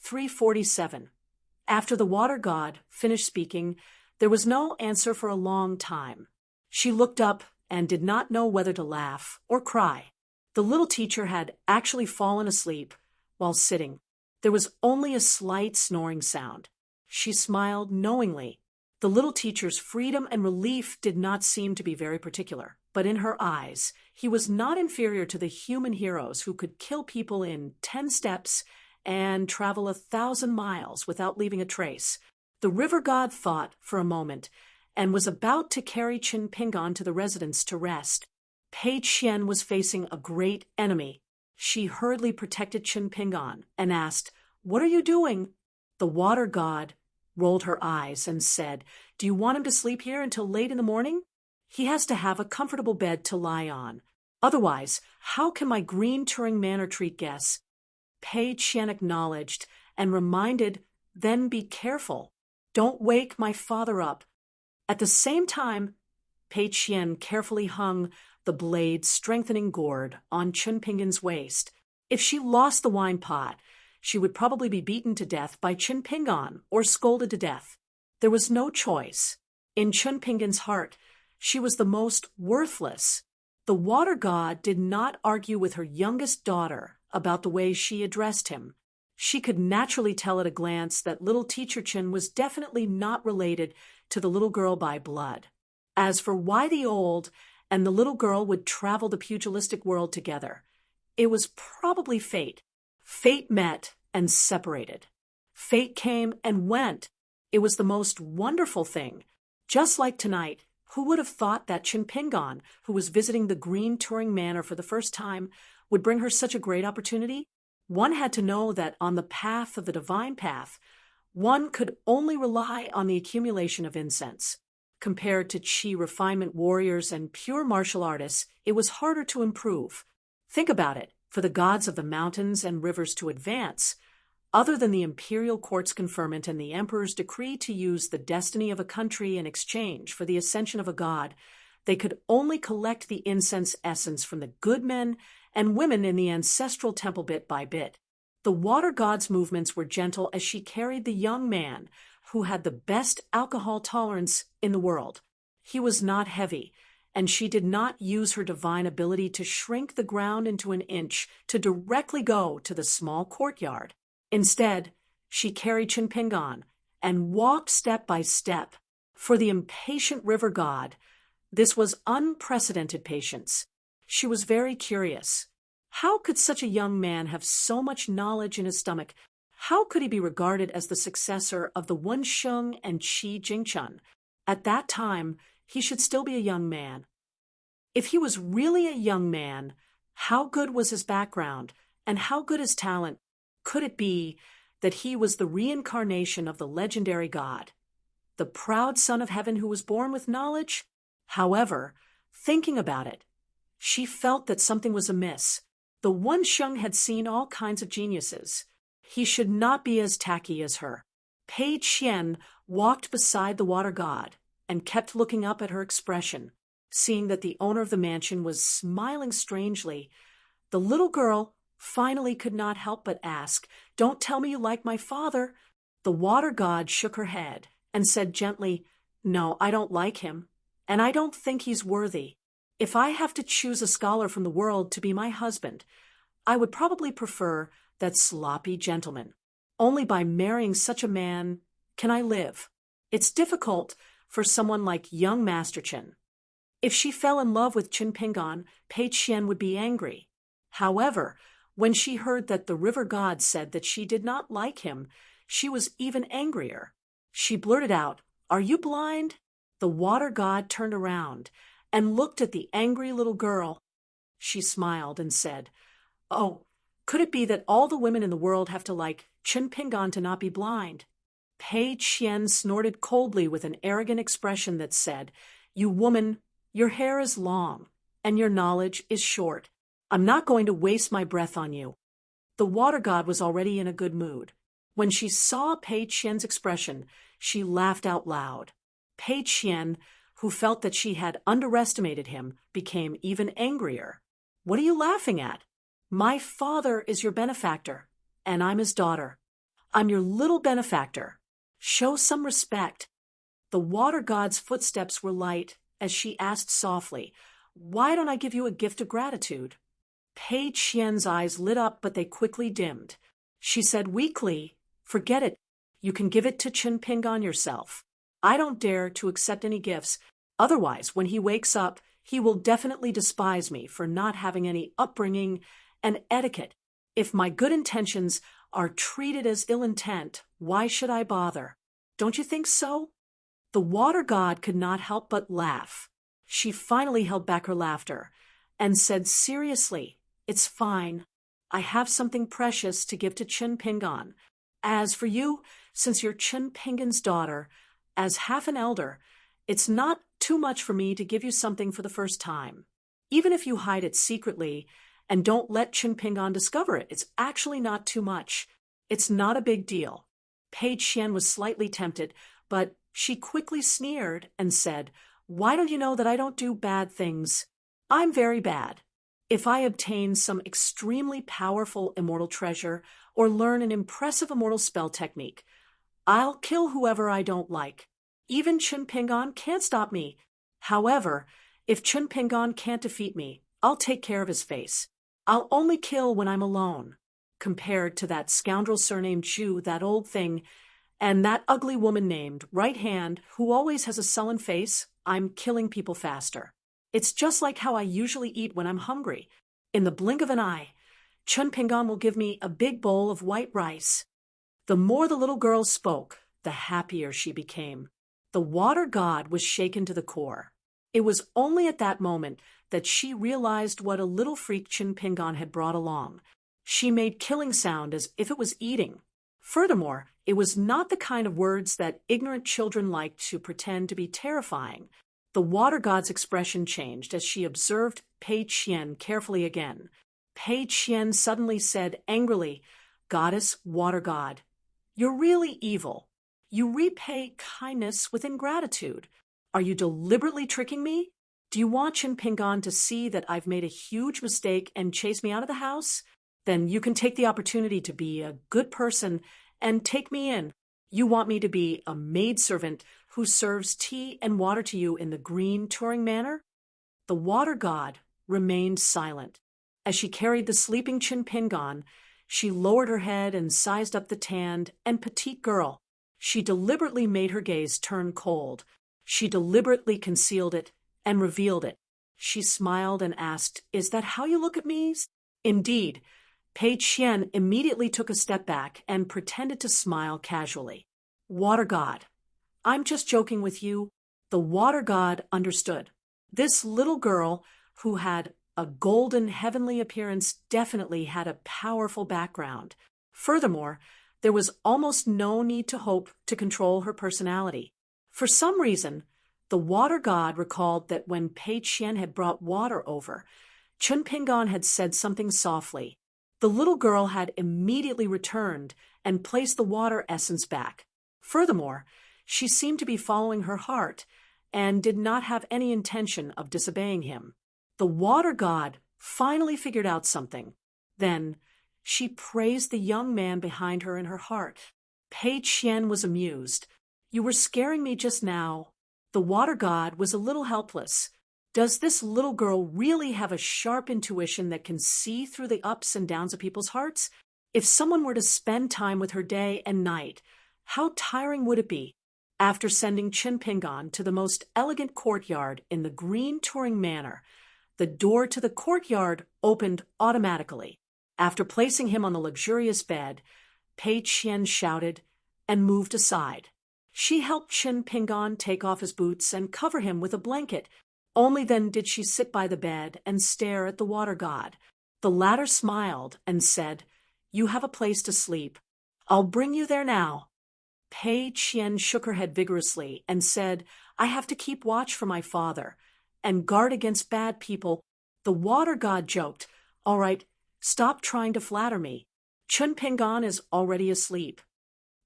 347. After the water god finished speaking, there was no answer for a long time. She looked up and did not know whether to laugh or cry. The little teacher had actually fallen asleep while sitting. There was only a slight snoring sound. She smiled knowingly. The little teacher's freedom and relief did not seem to be very particular, but in her eyes, he was not inferior to the human heroes who could kill people in 10 steps and travel 1,000 miles without leaving a trace. The river god thought for a moment and was about to carry Qin Pingan to the residence to rest. Pei Qian was facing a great enemy. She hurriedly protected Qin Pingan and asked, "What are you doing?" The water god rolled her eyes and said, "Do you want him to sleep here until late in the morning? He has to have a comfortable bed to lie on. Otherwise, how can my green Turing manor treat guests?" Pei Qian acknowledged and reminded, "Then be careful. Don't wake my father up." At the same time, Pei Qian carefully hung the blade-strengthening gourd on Qin Pingan's waist. If she lost the wine pot, she would probably be beaten to death by Qin Pingan or scolded to death. There was no choice. In Qin Pingan's heart, she was the most worthless. The water god did not argue with her youngest daughter about the way she addressed him. She could naturally tell at a glance that little teacher Qin was definitely not related to the little girl by blood. As for why the old and the little girl would travel the pugilistic world together, it was probably fate. Fate met and separated. Fate came and went. It was the most wonderful thing. Just like tonight, who would have thought that Qin Pingan, who was visiting the green Turing manor for the first time, would bring her such a great opportunity? One had to know that on the path of the divine path, one could only rely on the accumulation of incense. Compared to Qi refinement warriors and pure martial artists, it was harder to improve. Think about it. For the gods of the mountains and rivers to advance, other than the imperial court's conferment and the emperor's decree to use the destiny of a country in exchange for the ascension of a god, they could only collect the incense essence from the good men and women in the ancestral temple bit by bit. The water god's movements were gentle as she carried the young man who had the best alcohol tolerance in the world. He was not heavy, and she did not use her divine ability to shrink the ground into an inch to directly go to the small courtyard. Instead, she carried Qin Pingan and walked step by step. For the impatient river god, this was unprecedented patience. She was very curious. How could such a young man have so much knowledge in his stomach? How could he be regarded as the successor of the Wensheng and Qi Jingchun? At that time, he should still be a young man. If he was really a young man, how good was his background and how good his talent? Could it be that he was the reincarnation of the legendary god, the proud son of heaven who was born with knowledge? However, thinking about it, she felt that something was amiss. The Wensheng had seen all kinds of geniuses. He should not be as tacky as her. Pei Qian walked beside the water god and kept looking up at her expression. Seeing that the owner of the mansion was smiling strangely, the little girl finally could not help but ask, "Don't tell me you like my father." The water god shook her head and said gently, "No, I don't like him, and I don't think he's worthy. If I have to choose a scholar from the world to be my husband, I would probably prefer that sloppy gentleman. Only by marrying such a man can I live. It's difficult for someone like young Master Qin. If she fell in love with Qin Pingan, Pei Qian would be angry. However, when she heard that the river god said that she did not like him, she was even angrier. She blurted out, "Are you blind?" The water god turned around and looked at the angry little girl. She smiled and said, "Oh, could it be that all the women in the world have to like Qin Pingan to not be blind?" Pei Qian snorted coldly with an arrogant expression that said, "You woman, your hair is long, and your knowledge is short. I'm not going to waste my breath on you." The water god was already in a good mood. When she saw Pei Qian's expression, she laughed out loud. Pei Qian, who felt that she had underestimated him, became even angrier. "What are you laughing at? My father is your benefactor, and I'm his daughter. I'm your little benefactor. Show some respect." The water god's footsteps were light as she asked softly, "Why don't I give you a gift of gratitude?" Pei Qian's eyes lit up, but they quickly dimmed. She said weakly, "Forget it. You can give it to Chen Pingon yourself. I don't dare to accept any gifts. Otherwise, when he wakes up, he will definitely despise me for not having any upbringing and etiquette. If my good intentions are treated as ill intent, why should I bother? Don't you think so?" The water god could not help but laugh. She finally held back her laughter and said seriously, "It's fine. I have something precious to give to Chen Pingon. As for you, since you're Chen Pingon's daughter, as half an elder, it's not too much for me to give you something for the first time. Even if you hide it secretly and don't let Chen Pingon discover it, it's actually not too much. It's not a big deal." Pei Qian was slightly tempted, but she quickly sneered and said, "Why don't you know that I don't do bad things? I'm very bad. If I obtain some extremely powerful immortal treasure or learn an impressive immortal spell technique, I'll kill whoever I don't like. Even Chen Pingon can't stop me. However, if Chen Pingon can't defeat me, I'll take care of his face. I'll only kill when I'm alone. Compared to that scoundrel surnamed Chu, that old thing, and that ugly woman named Right Hand, who always has a sullen face, I'm killing people faster. It's just like how I usually eat when I'm hungry. In the blink of an eye, Chen Pingon will give me a big bowl of white rice." The more the little girl spoke, the happier she became. The water god was shaken to the core. It was only at that moment that she realized what a little freak Chen Pingon had brought along. She made killing sound as if it was eating. Furthermore, it was not the kind of words that ignorant children like to pretend to be terrifying. The water god's expression changed as she observed Pei Qian carefully again. Pei Qian suddenly said angrily, "Goddess, water god, you're really evil. You repay kindness with ingratitude. Are you deliberately tricking me? Do you want Chen Pingon to see that I've made a huge mistake and chase me out of the house? Then you can take the opportunity to be a good person and take me in. You want me to be a maidservant who serves tea and water to you in the green touring manner?" The water god remained silent. As she carried the sleeping Chen Pingon, she lowered her head and sized up the tanned and petite girl. She deliberately made her gaze turn cold. She deliberately concealed it and revealed it. She smiled and asked, "Is that how you look at me?" Indeed, Pei Qian immediately took a step back and pretended to smile casually. "Water god, I'm just joking with you." The water god understood. This little girl, who had a golden heavenly appearance, definitely had a powerful background. Furthermore, there was almost no need to hope to control her personality. For some reason, the water god recalled that when Pei Qian had brought water over, Chen Pingon had said something softly. The little girl had immediately returned and placed the water essence back. Furthermore, she seemed to be following her heart and did not have any intention of disobeying him. The water god finally figured out something. Then she praised the young man behind her in her heart. Pei Qian was amused. "You were scaring me just now." The water god was a little helpless. Does this little girl really have a sharp intuition that can see through the ups and downs of people's hearts? If someone were to spend time with her day and night, how tiring would it be? After sending Chen Pingon to the most elegant courtyard in the green touring manner, the door to the courtyard opened automatically. After placing him on the luxurious bed, Pei Qian shouted and moved aside. She helped Chen Pingon take off his boots and cover him with a blanket. Only then did she sit by the bed and stare at the water god. The latter smiled and said, "You have a place to sleep. I'll bring you there now." Pei Qian shook her head vigorously and said, "I have to keep watch for my father and guard against bad people." The water god joked, "All right, stop trying to flatter me. Chen Pingon is already asleep."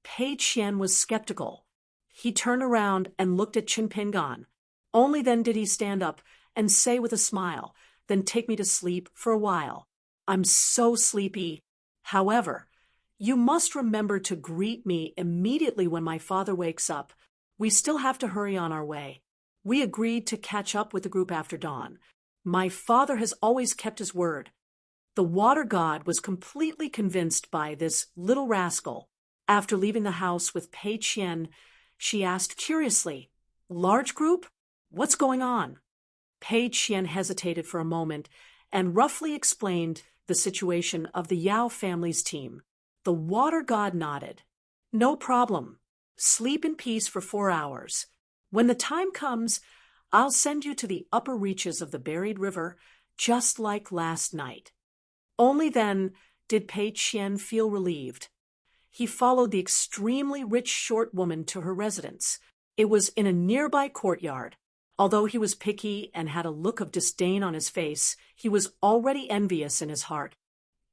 Pei Qian was skeptical. He turned around and looked at Chen Pingon. Only then did he stand up and say with a smile, "Then take me to sleep for a while. I'm so sleepy. However, You must remember to greet me immediately when my father wakes up. We still have to hurry on our way. We agreed to catch up with the group after dawn. My father has always kept his word. The water god was completely convinced by this little rascal. After leaving the house with Pei Qian, she asked curiously, "Large group? What's going on?" Pei Qian hesitated for a moment and roughly explained the situation of the Yao family's team. The water god nodded. "No problem. Sleep in peace for 4 hours. When the time comes, I'll send you to the upper reaches of the buried river, just like last night." Only then did Pei Qian feel relieved. He followed the extremely rich short woman to her residence. It was in a nearby courtyard. Although he was picky and had a look of disdain on his face, he was already envious in his heart.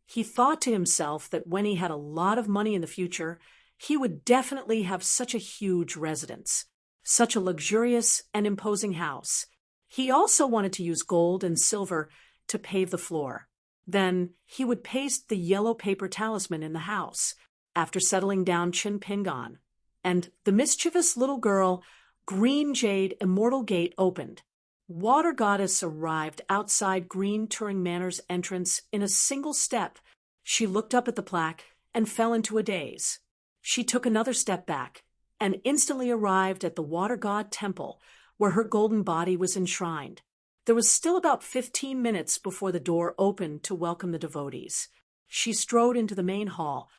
He thought to himself that when he had a lot of money in the future, he would definitely have such a huge residence, such a luxurious and imposing house. He also wanted to use gold and silver to pave the floor. Then he would paste the yellow paper talisman in the house, after settling down Chin Pingan, and the mischievous little girl, Green Jade Immortal Gate, opened. Water Goddess arrived outside Green Turing Manor's entrance in a single step. She looked up at the plaque and fell into a daze. She took another step back and instantly arrived at the Water God Temple, where her golden body was enshrined. There was still about 15 minutes before the door opened to welcome the devotees. She strode into the main hall.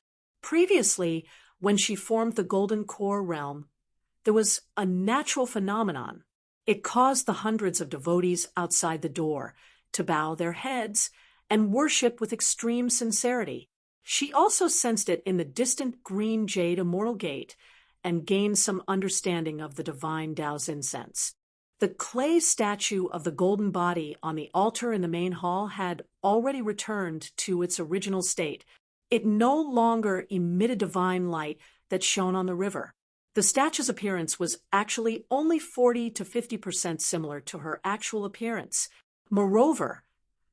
Previously, when she formed the Golden Core realm, there was a natural phenomenon. It caused the hundreds of devotees outside the door to bow their heads and worship with extreme sincerity. She also sensed it in the distant Green Jade Immortal Gate and gained some understanding of the divine Tao's incense. The clay statue of the golden body on the altar in the main hall had already returned to its original state. It no longer emitted divine light that shone on the river. The statue's appearance was actually only 40 to 50% similar to her actual appearance. Moreover,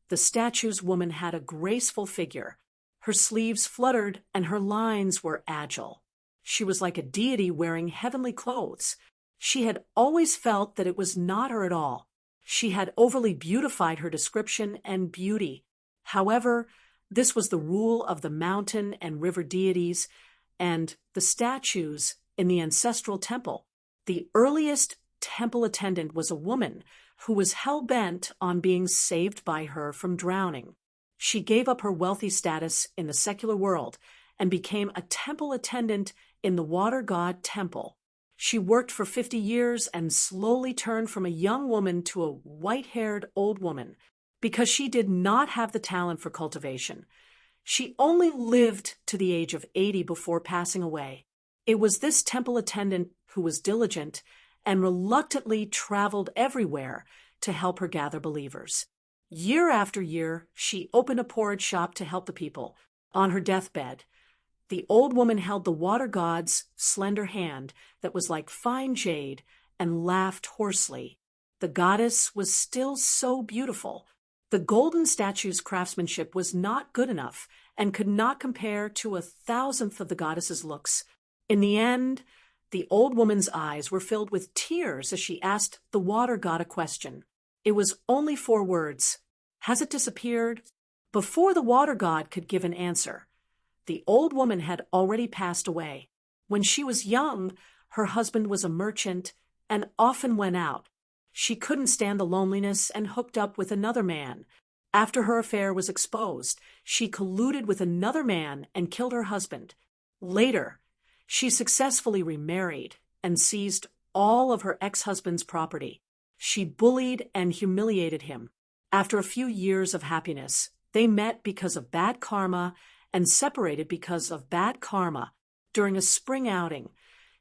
the statue's woman had a graceful figure. Her sleeves fluttered and her lines were agile. She was like a deity wearing heavenly clothes. She had always felt that it was not her at all. She had overly beautified her description and beauty. However, this was the rule of the mountain and river deities and the statues in the ancestral temple. The earliest temple attendant was a woman who was hell-bent on being saved by her from drowning. She gave up her wealthy status in the secular world and became a temple attendant in the Water God Temple. She worked for 50 years and slowly turned from a young woman to a white-haired old woman because she did not have the talent for cultivation. She only lived to the age of 80 before passing away. It was this temple attendant who was diligent and reluctantly traveled everywhere to help her gather believers. Year after year, she opened a porridge shop to help the people. On her deathbed, the old woman held the water god's slender hand that was like fine jade and laughed hoarsely. The goddess was still so beautiful. The golden statue's craftsmanship was not good enough and could not compare to 1,000th of the goddess's looks. In the end, the old woman's eyes were filled with tears as she asked the water god a question. It was only 4 words. "Has it disappeared?" Before the water god could give an answer, the old woman had already passed away. When she was young, her husband was a merchant and often went out. She couldn't stand the loneliness and hooked up with another man. After her affair was exposed, she colluded with another man and killed her husband. Later, she successfully remarried and seized all of her ex-husband's property. She bullied and humiliated him. After a few years of happiness, they met because of bad karma and separated because of bad karma. During a spring outing,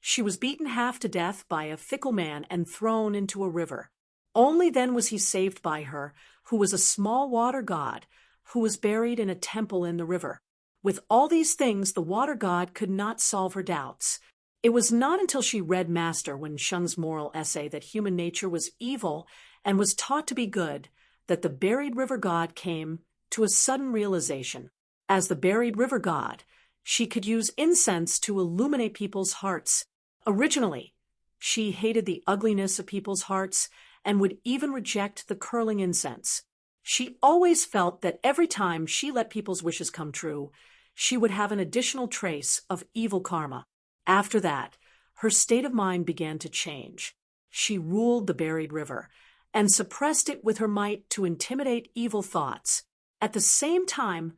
she was beaten half to death by a fickle man and thrown into a river. Only then was he saved by her, who was a small water god, who was buried in a temple in the river. With all these things, the water god could not solve her doubts. It was not until she read Master Wen Sheng's moral essay that human nature was evil and was taught to be good that the buried river god came to a sudden realization. As the buried river god, She could use incense to illuminate people's hearts. Originally, she hated the ugliness of people's hearts and would even reject the curling incense. She always felt that every time she let people's wishes come true, she would have an additional trace of evil karma. After that, her state of mind began to change. She ruled the buried river and suppressed it with her might to intimidate evil thoughts. At the same time,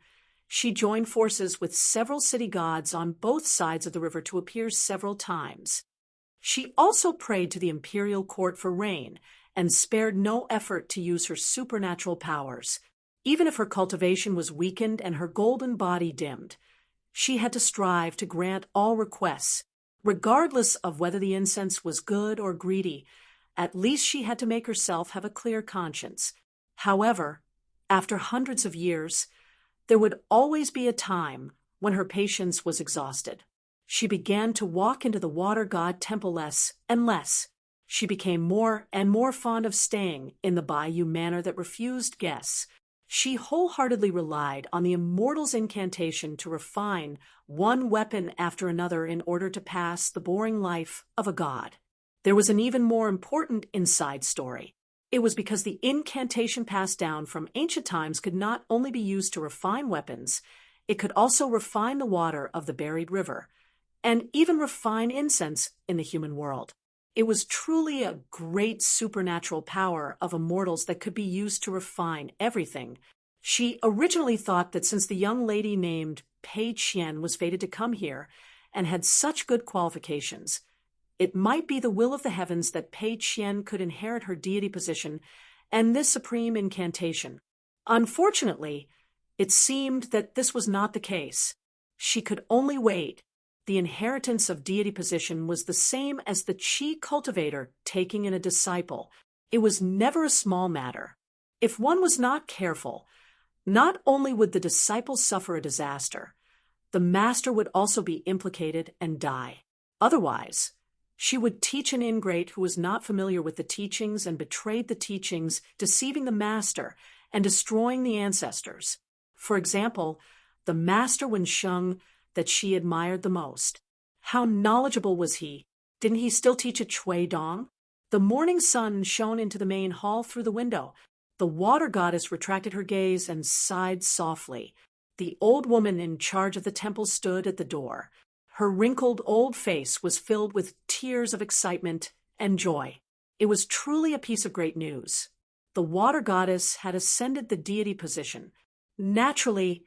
she joined forces with several city gods on both sides of the river to appear several times. She also prayed to the imperial court for rain and spared no effort to use her supernatural powers. Even if her cultivation was weakened and her golden body dimmed, she had to strive to grant all requests, regardless of whether the incense was good or greedy. At least she had to make herself have a clear conscience. However, after hundreds of years, there would always be a time when her patience was exhausted. She began to walk into the water god temple less and less. She became more and more fond of staying in the bayou manor that refused guests. She wholeheartedly relied on the immortal's incantation to refine one weapon after another in order to pass the boring life of a god. There was an even more important inside story. It was because the incantation passed down from ancient times could not only be used to refine weapons, it could also refine the water of the buried river, and even refine incense in the human world. It was truly a great supernatural power of immortals that could be used to refine everything. She originally thought that since the young lady named Pei Qian was fated to come here and had such good qualifications, it might be the will of the heavens that Pei Qian could inherit her deity position and this supreme incantation. Unfortunately, it seemed that this was not the case. She could only wait. The inheritance of deity position was the same as the qi cultivator taking in a disciple. It was never a small matter. If one was not careful, not only would the disciple suffer a disaster, the master would also be implicated and die. Otherwise, she would teach an ingrate who was not familiar with the teachings and betrayed the teachings, deceiving the master and destroying the ancestors. For example, the master Wensheng that she admired the most. How knowledgeable was he? Didn't he still teach at Chui Dong? The morning sun shone into the main hall through the window. The water goddess retracted her gaze and sighed softly. The old woman in charge of the temple stood at the door. Her wrinkled old face was filled with tears of excitement and joy. It was truly a piece of great news. The water goddess had ascended the deity position. Naturally,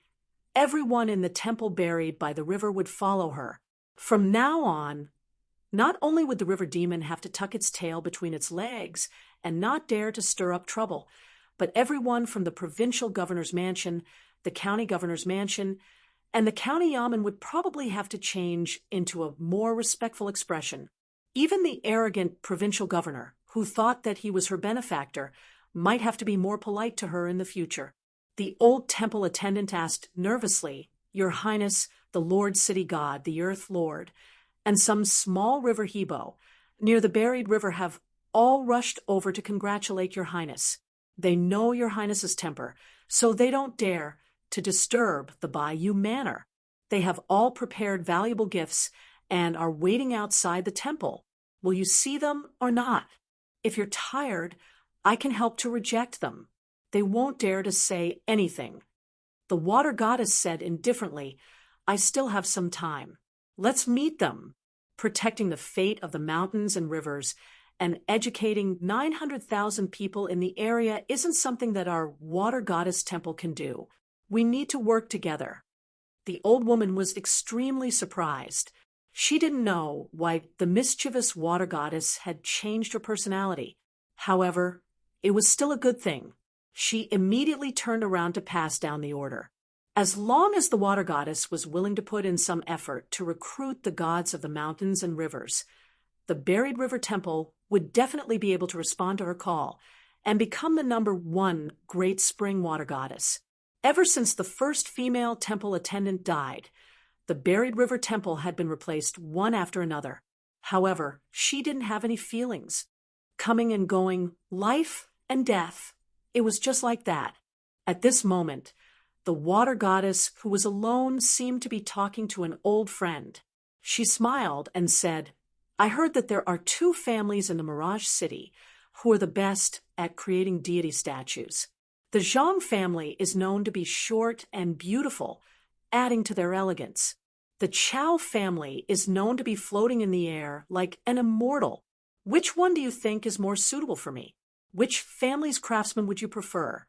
everyone in the temple buried by the river would follow her. From now on, not only would the river demon have to tuck its tail between its legs and not dare to stir up trouble, but everyone from the provincial governor's mansion, the county governor's mansion, and the county yamen would probably have to change into a more respectful expression. Even the arrogant provincial governor, who thought that he was her benefactor, might have to be more polite to her in the future. The old temple attendant asked nervously, "Your Highness, the Lord City God, the Earth Lord, and some small river Hebo near the buried river have all rushed over to congratulate Your Highness. They know Your Highness's temper, so they don't dare to disturb the Bayou Manor. They have all prepared valuable gifts and are waiting outside the temple. Will you see them or not? If you're tired, I can help to reject them. They won't dare to say anything." The water goddess said indifferently, "I still have some time. Let's meet them." Protecting the fate of the mountains and rivers and educating 900,000 people in the area isn't something that our water goddess temple can do. We need to work together. The old woman was extremely surprised. She didn't know why the mischievous water goddess had changed her personality. However, it was still a good thing. She immediately turned around to pass down the order. As long as the water goddess was willing to put in some effort to recruit the gods of the mountains and rivers, the buried river temple would definitely be able to respond to her call and become the #1 great spring water goddess. Ever since the first female temple attendant died, the buried river temple had been replaced one after another. However, she didn't have any feelings. Coming and going, life and death. It was just like that. At this moment, The water goddess, who was alone, seemed to be talking to an old friend. She smiled and said, I heard that there are two families in the Mirage City who are the best at creating deity statues. The Zhang family is known to be short and beautiful, adding to their elegance. The Chao family is known to be floating in the air like an immortal. Which one do you think is more suitable for me? Which family's craftsman would you prefer?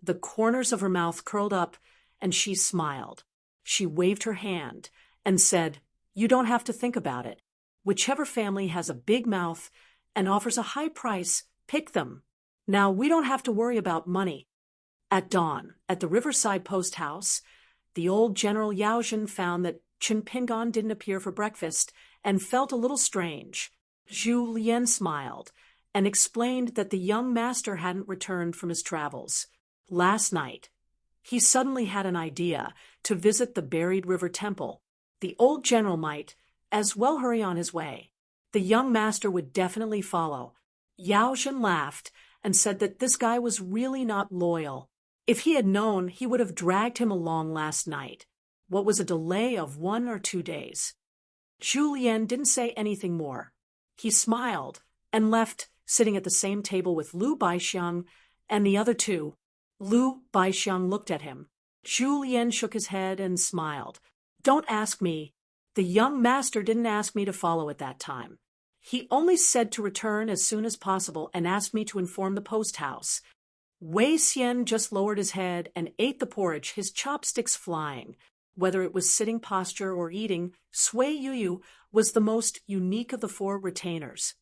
The corners of her mouth curled up, and she smiled. She waved her hand and said, You don't have to think about it. Whichever family has a big mouth and offers a high price, pick them. Now we don't have to worry about money. At dawn, at the Riverside Post House, the old General Yao Jin found that Chen Pingon didn't appear for breakfast and felt a little strange. Zhu Lian smiled and explained that the young master hadn't returned from his travels. Last night, he suddenly had an idea to visit the buried river temple. The old general might as well hurry on his way. The young master would definitely follow. Yao Jin laughed and said that this guy was really not loyal. If he had known, he would have dragged him along last night. What was a delay of 1 or 2 days? Zhu Lian didn't say anything more. He smiled and left, sitting at the same table with Lu Baixiang and the other two. Lu Baixiang looked at him. Zhu Lian shook his head and smiled. Don't ask me. The young master didn't ask me to follow at that time. He only said to return as soon as possible and asked me to inform the post house. Wei Xian just lowered his head and ate the porridge, his chopsticks flying. Whether it was sitting posture or eating, Sui Yuyu was the most unique of the 4 retainers.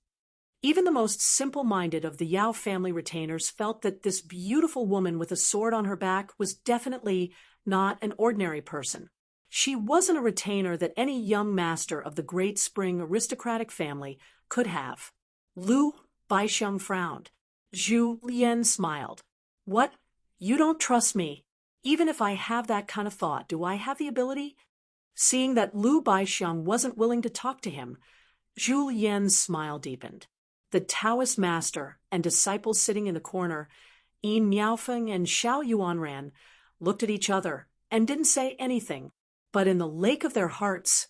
Even the most simple-minded of the Yao family retainers felt that this beautiful woman with a sword on her back was definitely not an ordinary person. She wasn't a retainer that any young master of the Great Spring aristocratic family could have. Lu Baixiang frowned. Zhu Lian smiled. What? You don't trust me? Even if I have that kind of thought, do I have the ability? Seeing that Lu Baixiang wasn't willing to talk to him, Zhu Lian's smile deepened. The Taoist master and disciples sitting in the corner, Yin Miaofeng and Xiao Yuanran, looked at each other and didn't say anything, but in the lake of their hearts,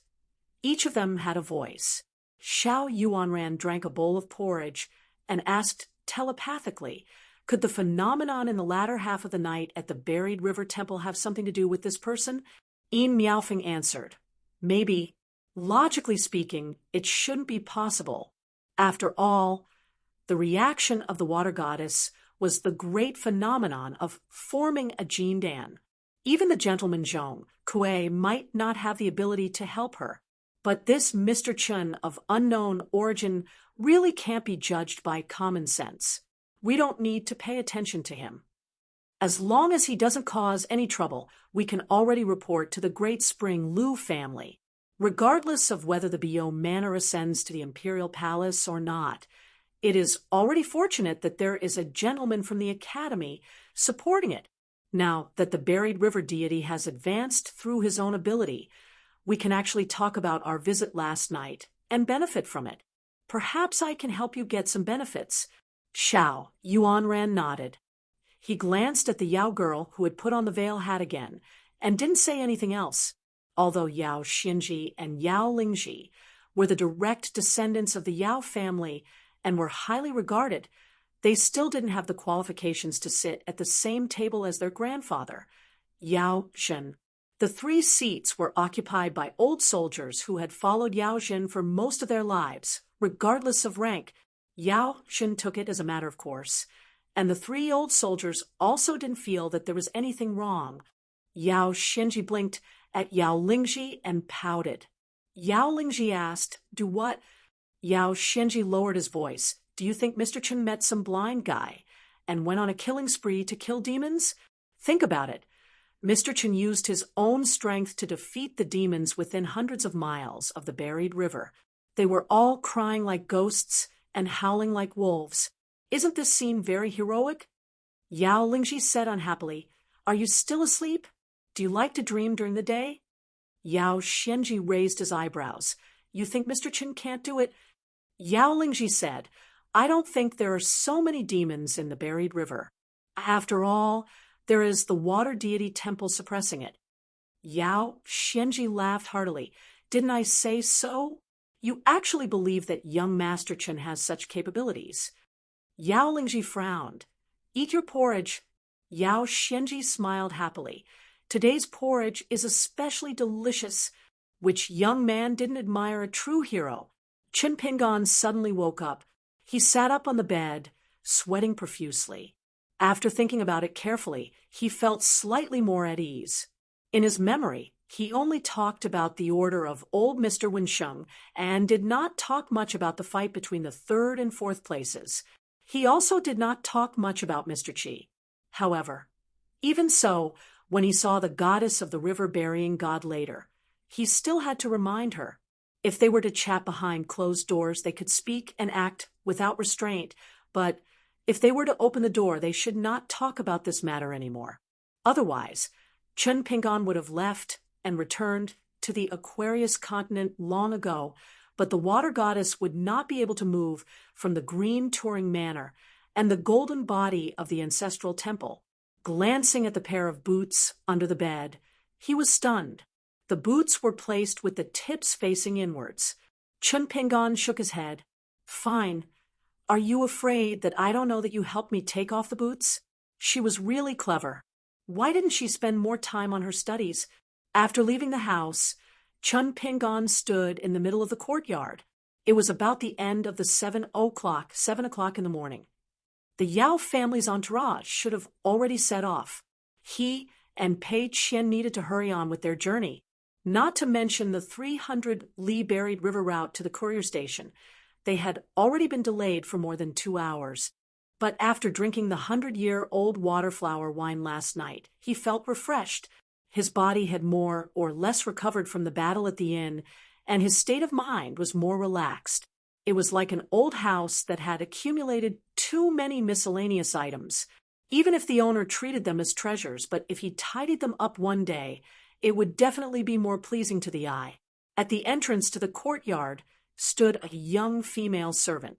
each of them had a voice. Xiao Yuanran drank a bowl of porridge and asked telepathically, could the phenomenon in the latter half of the night at the buried river temple have something to do with this person? Yin Miaofeng answered, maybe. Logically speaking, it shouldn't be possible. After all, the reaction of the water goddess was the great phenomenon of forming a jindan. Even the gentleman Zhong, Kuei, might not have the ability to help her. But this Mr. Chen of unknown origin really can't be judged by common sense. We don't need to pay attention to him. As long as he doesn't cause any trouble, we can already report to the Great Spring Lu family. Regardless of whether the Biot Manor ascends to the imperial palace or not, it is already fortunate that there is a gentleman from the academy supporting it. Now that the buried river deity has advanced through his own ability, we can actually talk about our visit last night and benefit from it. Perhaps I can help you get some benefits. Xiao Yuanran nodded. He glanced at the Yao girl who had put on the veil hat again and didn't say anything else. Although Yao Xinji and Yao Lingji were the direct descendants of the Yao family and were highly regarded, they still didn't have the qualifications to sit at the same table as their grandfather, Yao Zhen. The 3 seats were occupied by old soldiers who had followed Yao Zhen for most of their lives, regardless of rank. Yao Zhen took it as a matter of course, and the 3 old soldiers also didn't feel that there was anything wrong. Yao Xinji blinked at Yao Lingji and pouted. Yao Lingji asked, do what? Yao Xinji lowered his voice. Do you think Mr. Chen met some blind guy and went on a killing spree to kill demons? Think about it. Mr. Chen used his own strength to defeat the demons within hundreds of miles of the buried river. They were all crying like ghosts and howling like wolves. Isn't this scene very heroic? Yao Lingji said unhappily, Are you still asleep? Do you like to dream during the day? Yao Xinji raised his eyebrows. You think Mr. Chen can't do it? Yao Lingji said, I don't think there are so many demons in the buried river. After all, There is the water deity temple suppressing it. Yao Xianji laughed heartily. Didn't I say so? You actually believe that young Master Chen has such capabilities? Yao Lingji frowned. Eat your porridge. Yao Xianji smiled happily. Today's porridge is especially delicious. Which young man didn't admire a true hero? Chen Pingon suddenly woke up. He sat up on the bed, sweating profusely. After thinking about it carefully, he felt slightly more at ease. In his memory, he only talked about the order of old Mr. Wensheng and did not talk much about the fight between the third and fourth places. He also did not talk much about Mr. Qi. However, even so, when he saw the goddess of the river burying God later, he still had to remind her. If they were to chat behind closed doors, they could speak and act without restraint, but if they were to open the door, they should not talk about this matter anymore. Otherwise, Chen Pingon would have left and returned to the Aquarius continent long ago, but the water goddess would not be able to move from the green touring manor and the golden body of the ancestral temple. Glancing at the pair of boots under the bed, he was stunned. The boots were placed with the tips facing inwards. Chen Pingon shook his head. Fine. Are you afraid that I don't know that you helped me take off the boots? She was really clever. Why didn't she spend more time on her studies? After leaving the house, Chen Pingon stood in the middle of the courtyard. It was about the end of the 7 o'clock in the morning. The Yao family's entourage should have already set off. He and Pei Qian needed to hurry on with their journey, not to mention the 300-li buried river route to the courier station. They had already been delayed for more than 2 hours. But after drinking the 100-year-old waterflower wine last night, he felt refreshed. His body had more or less recovered from the battle at the inn, and his state of mind was more relaxed. It was like an old house that had accumulated too many miscellaneous items. Even if the owner treated them as treasures, but if he tidied them up one day, it would definitely be more pleasing to the eye. At the entrance to the courtyard stood a young female servant.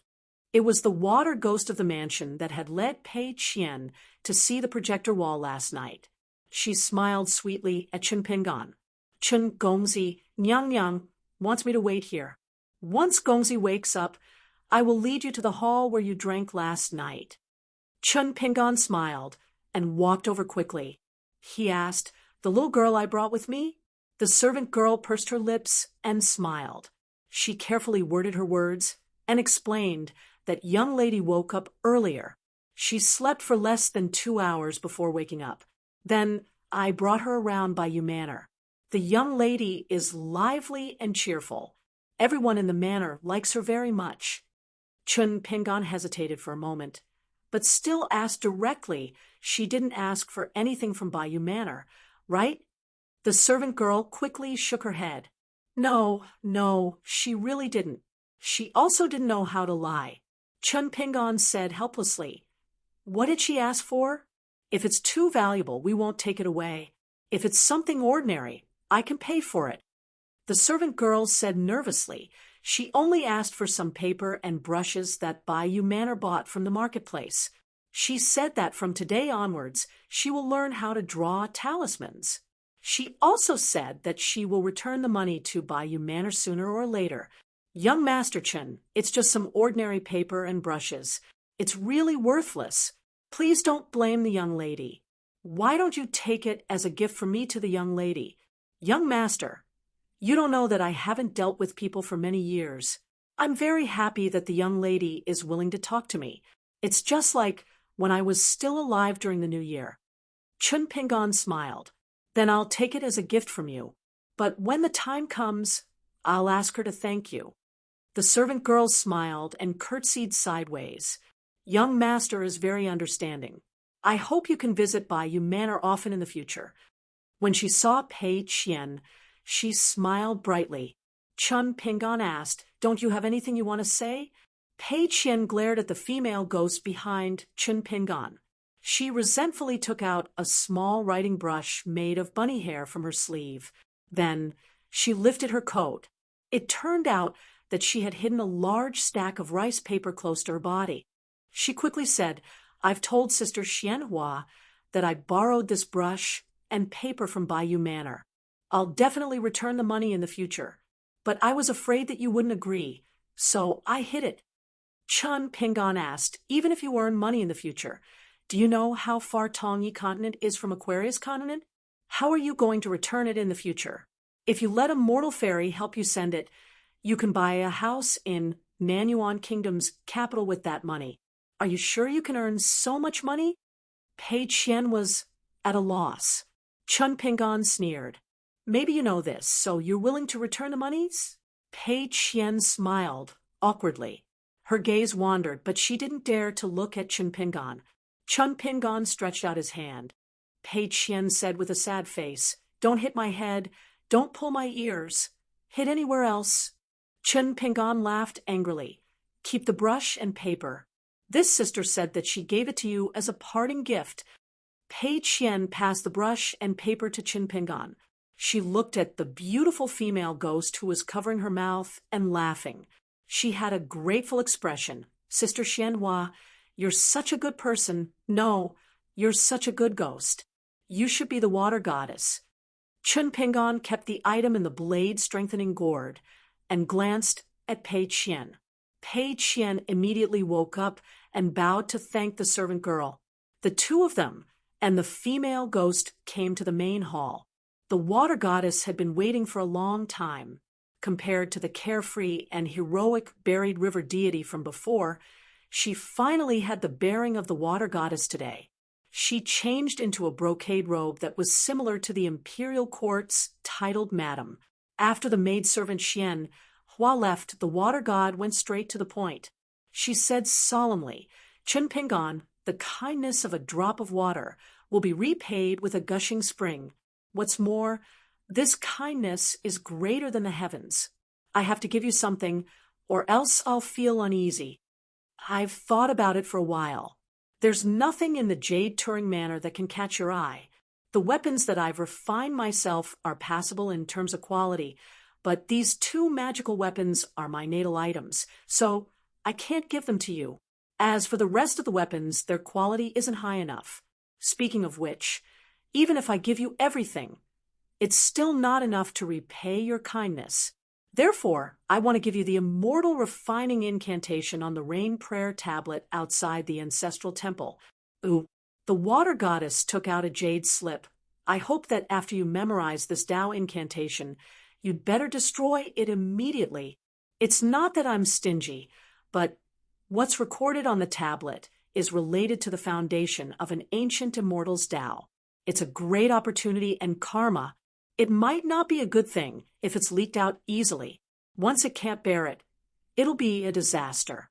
It was the water ghost of the mansion that had led Pei Qian to see the projector wall last night. She smiled sweetly at Chen Pingon. Chen Gongzi, Nyang wants me to wait here. Once Gongzi wakes up, I will lead you to the hall where you drank last night. Chen Pingon smiled and walked over quickly. He asked, the little girl I brought with me? The servant girl pursed her lips and smiled. She carefully worded her words and explained that young lady woke up earlier. She slept for less than 2 hours before waking up. Then I brought her around by Yu Manor. The young lady is lively and cheerful. Everyone in the manor likes her very much. Chen Pingon hesitated for a moment, but still asked directly. She didn't ask for anything from Bayou Manor, right? The servant girl quickly shook her head. No, she really didn't. She also didn't know how to lie. Chen Pingon said helplessly, what did she ask for? If it's too valuable, we won't take it away. If it's something ordinary, I can pay for it. The servant girl said nervously, she only asked for some paper and brushes that Bayou Manor bought from the marketplace. She said that from today onwards, she will learn how to draw talismans. She also said that she will return the money to Bayou Manor sooner or later. Young Master Chen, it's just some ordinary paper and brushes. It's really worthless. Please don't blame the young lady. Why don't you take it as a gift from me to the young lady? Young Master, you don't know that I haven't dealt with people for many years. I'm very happy that the young lady is willing to talk to me. It's just like when I was still alive during the New Year. Chen Pingon smiled. Then I'll take it as a gift from you. But when the time comes, I'll ask her to thank you. The servant girl smiled and curtsied sideways. Young Master is very understanding. I hope you can visit Bayou Manor often in the future. When she saw Pei Qian, she smiled brightly. Chen Pingon asked, don't you have anything you want to say? Pei Qian glared at the female ghost behind Chen Pingon. She resentfully took out a small writing brush made of bunny hair from her sleeve. Then she lifted her coat. It turned out that she had hidden a large stack of rice paper close to her body. She quickly said, I've told Sister Xianhua that I borrowed this brush and paper from Bayou Manor. I'll definitely return the money in the future. But I was afraid that you wouldn't agree, so I hid it. Chun Pingon asked, even if you earn money in the future, do you know how far Tongyi continent is from Aquarius continent? How are you going to return it in the future? If you let a mortal fairy help you send it, you can buy a house in Nanuan Kingdom's capital with that money. Are you sure you can earn so much money? Pei Qian was at a loss. Chun Pingon sneered. Maybe you know this, so you're willing to return the monies? Pei Qian smiled, awkwardly. Her gaze wandered, but she didn't dare to look at Chun Pingon. Chun Pingon stretched out his hand. Pei Qian said with a sad face, Don't hit my head, don't pull my ears. Hit anywhere else. Chun Pingon laughed angrily. Keep the brush and paper. This sister said that she gave it to you as a parting gift. Pei Qian passed the brush and paper to Chun Pingon. She looked at the beautiful female ghost who was covering her mouth and laughing. She had a grateful expression. Sister Xianhua, you're such a good person. No, you're such a good ghost. You should be the water goddess. Chun Pingon kept the item in the blade-strengthening gourd and glanced at Pei Qian. Pei Qian immediately woke up and bowed to thank the servant girl. The two of them and the female ghost came to the main hall. The water goddess had been waiting for a long time. Compared to the carefree and heroic buried river deity from before, she finally had the bearing of the water goddess today. She changed into a brocade robe that was similar to the imperial court's titled madam. After the maidservant Xian Hua left, the water god went straight to the point. She said solemnly, Chun Pingon, the kindness of a drop of water will be repaid with a gushing spring. What's more, this kindness is greater than the heavens. I have to give you something, or else I'll feel uneasy. I've thought about it for a while. There's nothing in the Jade Turing Manor that can catch your eye. The weapons that I've refined myself are passable in terms of quality, but these two magical weapons are my natal items, so I can't give them to you. As for the rest of the weapons, their quality isn't high enough. Speaking of which, even if I give you everything, it's still not enough to repay your kindness. Therefore, I want to give you the immortal refining incantation on the rain prayer tablet outside the ancestral temple. Ooh, the water goddess took out a jade slip. I hope that after you memorize this Tao incantation, you'd better destroy it immediately. It's not that I'm stingy, but what's recorded on the tablet is related to the foundation of an ancient immortal's Tao. It's a great opportunity and karma. It might not be a good thing if it's leaked out easily. Once it can't bear it, it'll be a disaster.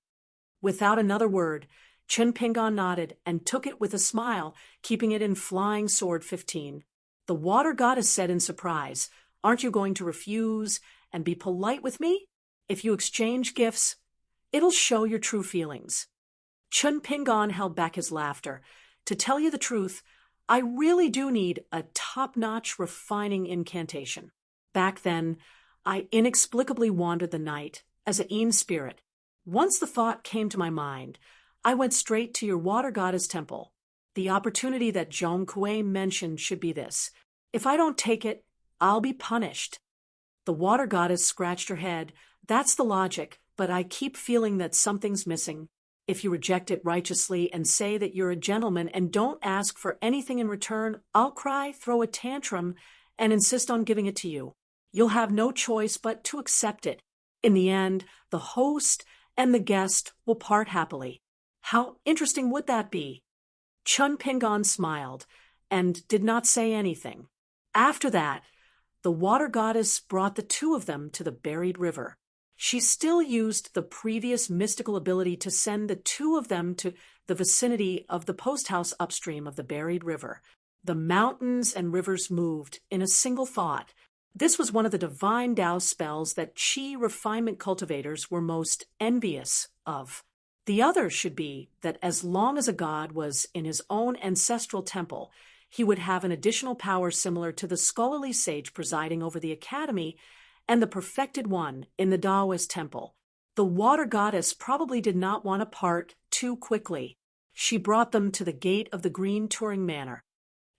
Without another word, Chun Pingon nodded and took it with a smile, keeping it in Flying Sword 15. The water goddess said in surprise, Aren't you going to refuse and be polite with me? If you exchange gifts, it'll show your true feelings. Chun Pingon held back his laughter. To tell you the truth, I really do need a top-notch refining incantation. Back then, I inexplicably wandered the night as a Een spirit. Once the thought came to my mind, I went straight to your water goddess temple. The opportunity that Zhong Kuei mentioned should be this. If I don't take it, I'll be punished. The water goddess scratched her head. That's the logic, but I keep feeling that something's missing. If you reject it righteously and say that you're a gentleman and don't ask for anything in return, I'll cry, throw a tantrum, and insist on giving it to you. You'll have no choice but to accept it. In the end, the host and the guest will part happily. How interesting would that be? Chun Pingon smiled and did not say anything. After that, the water goddess brought the two of them to the buried river. She still used the previous mystical ability to send the two of them to the vicinity of the post house upstream of the buried river. The mountains and rivers moved in a single thought. This was one of the divine Tao spells that Qi refinement cultivators were most envious of. The other should be that as long as a god was in his own ancestral temple, he would have an additional power similar to the scholarly sage presiding over the academy and the perfected one in the Taoist temple. The water goddess probably did not want to part too quickly. She brought them to the gate of the Green Turing Manor.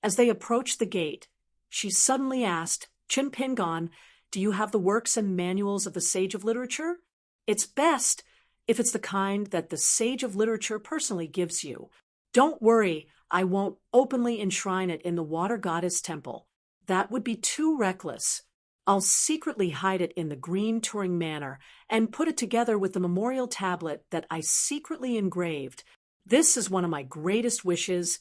As they approached the gate, she suddenly asked, "Chin Pingon, do you have the works and manuals of the Sage of Literature? It's best if it's the kind that the Sage of Literature personally gives you. Don't worry, I won't openly enshrine it in the Water Goddess Temple. That would be too reckless. I'll secretly hide it in the Green Turing Manor and put it together with the memorial tablet that I secretly engraved. This is one of my greatest wishes,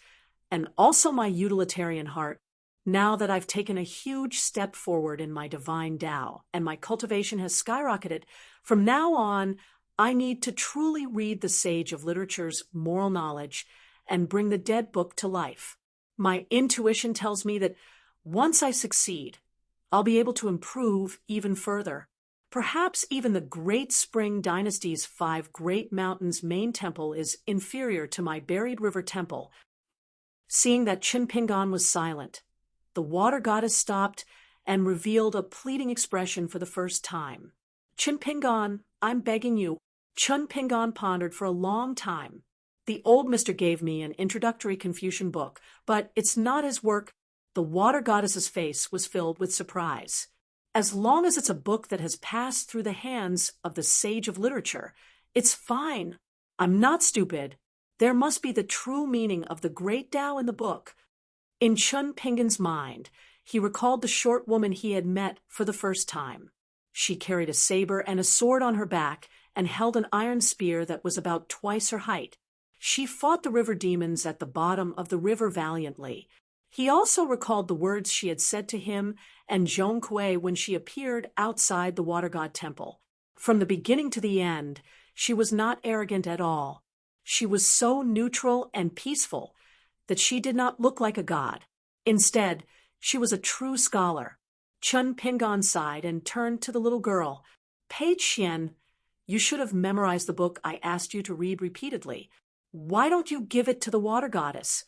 and also my utilitarian heart, now that I've taken a huge step forward in my divine Tao and my cultivation has skyrocketed. From now on, I need to truly read the Sage of Literature's moral knowledge and bring the dead book to life. My intuition tells me that once I succeed, I'll be able to improve even further. Perhaps even the Great Spring Dynasty's 5 Great Mountains main temple is inferior to my Buried River Temple." Seeing that Chin Pingon was silent, the water goddess stopped and revealed a pleading expression for the first time. "Chin Pingon, I'm begging you." Chin Pingon pondered for a long time. "The old mister gave me an introductory Confucian book, but it's not his work." The water goddess's face was filled with surprise. "As long as it's a book that has passed through the hands of the Sage of Literature, it's fine. I'm not stupid. There must be the true meaning of the great Tao in the book." In Chin Pingon's mind, he recalled the short woman he had met for the first time. She carried a saber and a sword on her back and held an iron spear that was about twice her height. She fought the river demons at the bottom of the river valiantly. He also recalled the words she had said to him and Zhong Kuei when she appeared outside the Water God Temple. From the beginning to the end, she was not arrogant at all. She was so neutral and peaceful that she did not look like a god. Instead, she was a true scholar. Chin Pingon sighed and turned to the little girl. "Pei Qian, you should have memorized the book I asked you to read repeatedly. Why don't you give it to the water goddess?"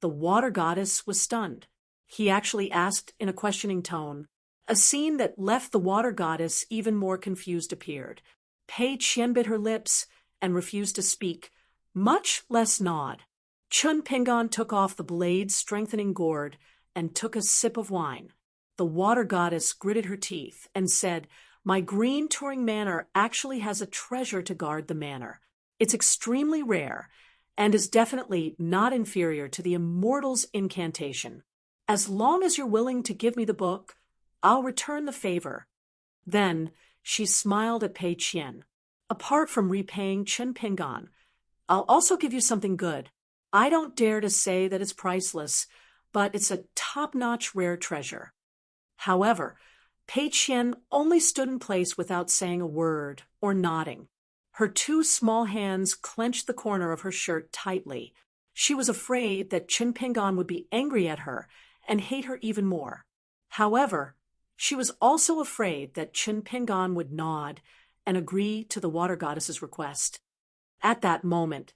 The water goddess was stunned. He actually asked in a questioning tone. A scene that left the water goddess even more confused appeared. Pei Qian bit her lips and refused to speak, much less nod. Chin Pingon took off the blade-strengthening gourd and took a sip of wine. The water goddess gritted her teeth and said, "My Green Turing Manor actually has a treasure to guard the manor. It's extremely rare and is definitely not inferior to the Immortal's incantation. As long as you're willing to give me the book, I'll return the favor." Then she smiled at Pei Qian. "Apart from repaying Chin Pingon, I'll also give you something good. I don't dare to say that it's priceless, but it's a top-notch rare treasure." However, Pei Qian only stood in place without saying a word or nodding. Her 2 small hands clenched the corner of her shirt tightly. She was afraid that Chin Pingon would be angry at her and hate her even more. However, she was also afraid that Chin Pingon would nod and agree to the water goddess's request. At that moment,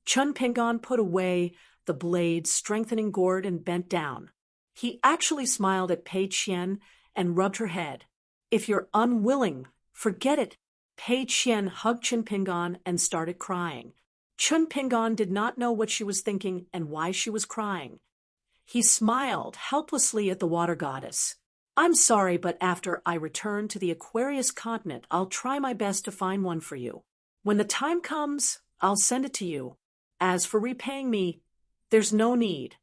Chin Pingon put away the blade-strengthening gourd and bent down. He actually smiled at Pei Qian and rubbed her head. "If you're unwilling, forget it." Pei Qian hugged Chin Pingon and started crying. Chin Pingon did not know what she was thinking and why she was crying. He smiled helplessly at the water goddess. "I'm sorry, but after I return to the Aquarius continent, I'll try my best to find one for you. When the time comes, I'll send it to you. As for repaying me, there's no need."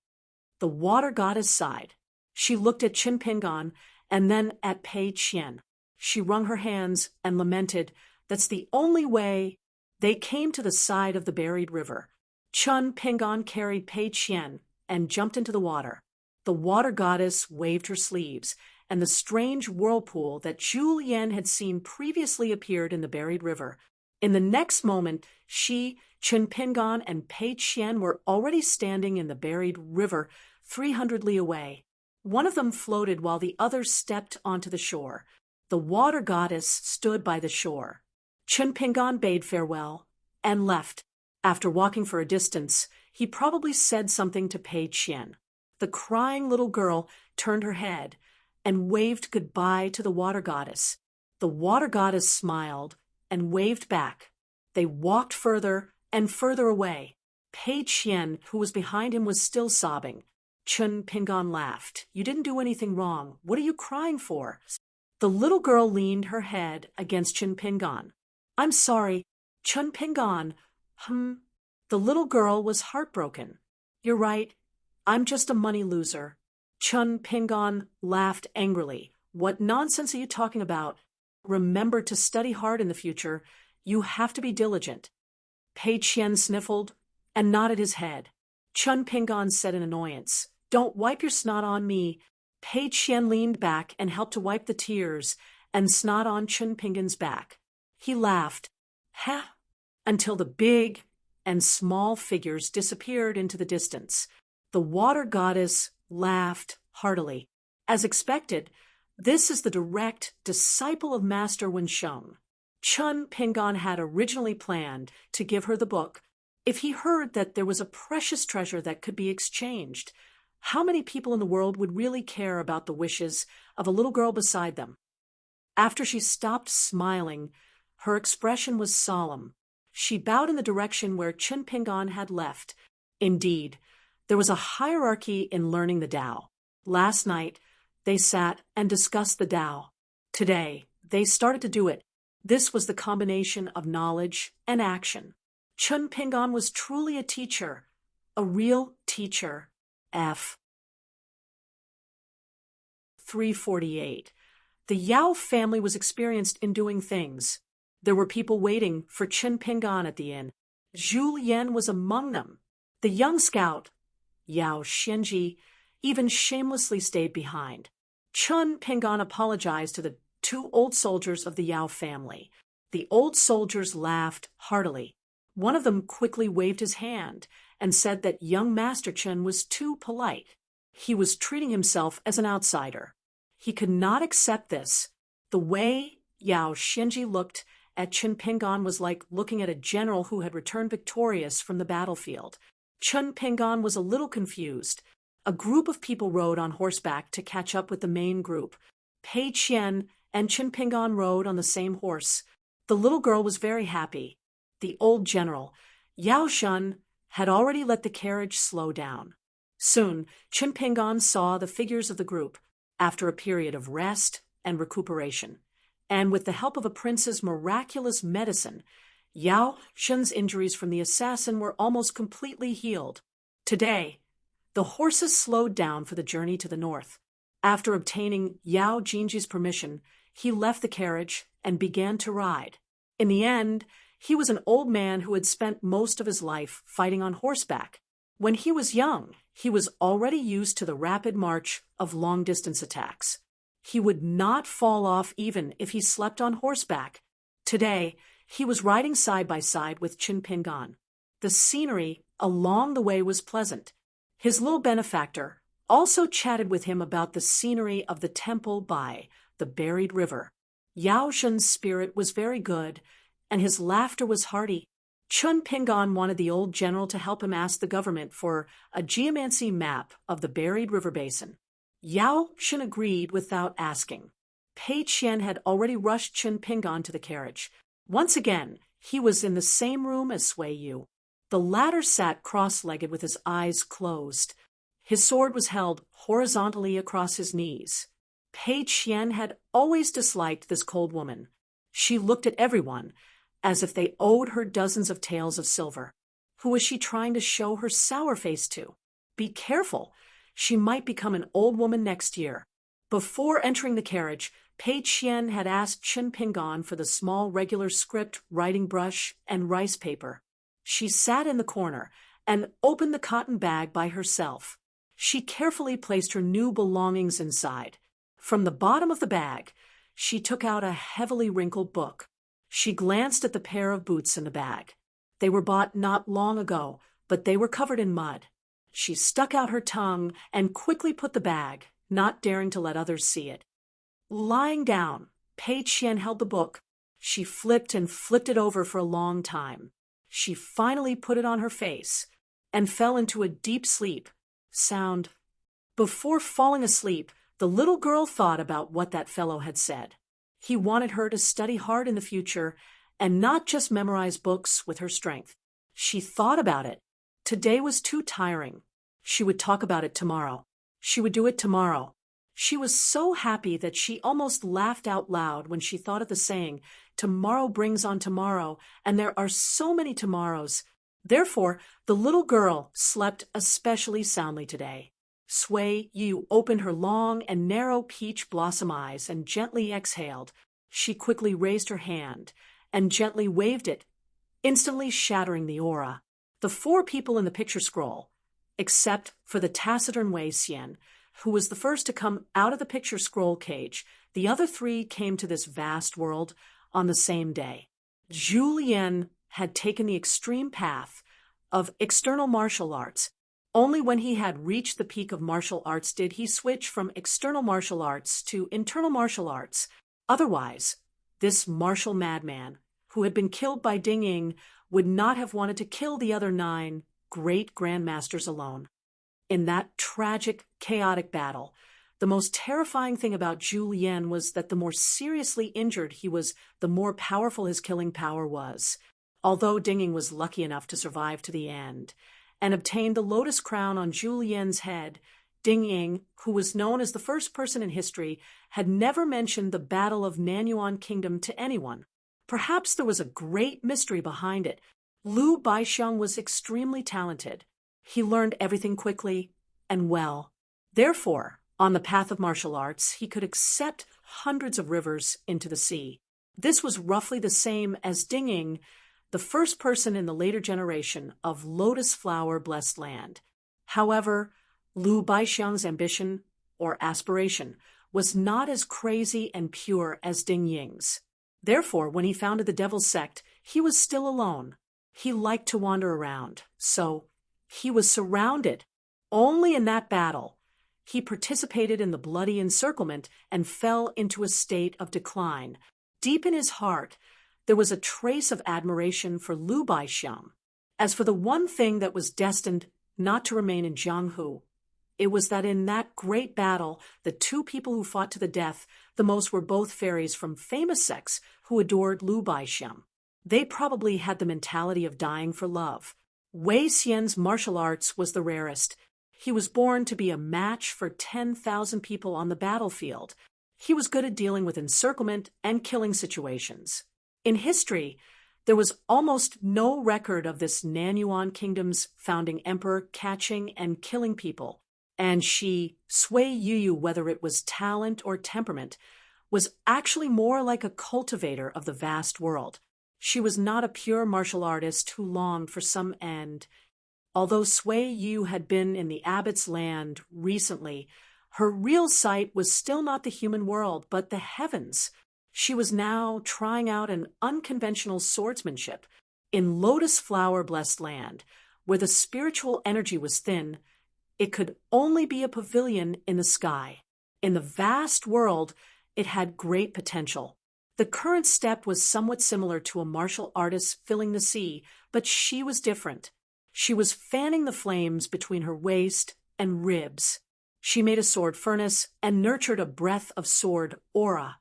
The water goddess sighed. She looked at Chin Pingon and then at Pei Qian. She wrung her hands and lamented, "That's the only way." They came to the side of the buried river. Chin Pingon carried Pei Qian and jumped into the water. The water goddess waved her sleeves, and the strange whirlpool that Zhu Yan had seen previously appeared in the buried river. In the next moment, she, Chin Pingon, and Pei Qian were already standing in the buried river 300 li away. One of them floated while the other stepped onto the shore. The water goddess stood by the shore. Chin Pingon bade farewell and left. After walking for a distance, he probably said something to Pei Qian. The crying little girl turned her head and waved goodbye to the water goddess. The water goddess smiled and waved back. They walked further and further away. Pei Qian, who was behind him, was still sobbing. Chun Pingon laughed. You didn't do anything wrong. What are you crying for? The little girl leaned her head against Chun Pingon. I'm sorry, Chun Pingon. The little girl was heartbroken. You're right. I'm just a money loser. Chun Pingon laughed angrily. What nonsense are you talking about? Remember to study hard in the future. You have to be diligent. Pei Qian sniffled and nodded his head. Chun Pingon said in annoyance, Don't wipe your snot on me. Pei Qian leaned back and helped to wipe the tears and snot on Chun Pingon's back. He laughed, ha, until the big and small figures disappeared into the distance. The water goddess laughed heartily. As expected, this is the direct disciple of Master Wensheng. Chun Pingon had originally planned to give her the book if he heard that there was a precious treasure that could be exchanged. How many people in the world would really care about the wishes of a little girl beside them? After she stopped smiling, her expression was solemn. She bowed in the direction where Chun Pingon had left. Indeed, there was a hierarchy in learning the Tao. Last night, they sat and discussed the Tao. Today, they started to do it. This was the combination of knowledge and action. Chun Pingon was truly a teacher, a real teacher. F. 348. The Yao family was experienced in doing things. There were people waiting for Chun Pingon at the inn. Zhu Lian was among them. The young scout, Yao Xianji, even shamelessly stayed behind. Chun Pingon apologized to the two old soldiers of the Yao family. The old soldiers laughed heartily. One of them quickly waved his hand and said that young Master Chun was too polite. He was treating himself as an outsider. He could not accept this. The way Yao Xianji looked at Chun Pingon was like looking at a general who had returned victorious from the battlefield. Chun Pingon was a little confused. A group of people rode on horseback to catch up with the main group. Pei Qian and Chun Pingon rode on the same horse. The little girl was very happy. The old general, Yao Shun, had already let the carriage slow down. Soon, Chun Pingon saw the figures of the group, after a period of rest and recuperation. And with the help of a prince's miraculous medicine, Yao Shun's injuries from the assassin were almost completely healed. Today, the horses slowed down for the journey to the north. After obtaining Yao Jinji's permission, he left the carriage and began to ride. In the end, he was an old man who had spent most of his life fighting on horseback. When he was young, he was already used to the rapid march of long-distance attacks. He would not fall off even if he slept on horseback. Today, he was riding side by side with Chun Pingon. The scenery along the way was pleasant. His little benefactor also chatted with him about the scenery of the temple by the buried river. Yao Shun's spirit was very good, and his laughter was hearty. Chun Pingon wanted the old general to help him ask the government for a geomancy map of the buried river basin. Yao Shun agreed without asking. Pei Qian had already rushed Chun Pingon to the carriage. Once again, he was in the same room as Sui Yu. The latter sat cross-legged with his eyes closed. His sword was held horizontally across his knees. Pei Qian had always disliked this cold woman. She looked at everyone as if they owed her dozens of taels of silver. Who was she trying to show her sour face to? Be careful. She might become an old woman next year. Before entering the carriage, Pei Qian had asked Chun Pingon for the small regular script writing brush and rice paper. She sat in the corner and opened the cotton bag by herself. She carefully placed her new belongings inside. From the bottom of the bag, she took out a heavily wrinkled book. She glanced at the pair of boots in the bag. They were bought not long ago, but they were covered in mud. She stuck out her tongue and quickly put the bag, not daring to let others see it. Lying down, Pei Qian held the book. She flipped and flipped it over for a long time. She finally put it on her face and fell into a deep sleep. Sound. Before falling asleep, the little girl thought about what that fellow had said. He wanted her to study hard in the future and not just memorize books with her strength. She thought about it. Today was too tiring. She would talk about it tomorrow. She would do it tomorrow. She was so happy that she almost laughed out loud when she thought of the saying, "Tomorrow brings on tomorrow, and there are so many tomorrows." Therefore, the little girl slept especially soundly today. Sui Yu opened her long and narrow peach blossom eyes and gently exhaled. She quickly raised her hand and gently waved it, instantly shattering the aura. The four people in the picture scroll, except for the taciturn Wei Xian, who was the first to come out of the picture scroll cage, the other three came to this vast world on the same day. Zhu Lian had taken the extreme path of external martial arts. Only when he had reached the peak of martial arts did he switch from external martial arts to internal martial arts. Otherwise, this martial madman, who had been killed by Ding Ying, would not have wanted to kill the other 9 great grandmasters alone. In that tragic, chaotic battle, the most terrifying thing about Zhu Lian was that the more seriously injured he was, the more powerful his killing power was. Although Ding Ying was lucky enough to survive to the end and obtained the lotus crown on Zhu Lian's head, Ding Ying, who was known as the first person in history, had never mentioned the Battle of Nanyuan Kingdom to anyone. Perhaps there was a great mystery behind it. Lu Baixiang was extremely talented. He learned everything quickly and well. Therefore, on the path of martial arts, he could accept hundreds of rivers into the sea. This was roughly the same as Ding Ying, the first person in the later generation of lotus flower-blessed land. However, Lu Baixiang's ambition, or aspiration, was not as crazy and pure as Ding Ying's. Therefore, when he founded the Devil's Sect, he was still alone. He liked to wander around, so he was surrounded. Only in that battle, he participated in the bloody encirclement and fell into a state of decline. Deep in his heart, there was a trace of admiration for Lu Baixiang. As for the one thing that was destined not to remain in Jianghu, it was that in that great battle, the 2 people who fought to the death the most were both fairies from famous sects who adored Lu Baixiang. They probably had the mentality of dying for love. Wei Xian's martial arts was the rarest. He was born to be a match for 10,000 people on the battlefield. He was good at dealing with encirclement and killing situations. In history, there was almost no record of this Nanyuan Kingdom's founding emperor catching and killing people, and Sui Yu, whether it was talent or temperament, was actually more like a cultivator of the vast world. She was not a pure martial artist who longed for some end. Although Sui Yu had been in the abbot's land recently, her real sight was still not the human world, but the heavens. She was now trying out an unconventional swordsmanship. In lotus flower-blessed land, where the spiritual energy was thin, it could only be a pavilion in the sky. In the vast world, it had great potential. The current step was somewhat similar to a martial artist filling the sea, but she was different. She was fanning the flames between her waist and ribs. She made a sword furnace and nurtured a breath of sword aura,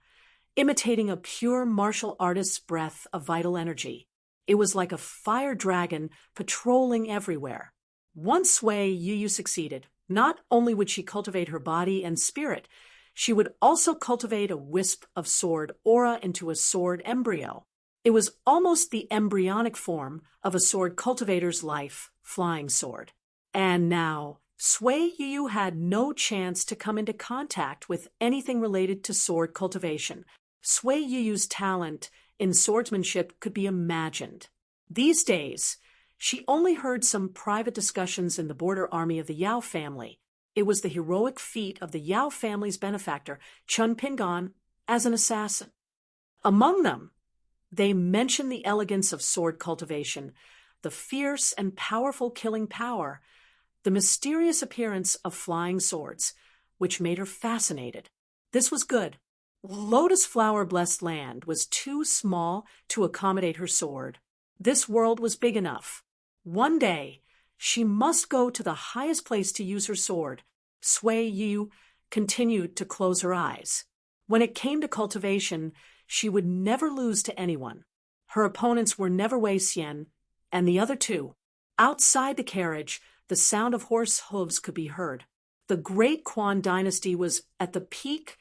imitating a pure martial artist's breath of vital energy. It was like a fire dragon patrolling everywhere. Once Sui Yu succeeded, not only would she cultivate her body and spirit, she would also cultivate a wisp of sword aura into a sword embryo. It was almost the embryonic form of a sword cultivator's life, flying sword. And now, Sui Yu had no chance to come into contact with anything related to sword cultivation. Sui Yu's talent in swordsmanship could be imagined. These days, she only heard some private discussions in the border army of the Yao family. It was the heroic feat of the Yao family's benefactor, Chun Pingan, as an assassin. Among them, they mentioned the elegance of sword cultivation, the fierce and powerful killing power, the mysterious appearance of flying swords, which made her fascinated. This was good. Lotus flower-blessed land was too small to accommodate her sword. This world was big enough. One day, she must go to the highest place to use her sword. Sui Yu continued to close her eyes. When it came to cultivation, she would never lose to anyone. Her opponents were never Wei Xian and the other 2. Outside the carriage, the sound of horse hooves could be heard. The Great Quan dynasty was at the peak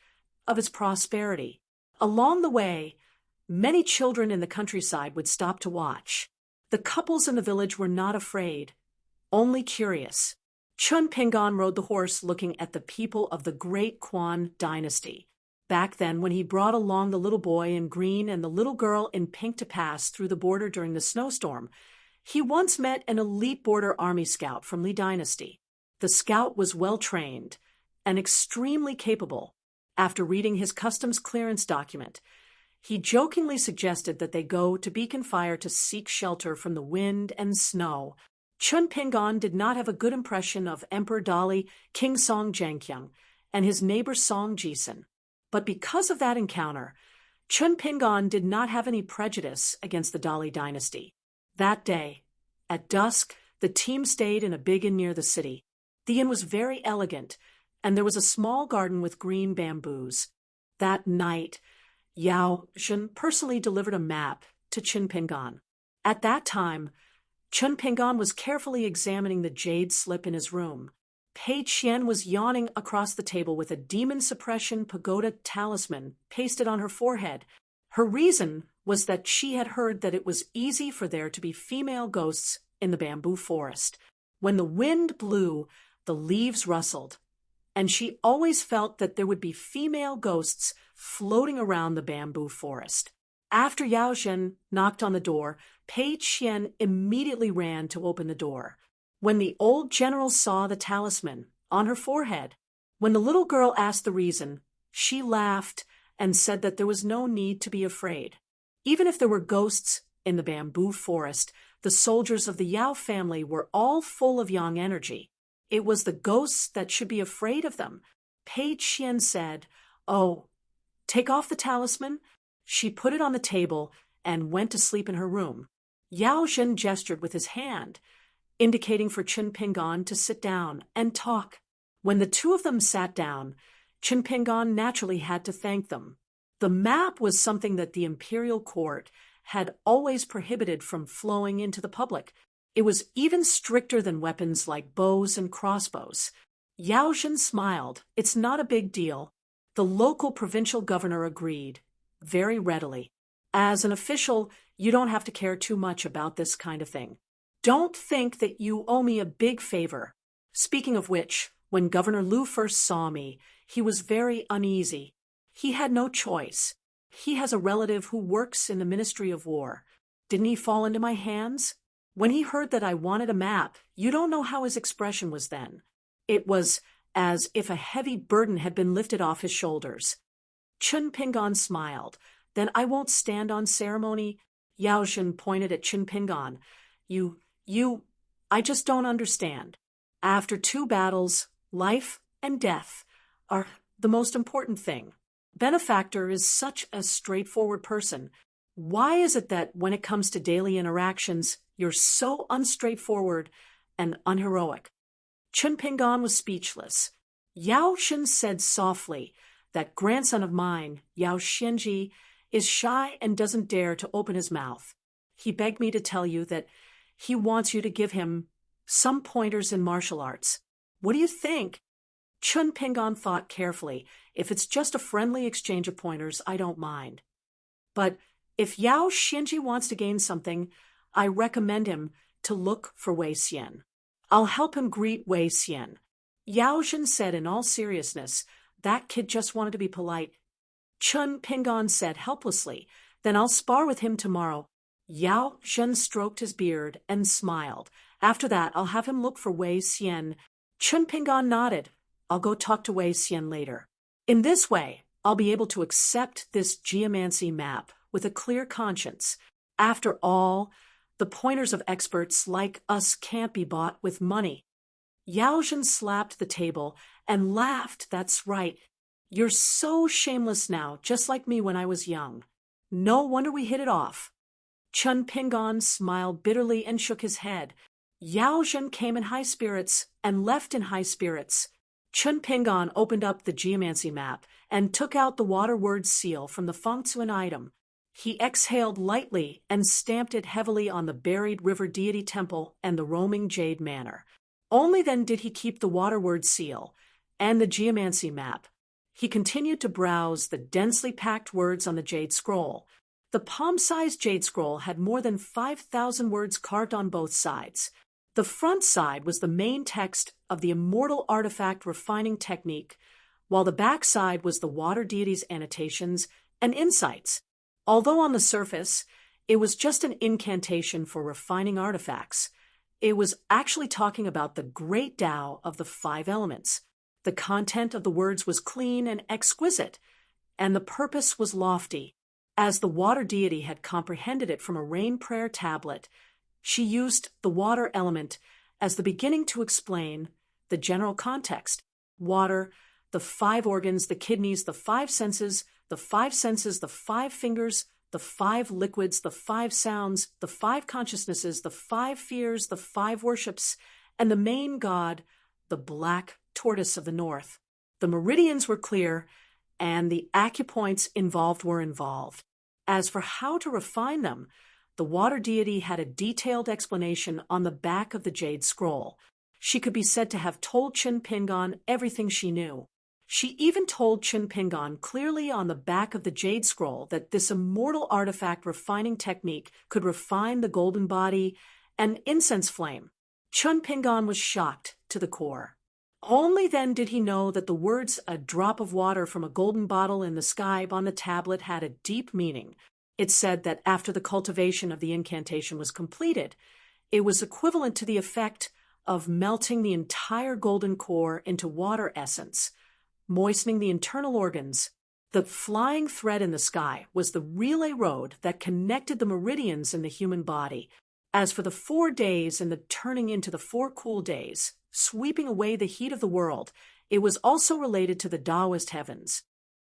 of its prosperity. Along the way, many children in the countryside would stop to watch. The couples in the village were not afraid, only curious. Chun Pingon rode the horse looking at the people of the Great Quan dynasty. Back then, when he brought along the little boy in green and the little girl in pink to pass through the border during the snowstorm, he once met an elite border army scout from Li Dynasty. The scout was well-trained and extremely capable. After reading his customs clearance document, he jokingly suggested that they go to Beacon Fire to seek shelter from the wind and snow. Chun Pingon did not have a good impression of Emperor Dali, King Song Jianqiang, and his neighbor Song Jisun. But because of that encounter, Chun Pingon did not have any prejudice against the Dali dynasty. That day, at dusk, the team stayed in a big inn near the city. The inn was very elegant, and there was a small garden with green bamboos. That night, Yao Zhen personally delivered a map to Chun Pingon. At that time, Chun Pingon was carefully examining the jade slip in his room. Pei Qian was yawning across the table with a demon suppression pagoda talisman pasted on her forehead. Her reason was that she had heard that it was easy for there to be female ghosts in the bamboo forest. When the wind blew, the leaves rustled, and she always felt that there would be female ghosts floating around the bamboo forest. After Yao Zhen knocked on the door, Pei Qian immediately ran to open the door. When the old general saw the talisman on her forehead, when the little girl asked the reason, she laughed and said that there was no need to be afraid. Even if there were ghosts in the bamboo forest, the soldiers of the Yao family were all full of yang energy. It was the ghosts that should be afraid of them. Pei Qian said, "Oh, take off the talisman." She put it on the table and went to sleep in her room. Yao Zhen gestured with his hand, indicating for Chun Pingon to sit down and talk. When the two of them sat down, Chun Pingon naturally had to thank them. The map was something that the imperial court had always prohibited from flowing into the public. It was even stricter than weapons like bows and crossbows. Yao Zhen smiled. "It's not a big deal." The local provincial governor agreed, very readily. "As an official, you don't have to care too much about this kind of thing. Don't think that you owe me a big favor. Speaking of which, when Governor Liu first saw me, he was very uneasy. He had no choice. He has a relative who works in the Ministry of War. Didn't he fall into my hands? When he heard that I wanted a map, you don't know how his expression was then. It was as if a heavy burden had been lifted off his shoulders." Chun Pingon smiled. "Then I won't stand on ceremony." Yao Zhen pointed at Chun Pingon. I just don't understand. After 2 battles, life and death are the most important thing. Benefactor is such a straightforward person. Why is it that when it comes to daily interactions, you're so unstraightforward and unheroic?" Chun Pingon was speechless. Yao Zhen said softly, "That grandson of mine, Yao Xianji, is shy and doesn't dare to open his mouth. He begged me to tell you that he wants you to give him some pointers in martial arts. What do you think?" Chun Pingon thought carefully. "If it's just a friendly exchange of pointers, I don't mind. But if Yao Xianji wants to gain something, I recommend him to look for Wei Xian. I'll help him greet Wei Xian." Yao Zhen said in all seriousness, "That kid just wanted to be polite." Chun Pingon said helplessly, "Then I'll spar with him tomorrow." Yao Zhen stroked his beard and smiled. "After that, I'll have him look for Wei Xian." Chun Pingon nodded. "I'll go talk to Wei Xian later. In this way, I'll be able to accept this geomancy map with a clear conscience. After all, the pointers of experts like us can't be bought with money." Yao Zhen slapped the table and laughed. "That's right. You're so shameless now, just like me when I was young. No wonder we hit it off." Chun Pingon smiled bitterly and shook his head. Yao Zhen came in high spirits and left in high spirits. Chun Pingon opened up the geomancy map and took out the water word seal from the fengcuan item. He exhaled lightly and stamped it heavily on the buried river deity temple and the roaming jade manor. Only then did he keep the water word seal and the geomancy map. He continued to browse the densely packed words on the jade scroll. The palm-sized jade scroll had more than 5,000 words carved on both sides. The front side was the main text of the immortal artifact refining technique, while the back side was the water deity's annotations and insights. Although on the surface, it was just an incantation for refining artifacts, it was actually talking about the great Tao of the 5 elements. The content of the words was clean and exquisite, and the purpose was lofty. As the water deity had comprehended it from a rain prayer tablet, she used the water element as the beginning to explain the general context. Water, the 5 organs, the kidneys, the 5 senses, the 5 fingers, the 5 liquids, the 5 sounds, the 5 consciousnesses, the 5 fears, the 5 worships, and the main god, the black tortoise of the north. The meridians were clear, and the acupoints involved were involved. As for how to refine them, the water deity had a detailed explanation on the back of the jade scroll. She could be said to have told Chun Pingon everything she knew. She even told Chun Pingon clearly on the back of the jade scroll that this immortal artifact refining technique could refine the golden body and incense flame. Chun Pingon was shocked to the core. Only then did he know that the words "a drop of water from a golden bottle in the sky" on the tablet had a deep meaning. It said that after the cultivation of the incantation was completed, it was equivalent to the effect of melting the entire golden core into water essence, moistening the internal organs. The flying thread in the sky was the relay road that connected the meridians in the human body. As for the 4 days and the turning into the 4 cool days, sweeping away the heat of the world, it was also related to the Taoist heavens.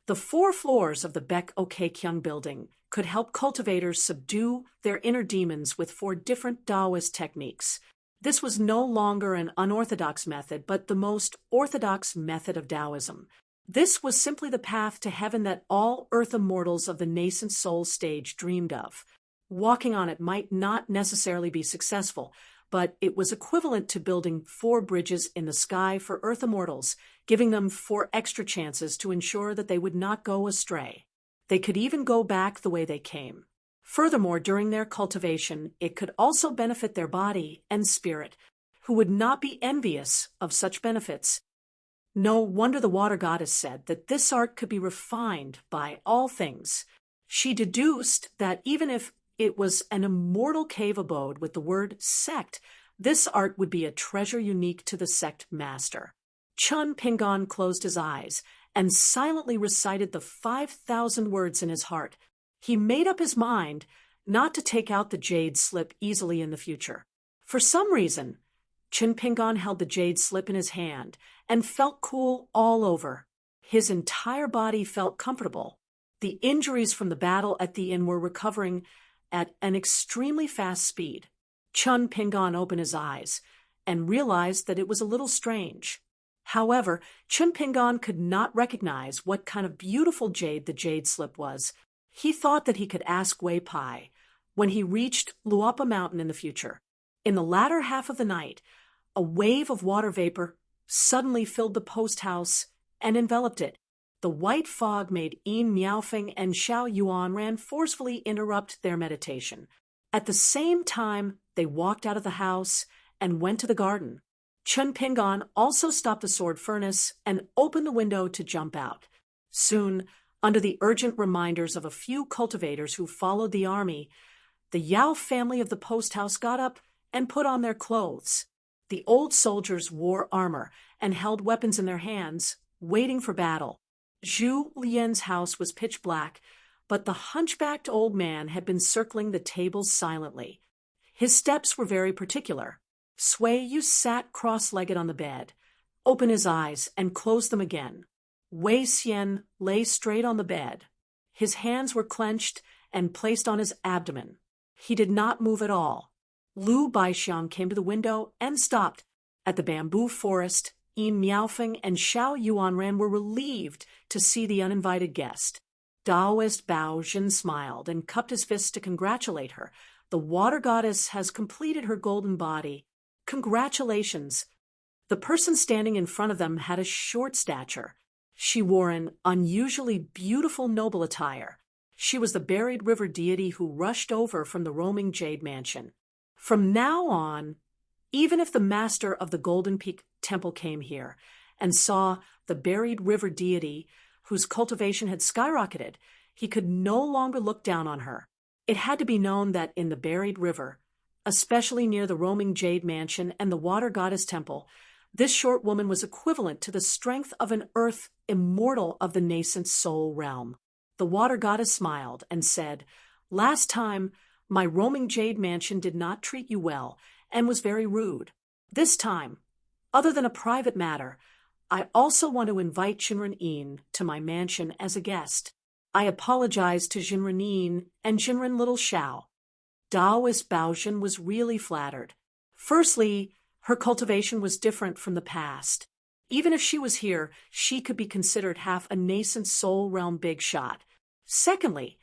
The 4 floors of the Baek Ok Kyung building could help cultivators subdue their inner demons with 4 different Taoist techniques. This was no longer an unorthodox method, but the most orthodox method of Taoism. This was simply the path to heaven that all earth immortals of the nascent soul stage dreamed of. Walking on it might not necessarily be successful, but it was equivalent to building 4 bridges in the sky for earth immortals, giving them 4 extra chances to ensure that they would not go astray. They could even go back the way they came. Furthermore, during their cultivation, it could also benefit their body and spirit, who would not be envious of such benefits. No wonder the water goddess said that this art could be refined by all things. She deduced that even if it was an immortal cave abode with the word sect, this art would be a treasure unique to the sect master. Chun Pingon closed his eyes and silently recited the 5,000 words in his heart. He made up his mind not to take out the jade slip easily in the future. For some reason, Chun Pingon held the jade slip in his hand and felt cool all over. His entire body felt comfortable. The injuries from the battle at the inn were recovering at an extremely fast speed. Chun Pingon opened his eyes and realized that it was a little strange. However, Chun Pingon could not recognize what kind of beautiful jade the jade slip was. He thought that he could ask Wei Pai when he reached Luapa Mountain in the future. In the latter half of the night, a wave of water vapor suddenly filled the post house and enveloped it. The white fog made Yin Miaofeng and Xiao Yuanran forcefully interrupt their meditation. At the same time, they walked out of the house and went to the garden. Chun Pingon also stopped the sword furnace and opened the window to jump out. Soon, under the urgent reminders of a few cultivators who followed the army, the Yao family of the post house got up and put on their clothes. The old soldiers wore armor and held weapons in their hands, waiting for battle. Zhu Lian's house was pitch black, but the hunchbacked old man had been circling the tables silently. His steps were very particular. Sui Yu sat cross-legged on the bed, opened his eyes, and closed them again. Wei Xian lay straight on the bed. His hands were clenched and placed on his abdomen. He did not move at all. Lu Baixiang came to the window and stopped. At the bamboo forest, Yin Miaofeng and Xiao Yuanran were relieved to see the uninvited guest. Taoist Bao Jin smiled and cupped his fists to congratulate her. The water goddess has completed her golden body. Congratulations. The person standing in front of them had a short stature. She wore an unusually beautiful noble attire. She was the buried river deity who rushed over from the roaming jade mansion. From now on, even if the master of the Golden Peak Temple came here and saw the buried river deity whose cultivation had skyrocketed, he could no longer look down on her. It had to be known that in the buried river, especially near the roaming jade mansion and the water goddess temple, this short woman was equivalent to the strength of an earth immortal of the nascent soul realm. The water goddess smiled and said, "Last time, my roaming jade mansion did not treat you well and was very rude. This time, other than a private matter, I also want to invite Jinren to my mansion as a guest. I apologize to Jinren and Jinren Little Xiao." Taoist Baozhen was really flattered. Firstly, her cultivation was different from the past. Even if she was here, she could be considered half a nascent soul realm big shot. Secondly,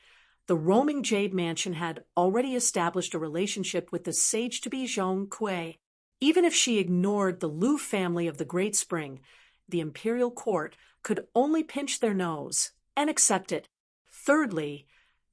the roaming jade mansion had already established a relationship with the sage-to-be Zhong Kui. Even if she ignored the Lu family of the Great Spring, the imperial court could only pinch their nose and accept it. Thirdly,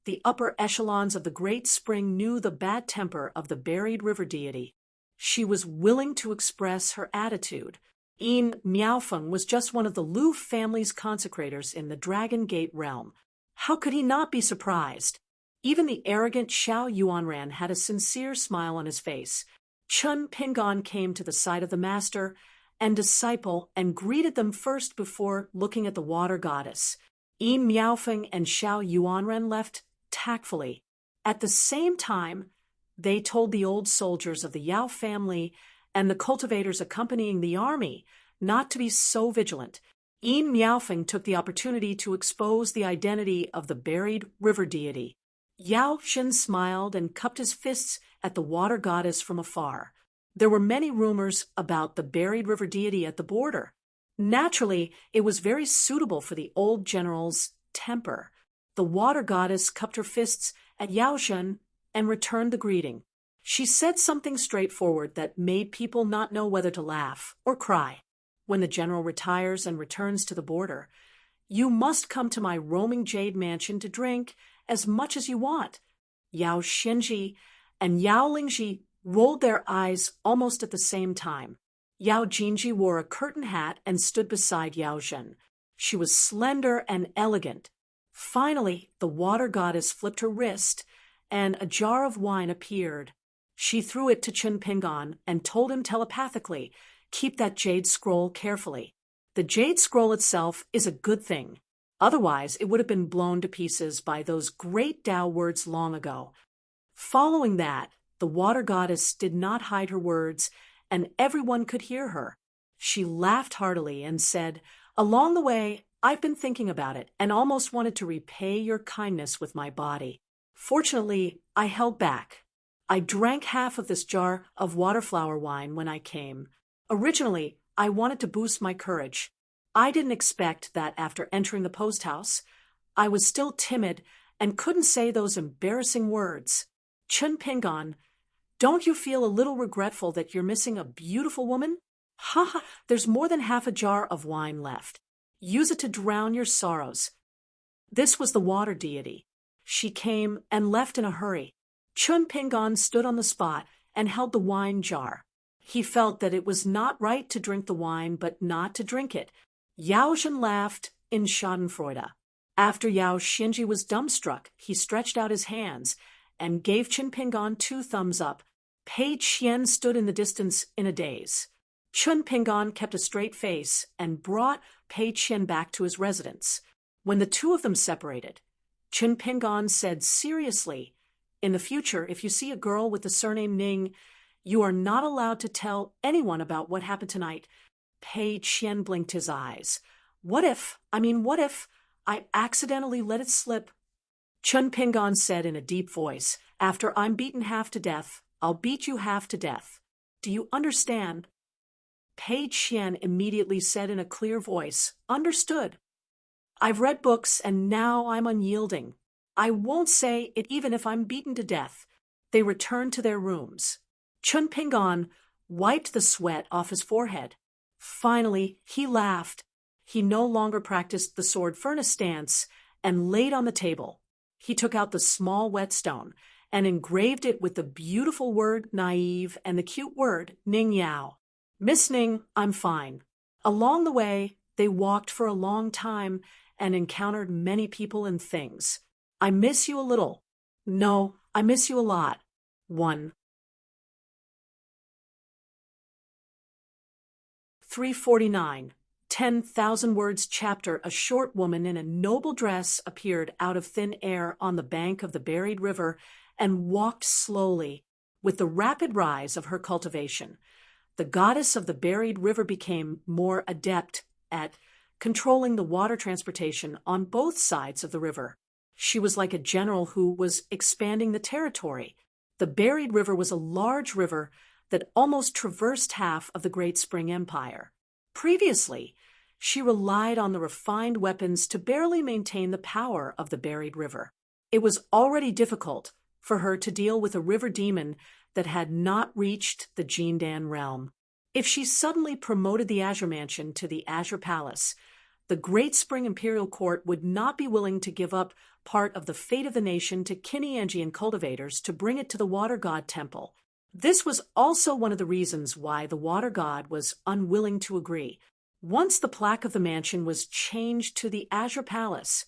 the upper echelons of the Great Spring knew the bad temper of the buried river deity. She was willing to express her attitude. Yin Miaofeng was just one of the Lu family's consecrators in the Dragon Gate realm. How could he not be surprised? Even the arrogant Xiao Yuanran had a sincere smile on his face. Chun Pingon came to the side of the master and disciple and greeted them first before looking at the water goddess. Yin Miaofeng and Xiao Yuanren left tactfully. At the same time, they told the old soldiers of the Yao family and the cultivators accompanying the army not to be so vigilant. Yin Miaofeng took the opportunity to expose the identity of the buried river deity. Yao Xin smiled and cupped his fists at the water goddess from afar. There were many rumors about the buried river deity at the border. Naturally, it was very suitable for the old general's temper. The water goddess cupped her fists at Yao Xin and returned the greeting. She said something straightforward that made people not know whether to laugh or cry. When the general retires and returns to the border, you must come to my roaming jade mansion to drink as much as you want. Yao Xinji and Yao Lingji rolled their eyes almost at the same time. Yao Jinji wore a curtain hat and stood beside Yao Zhen. She was slender and elegant. Finally, the water goddess flipped her wrist, and a jar of wine appeared. She threw it to Chun Pingon and told him telepathically, "Keep that jade scroll carefully." The jade scroll itself is a good thing. Otherwise, it would have been blown to pieces by those great Tao words long ago. Following that, the water goddess did not hide her words, and everyone could hear her. She laughed heartily and said, "Along the way, I've been thinking about it and almost wanted to repay your kindness with my body. Fortunately, I held back. I drank half of this jar of waterflower wine when I came. Originally, I wanted to boost my courage. I didn't expect that after entering the post house, I was still timid and couldn't say those embarrassing words. Chun Pingon, don't you feel a little regretful that you're missing a beautiful woman? Ha! There's more than half a jar of wine left. Use it to drown your sorrows." This was the water deity. She came and left in a hurry. Chun Pingon stood on the spot and held the wine jar. He felt that it was not right to drink the wine, but not to drink it. Yao Zhen laughed in schadenfreude. After Yao Xinji was dumbstruck, he stretched out his hands and gave Chun Pingon 2 thumbs up. Pei Qian stood in the distance in a daze. Chun Pingon kept a straight face and brought Pei Qian back to his residence. When the two of them separated, Chun Pingon said seriously, "In the future, if you see a girl with the surname Ning, you are not allowed to tell anyone about what happened tonight." Pei Qian blinked his eyes. What if I accidentally let it slip?" Chun Pingon said in a deep voice, "After I'm beaten half to death, I'll beat you half to death. Do you understand?" Pei Qian immediately said in a clear voice, "Understood. I've read books and now I'm unyielding. I won't say it even if I'm beaten to death." They returned to their rooms. Chun Pingon wiped the sweat off his forehead. Finally, he laughed. He no longer practiced the sword furnace dance and laid on the table. He took out the small whetstone and engraved it with the beautiful word naive and the cute word Ning Yao. Miss Ning, I'm fine. Along the way, they walked for a long time and encountered many people and things. I miss you a little. No, I miss you a lot. 1. 349. 10,000 words chapter. A short woman in a noble dress appeared out of thin air on the bank of the buried river and walked slowly. With the rapid rise of her cultivation, the goddess of the buried river became more adept at controlling the water transportation on both sides of the river. She was like a general who was expanding the territory. The buried river was a large river that almost traversed half of the Great Spring Empire. Previously, she relied on the refined weapons to barely maintain the power of the buried river. It was already difficult for her to deal with a river demon that had not reached the Jindan realm. If she suddenly promoted the Azure Mansion to the Azure Palace, the Great Spring Imperial Court would not be willing to give up part of the fate of the nation to Kinyangian cultivators to bring it to the Water God Temple. This was also one of the reasons why the Water God was unwilling to agree. Once the plaque of the mansion was changed to the Azure Palace,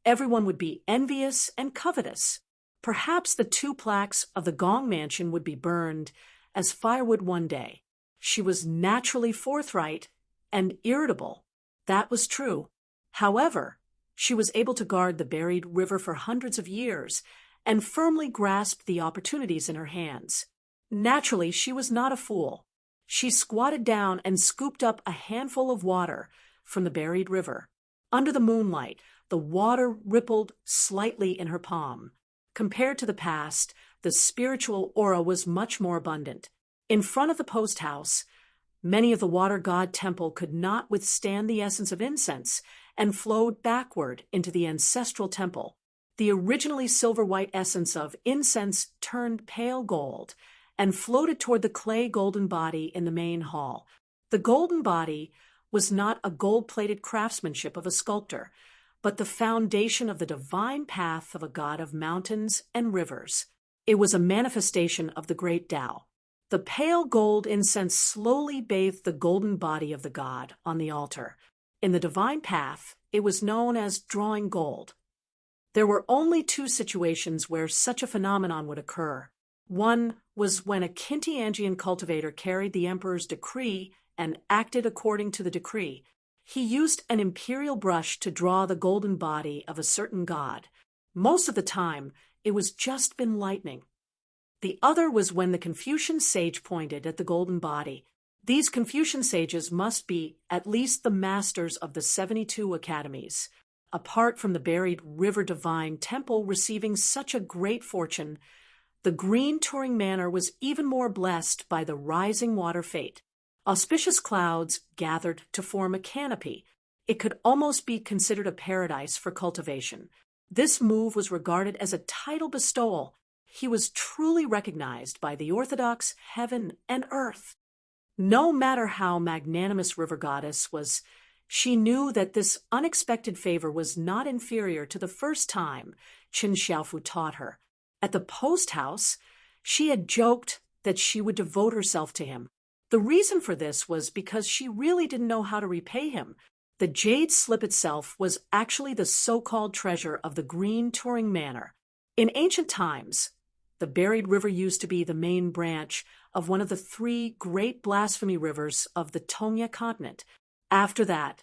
everyone would be envious and covetous. Perhaps the 2 plaques of the Gong Mansion would be burned as firewood one day. She was naturally forthright and irritable. That was true. However, she was able to guard the buried river for hundreds of years and firmly grasped the opportunities in her hands. Naturally, she was not a fool. She squatted down and scooped up a handful of water from the buried river. Under the moonlight, the water rippled slightly in her palm. Compared to the past, the spiritual aura was much more abundant. In front of the post house, many of the Water God Temple could not withstand the essence of incense and flowed backward into the ancestral temple. The originally silver-white essence of incense turned pale gold and floated toward the clay golden body in the main hall. The golden body was not a gold-plated craftsmanship of a sculptor, but the foundation of the divine path of a god of mountains and rivers. It was a manifestation of the great Tao. The pale gold incense slowly bathed the golden body of the god on the altar. In the divine path, it was known as drawing gold. There were only 2 situations where such a phenomenon would occur. One was when a Kinyangian cultivator carried the emperor's decree and acted according to the decree. He used an imperial brush to draw the golden body of a certain god. Most of the time, it was just been lightning. The other was when the Confucian sage pointed at the golden body. These Confucian sages must be at least the masters of the 72 academies. Apart from the buried River Divine Temple receiving such a great fortune, the Green Touring Manor was even more blessed by the rising water fate. Auspicious clouds gathered to form a canopy. It could almost be considered a paradise for cultivation. This move was regarded as a title bestowal. He was truly recognized by the orthodox heaven and earth. No matter how magnanimous River Goddess was, she knew that this unexpected favor was not inferior to the first time Qin Xiaofu taught her. At the post house, she had joked that she would devote herself to him. The reason for this was because she really didn't know how to repay him. The jade slip itself was actually the so-called treasure of the Green Touring Manor. In ancient times, the buried river used to be the main branch of one of the 3 great blasphemy rivers of the Tongya continent. After that,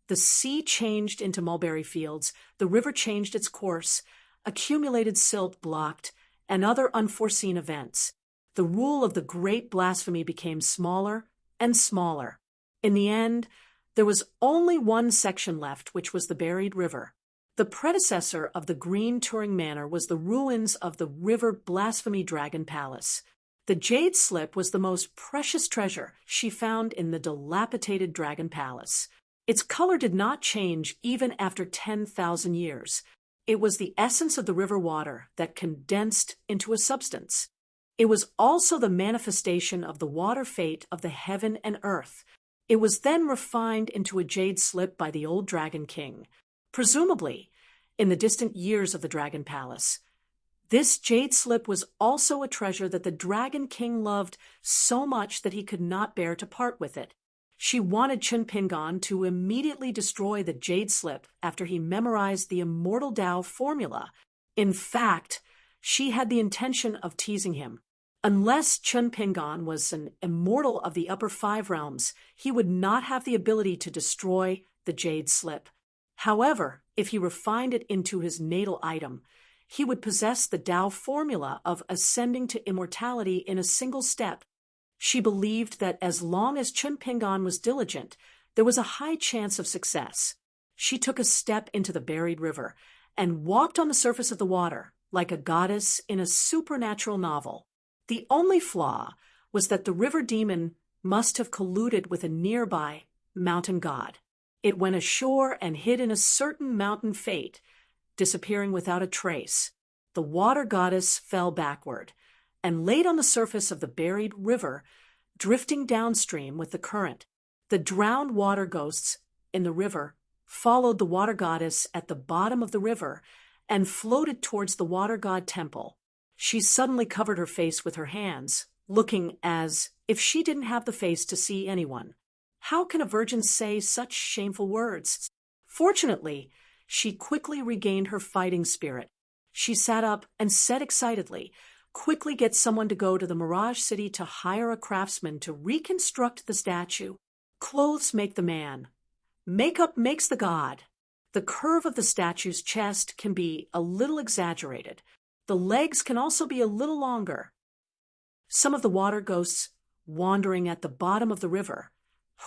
the sea changed into mulberry fields, the river changed its course, accumulated silt blocked, and other unforeseen events. The rule of the great blasphemy became smaller and smaller. In the end, there was only one section left, which was the buried river. The predecessor of the Green Touring Manor was the ruins of the River Blasphemy Dragon Palace. The jade slip was the most precious treasure she found in the dilapidated Dragon Palace. Its color did not change even after 10,000 years. It was the essence of the river water that condensed into a substance. It was also the manifestation of the water fate of the heaven and earth. It was then refined into a jade slip by the old Dragon King, presumably in the distant years of the Dragon Palace. This jade slip was also a treasure that the Dragon King loved so much that he could not bear to part with it. She wanted Chun Pingan to immediately destroy the jade slip after he memorized the immortal Tao formula. In fact, she had the intention of teasing him. Unless Chun Pingan was an immortal of the upper 5 realms, he would not have the ability to destroy the jade slip. However, if he refined it into his natal item, he would possess the Tao formula of ascending to immortality in a single step. She believed that as long as Chun Pingan was diligent, there was a high chance of success. She took a step into the buried river and walked on the surface of the water like a goddess in a supernatural novel. The only flaw was that the river demon must have colluded with a nearby mountain god. It went ashore and hid in a certain mountain fate, disappearing without a trace. The water goddess fell backward and laid on the surface of the buried river, drifting downstream with the current. The drowned water ghosts in the river followed the water goddess at the bottom of the river and floated towards the water god temple. She suddenly covered her face with her hands, looking as if she didn't have the face to see anyone. How can a virgin say such shameful words? Fortunately, she quickly regained her fighting spirit. She sat up and said excitedly, "Quickly get someone to go to the Mirage City to hire a craftsman to reconstruct the statue. Clothes make the man. Makeup makes the god." The curve of the statue's chest can be a little exaggerated. The legs can also be a little longer. Some of the water ghosts wandering at the bottom of the river,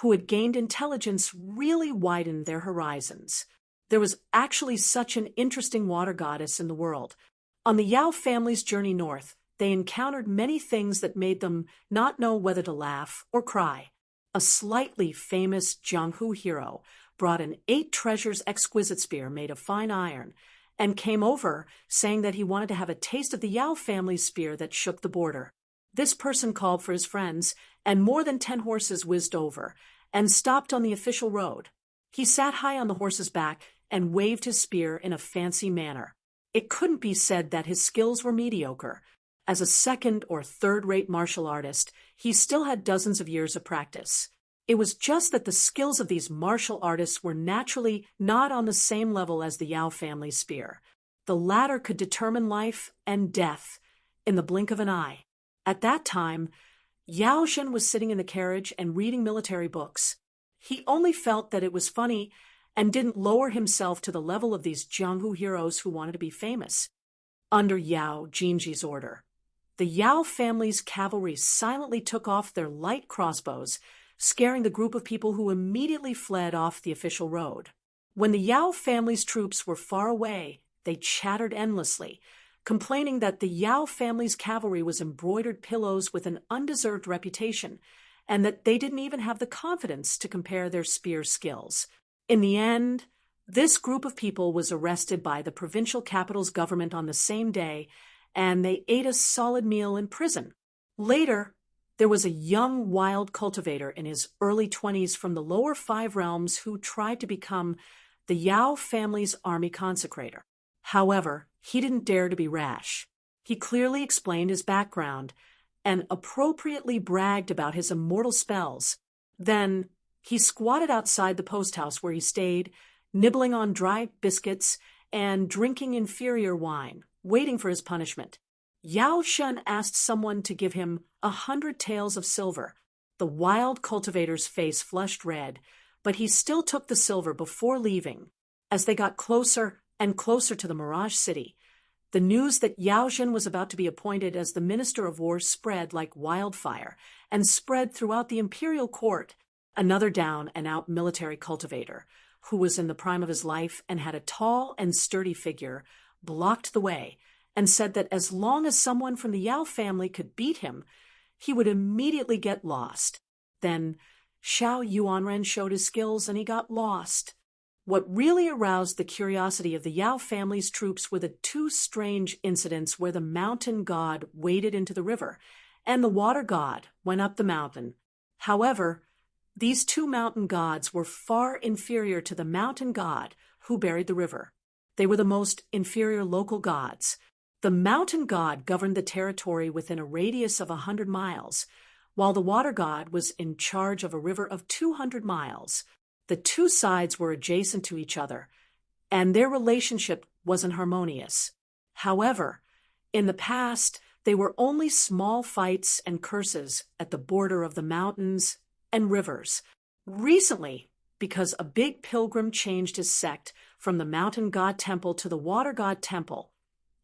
who had gained intelligence, really widened their horizons. There was actually such an interesting water goddess in the world. On the Yao family's journey north, they encountered many things that made them not know whether to laugh or cry. A slightly famous Jianghu hero brought an 8 treasures exquisite spear made of fine iron and came over saying that he wanted to have a taste of the Yao family's spear that shook the border. This person called for his friends, and more than 10 horses whizzed over and stopped on the official road. He sat high on the horse's back and waved his spear in a fancy manner. It couldn't be said that his skills were mediocre. As a second or third-rate martial artist, he still had dozens of years of practice. It was just that the skills of these martial artists were naturally not on the same level as the Yao family spear. The latter could determine life and death in the blink of an eye. At that time, Yao Zhen was sitting in the carriage and reading military books. He only felt that it was funny and didn't lower himself to the level of these Jianghu heroes who wanted to be famous. Under Yao Jinji's order, the Yao family's cavalry silently took off their light crossbows, scaring the group of people who immediately fled off the official road. When the Yao family's troops were far away, they chattered endlessly, complaining that the Yao family's cavalry was embroidered pillows with an undeserved reputation, and that they didn't even have the confidence to compare their spear skills. In the end, this group of people was arrested by the provincial capital's government on the same day, and they ate a solid meal in prison. Later, there was a young wild cultivator in his early 20s from the lower 5 realms who tried to become the Yao family's army consecrator. However, he didn't dare to be rash. He clearly explained his background and appropriately bragged about his immortal spells. Then he squatted outside the post house where he stayed, nibbling on dry biscuits and drinking inferior wine, waiting for his punishment. Yao Shun asked someone to give him 100 taels of silver. The wild cultivator's face flushed red, but he still took the silver before leaving. As they got closer and closer to the Mirage City, the news that Yao Zhen was about to be appointed as the Minister of War spread like wildfire and spread throughout the imperial court. Another down-and-out military cultivator, who was in the prime of his life and had a tall and sturdy figure, blocked the way and said that as long as someone from the Yao family could beat him, he would immediately get lost. Then Xiao Yuanren showed his skills and he got lost. What really aroused the curiosity of the Yao family's troops were the 2 strange incidents where the mountain god waded into the river and the water god went up the mountain. However, These two mountain gods were far inferior to the mountain god who buried the river. They were the most inferior local gods. The mountain god governed the territory within a radius of 100 miles, while the water god was in charge of a river of 200 miles. The two sides were adjacent to each other, and their relationship wasn't harmonious. However, in the past, they were only small fights and curses at the border of the mountains and rivers. Recently, because a big pilgrim changed his sect from the mountain god temple to the water god temple,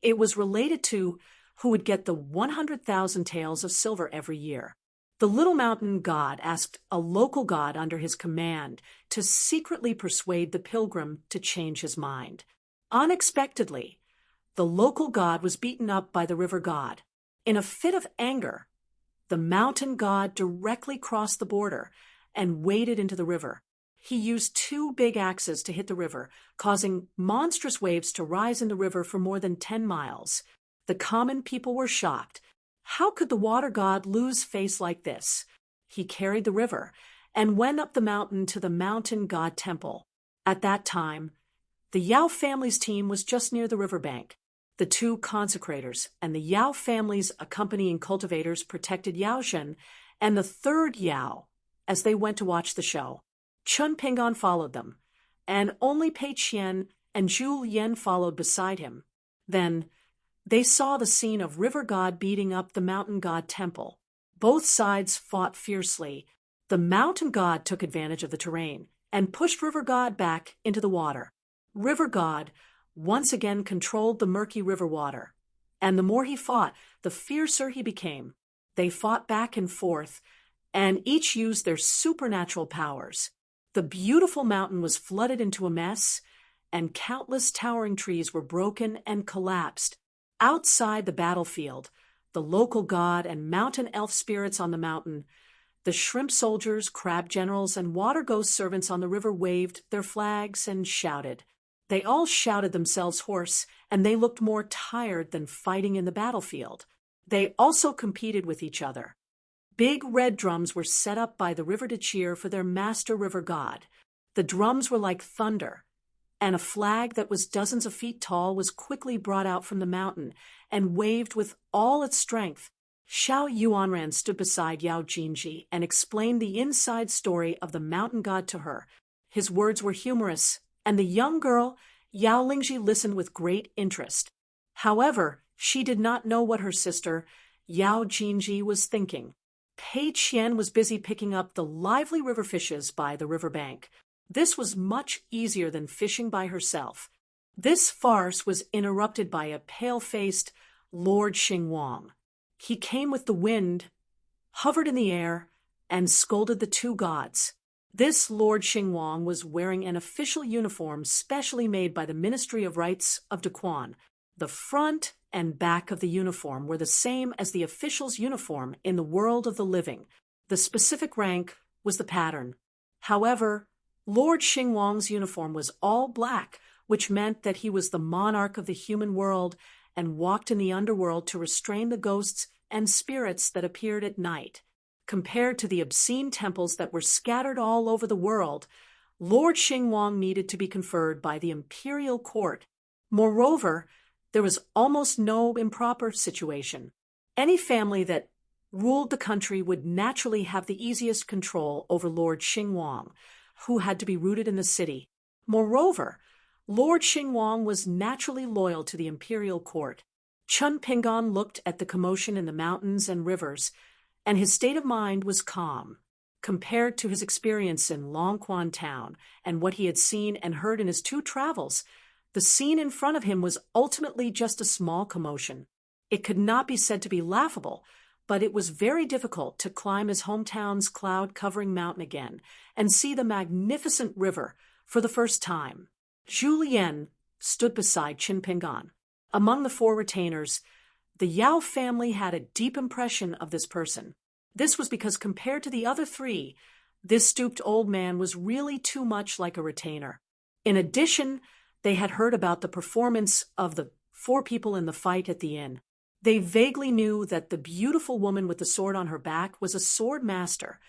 it was related to who would get the 100,000 taels of silver every year. The little mountain god asked a local god under his command to secretly persuade the pilgrim to change his mind. Unexpectedly, the local god was beaten up by the river god. In a fit of anger, the mountain god directly crossed the border and waded into the river. He used two big axes to hit the river, causing monstrous waves to rise in the river for more than 10 miles. The common people were shocked. How could the water god lose face like this? He carried the river and went up the mountain to the mountain god temple. At that time, the Yao family's team was just near the riverbank. The two consecrators and the Yao family's accompanying cultivators protected Yaozhen and the third Yao as they went to watch the show. Chun Pingon followed them, and only Pei Qian and Zhu Yan followed beside him. Then, they saw the scene of river god beating up the mountain god temple. Both sides fought fiercely. The mountain god took advantage of the terrain and pushed river god back into the water. River god once again controlled the murky river water, and the more he fought, the fiercer he became. They fought back and forth, and each used their supernatural powers. The beautiful mountain was flooded into a mess, and countless towering trees were broken and collapsed. Outside the battlefield, the local god and mountain elf spirits on the mountain, the shrimp soldiers, crab generals, and water ghost servants on the river waved their flags and shouted. They all shouted themselves hoarse, and they looked more tired than fighting in the battlefield. They also competed with each other. Big red drums were set up by the river to cheer for their master river god. The drums were like thunder, and a flag that was dozens of feet tall was quickly brought out from the mountain and waved with all its strength. Xiao Yuanran stood beside Yao Jinji and explained the inside story of the mountain god to her. His words were humorous, and the young girl, Yao Lingji, listened with great interest. However, she did not know what her sister, Yao Jinji, was thinking. Pei Qian was busy picking up the lively river fishes by the riverbank. This was much easier than fishing by herself. This farce was interrupted by a pale-faced Lord Xingwang. He came with the wind, hovered in the air, and scolded the two gods. This Lord Xingwang was wearing an official uniform specially made by the Ministry of Rites of Daquan. The front and back of the uniform were the same as the official's uniform in the world of the living. The specific rank was the pattern. However, Lord Xingwang's uniform was all black, which meant that he was the monarch of the human world and walked in the underworld to restrain the ghosts and spirits that appeared at night. Compared to the obscene temples that were scattered all over the world, Lord Xingwang needed to be conferred by the imperial court. Moreover, there was almost no improper situation. Any family that ruled the country would naturally have the easiest control over Lord Xingwang, who had to be rooted in the city. Moreover, Lord Xingwang was naturally loyal to the imperial court. Chun Pingon looked at the commotion in the mountains and rivers, and his state of mind was calm. Compared to his experience in Longquan town and what he had seen and heard in his 2 travels, the scene in front of him was ultimately just a small commotion. It could not be said to be laughable, but it was very difficult to climb his hometown's cloud-covering mountain again and see the magnificent river for the first time. Zhu Lian stood beside Qin Pingan. Among the 4 retainers, the Yao family had a deep impression of this person. This was because compared to the other 3, this stooped old man was really too much like a retainer. In addition, they had heard about the performance of the 4 people in the fight at the inn. They vaguely knew that the beautiful woman with the sword on her back was a sword master.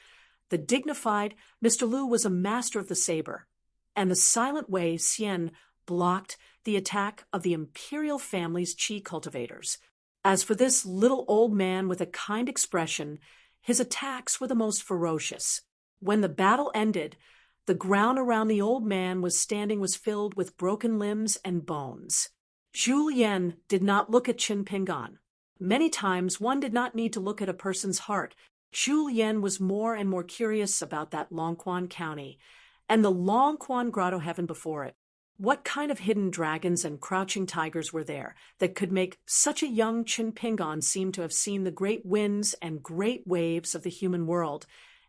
The dignified Mr. Liu was a master of the saber, and the silent Wei Xian blocked the attack of the imperial family's qi cultivators. As for this little old man with a kind expression, his attacks were the most ferocious. When the battle ended, the ground around the old man was filled with broken limbs and bones. Zhu Lian did not look at Qin Pingan. Many times one did not need to look at a person's heart. Zhu Lian was more and more curious about that Longquan County, and the Longquan Grotto heaven before it. What kind of hidden dragons and crouching tigers were there that could make such a young Qin Pingan seem to have seen the great winds and great waves of the human world,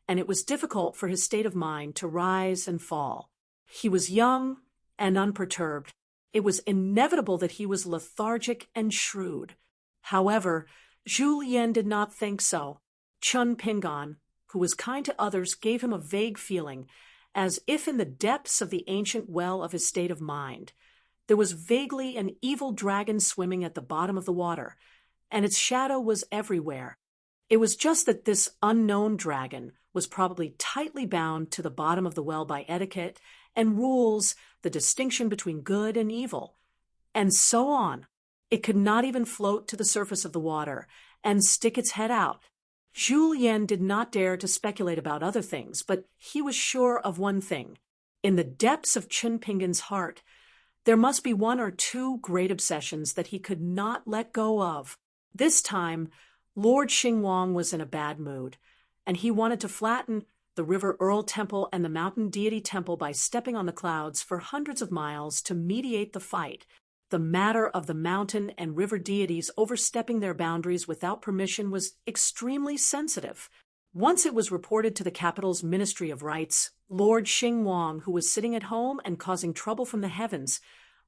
and it was difficult for his state of mind to rise and fall. He was young and unperturbed. It was inevitable that he was lethargic and shrewd. However, Zhu Lian did not think so. Qin Pingan, who was kind to others, gave him a vague feeling, as if in the depths of the ancient well of his state of mind, there was vaguely an evil dragon swimming at the bottom of the water, and its shadow was everywhere. It was just that this unknown dragon was probably tightly bound to the bottom of the well by etiquette and rules the distinction between good and evil, and so on. It could not even float to the surface of the water and stick its head out. Zhu Lian did not dare to speculate about other things, but he was sure of one thing. In the depths of Qin Pingan's heart, there must be one or two great obsessions that he could not let go of. This time, Lord Xingwang was in a bad mood, and he wanted to flatten the River Earl Temple and the Mountain Deity Temple by stepping on the clouds for hundreds of miles to mediate the fight. The matter of the mountain and river deities overstepping their boundaries without permission was extremely sensitive. Once it was reported to the capital's Ministry of Rites, Lord Xingwang, who was sitting at home and causing trouble from the heavens,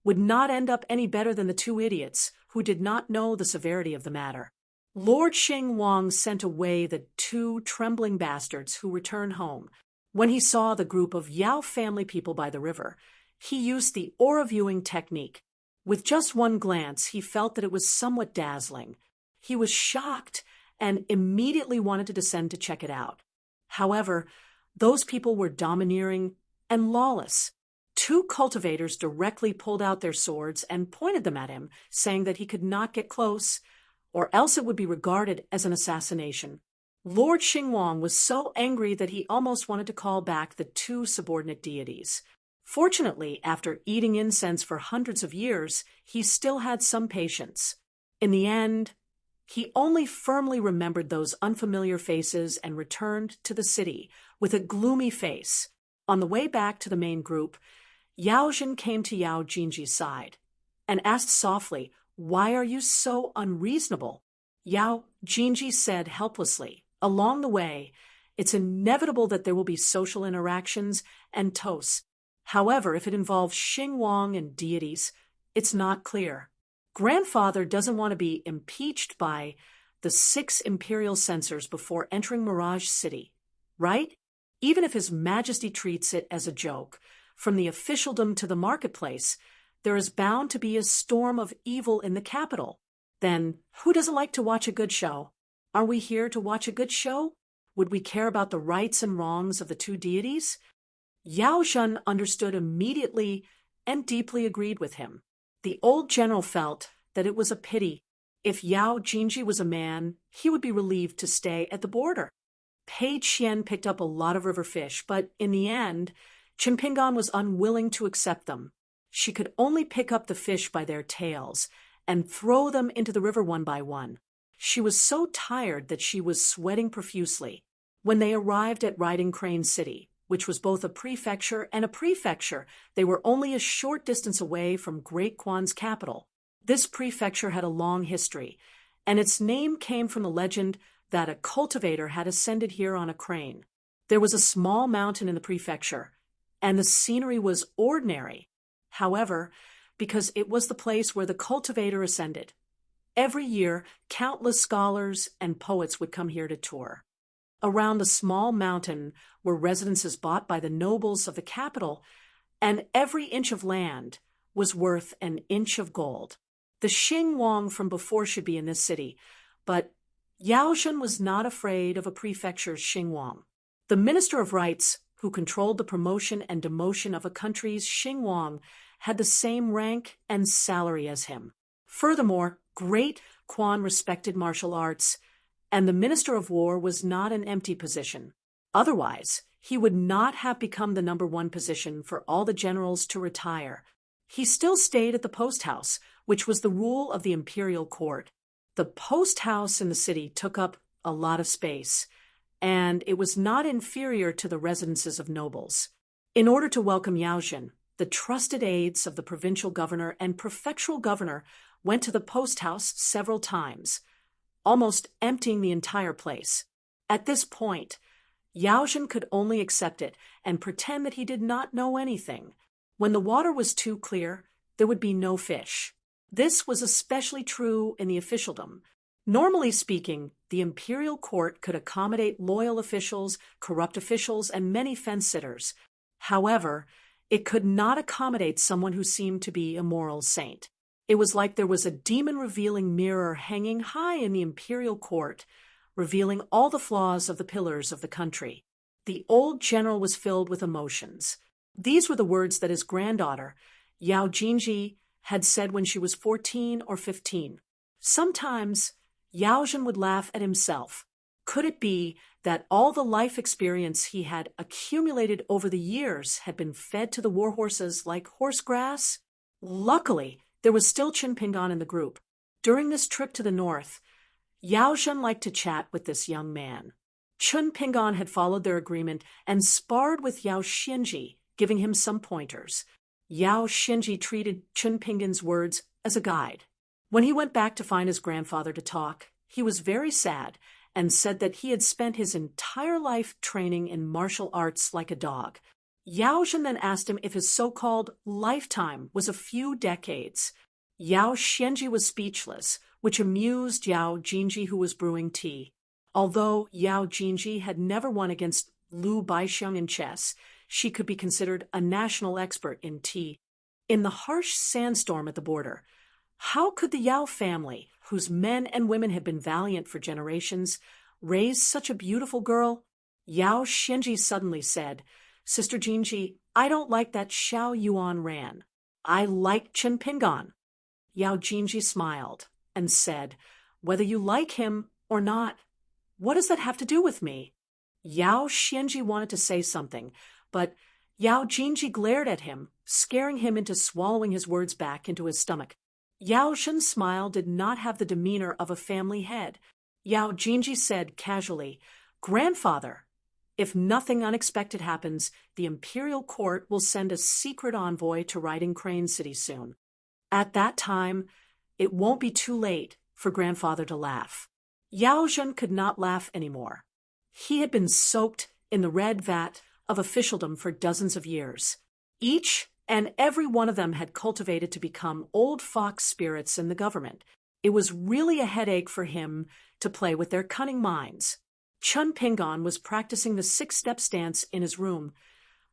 would not end up any better than the two idiots who did not know the severity of the matter. Lord Xingwang sent away the two trembling bastards who returned home. When he saw the group of Yao family people by the river, he used the aura viewing technique. With just one glance, he felt that it was somewhat dazzling. He was shocked and immediately wanted to descend to check it out. However, those people were domineering and lawless. Two cultivators directly pulled out their swords and pointed them at him, saying that he could not get close, or else it would be regarded as an assassination. Lord Xingwang was so angry that he almost wanted to call back the two subordinate deities. Fortunately, after eating incense for hundreds of years, he still had some patience. In the end, he only firmly remembered those unfamiliar faces and returned to the city with a gloomy face. On the way back to the main group, Yao Jin came to Yao Jinji's side and asked softly, "Why are you so unreasonable?" Yao Jinji said helplessly, "Along the way, it's inevitable that there will be social interactions and toasts. However, if it involves Xingwang and deities, it's not clear. Grandfather doesn't want to be impeached by the 6 imperial censors before entering Mirage City, right? Even if His Majesty treats it as a joke, from the officialdom to the marketplace, there is bound to be a storm of evil in the capital. Then, who doesn't like to watch a good show? Are we here to watch a good show? Would we care about the rights and wrongs of the two deities?" Yao Zhen understood immediately and deeply agreed with him. The old general felt that it was a pity. If Yao Jinji was a man, he would be relieved to stay at the border. Pei Qian picked up a lot of river fish, but in the end, Qin Pingan was unwilling to accept them. She could only pick up the fish by their tails and throw them into the river one by one. She was so tired that she was sweating profusely. When they arrived at Riding Crane City, which was both a prefecture and a prefecture, they were only a short distance away from Great Kwan's capital. This prefecture had a long history, and its name came from the legend that a cultivator had ascended here on a crane. There was a small mountain in the prefecture, and the scenery was ordinary. However, because it was the place where the cultivator ascended, every year countless scholars and poets would come here to tour. Around the small mountain were residences bought by the nobles of the capital, and every inch of land was worth an inch of gold. The Xingwang from before should be in this city, but Yao Zhen was not afraid of a prefecture's Xingwang. The Minister of Rights, who controlled the promotion and demotion of a country's Xinguang, had the same rank and salary as him. Furthermore, Great Quan respected martial arts, and the Minister of War was not an empty position. Otherwise, he would not have become the #1 position for all the generals to retire. He still stayed at the post house, which was the rule of the imperial court. The post house in the city took up a lot of space, and it was not inferior to the residences of nobles. In order to welcome Yao Jin, the trusted aides of the provincial governor and prefectural governor went to the post house several times, almost emptying the entire place. At this point, Yao Jin could only accept it and pretend that he did not know anything. When the water was too clear, there would be no fish. This was especially true in the officialdom. Normally speaking, the imperial court could accommodate loyal officials, corrupt officials, and many fence-sitters. However, it could not accommodate someone who seemed to be a moral saint. It was like there was a demon-revealing mirror hanging high in the imperial court, revealing all the flaws of the pillars of the country. The old general was filled with emotions. These were the words that his granddaughter, Yao Jinji, had said when she was 14 or 15. Sometimes, Yao Jin would laugh at himself. Could it be that all the life experience he had accumulated over the years had been fed to the warhorses like horse grass? Luckily, there was still Qin Pingan in the group. During this trip to the north, Yao Jin liked to chat with this young man. Qin Pingan had followed their agreement and sparred with Yao Xianji, giving him some pointers. Yao Xianji treated Qin Pingan's words as a guide. When he went back to find his grandfather to talk, he was very sad and said that he had spent his entire life training in martial arts like a dog. Yao Jin then asked him if his so-called lifetime was a few decades. Yao Xianji was speechless, which amused Yao Jinji, who was brewing tea. Although Yao Jinji had never won against Lu Baixiang in chess, she could be considered a national expert in tea. In the harsh sandstorm at the border, how could the Yao family, whose men and women had been valiant for generations, raise such a beautiful girl? Yao Xianji suddenly said, "Sister Jinji, I don't like that Xiao Yuan ran. I like Qin Pingan." Yao Jinji smiled and said, "Whether you like him or not, what does that have to do with me?" Yao Xianji wanted to say something, but Yao Jinji glared at him, scaring him into swallowing his words back into his stomach. Yao Jin's smile did not have the demeanor of a family head. Yao Jinji said casually, "Grandfather, if nothing unexpected happens, the imperial court will send a secret envoy to Riding Crane City soon. At that time, it won't be too late for grandfather to laugh." Yao Jin could not laugh anymore. He had been soaked in the red vat of officialdom for dozens of years. Each and every one of them had cultivated to become old fox spirits in the government. It was really a headache for him to play with their cunning minds. Qin Pingan was practicing the 6-step stance in his room,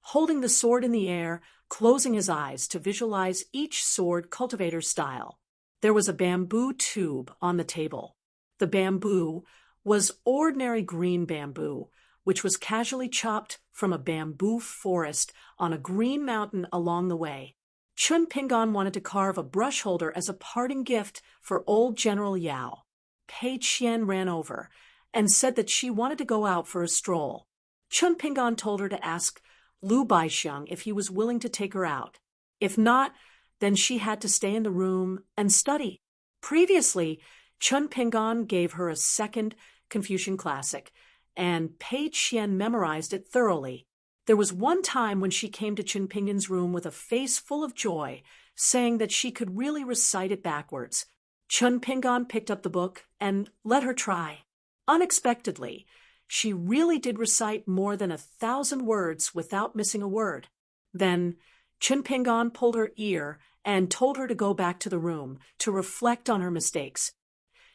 holding the sword in the air, closing his eyes to visualize each sword cultivator's style. There was a bamboo tube on the table. The bamboo was ordinary green bamboo, which was casually chopped from a bamboo forest on a green mountain along the way. Qin Pingan wanted to carve a brush holder as a parting gift for old General Yao. Pei Qian ran over and said that she wanted to go out for a stroll. Qin Pingan told her to ask Lu Baixiang if he was willing to take her out. If not, then she had to stay in the room and study. Previously, Qin Pingan gave her a second Confucian classic, and Pei Qian memorized it thoroughly. There was one time when she came to Qin Pingan's room with a face full of joy, saying that she could really recite it backwards. Qin Pingan picked up the book and let her try. Unexpectedly, she really did recite more than 1,000 words without missing a word. Then Qin Pingan pulled her ear and told her to go back to the room to reflect on her mistakes.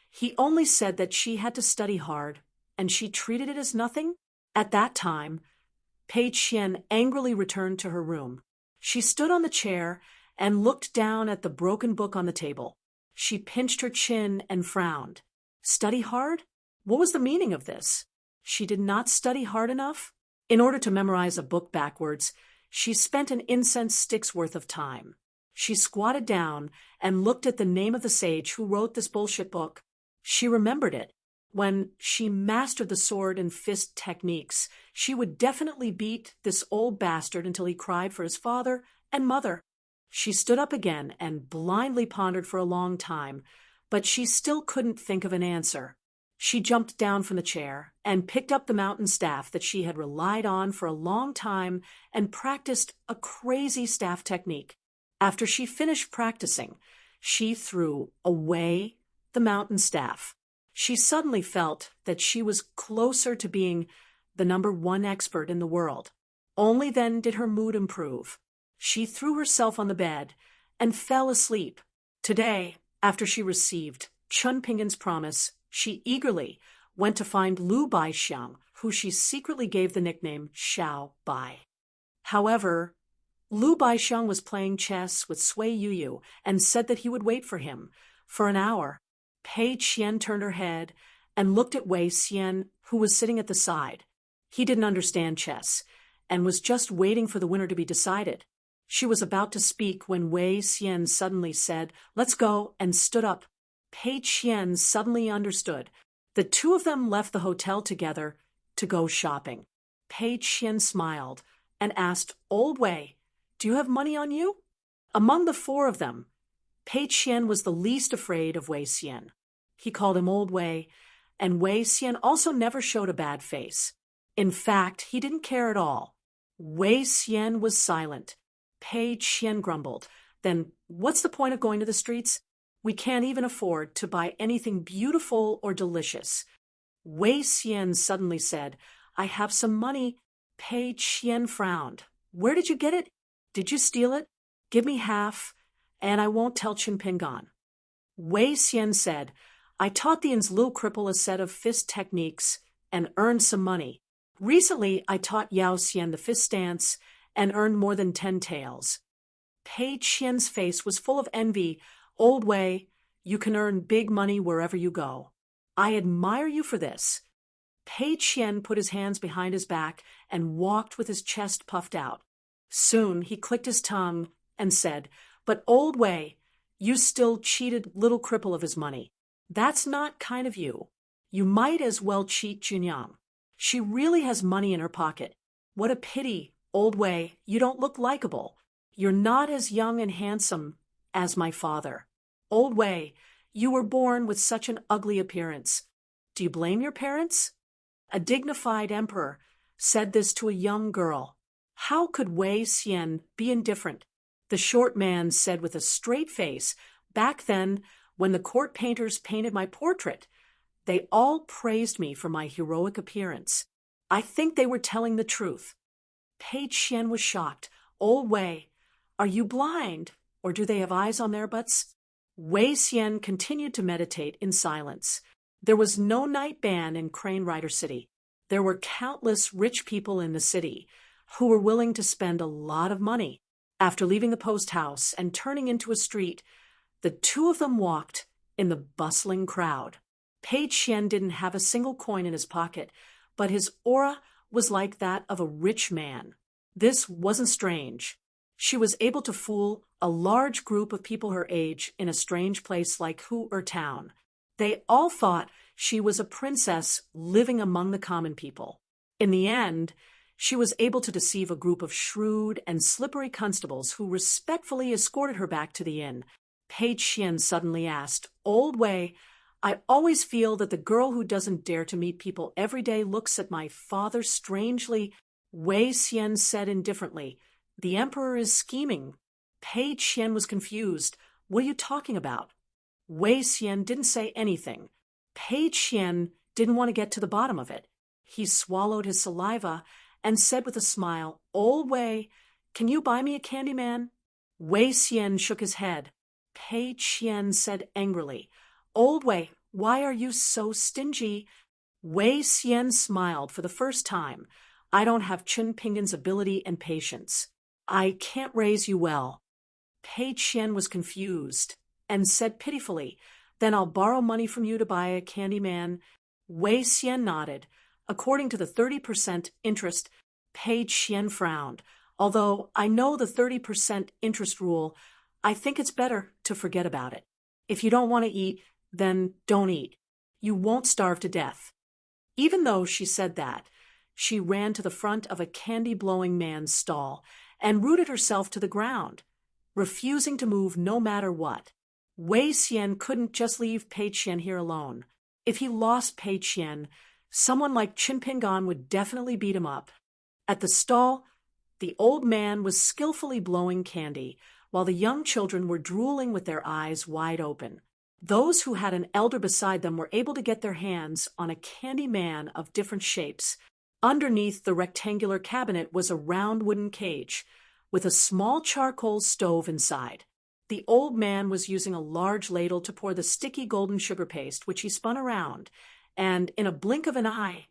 He only said that she had to study hard, and she treated it as nothing. At that time, Pei Qian angrily returned to her room. She stood on the chair and looked down at the broken book on the table. She pinched her chin and frowned. Study hard? What was the meaning of this? She did not study hard enough? In order to memorize a book backwards, she spent an incense stick's worth of time. She squatted down and looked at the name of the sage who wrote this bullshit book. She remembered it. When she mastered the sword and fist techniques, she would definitely beat this old bastard until he cried for his father and mother. She stood up again and blindly pondered for a long time, but she still couldn't think of an answer. She jumped down from the chair and picked up the mountain staff that she had relied on for a long time and practiced a crazy staff technique. After she finished practicing, she threw away the mountain staff. She suddenly felt that she was closer to being the #1 expert in the world. Only then did her mood improve. She threw herself on the bed and fell asleep. Today, after she received Chun Pingin's promise, she eagerly went to find Lu Baixiang, who she secretly gave the nickname Xiao Bai. However, Lu Baixiang was playing chess with Sui Yuyu and said that he would wait for him for an hour. Pei Qian turned her head and looked at Wei Xian, who was sitting at the side. He didn't understand chess and was just waiting for the winner to be decided. She was about to speak when Wei Xian suddenly said, "Let's go," and stood up. Pei Qian suddenly understood. The two of them left the hotel together to go shopping. Pei Qian smiled and asked, "Old Wei, do you have money on you?" Among the four of them, Pei Qian was the least afraid of Wei Xian. He called him Old Wei, and Wei Xian also never showed a bad face. In fact, he didn't care at all. Wei Xian was silent. Pei Qian grumbled, "Then what's the point of going to the streets? We can't even afford to buy anything beautiful or delicious." Wei Xian suddenly said, "I have some money." Pei Qian frowned. "Where did you get it? Did you steal it? Give me half, and I won't tell Chun Pingan." Wei Xian said, "I taught the In's little cripple a set of fist techniques and earned some money. Recently, I taught Yao Xian the fist stance and earned more than 10 taels." Pei Qian's face was full of envy. "Old Wei, you can earn big money wherever you go. I admire you for this." Pei Qian put his hands behind his back and walked with his chest puffed out. Soon he clicked his tongue and said, "But Old Wei, you still cheated little cripple of his money. That's not kind of you. You might as well cheat Junyang. She really has money in her pocket. What a pity, Old Wei, you don't look likable. You're not as young and handsome as my father. Old Wei, you were born with such an ugly appearance. Do you blame your parents?" A dignified emperor said this to a young girl. How could Wei Xian be indifferent? The short man said with a straight face, "Back then, when the court painters painted my portrait, they all praised me for my heroic appearance. I think they were telling the truth." Pei Qian was shocked. "Old Wei, are you blind, or do they have eyes on their butts?" Wei Xian continued to meditate in silence. There was no night ban in Crane Rider City. There were countless rich people in the city who were willing to spend a lot of money. After leaving the post house and turning into a street, the two of them walked in the bustling crowd. Pei Qian didn't have a single coin in his pocket, but his aura was like that of a rich man. This wasn't strange. She was able to fool a large group of people her age in a strange place like Hu town. They all thought she was a princess living among the common people. In the end, she was able to deceive a group of shrewd and slippery constables who respectfully escorted her back to the inn. Pei Qian suddenly asked, "Old Wei, I always feel that the girl who doesn't dare to meet people every day looks at my father strangely." Wei Xian said indifferently, "The emperor is scheming." Pei Qian was confused. "What are you talking about?" Wei Xian didn't say anything. Pei Qian didn't want to get to the bottom of it. He swallowed his saliva and said with a smile, "Old Wei, can you buy me a candy man?" Wei Xian shook his head. Pei Qian said angrily, "Old Wei, why are you so stingy?" Wei Xian smiled for the first time. "I don't have Chun Pingan's ability and patience. I can't raise you well." Pei Qian was confused and said pitifully, "Then I'll borrow money from you to buy a candy man." Wei Xian nodded. According to the 30% interest, Pei Qian frowned. Although I know the 30% interest rule, I think it's better to forget about it. If you don't want to eat, then don't eat. You won't starve to death. Even though she said that, she ran to the front of a candy-blowing man's stall and rooted herself to the ground, refusing to move no matter what. Wei Xian couldn't just leave Pei Qian here alone. If he lost Pei Qian, someone like Qin Pingan would definitely beat him up. At the stall, the old man was skillfully blowing candy, while the young children were drooling with their eyes wide open. Those who had an elder beside them were able to get their hands on a candy man of different shapes. Underneath the rectangular cabinet was a round wooden cage, with a small charcoal stove inside. The old man was using a large ladle to pour the sticky golden sugar paste, which he spun around, and in a blink of an eye,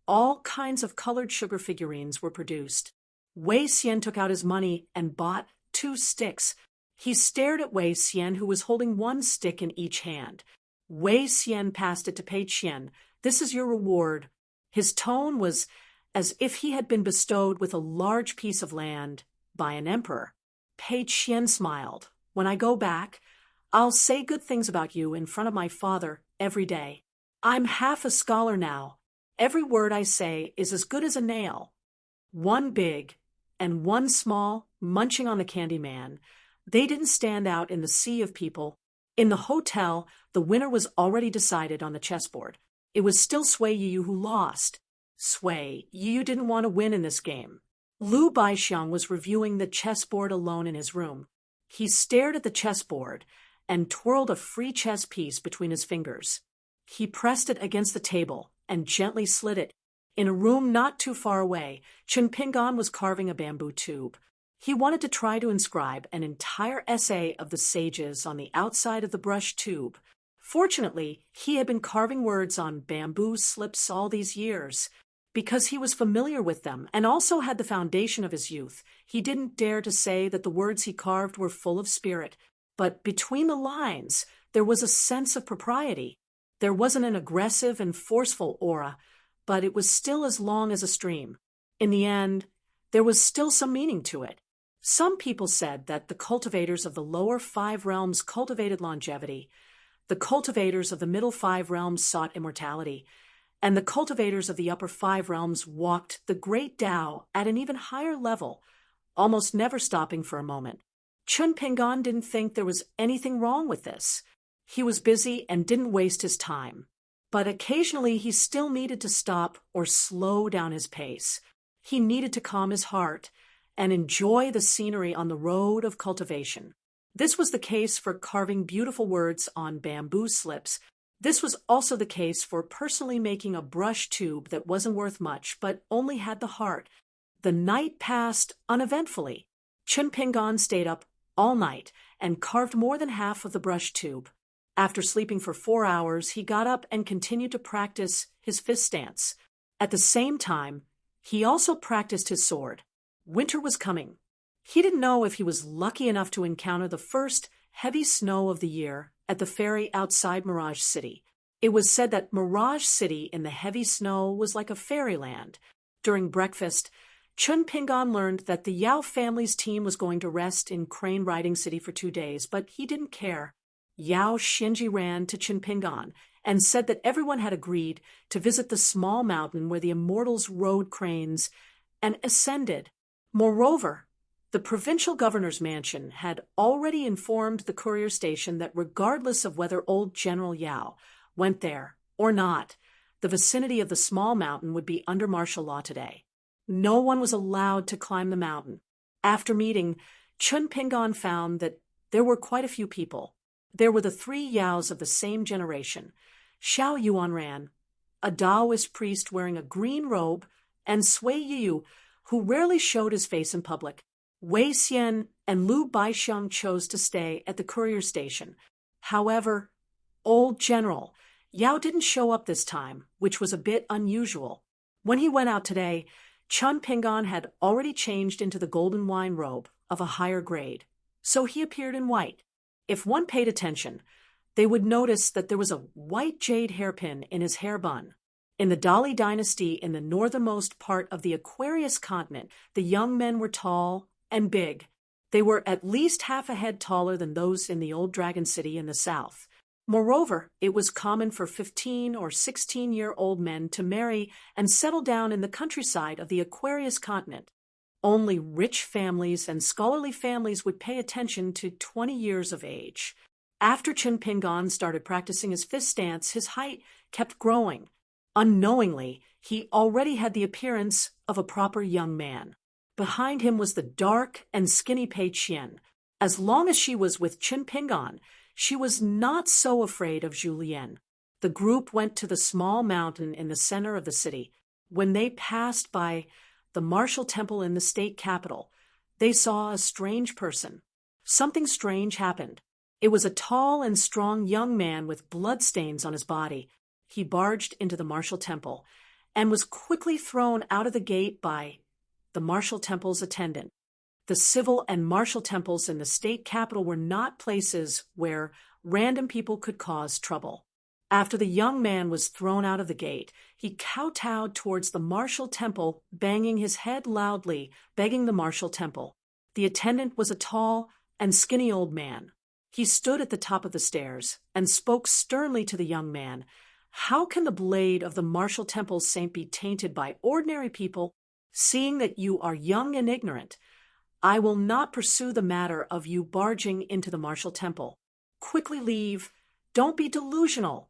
all kinds of colored sugar figurines were produced. Wei Xian took out his money and bought 2 sticks. He stared at Wei Xian, who was holding 1 stick in each hand. Wei Xian passed it to Pei Qian. "This is your reward." His tone was as if he had been bestowed with a large piece of land by an emperor. Pei Qian smiled. "When I go back, I'll say good things about you in front of my father every day. I'm half a scholar now. Every word I say is as good as a nail." 1 big and 1 small, munching on the candy man. They didn't stand out in the sea of people. In the hotel, the winner was already decided on the chessboard. It was still Sui Yu who lost. Sui Yu didn't want to win in this game. Lu Baixiang was reviewing the chessboard alone in his room. He stared at the chessboard and twirled a free chess piece between his fingers. He pressed it against the table and gently slid it. In a room not too far away, Qin Pingan was carving a bamboo tube. He wanted to try to inscribe an entire essay of the sages on the outside of the brush tube. Fortunately, he had been carving words on bamboo slips all these years. Because he was familiar with them and also had the foundation of his youth, he didn't dare to say that the words he carved were full of spirit. But between the lines, there was a sense of propriety. There wasn't an aggressive and forceful aura, but it was still as long as a stream. In the end, there was still some meaning to it. Some people said that the cultivators of the lower 5 realms cultivated longevity, the cultivators of the middle 5 realms sought immortality, and the cultivators of the upper 5 realms walked the great Tao at an even higher level, almost never stopping for a moment. Qin Pingan didn't think there was anything wrong with this. He was busy and didn't waste his time. But occasionally he still needed to stop or slow down his pace. He needed to calm his heart and enjoy the scenery on the road of cultivation. This was the case for carving beautiful words on bamboo slips. This was also the case for personally making a brush tube that wasn't worth much but only had the heart. The night passed uneventfully. Qin Pingan stayed up all night and carved more than half of the brush tube. After sleeping for 4 hours, he got up and continued to practice his fist stance. At the same time, he also practiced his sword. Winter was coming. He didn't know if he was lucky enough to encounter the first heavy snow of the year at the ferry outside Mirage City. It was said that Mirage City in the heavy snow was like a fairyland. During breakfast, Qin Pingan learned that the Yao family's team was going to rest in Crane Riding City for 2 days, but he didn't care. Yao Xinji ran to Qin Pingan and said that everyone had agreed to visit the small mountain where the immortals rode cranes and ascended. Moreover, the provincial governor's mansion had already informed the courier station that regardless of whether old General Yao went there or not, the vicinity of the small mountain would be under martial law today. No one was allowed to climb the mountain. After meeting, Qin Pingan found that there were quite a few people. There were the 3 Yaos of the same generation: Xiao Yuanran, a Taoist priest wearing a green robe, and Sui Yu, who rarely showed his face in public. Wei Xian and Lu Baixiang chose to stay at the courier station. However, old General Yao didn't show up this time, which was a bit unusual. When he went out today, Qin Pingan had already changed into the golden wine robe of a higher grade, so he appeared in white. If one paid attention, they would notice that there was a white jade hairpin in his hair bun. In the Dali dynasty in the northernmost part of the Aquarius continent, the young men were tall and big. They were at least half a head taller than those in the old dragon city in the south. Moreover, it was common for 15 or 16-year-old men to marry and settle down in the countryside of the Aquarius continent. Only rich families and scholarly families would pay attention to 20 years of age. After Chen Pingan started practicing his fist dance, his height kept growing. Unknowingly, he already had the appearance of a proper young man. Behind him was the dark and skinny Pei Qian. As long as she was with Chen Pingan, she was not so afraid of Julien. The group went to the small mountain in the center of the city. When they passed by the martial temple in the state capital, they saw a strange person. Something strange happened. It was a tall and strong young man with bloodstains on his body. He barged into the martial temple and was quickly thrown out of the gate by the martial temple's attendant. The civil and martial temples in the state capital were not places where random people could cause trouble. After the young man was thrown out of the gate, he kowtowed towards the martial temple, banging his head loudly, begging the martial temple. The attendant was a tall and skinny old man. He stood at the top of the stairs and spoke sternly to the young man. How can the blade of the martial temple's saint be tainted by ordinary people? Seeing that you are young and ignorant, I will not pursue the matter of you barging into the martial temple. Quickly leave. Don't be delusional.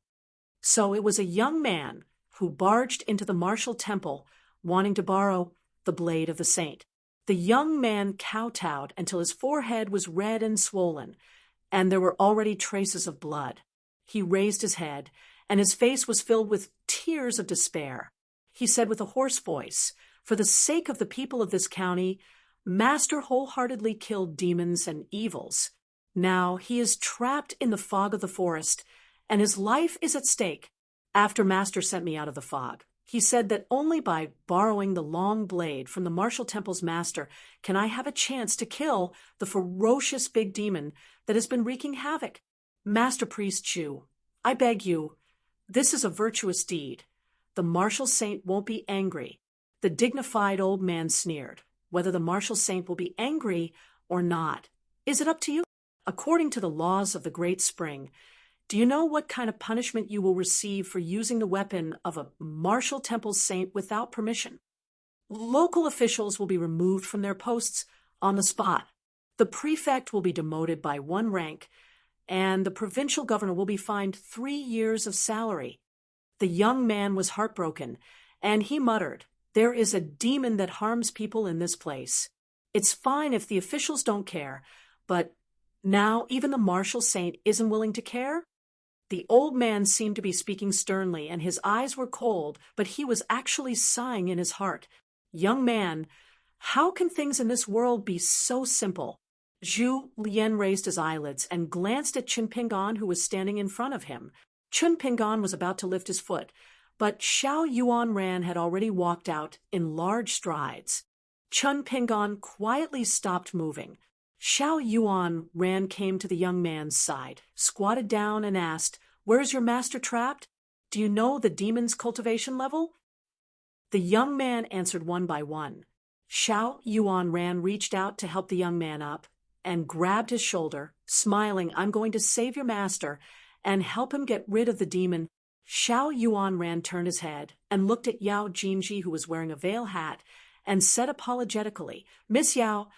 So it was a young man who barged into the martial temple, wanting to borrow the blade of the saint. The young man kowtowed until his forehead was red and swollen, and there were already traces of blood. He raised his head, and his face was filled with tears of despair. He said with a hoarse voice, "For the sake of the people of this county, Master wholeheartedly killed demons and evils. Now he is trapped in the fog of the forest, and his life is at stake. After Master sent me out of the fog, he said that only by borrowing the long blade from the martial temple's master can I have a chance to kill the ferocious big demon that has been wreaking havoc. Master Priest Zhu, I beg you, this is a virtuous deed. The martial saint won't be angry." The dignified old man sneered. "Whether the martial saint will be angry or not, is it up to you? According to the laws of the Great Spring, do you know what kind of punishment you will receive for using the weapon of a martial temple saint without permission? Local officials will be removed from their posts on the spot. The prefect will be demoted by 1 rank, and the provincial governor will be fined 3 years of salary." The young man was heartbroken, and he muttered, "There is a demon that harms people in this place. It's fine if the officials don't care, but now even the martial saint isn't willing to care?" The old man seemed to be speaking sternly, and his eyes were cold, but he was actually sighing in his heart. "Young man, how can things in this world be so simple?" Zhu Lian raised his eyelids and glanced at Chen Pingan, who was standing in front of him. Chen Pingan was about to lift his foot, but Xiao Yuan Ran had already walked out in large strides. Chen Pingan quietly stopped moving. Xiao Yuan Ran came to the young man's side, squatted down and asked, "Where's your master trapped? Do you know the demon's cultivation level?" The young man answered one by one. Xiao Yuan Ran reached out to help the young man up and grabbed his shoulder, smiling, "I'm going to save your master and help him get rid of the demon." Xiao Yuan Ran turned his head and looked at Yao Jinji, who was wearing a veil hat, and said apologetically, "Miss Yao,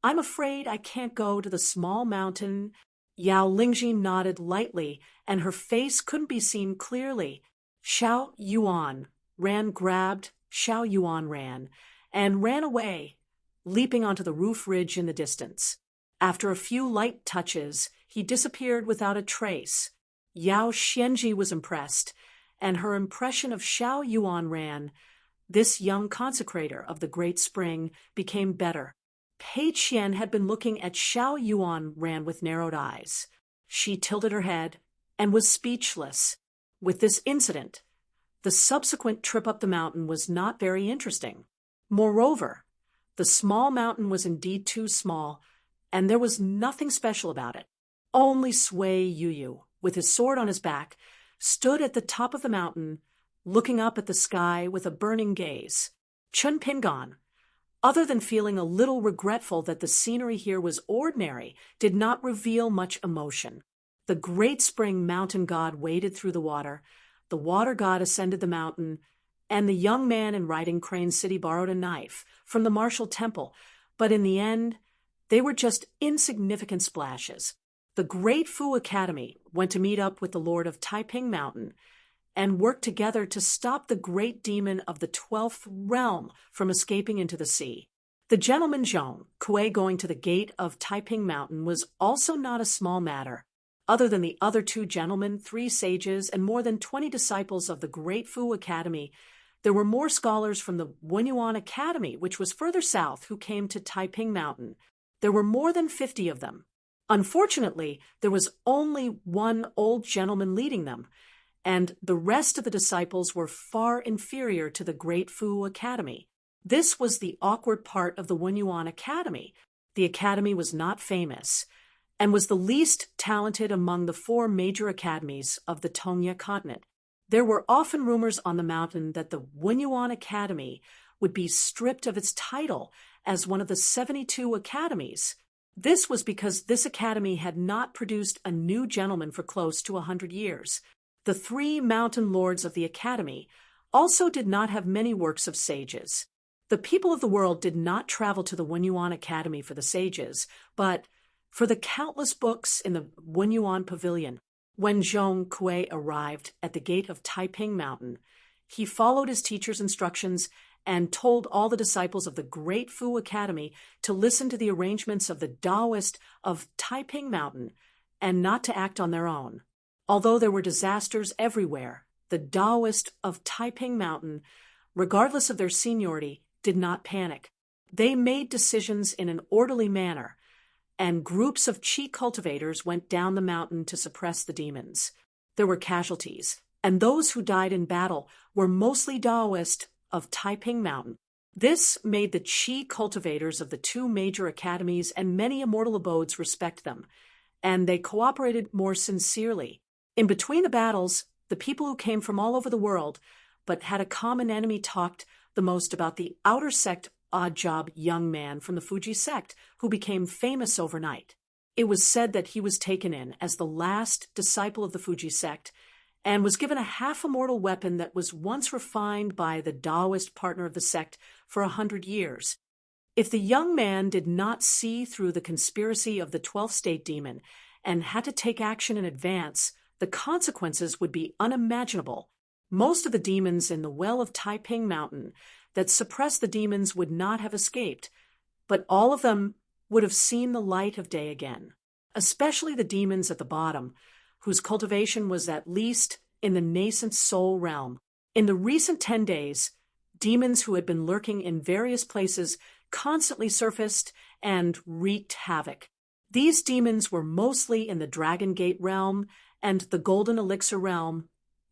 I'm afraid I can't go to the small mountain." Yao Lingji nodded lightly, and her face couldn't be seen clearly. Xiao Yuan Ran grabbed Xiao Yuan Ran and ran away, leaping onto the roof ridge in the distance. After a few light touches, he disappeared without a trace. Yao Xianji was impressed, and her impression of Xiao Yuan Ran, this young consecrator of the Great Spring, became better. Pei Qian had been looking at Xiao Yuan Ran with narrowed eyes. She tilted her head and was speechless. With this incident, the subsequent trip up the mountain was not very interesting. Moreover, the small mountain was indeed too small, and there was nothing special about it. Only Sui Yuyu, with his sword on his back, stood at the top of the mountain, looking up at the sky with a burning gaze. Chun Pingon, other than feeling a little regretful that the scenery here was ordinary, did not reveal much emotion. The great spring mountain god waded through the water god ascended the mountain, and the young man in riding Crane City borrowed a knife from the martial temple, but in the end, they were just insignificant splashes. The Great Fu Academy went to meet up with the Lord of Taiping Mountain and worked together to stop the great demon of the 12th realm from escaping into the sea. The gentleman Zhong Kuei going to the gate of Taiping Mountain was also not a small matter. Other than the other 2 gentlemen, 3 sages, and more than 20 disciples of the Great Fu Academy, there were more scholars from the Wenyuan Academy, which was further south, who came to Taiping Mountain. There were more than 50 of them. Unfortunately, there was only one old gentleman leading them, and the rest of the disciples were far inferior to the Great Fu Academy. This was the awkward part of the Wenyuan Academy. The academy was not famous, and was the least talented among the 4 major academies of the Tongya continent. There were often rumors on the mountain that the Wenyuan Academy would be stripped of its title as one of the 72 academies. This was because this academy had not produced a new gentleman for close to 100 years. The 3 mountain lords of the academy also did not have many works of sages. The people of the world did not travel to the Wenyuan Academy for the sages, but for the countless books in the Wenyuan Pavilion. When Zhong Kuei arrived at the gate of Taiping Mountain, he followed his teacher's instructions and told all the disciples of the Great Fu Academy to listen to the arrangements of the Taoist of Taiping Mountain and not to act on their own. Although there were disasters everywhere, the Taoist of Taiping Mountain, regardless of their seniority, did not panic. They made decisions in an orderly manner, and groups of Qi cultivators went down the mountain to suppress the demons. There were casualties, and those who died in battle were mostly Taoist of Taiping Mountain. This made the Qi cultivators of the 2 major academies and many immortal abodes respect them, and they cooperated more sincerely. In between the battles, the people who came from all over the world but had a common enemy talked the most about the outer sect odd-job young man from the Fuji sect who became famous overnight. It was said that he was taken in as the last disciple of the Fuji sect and was given a half-immortal weapon that was once refined by the Taoist partner of the sect for 100 years. If the young man did not see through the conspiracy of the 12th state demon and had to take action in advance, the consequences would be unimaginable. Most of the demons in the well of Taiping Mountain that suppressed the demons would not have escaped, but all of them would have seen the light of day again, especially the demons at the bottom, whose cultivation was at least in the nascent soul realm. In the recent 10 days, demons who had been lurking in various places constantly surfaced and wreaked havoc. These demons were mostly in the Dragon Gate realm and the Golden Elixir realm,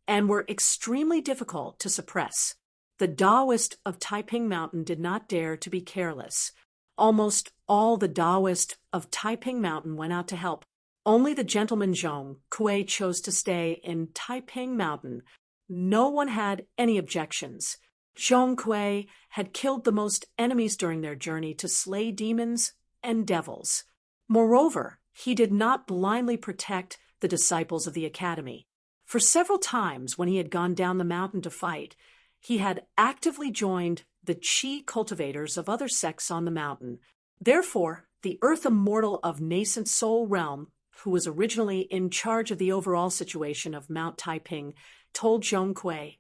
and were extremely difficult to suppress. The Taoist of Taiping Mountain did not dare to be careless. Almost all the Taoist of Taiping Mountain went out to help. Only the gentleman Zhong Kuei chose to stay in Taiping Mountain. No one had any objections. Zhong Kuei had killed the most enemies during their journey to slay demons and devils. Moreover, he did not blindly protect the disciples of the academy. For several times when he had gone down the mountain to fight, he had actively joined the Qi cultivators of other sects on the mountain. Therefore, the Earth Immortal of Nascent Soul Realm, who was originally in charge of the overall situation of Mount Taiping, told Zhong Kuei,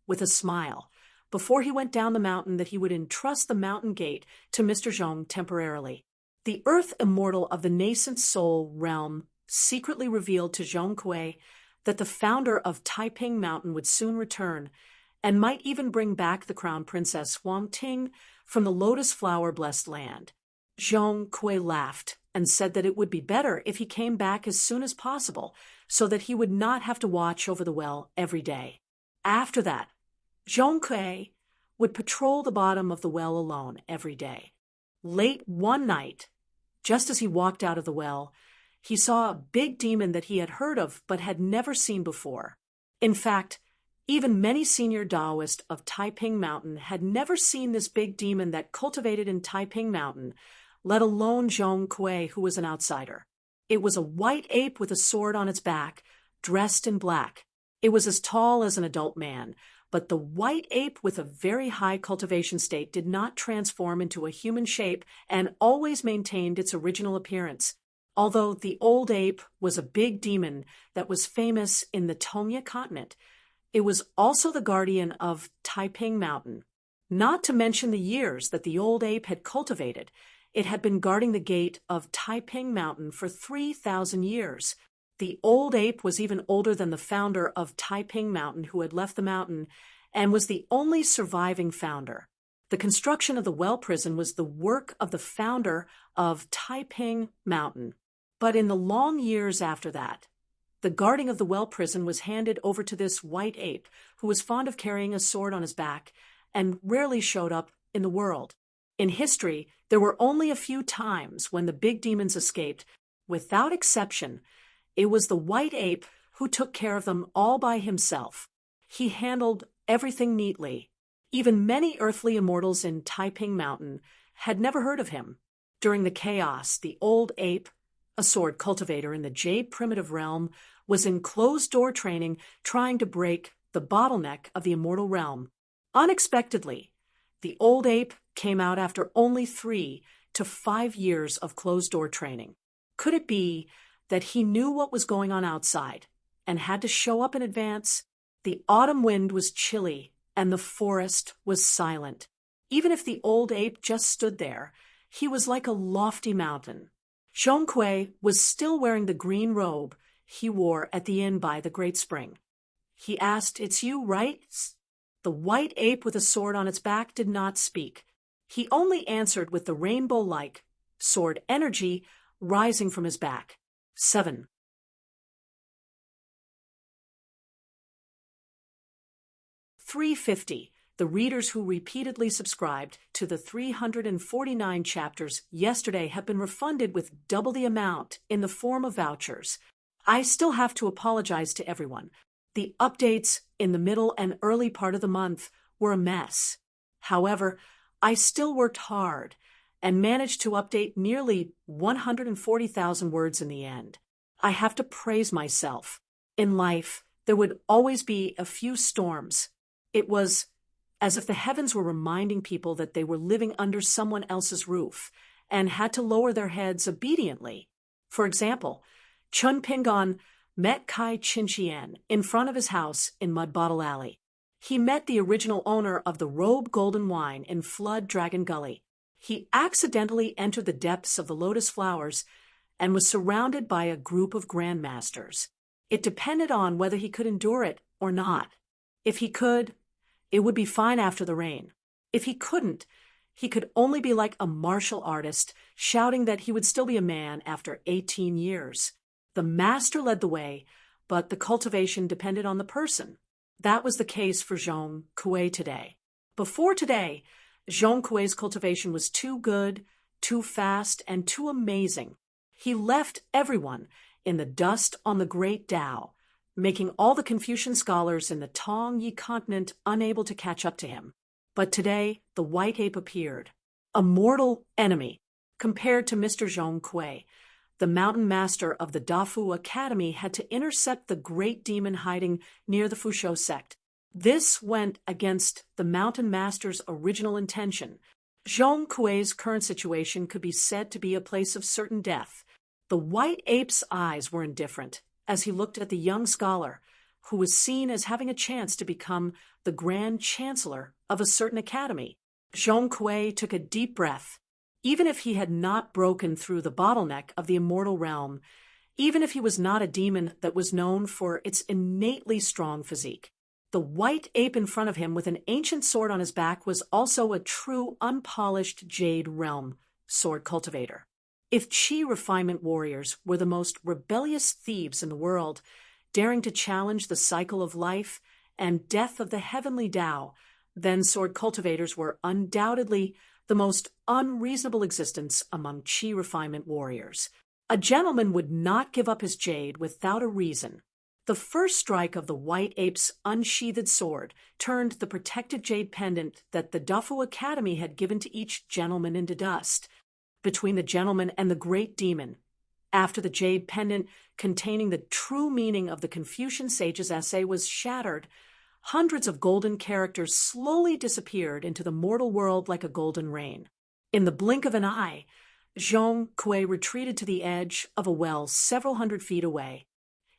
with a smile, before he went down the mountain that he would entrust the mountain gate to Mr. Zhong temporarily. The Earth Immortal of the Nascent Soul Realm secretly revealed to Zhong Kuei that the founder of Taiping Mountain would soon return, and might even bring back the crown princess Huang Ting from the lotus flower-blessed land. Zhong Kuei laughed and said that it would be better if he came back as soon as possible, so that he would not have to watch over the well every day. After that, Zhong Kuei would patrol the bottom of the well alone every day. Late one night, just as he walked out of the well, he saw a big demon that he had heard of but had never seen before. In fact, Even many senior Taoists of Taiping Mountain had never seen this big demon that cultivated in Taiping Mountain, let alone Zhong Kui, who was an outsider. It was a white ape with a sword on its back, dressed in black. It was as tall as an adult man, but the white ape with a very high cultivation state did not transform into a human shape and always maintained its original appearance. Although the old ape was a big demon that was famous in the Tongya continent, it was also the guardian of Taiping Mountain. Not to mention the years that the old ape had cultivated, it had been guarding the gate of Taiping Mountain for 3,000 years. The old ape was even older than the founder of Taiping Mountain, who had left the mountain, and was the only surviving founder. The construction of the well prison was the work of the founder of Taiping Mountain. But in the long years after that, the guarding of the well prison was handed over to this white ape, who was fond of carrying a sword on his back and rarely showed up in the world. In history, there were only a few times when the big demons escaped. Without exception, it was the white ape who took care of them all by himself. He handled everything neatly. Even many earthly immortals in Taiping Mountain had never heard of him. During the chaos, the old ape, a sword cultivator in the Jade primitive realm, was in closed-door training trying to break the bottleneck of the immortal realm. Unexpectedly, the old ape came out after only 3 to 5 years of closed-door training. Could it be that he knew what was going on outside and had to show up in advance? The autumn wind was chilly and the forest was silent. Even if the old ape just stood there, he was like a lofty mountain. Zhong Kui was still wearing the green robe he wore at the inn by the Great Spring. He asked, "It's you, right?" The white ape with a sword on its back did not speak. He only answered with the rainbow-like sword energy rising from his back. 7. $3.50. The readers who repeatedly subscribed to the 349 chapters yesterday have been refunded with double the amount in the form of vouchers. I still have to apologize to everyone. The updates in the middle and early part of the month were a mess. However, I still worked hard and managed to update nearly 140,000 words in the end. I have to praise myself. In life, there would always be a few storms. It was as if the heavens were reminding people that they were living under someone else's roof and had to lower their heads obediently. For example, Chun Pingon met Kai Chinchien in front of his house in Mud Bottle Alley. He met the original owner of the Robe Golden Wine in Flood Dragon Gully. He accidentally entered the depths of the lotus flowers and was surrounded by a group of grandmasters. It depended on whether he could endure it or not. If he could, it would be fine after the rain. If he couldn't, he could only be like a martial artist, shouting that he would still be a man after 18 years. The master led the way, but the cultivation depended on the person. That was the case for Zhong Kui today. Before today, Zhong Kui's cultivation was too good, too fast, and too amazing. He left everyone in the dust on the Great Tao, making all the Confucian scholars in the Tongyi continent unable to catch up to him. But today, the white ape appeared, a mortal enemy. Compared to Mr. Zhong Kui, the mountain master of the Dafu Academy had to intercept the great demon hiding near the Fushou sect. This went against the mountain master's original intention. Zhong Kui's current situation could be said to be a place of certain death. The white ape's eyes were indifferent as he looked at the young scholar, who was seen as having a chance to become the Grand Chancellor of a certain academy. Zhong Kui took a deep breath. Even if he had not broken through the bottleneck of the immortal realm, even if he was not a demon that was known for its innately strong physique, the white ape in front of him with an ancient sword on his back was also a true unpolished Jade realm sword cultivator. If Qi refinement warriors were the most rebellious thieves in the world, daring to challenge the cycle of life and death of the heavenly Tao, then sword cultivators were undoubtedly the most unreasonable existence among Qi refinement warriors. A gentleman would not give up his jade without a reason. The first strike of the white ape's unsheathed sword turned the protected jade pendant that the Dafu Academy had given to each gentleman into dust. Between the gentleman and the great demon, after the jade pendant containing the true meaning of the Confucian sage's essay was shattered, hundreds of golden characters slowly disappeared into the mortal world like a golden rain. In the blink of an eye, Zhong Kui retreated to the edge of a well several hundred feet away.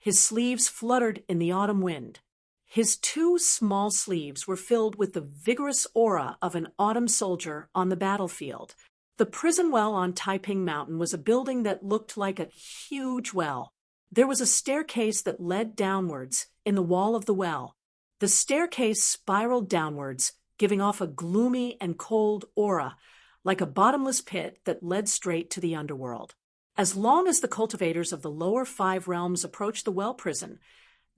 His sleeves fluttered in the autumn wind. His two small sleeves were filled with the vigorous aura of an autumn soldier on the battlefield. The prison well on Taiping Mountain was a building that looked like a huge well. There was a staircase that led downwards in the wall of the well. The staircase spiraled downwards, giving off a gloomy and cold aura, like a bottomless pit that led straight to the underworld. As long as the cultivators of the lower 5 realms approached the well prison,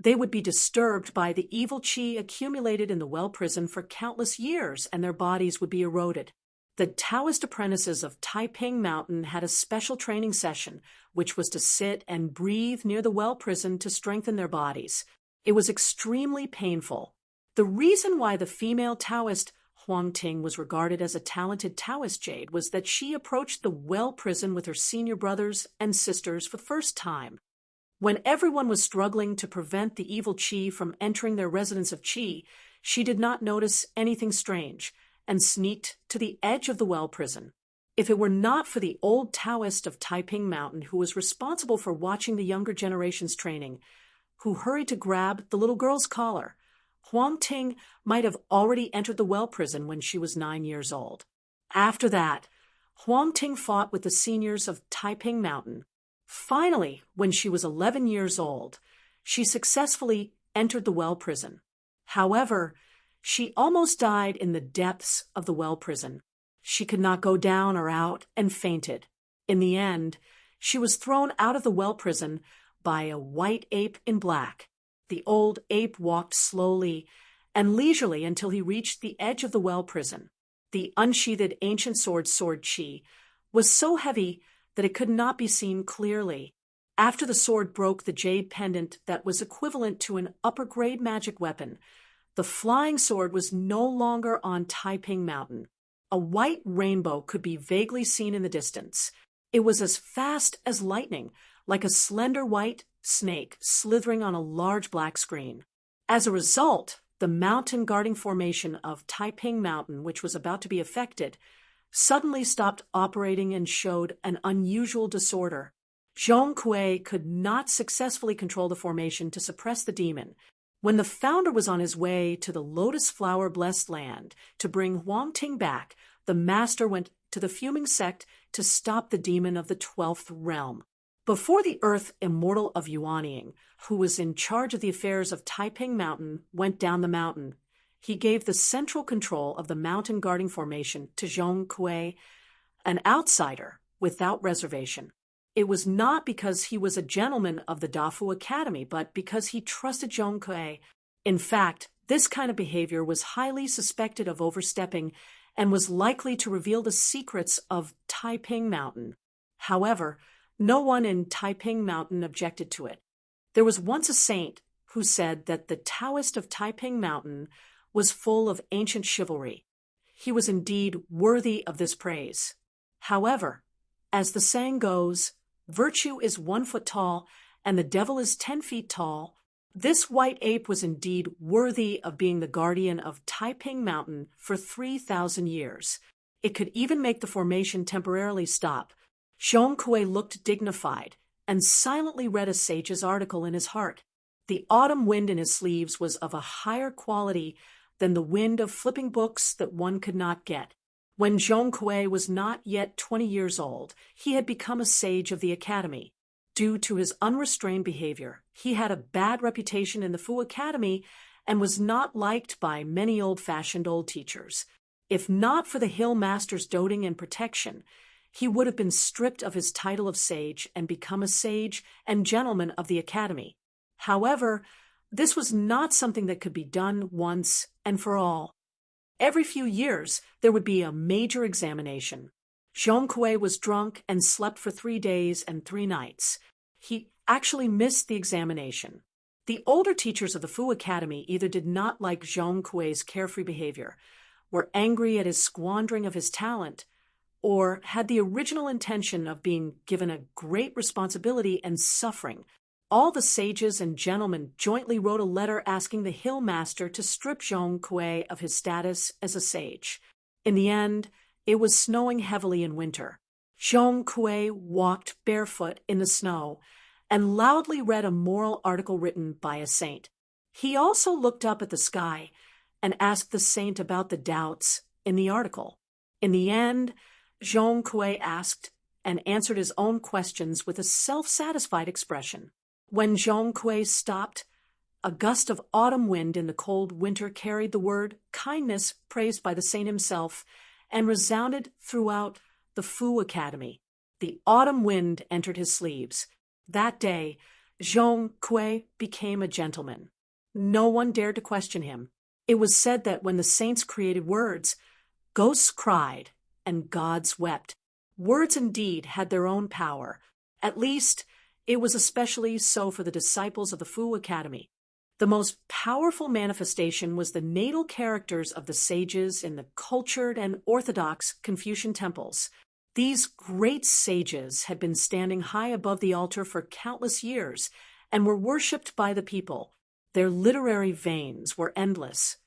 they would be disturbed by the evil qi accumulated in the well prison for countless years, and their bodies would be eroded. The Taoist apprentices of Taiping Mountain had a special training session, which was to sit and breathe near the well prison to strengthen their bodies. It was extremely painful. The reason why the female Taoist Huang Ting was regarded as a talented Taoist jade was that she approached the well prison with her senior brothers and sisters for the first time. When everyone was struggling to prevent the evil qi from entering their residence of qi, she did not notice anything strange and sneaked to the edge of the well prison. If it were not for the old Taoist of Taiping Mountain who was responsible for watching the younger generation's training, who hurried to grab the little girl's collar, Huang Ting might have already entered the well prison when she was 9 years old. After that, Huang Ting fought with the seniors of Taiping Mountain. Finally, when she was 11 years old, she successfully entered the well prison. However, she almost died in the depths of the well prison. She could not go down or out and fainted. In the end, she was thrown out of the well prison by a white ape in black. The old ape walked slowly and leisurely until he reached the edge of the well prison. The unsheathed ancient sword qi was so heavy that it could not be seen clearly. After the sword broke the jade pendant that was equivalent to an upper-grade magic weapon, the flying sword was no longer on Taiping Mountain. A white rainbow could be vaguely seen in the distance. It was as fast as lightning, like a slender white snake slithering on a large black screen. As a result, the mountain guarding formation of Taiping Mountain, which was about to be affected, suddenly stopped operating and showed an unusual disorder. Zhong Kui could not successfully control the formation to suppress the demon. When the founder was on his way to the lotus flower-blessed land to bring Huang Ting back, the master went to the fuming sect to stop the demon of the 12th realm. Before the earth immortal of Yuanying, who was in charge of the affairs of Taiping Mountain, went down the mountain, he gave the central control of the mountain guarding formation to Zhong Kui, an outsider, without reservation. It was not because he was a gentleman of the Dafu Academy, but because he trusted Zhong Kui. In fact, this kind of behavior was highly suspected of overstepping and was likely to reveal the secrets of Taiping Mountain. However, no one in Taiping Mountain objected to it. There was once a saint who said that the Taoist of Taiping Mountain was full of ancient chivalry. He was indeed worthy of this praise. However, as the saying goes, virtue is 1 foot tall and the devil is 10 feet tall. This white ape was indeed worthy of being the guardian of Taiping Mountain for 3,000 years. It could even make the formation temporarily stop. Zhong Kui looked dignified and silently read a sage's article in his heart. The autumn wind in his sleeves was of a higher quality than the wind of flipping books that one could not get. When Zhong Kui was not yet 20 years old, he had become a sage of the academy. Due to his unrestrained behavior, he had a bad reputation in the Fu Academy and was not liked by many old-fashioned old teachers. If not for the hill master's doting and protection, he would have been stripped of his title of sage and become a sage and gentleman of the academy. However, this was not something that could be done once and for all. Every few years, there would be a major examination. Zhong Kui was drunk and slept for 3 days and 3 nights. He actually missed the examination. The older teachers of the Fu Academy either did not like Zhong Kuei's carefree behavior, were angry at his squandering of his talent, or had the original intention of being given a great responsibility and suffering. All the sages and gentlemen jointly wrote a letter asking the hill master to strip Zhong Kuei of his status as a sage. In the end, it was snowing heavily in winter. Zhong Kuei walked barefoot in the snow and loudly read a moral article written by a saint. He also looked up at the sky and asked the saint about the doubts in the article. In the end, Zhong Kuei asked and answered his own questions with a self-satisfied expression. When Zhong Kuei stopped, a gust of autumn wind in the cold winter carried the word kindness praised by the saint himself and resounded throughout the Fu Academy. The autumn wind entered his sleeves. That day, Zhong Kuei became a gentleman. No one dared to question him. It was said that when the saints created words, ghosts cried and gods wept. Words indeed had their own power. At least, it was especially so for the disciples of the Fu Academy. The most powerful manifestation was the natal characters of the sages in the cultured and orthodox Confucian temples. These great sages had been standing high above the altar for countless years and were worshipped by the people. Their literary veins were endless,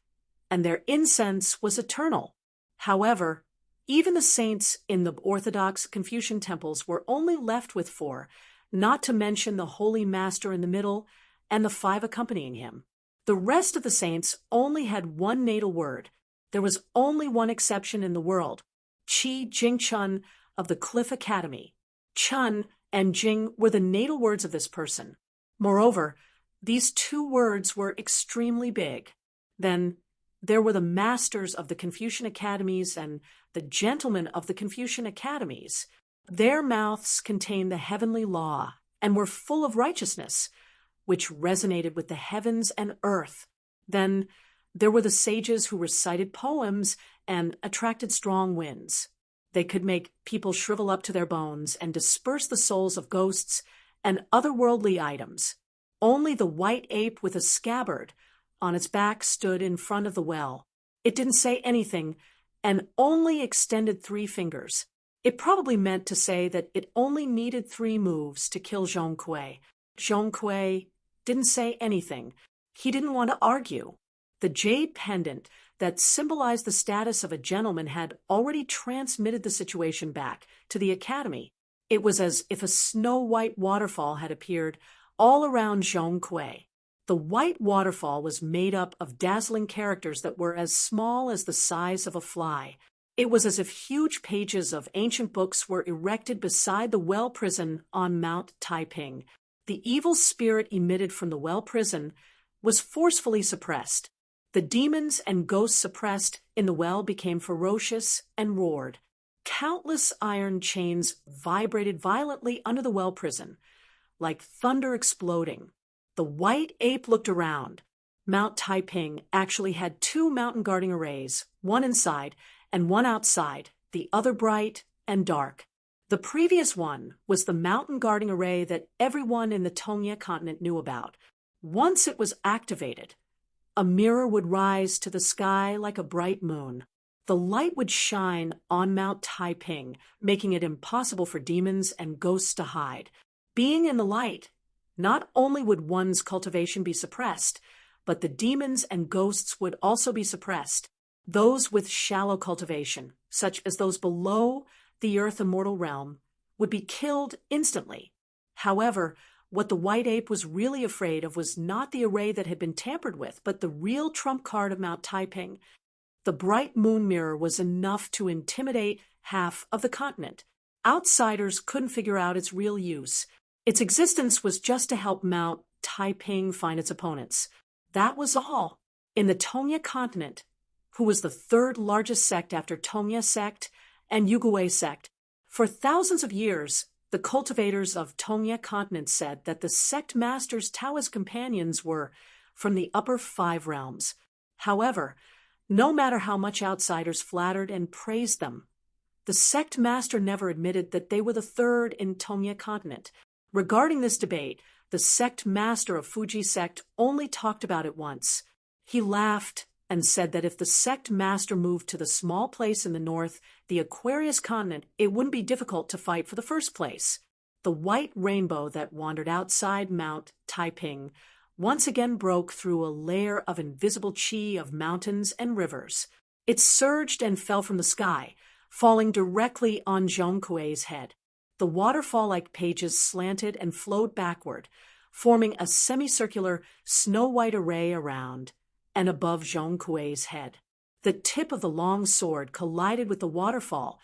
and their incense was eternal. However, even the saints in the orthodox Confucian temples were only left with four, not to mention the holy master in the middle and the five accompanying him. The rest of the saints only had one natal word. There was only one exception in the world, Qi Jing Chun of the Cliff Academy. Chun and Jing were the natal words of this person. Moreover, these two words were extremely big. Then there were the masters of the Confucian academies and the gentlemen of the Confucian academies. Their mouths contained the heavenly law and were full of righteousness, which resonated with the heavens and earth. Then there were the sages who recited poems and attracted strong winds. They could make people shrivel up to their bones and disperse the souls of ghosts and otherworldly items. Only the white ape with a scabbard on its back stood in front of the well. It didn't say anything and only extended 3 fingers. It probably meant to say that it only needed 3 moves to kill Zhong Kuei. Zhong Kuei didn't say anything. He didn't want to argue. The jade pendant that symbolized the status of a gentleman had already transmitted the situation back to the academy. It was as if a snow-white waterfall had appeared all around Zhong Kuei. The white waterfall was made up of dazzling characters that were as small as the size of a fly. It was as if huge pages of ancient books were erected beside the well prison on Mount Taiping. The evil spirit emitted from the well prison was forcefully suppressed. The demons and ghosts suppressed in the well became ferocious and roared. Countless iron chains vibrated violently under the well prison, like thunder exploding. The white ape looked around. Mount Taiping actually had 2 mountain guarding arrays, one inside and one outside, the other bright and dark. The previous one was the mountain guarding array that everyone in the Tongya continent knew about. Once it was activated, a mirror would rise to the sky like a bright moon. The light would shine on Mount Taiping, making it impossible for demons and ghosts to hide. Being in the light, not only would one's cultivation be suppressed, but the demons and ghosts would also be suppressed. Those with shallow cultivation, such as those below the earth immortal realm, would be killed instantly. However, what the white ape was really afraid of was not the array that had been tampered with, but the real trump card of Mount Taiping. The bright moon mirror was enough to intimidate half of the continent. Outsiders couldn't figure out its real use. Its existence was just to help Mount Taiping find its opponents. That was all. In the Tongya continent, who was the 3rd largest sect after Tongya sect and Yugui sect, for thousands of years, the cultivators of Tongya continent said that the sect master's Taoist companions were from the upper 5 realms. However, no matter how much outsiders flattered and praised them, the sect master never admitted that they were the 3rd in Tongya continent. Regarding this debate, The sect master of Fuji sect only talked about it once. He laughed and said that if the sect master moved to the small place in the north, the Aquarius continent, it wouldn't be difficult to fight for the first place. The white rainbow that wandered outside Mount Taiping once again broke through a layer of invisible chi of mountains and rivers. It surged and fell from the sky, falling directly on Zhong Kuei's head. The waterfall-like pages slanted and flowed backward, forming a semicircular, snow-white array around and above Zhong Kuei's head. The tip of the long sword collided with the waterfall,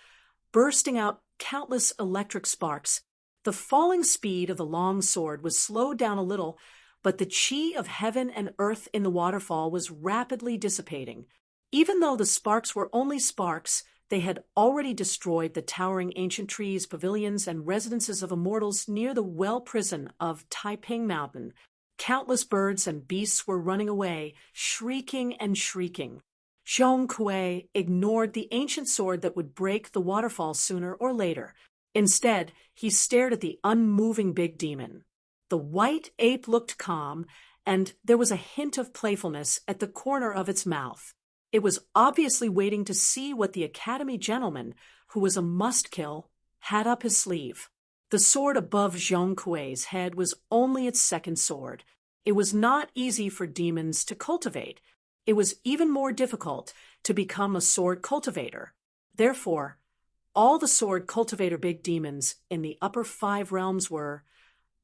bursting out countless electric sparks. The falling speed of the long sword was slowed down a little, but the chi of heaven and earth in the waterfall was rapidly dissipating. Even though the sparks were only sparks, they had already destroyed the towering ancient trees, pavilions, and residences of immortals near the well prison of Taiping Mountain. Countless birds and beasts were running away, shrieking and shrieking. Zhong Kuei ignored the ancient sword that would break the waterfall sooner or later. Instead, he stared at the unmoving big demon. The white ape looked calm, and there was a hint of playfulness at the corner of its mouth. It was obviously waiting to see what the academy gentleman, who was a must-kill, had up his sleeve. The sword above Zhong Kuei's head was only its second sword. It was not easy for demons to cultivate. It was even more difficult to become a sword cultivator. Therefore, all the sword cultivator big demons in the upper 5 realms were,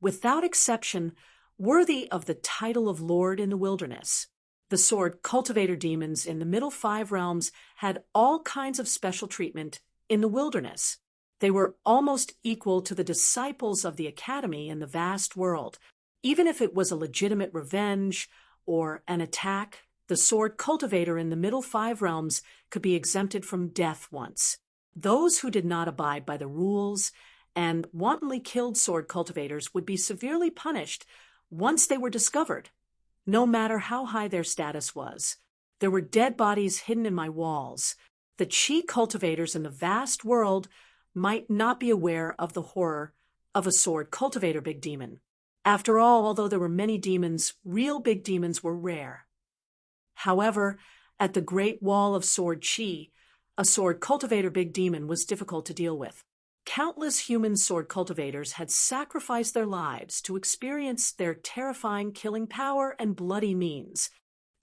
without exception, worthy of the title of Lord in the Wilderness. The sword cultivator demons in the middle 5 realms had all kinds of special treatment in the wilderness. They were almost equal to the disciples of the academy in the vast world. Even if it was a legitimate revenge or an attack, the sword cultivator in the middle 5 realms could be exempted from death once. Those who did not abide by the rules and wantonly killed sword cultivators would be severely punished once they were discovered, no matter how high their status was. There were dead bodies hidden in my walls. The chi cultivators in the vast world might not be aware of the horror of a sword cultivator big demon. After all, although there were many demons, real big demons were rare. However, at the Great Wall of Sword Chi, a sword cultivator big demon was difficult to deal with. Countless human sword cultivators had sacrificed their lives to experience their terrifying killing power and bloody means.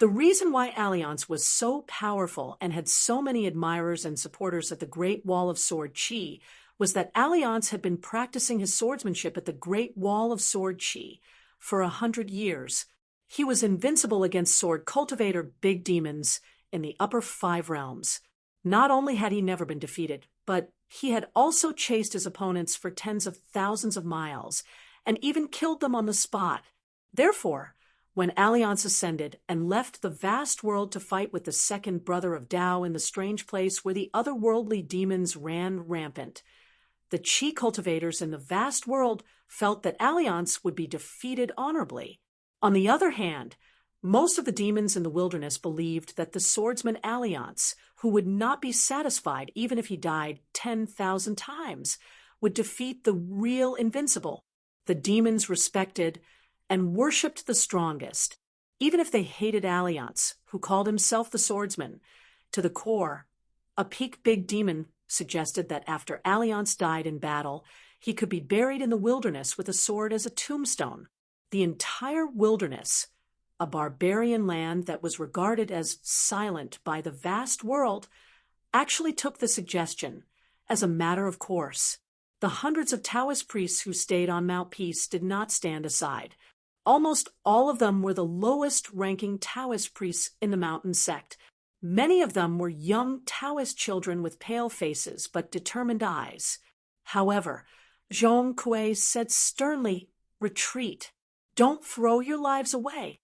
The reason why Alliance was so powerful and had so many admirers and supporters at the Great Wall of Sword Chi was that Alliance had been practicing his swordsmanship at the Great Wall of Sword Chi for 100 years. He was invincible against sword cultivator big demons in the upper 5 realms. Not only had he never been defeated, but he had also chased his opponents for tens of thousands of miles and even killed them on the spot. Therefore, when Alliance ascended and left the vast world to fight with the second brother of Tao in the strange place where the otherworldly demons ran rampant, the chi cultivators in the vast world felt that Alliance would be defeated honorably. On the other hand, most of the demons in the wilderness believed that the swordsman Alliance, who would not be satisfied even if he died 10,000 times, would defeat the real invincible. The demons respected and worshipped the strongest, even if they hated Alliance, who called himself the swordsman. To the core, a peak big demon suggested that after Alliance died in battle, he could be buried in the wilderness with a sword as a tombstone. The entire wilderness, a barbarian land that was regarded as silent by the vast world, actually took the suggestion as a matter of course. The hundreds of Taoist priests who stayed on Mount Peace did not stand aside. Almost all of them were the lowest-ranking Taoist priests in the mountain sect. Many of them were young Taoist children with pale faces but determined eyes. However, Zhong Kuei said sternly, "Retreat. Don't throw your lives away."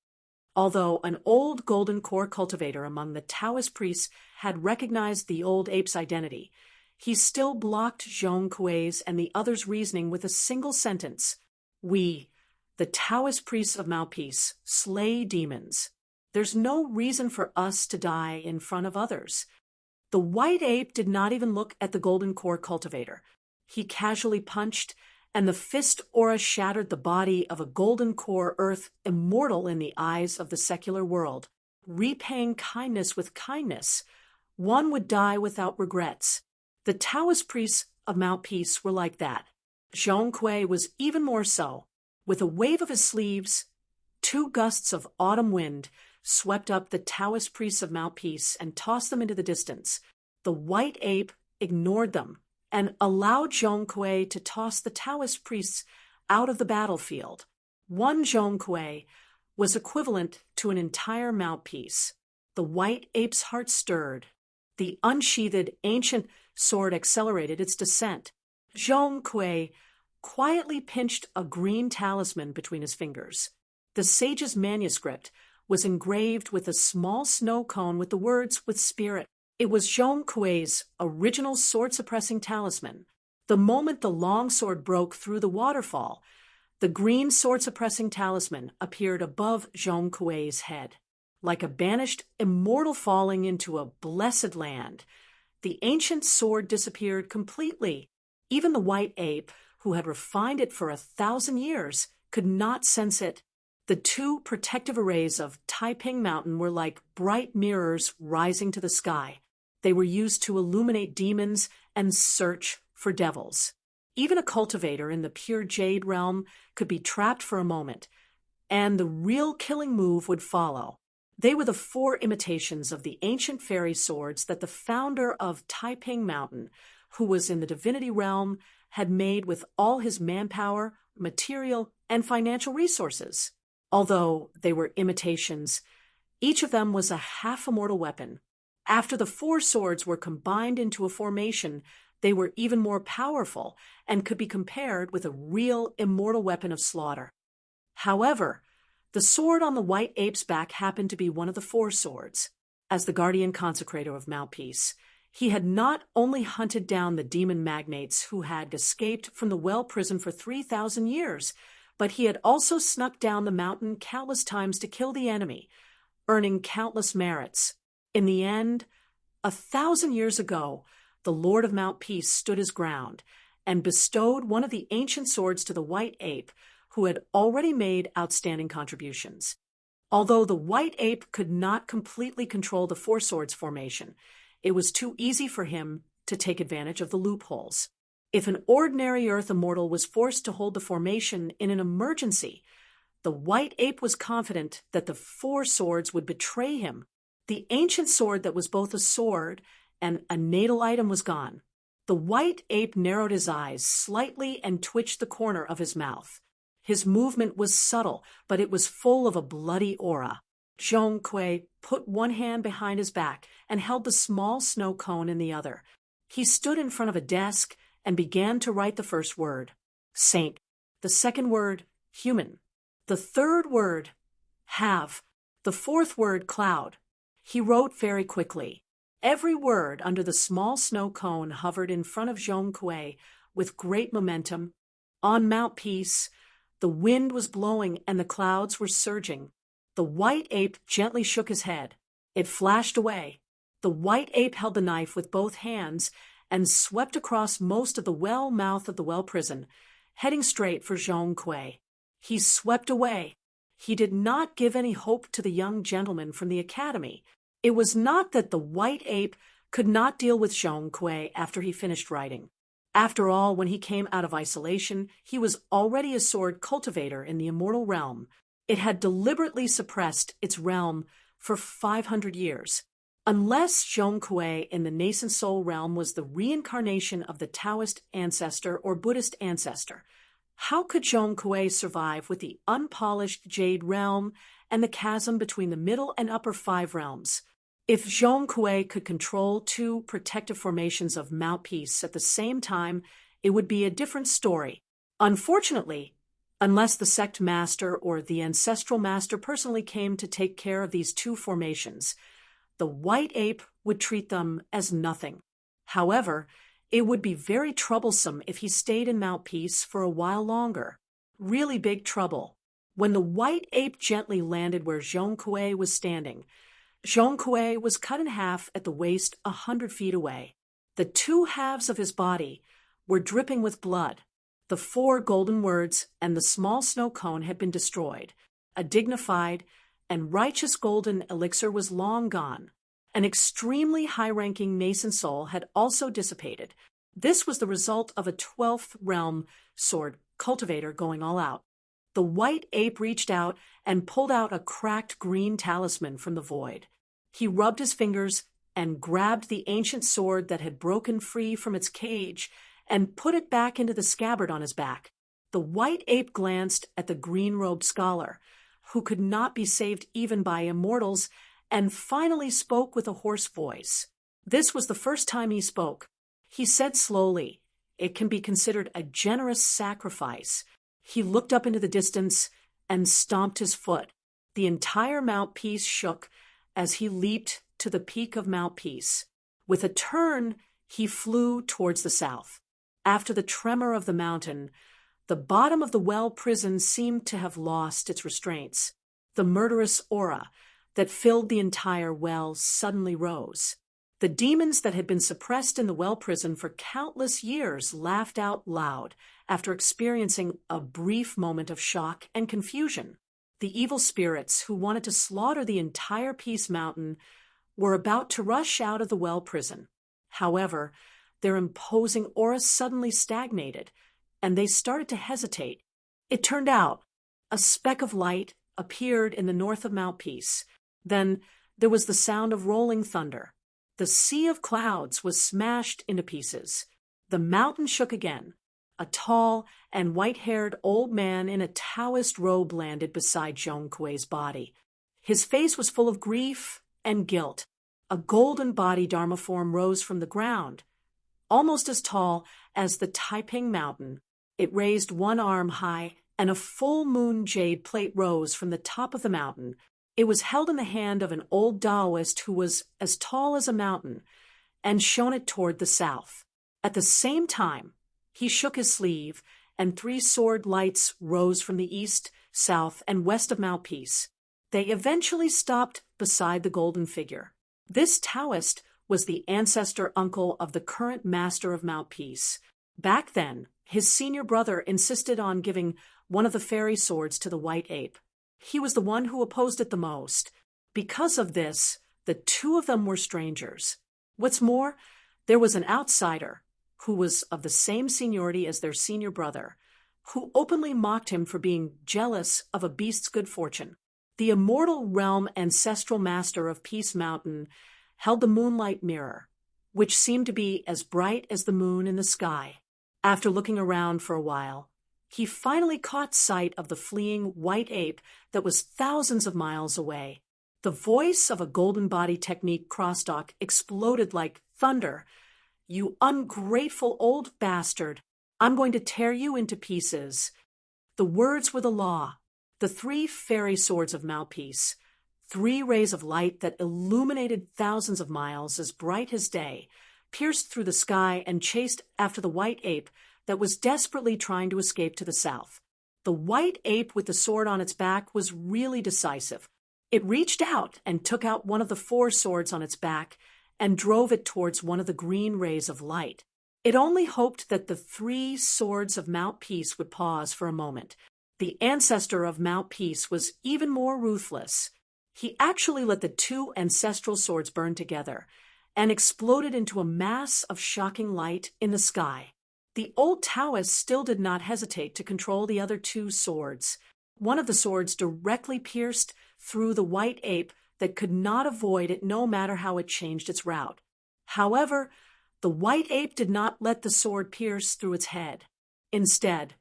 Although an old golden core cultivator among the Taoist priests had recognized the old ape's identity, he still blocked Zhong Kuei's and the others' reasoning with a single sentence: "We, the Taoist priests of Mount Peace, slay demons. There's no reason for us to die in front of others." The white ape did not even look at the golden core cultivator. He casually punched and the fist aura shattered the body of a golden core Earth immortal in the eyes of the secular world. Repaying kindness with kindness, one would die without regrets. The Taoist priests of Mount Peace were like that. Zhong Kui was even more so. With a wave of his sleeves, 2 gusts of autumn wind swept up the Taoist priests of Mount Peace and tossed them into the distance. The white ape ignored them and allowed Zhong Kui to toss the Taoist priests out of the battlefield. 1 Zhong Kui was equivalent to an entire Mount Peace. The white ape's heart stirred. The unsheathed ancient sword accelerated its descent. Zhong Kui quietly pinched a green talisman between his fingers. The sage's manuscript was engraved with a small snow cone with the words "with spirit." It was Zhong Kui's original sword-suppressing talisman. The moment the long sword broke through the waterfall, the green sword-suppressing talisman appeared above Zhong Kui's head. Like a banished immortal falling into a blessed land, the ancient sword disappeared completely. Even the white ape, who had refined it for 1,000 years, could not sense it. The 2 protective arrays of Taiping Mountain were like bright mirrors rising to the sky. They were used to illuminate demons and search for devils. Even a cultivator in the pure jade realm could be trapped for a moment, and the real killing move would follow. They were the 4 imitations of the ancient fairy swords that the founder of Taiping Mountain, who was in the divinity realm, had made with all his manpower, material, and financial resources. Although they were imitations, each of them was a half-immortal weapon. After the 4 swords were combined into a formation, they were even more powerful and could be compared with a real immortal weapon of slaughter. However, the sword on the white ape's back happened to be one of the 4 swords. As the guardian consecrator of Mount Peace, he had not only hunted down the demon magnates who had escaped from the well prison for 3,000 years, but he had also snuck down the mountain countless times to kill the enemy, earning countless merits. In the end, 1,000 years ago, the Lord of Mount Peace stood his ground and bestowed one of the ancient swords to the white ape, who had already made outstanding contributions. Although the white ape could not completely control the 4 swords formation, it was too easy for him to take advantage of the loopholes. If an ordinary Earth immortal was forced to hold the formation in an emergency, the white ape was confident that the 4 swords would betray him. The ancient sword that was both a sword and a natal item was gone. The white ape narrowed his eyes slightly and twitched the corner of his mouth. His movement was subtle, but it was full of a bloody aura. Zhong Kui put one hand behind his back and held the small snow cone in the other. He stood in front of a desk and began to write the first word, saint. The second word, human. The third word, have. The fourth word, cloud. He wrote very quickly. Every word under the small snow cone hovered in front of Zhong Kui with great momentum. On Mount Peace, the wind was blowing and the clouds were surging. The white ape gently shook his head. It flashed away. The white ape held the knife with both hands and swept across most of the well mouth of the well prison, heading straight for Zhong Kui. He swept away. He did not give any hope to the young gentleman from the academy. It was not that the white ape could not deal with Zhong Kui after he finished writing. After all, when he came out of isolation, he was already a sword cultivator in the immortal realm. It had deliberately suppressed its realm for 500 years. Unless Zhong Kui in the nascent soul realm was the reincarnation of the Taoist ancestor or Buddhist ancestor, how could Zhong Kui survive with the unpolished jade realm and the chasm between the middle and upper 5 realms? If Zhong Kui could control 2 protective formations of Mount Peace at the same time, it would be a different story. Unfortunately, unless the sect master or the ancestral master personally came to take care of these 2 formations, the white ape would treat them as nothing. However, it would be very troublesome if he stayed in Mount Peace for a while longer. Really big trouble. When the white ape gently landed where Zhong Kui was standing, Zhong Kui was cut in half at the waist 100 feet away. The 2 halves of his body were dripping with blood. The 4 golden words and the small snow cone had been destroyed. A dignified and righteous golden elixir was long gone. An extremely high-ranking Mason soul had also dissipated. This was the result of a 12th realm sword cultivator going all out. The white ape reached out and pulled out a cracked green talisman from the void. He rubbed his fingers and grabbed the ancient sword that had broken free from its cage and put it back into the scabbard on his back. The white ape glanced at the green-robed scholar, who could not be saved even by immortals, and finally spoke with a hoarse voice. This was the first time he spoke. He said slowly, "It can be considered a generous sacrifice." He looked up into the distance and stomped his foot. The entire Mount Peace shook as he leaped to the peak of Mount Peace. With a turn, he flew towards the south. After the tremor of the mountain, the bottom of the well prison seemed to have lost its restraints. The murderous aura that filled the entire well suddenly rose. The demons that had been suppressed in the well prison for countless years laughed out loud after experiencing a brief moment of shock and confusion. The evil spirits who wanted to slaughter the entire Peace Mountain were about to rush out of the well prison. However, their imposing aura suddenly stagnated, and they started to hesitate. It turned out a speck of light appeared in the north of Mount Peace. Then there was the sound of rolling thunder. The sea of clouds was smashed into pieces. The mountain shook again. A tall and white-haired old man in a Taoist robe landed beside Zhong Kuei's body. His face was full of grief and guilt. A golden body Dharma form rose from the ground, almost as tall as the Taiping Mountain. It raised one arm high, and a full moon jade plate rose from the top of the mountain. It was held in the hand of an old Taoist who was as tall as a mountain, and shone it toward the south. At the same time, he shook his sleeve, and 3 sword lights rose from the east, south, and west of Mount Peace. They eventually stopped beside the golden figure. This Taoist was the ancestor uncle of the current master of Mount Peace. Back then, his senior brother insisted on giving one of the fairy swords to the white ape. He was the one who opposed it the most. Because of this, the 2 of them were strangers. What's more, there was an outsider, who was of the same seniority as their senior brother, who openly mocked him for being jealous of a beast's good fortune. The immortal realm ancestral master of Peace Mountain held the moonlight mirror, which seemed to be as bright as the moon in the sky. After looking around for a while, he finally caught sight of the fleeing white ape that was thousands of miles away. The voice of a golden body technique crosstalk exploded like thunder. "You ungrateful old bastard! I'm going to tear you into pieces." The words were the law. The 3 fairy swords of Mount Peace, 3 rays of light that illuminated thousands of miles as bright as day, pierced through the sky and chased after the white ape that was desperately trying to escape to the south. The white ape with the sword on its back was really decisive. It reached out and took out one of the 4 swords on its back and drove it towards one of the green rays of light. It only hoped that the 3 swords of Mount Peace would pause for a moment. The ancestor of Mount Peace was even more ruthless. He actually let the 2 ancestral swords burn together and exploded into a mass of shocking light in the sky. The old Taoist still did not hesitate to control the other 2 swords. One of the swords directly pierced through the white ape that could not avoid it no matter how it changed its route. However, the white ape did not let the sword pierce through its head. Instead,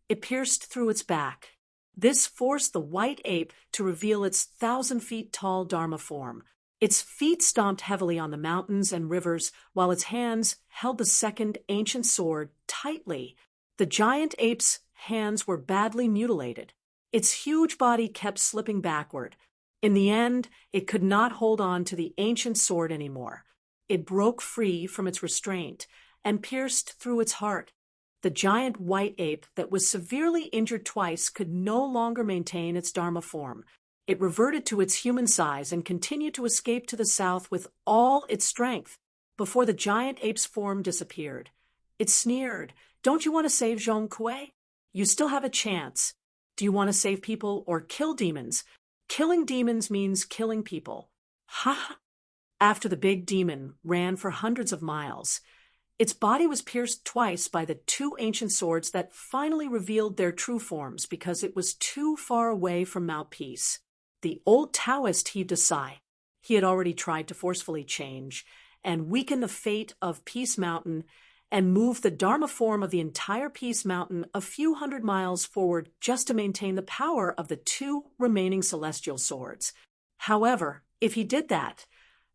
it pierced through its back. This forced the white ape to reveal its 1,000 feet tall Dharma form. Its feet stomped heavily on the mountains and rivers, while its hands held the second ancient sword tightly. The giant ape's hands were badly mutilated. Its huge body kept slipping backward. In the end, it could not hold on to the ancient sword anymore. It broke free from its restraint and pierced through its heart. The giant white ape that was severely injured twice could no longer maintain its Dharma form. It reverted to its human size and continued to escape to the south with all its strength. Before the giant ape's form disappeared, it sneered, Don't you want to save Zhong Kuei? You still have a chance. Do you want to save people or kill demons? Killing demons means killing people. Ha! After the big demon ran for hundreds of miles, its body was pierced twice by the two ancient swords that finally revealed their true forms because it was too far away from Mouthpiece. The old Taoist heaved a sigh. He had already tried to forcefully change and weaken the fate of Peace Mountain and move the Dharma form of the entire Peace Mountain a few hundred miles forward just to maintain the power of the two remaining celestial swords. However, if he did that,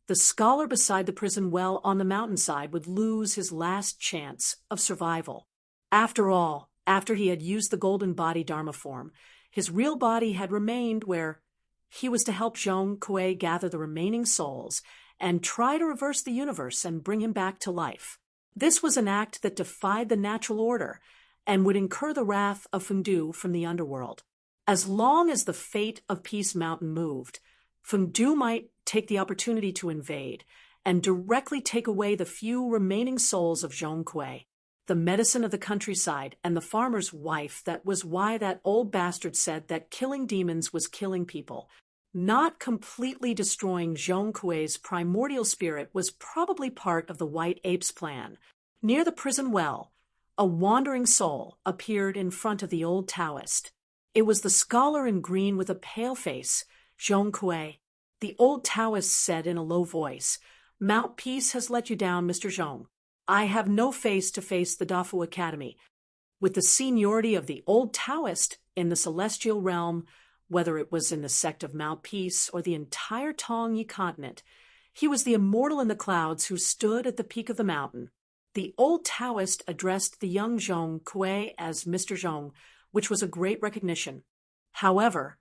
the scholar beside the prison well on the mountainside would lose his last chance of survival. After all, after he had used the golden body Dharma form, his real body had remained where he was to help Zhong Kuei gather the remaining souls and try to reverse the universe and bring him back to life. This was an act that defied the natural order and would incur the wrath of Fengdu from the underworld. As long as the fate of Peace Mountain moved, Fengdu might take the opportunity to invade and directly take away the few remaining souls of Zhong Kuei, the medicine of the countryside and the farmer's wife. That was why that old bastard said that killing demons was killing people. Not completely destroying Zhong Kuei's primordial spirit was probably part of the White Ape's plan. Near the prison well, a wandering soul appeared in front of the old Taoist. It was the scholar in green with a pale face, Zhong Kuei. The old Taoist said in a low voice, "Mouthpiece has let you down, Mr. Zhong. I have no face to face the Dafu Academy." With the seniority of the old Taoist in the celestial realm, whether it was in the sect of Mouthpiece or the entire Tongyi continent, he was the immortal in the clouds who stood at the peak of the mountain. The old Taoist addressed the young Zhong Kuei as Mr. Zhong, which was a great recognition. However,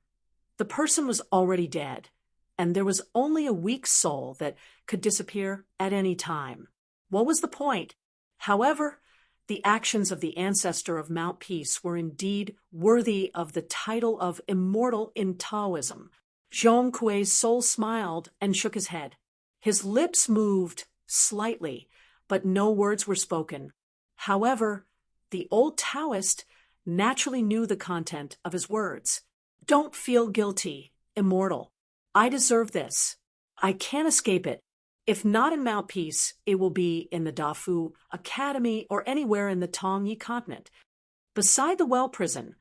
the person was already dead, and there was only a weak soul that could disappear at any time. What was the point? However, the actions of the ancestor of Mouthpiece were indeed worthy of the title of immortal in Taoism. Zhong Kuei's soul smiled and shook his head. His lips moved slightly, but no words were spoken. However, the old Taoist naturally knew the content of his words. "Don't feel guilty, immortal. I deserve this. I can't escape it. If not in Mouthpiece, it will be in the Dafu Academy or anywhere in the Tongyi continent." Beside the well prison,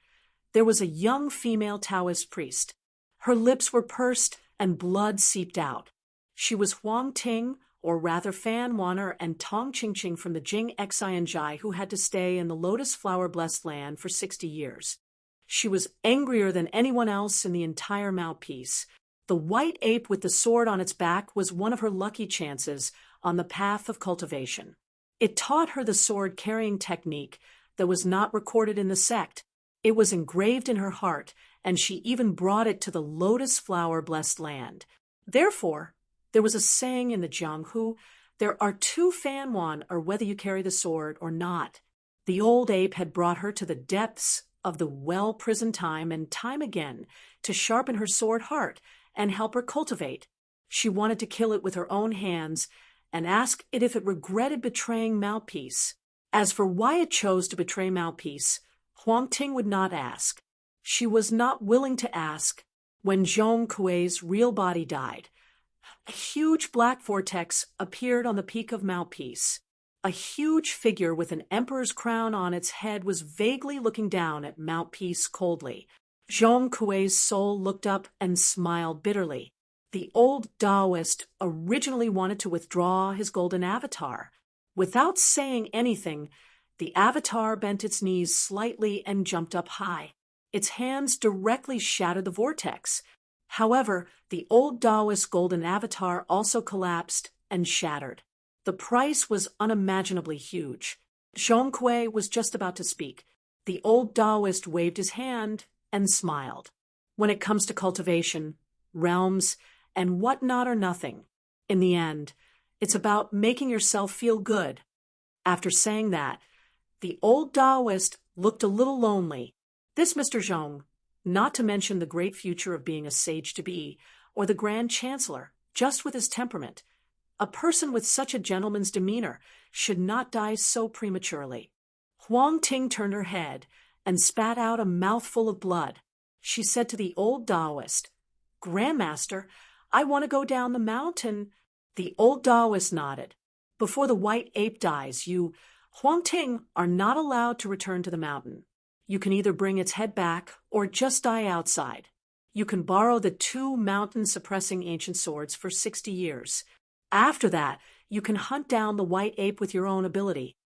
there was a young female Taoist priest. Her lips were pursed and blood seeped out. She was Huang Ting, or rather Fan Wanner and Tong Qingqing from the Jing Xianzhai, who had to stay in the lotus flower-blessed land for 60 years. She was angrier than anyone else in the entire Mouthpiece. The white ape with the sword on its back was one of her lucky chances on the path of cultivation. It taught her the sword-carrying technique that was not recorded in the sect. It was engraved in her heart, and she even brought it to the lotus flower-blessed land. Therefore, there was a saying in the Jianghu, "There are two Fanwan, or whether you carry the sword or not." The old ape had brought her to the depths of the well prison time and time again to sharpen her sword heart and help her cultivate. She wanted to kill it with her own hands and ask it if it regretted betraying Mouthpiece. As for why it chose to betray Mouthpiece, Huang Ting would not ask. She was not willing to ask. When Zhong Kuei's real body died, a huge black vortex appeared on the peak of Mouthpiece. A huge figure with an emperor's crown on its head was vaguely looking down at Mouthpiece coldly. Zhong Kuei's soul looked up and smiled bitterly. The old Taoist originally wanted to withdraw his golden avatar. Without saying anything, the avatar bent its knees slightly and jumped up high. Its hands directly shattered the vortex. However, the old Taoist golden avatar also collapsed and shattered. The price was unimaginably huge. Zhong Kuei was just about to speak. The old Taoist waved his hand and smiled. When it comes to cultivation, realms, and whatnot are nothing. In the end, it's about making yourself feel good. After saying that, the old Taoist looked a little lonely. This Mr. Zhong, not to mention the great future of being a sage-to-be, or the Grand Chancellor, just with his temperament. A person with such a gentleman's demeanor should not die so prematurely. Huang Ting turned her head and spat out a mouthful of blood. She said to the old Taoist, "Grandmaster, I want to go down the mountain." The old Taoist nodded. "Before the white ape dies, you, Huang Ting, are not allowed to return to the mountain. You can either bring its head back or just die outside. You can borrow the 2 mountain-suppressing ancient swords for 60 years. After that, you can hunt down the white ape with your own ability."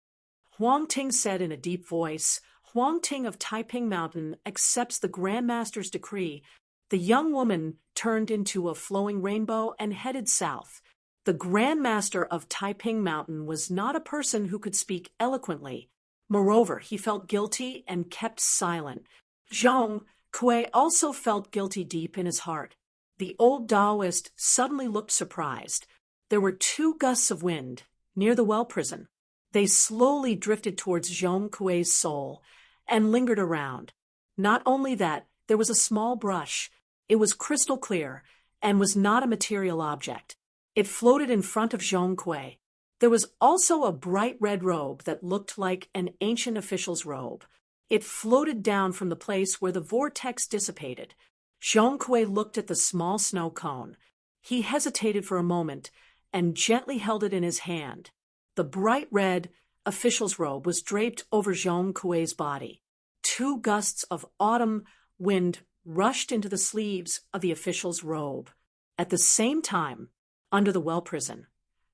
Huang Ting said in a deep voice, "Huang Ting of Taiping Mountain accepts the Grandmaster's decree." The young woman turned into a flowing rainbow and headed south. The Grandmaster of Taiping Mountain was not a person who could speak eloquently. Moreover, he felt guilty and kept silent. Zhong Kuei also felt guilty deep in his heart. The old Taoist suddenly looked surprised. There were 2 gusts of wind near the well prison. They slowly drifted towards Zhong Kuei's soul and lingered around. Not only that, there was a small brush. It was crystal clear and was not a material object. It floated in front of Zhong Kuei. There was also a bright red robe that looked like an ancient official's robe. It floated down from the place where the vortex dissipated. Zhong Kuei looked at the small snow cone. He hesitated for a moment and gently held it in his hand. The bright red official's robe was draped over Zhong Kuei's body. 2 gusts of autumn wind rushed into the sleeves of the official's robe. At the same time, under the well prison,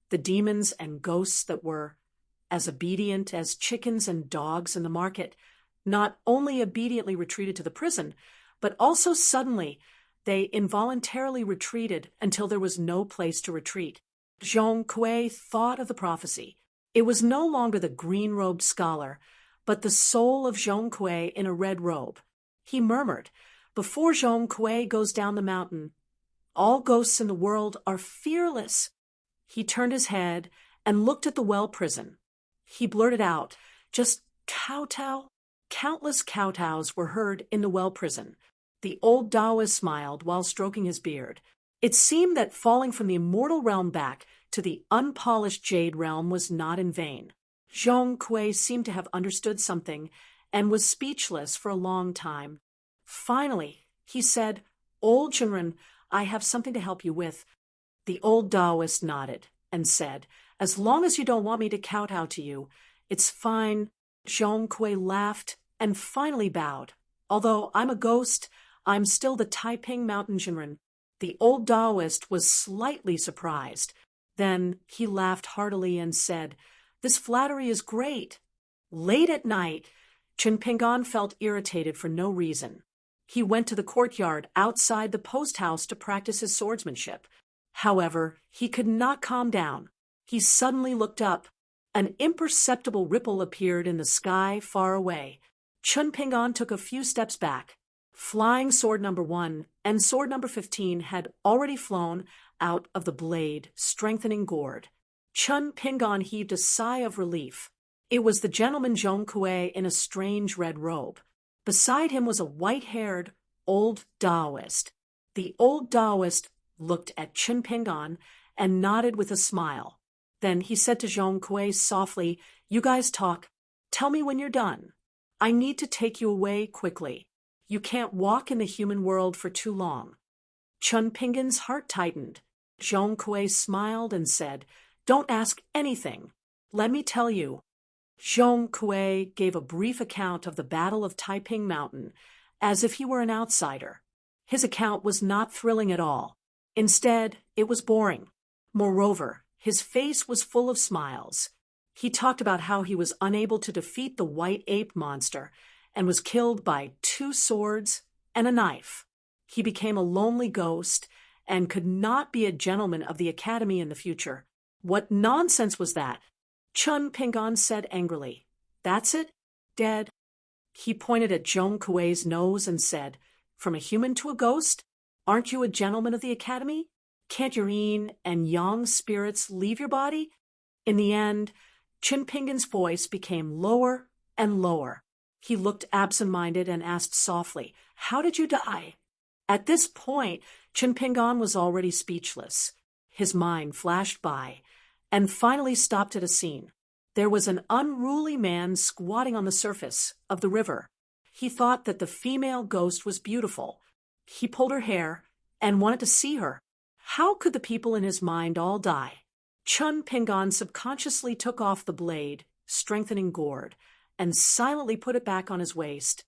the demons and ghosts that were as obedient as chickens and dogs in the market not only obediently retreated to the prison, but also suddenly they involuntarily retreated until there was no place to retreat. Zhong Kuei thought of the prophecy. It was no longer the green-robed scholar, but the soul of Zhong Kuei in a red robe. He murmured, "Before Zhong Kuei goes down the mountain, all ghosts in the world are fearless." He turned his head and looked at the well prison. He blurted out, "Just kowtow." Countless kowtows were heard in the well prison. The old Taoist smiled while stroking his beard. It seemed that falling from the immortal realm back to the unpolished jade realm was not in vain. Zhong Kuei seemed to have understood something and was speechless for a long time. Finally, he said, "Old Junren, I have something to help you with." The old Taoist nodded and said, "As long as you don't want me to kowtow to you, it's fine." Zhong Kuei laughed and finally bowed. "Although I'm a ghost, I'm still the Taiping Mountain Junren." The old Taoist was slightly surprised. Then he laughed heartily and said, "This flattery is great." Late at night, Chen Pingan felt irritated for no reason. He went to the courtyard outside the post house to practice his swordsmanship. However, he could not calm down. He suddenly looked up. An imperceptible ripple appeared in the sky far away. Chun Pingan took a few steps back. Flying sword number 1 and sword number 15 had already flown out of the blade, strengthening gourd. Chun Pingan heaved a sigh of relief. It was the gentleman Zhong Kuei in a strange red robe. Beside him was a white-haired old Taoist. The old Taoist looked at Chun Pingan and nodded with a smile. Then he said to Zhong Kuei softly, "You guys talk. Tell me when you're done. I need to take you away quickly. You can't walk in the human world for too long." Chun Pingan's heart tightened. Zhong Kuei smiled and said, "Don't ask anything. Let me tell you." Zhong Kuei gave a brief account of the Battle of Taiping Mountain, as if he were an outsider. His account was not thrilling at all. Instead, it was boring. Moreover, his face was full of smiles. He talked about how he was unable to defeat the white ape monster and was killed by 2 swords and a knife. He became a lonely ghost and could not be a gentleman of the academy in the future. What nonsense was that? Chun Pingan said angrily. "That's it? Dead?" He pointed at Zhong Kuei's nose and said, "From a human to a ghost? Aren't you a gentleman of the academy? Can't your yin and yang spirits leave your body?" In the end, Chin Pingan's voice became lower and lower. He looked absent-minded and asked softly, "How did you die?" At this point, Chin Pingan was already speechless. His mind flashed by and finally stopped at a scene. There was an unruly man squatting on the surface of the river. He thought that the female ghost was beautiful. He pulled her hair and wanted to see her. How could the people in his mind all die? Chun Pingon subconsciously took off the blade, strengthening gourd, and silently put it back on his waist.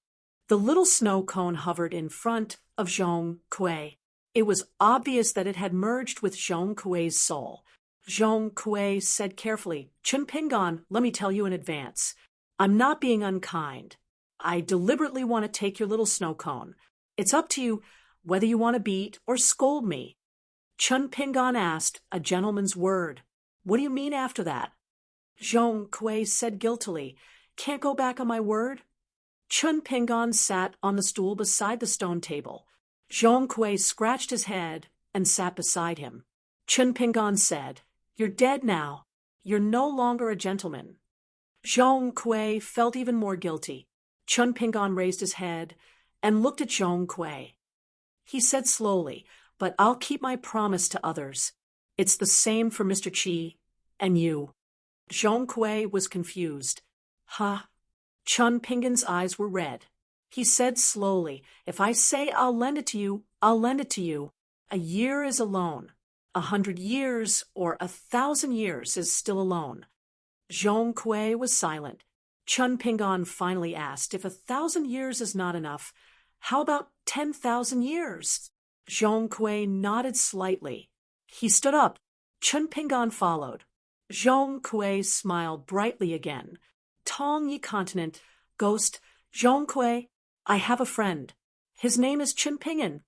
The little snow cone hovered in front of Zhong Kuei. It was obvious that it had merged with Zhong Kuei's soul. Zhong Kuei said carefully, "Chun Pingon, let me tell you in advance. I'm not being unkind. I deliberately want to take your little snow cone. It's up to you whether you want to beat or scold me." Chun Pingon asked, a gentleman's word. "What do you mean after that?" Zhong Kuei said guiltily, "Can't go back on my word?" Chun Pingon sat on the stool beside the stone table. Zhong Kuei scratched his head and sat beside him. Chun Pingon said, "You're dead now. You're no longer a gentleman." Zhong Kuei felt even more guilty. Chun Pingon raised his head and looked at Zhong Kuei. He said slowly, "But I'll keep my promise to others. It's the same for Mr. Qi and you." Zhong Kuei was confused. "Huh?" Chun Pingon's eyes were red. He said slowly, "If I say I'll lend it to you, I'll lend it to you. A year is a loan. 100 years or 1,000 years is still a loan." Zhong Kuei was silent. Chun Pingon finally asked, "If 1,000 years is not enough, how about 10,000 years?" Zhong Kuei nodded slightly. He stood up. Chun Pingon followed. Zhong Kuei smiled brightly again. "Tong Yi Continent, Ghost, Zhong Kuei, I have a friend. His name is Chun Pingon."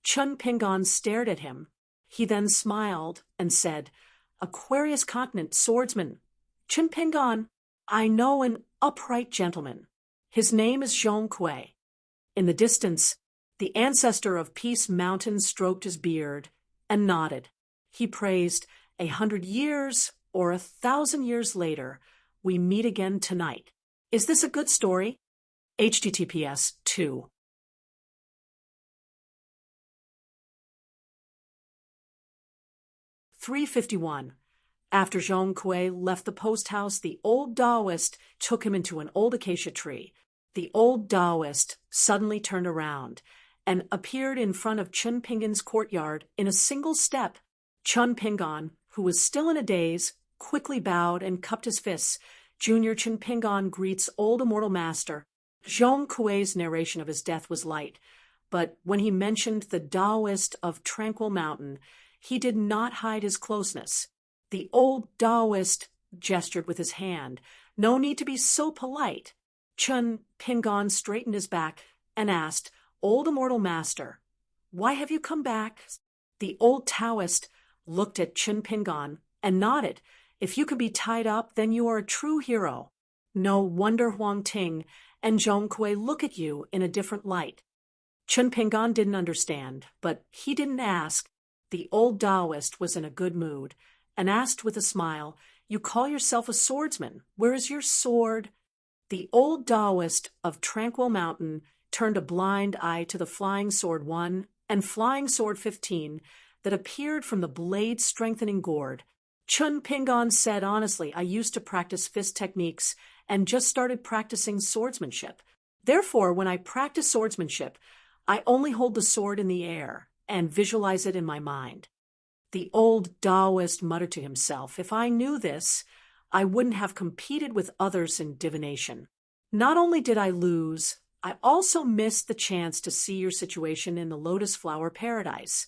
Chun Pingon stared at him. He then smiled and said, "Aquarius Continent, swordsman. Chun Pingon, I know an upright gentleman. His name is Zhong Kuei." In the distance, the ancestor of Peace Mountain stroked his beard and nodded. He praised, 100 years or 1,000 years later, we meet again tonight. Is this a good story? HTTPS 2. 351. After Zhong Kuei left the post house, the old Taoist took him into an old acacia tree. The old Taoist suddenly turned around and appeared in front of Chun Pingon's courtyard in a single step. Chun Pingon, who was still in a daze, quickly bowed and cupped his fists. "Junior Chun Pingon greets old immortal master." Zhong Kuei's narration of his death was light, but when he mentioned the Taoist of Tranquil Mountain, he did not hide his closeness. The old Taoist gestured with his hand. "No need to be so polite." Chun Pingon straightened his back and asked, "Old immortal master, why have you come back?" The old Taoist looked at Chun Pingon and nodded. "If you could be tied up, then you are a true hero. No wonder Huang Ting and Zhong Kuei look at you in a different light." Chun Pingon didn't understand, but he didn't ask. The old Taoist was in a good mood and asked with a smile, "You call yourself a swordsman. Where is your sword?" The old Taoist of Tranquil Mountain turned a blind eye to the Flying Sword 1 and Flying Sword 15 that appeared from the blade-strengthening gourd. Chun Pingon said honestly, "I used to practice fist techniques and just started practicing swordsmanship. Therefore, when I practice swordsmanship, I only hold the sword in the air and visualize it in my mind." The old Taoist muttered to himself, "If I knew this, I wouldn't have competed with others in divination. Not only did I lose, I also missed the chance to see your situation in the lotus flower paradise."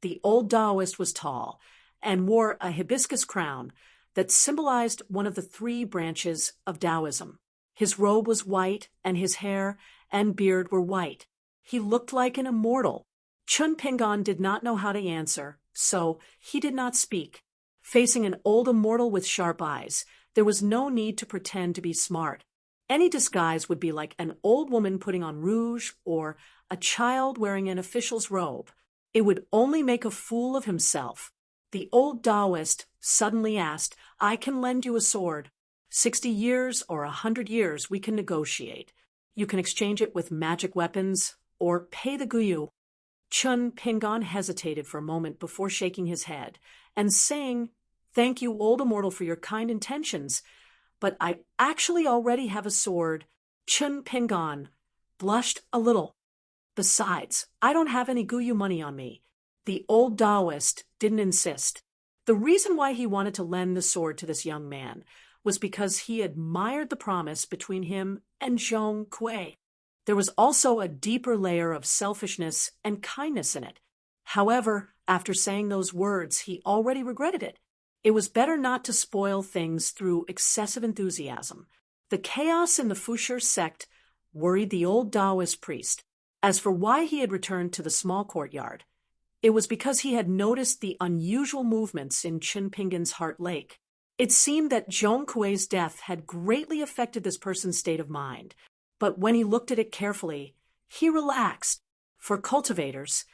The old Taoist was tall and wore a hibiscus crown that symbolized one of the 3 branches of Taoism. His robe was white and his hair and beard were white. He looked like an immortal. Chun Pingon did not know how to answer, so he did not speak. Facing an old immortal with sharp eyes, there was no need to pretend to be smart. Any disguise would be like an old woman putting on rouge or a child wearing an official's robe. It would only make a fool of himself. The old Taoist suddenly asked, "I can lend you a sword. 60 years or 100 years we can negotiate. You can exchange it with magic weapons or pay the guyu." Chun Pingon hesitated for a moment before shaking his head and saying, "Thank you, old immortal, for your kind intentions, but I actually already have a sword. Chun Pingon blushed a little. Besides, I don't have any Guyu money on me. The old Taoist didn't insist. The reason why he wanted to lend the sword to this young man was because he admired the promise between him and Zhong Kui. There was also a deeper layer of selfishness and kindness in it. However, after saying those words, he already regretted it. It was better not to spoil things through excessive enthusiasm. The chaos in the Fusher sect worried the old Taoist priest. As for why he had returned to the small courtyard, it was because he had noticed the unusual movements in Chinpingan's Heart Lake. It seemed that Zhong Kui's death had greatly affected this person's state of mind, but when he looked at it carefully, he relaxed. For cultivators,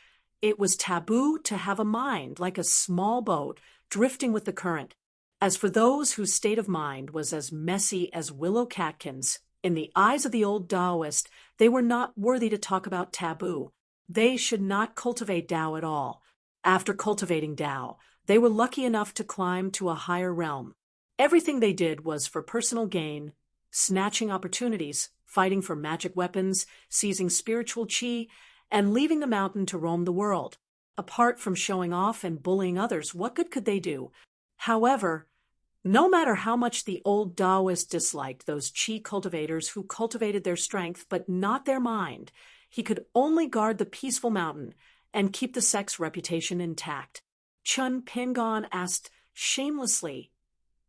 it was taboo to have a mind like a small boat drifting with the current. As for those whose state of mind was as messy as willow catkins, in the eyes of the old Taoist, they were not worthy to talk about taboo. They should not cultivate Tao at all. After cultivating Tao, they were lucky enough to climb to a higher realm. Everything they did was for personal gain, snatching opportunities, fighting for magic weapons, seizing spiritual chi, and leaving the mountain to roam the world. Apart from showing off and bullying others, what good could they do? However, no matter how much the old Taoist disliked those chi cultivators who cultivated their strength but not their mind, he could only guard the peaceful mountain and keep the sect's reputation intact. Chun Pingon asked shamelessly,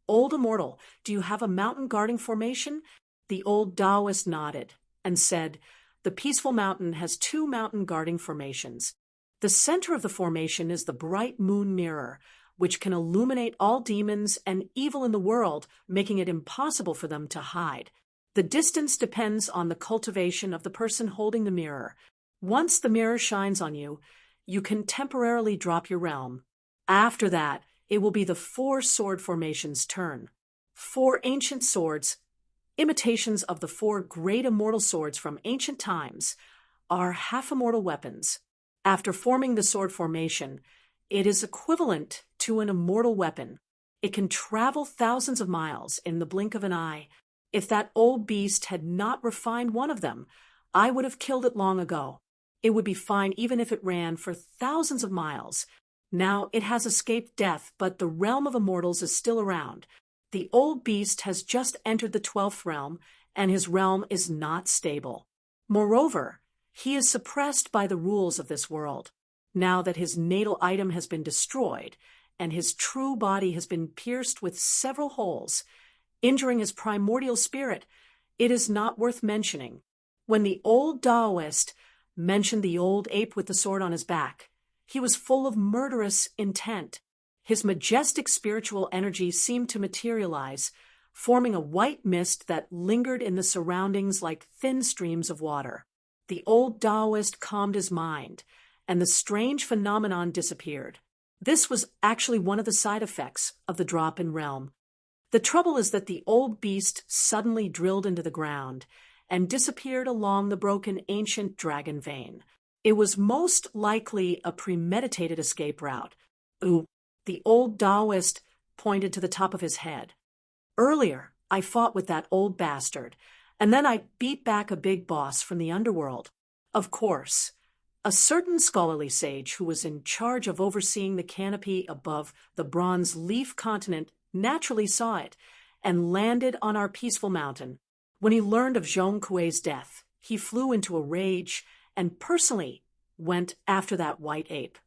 "Old Immortal, do you have a mountain guarding formation?" The old Taoist nodded and said, "The peaceful mountain has 2 mountain guarding formations. The center of the formation is the bright moon mirror, which can illuminate all demons and evil in the world, making it impossible for them to hide. The distance depends on the cultivation of the person holding the mirror. Once the mirror shines on you, you can temporarily drop your realm. After that, it will be the 4 sword formations' turn. 4 ancient swords, imitations of the 4 great immortal swords from ancient times, are half-immortal weapons. After forming the sword formation, it is equivalent to an immortal weapon. It can travel thousands of miles in the blink of an eye. If that old beast had not refined one of them, I would have killed it long ago. It would be fine even if it ran for thousands of miles. Now it has escaped death, but the realm of immortals is still around. The old beast has just entered the 12th realm, and his realm is not stable. Moreover, he is suppressed by the rules of this world. Now that his natal item has been destroyed, and his true body has been pierced with several holes, injuring his primordial spirit, it is not worth mentioning. When the old Taoist mentioned the old ape with the sword on his back, he was full of murderous intent. His majestic spiritual energy seemed to materialize, forming a white mist that lingered in the surroundings like thin streams of water. The old Taoist calmed his mind, and the strange phenomenon disappeared. This was actually one of the side effects of the drop in realm. The trouble is that the old beast suddenly drilled into the ground and disappeared along the broken ancient dragon vein. It was most likely a premeditated escape route. Ooh, the old Taoist pointed to the top of his head. Earlier, I fought with that old bastard, and then I beat back a big boss from the underworld. Of course, a certain scholarly sage who was in charge of overseeing the canopy above the Bronze Leaf continent naturally saw it and landed on our peaceful mountain. When he learned of Zhong Kui's death, he flew into a rage and personally went after that white ape.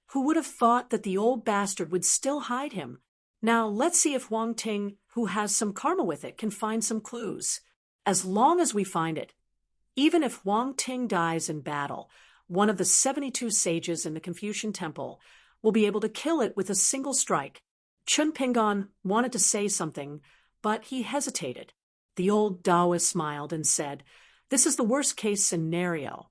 Who would have thought that the old bastard would still hide him? Now let's see if Huang Ting, who has some karma with it, can find some clues. As long as we find it, even if Huang Ting dies in battle, one of the 72 sages in the Confucian temple will be able to kill it with a single strike. Chun Pingon wanted to say something, but he hesitated. The old Taoist smiled and said, "This is the worst-case scenario.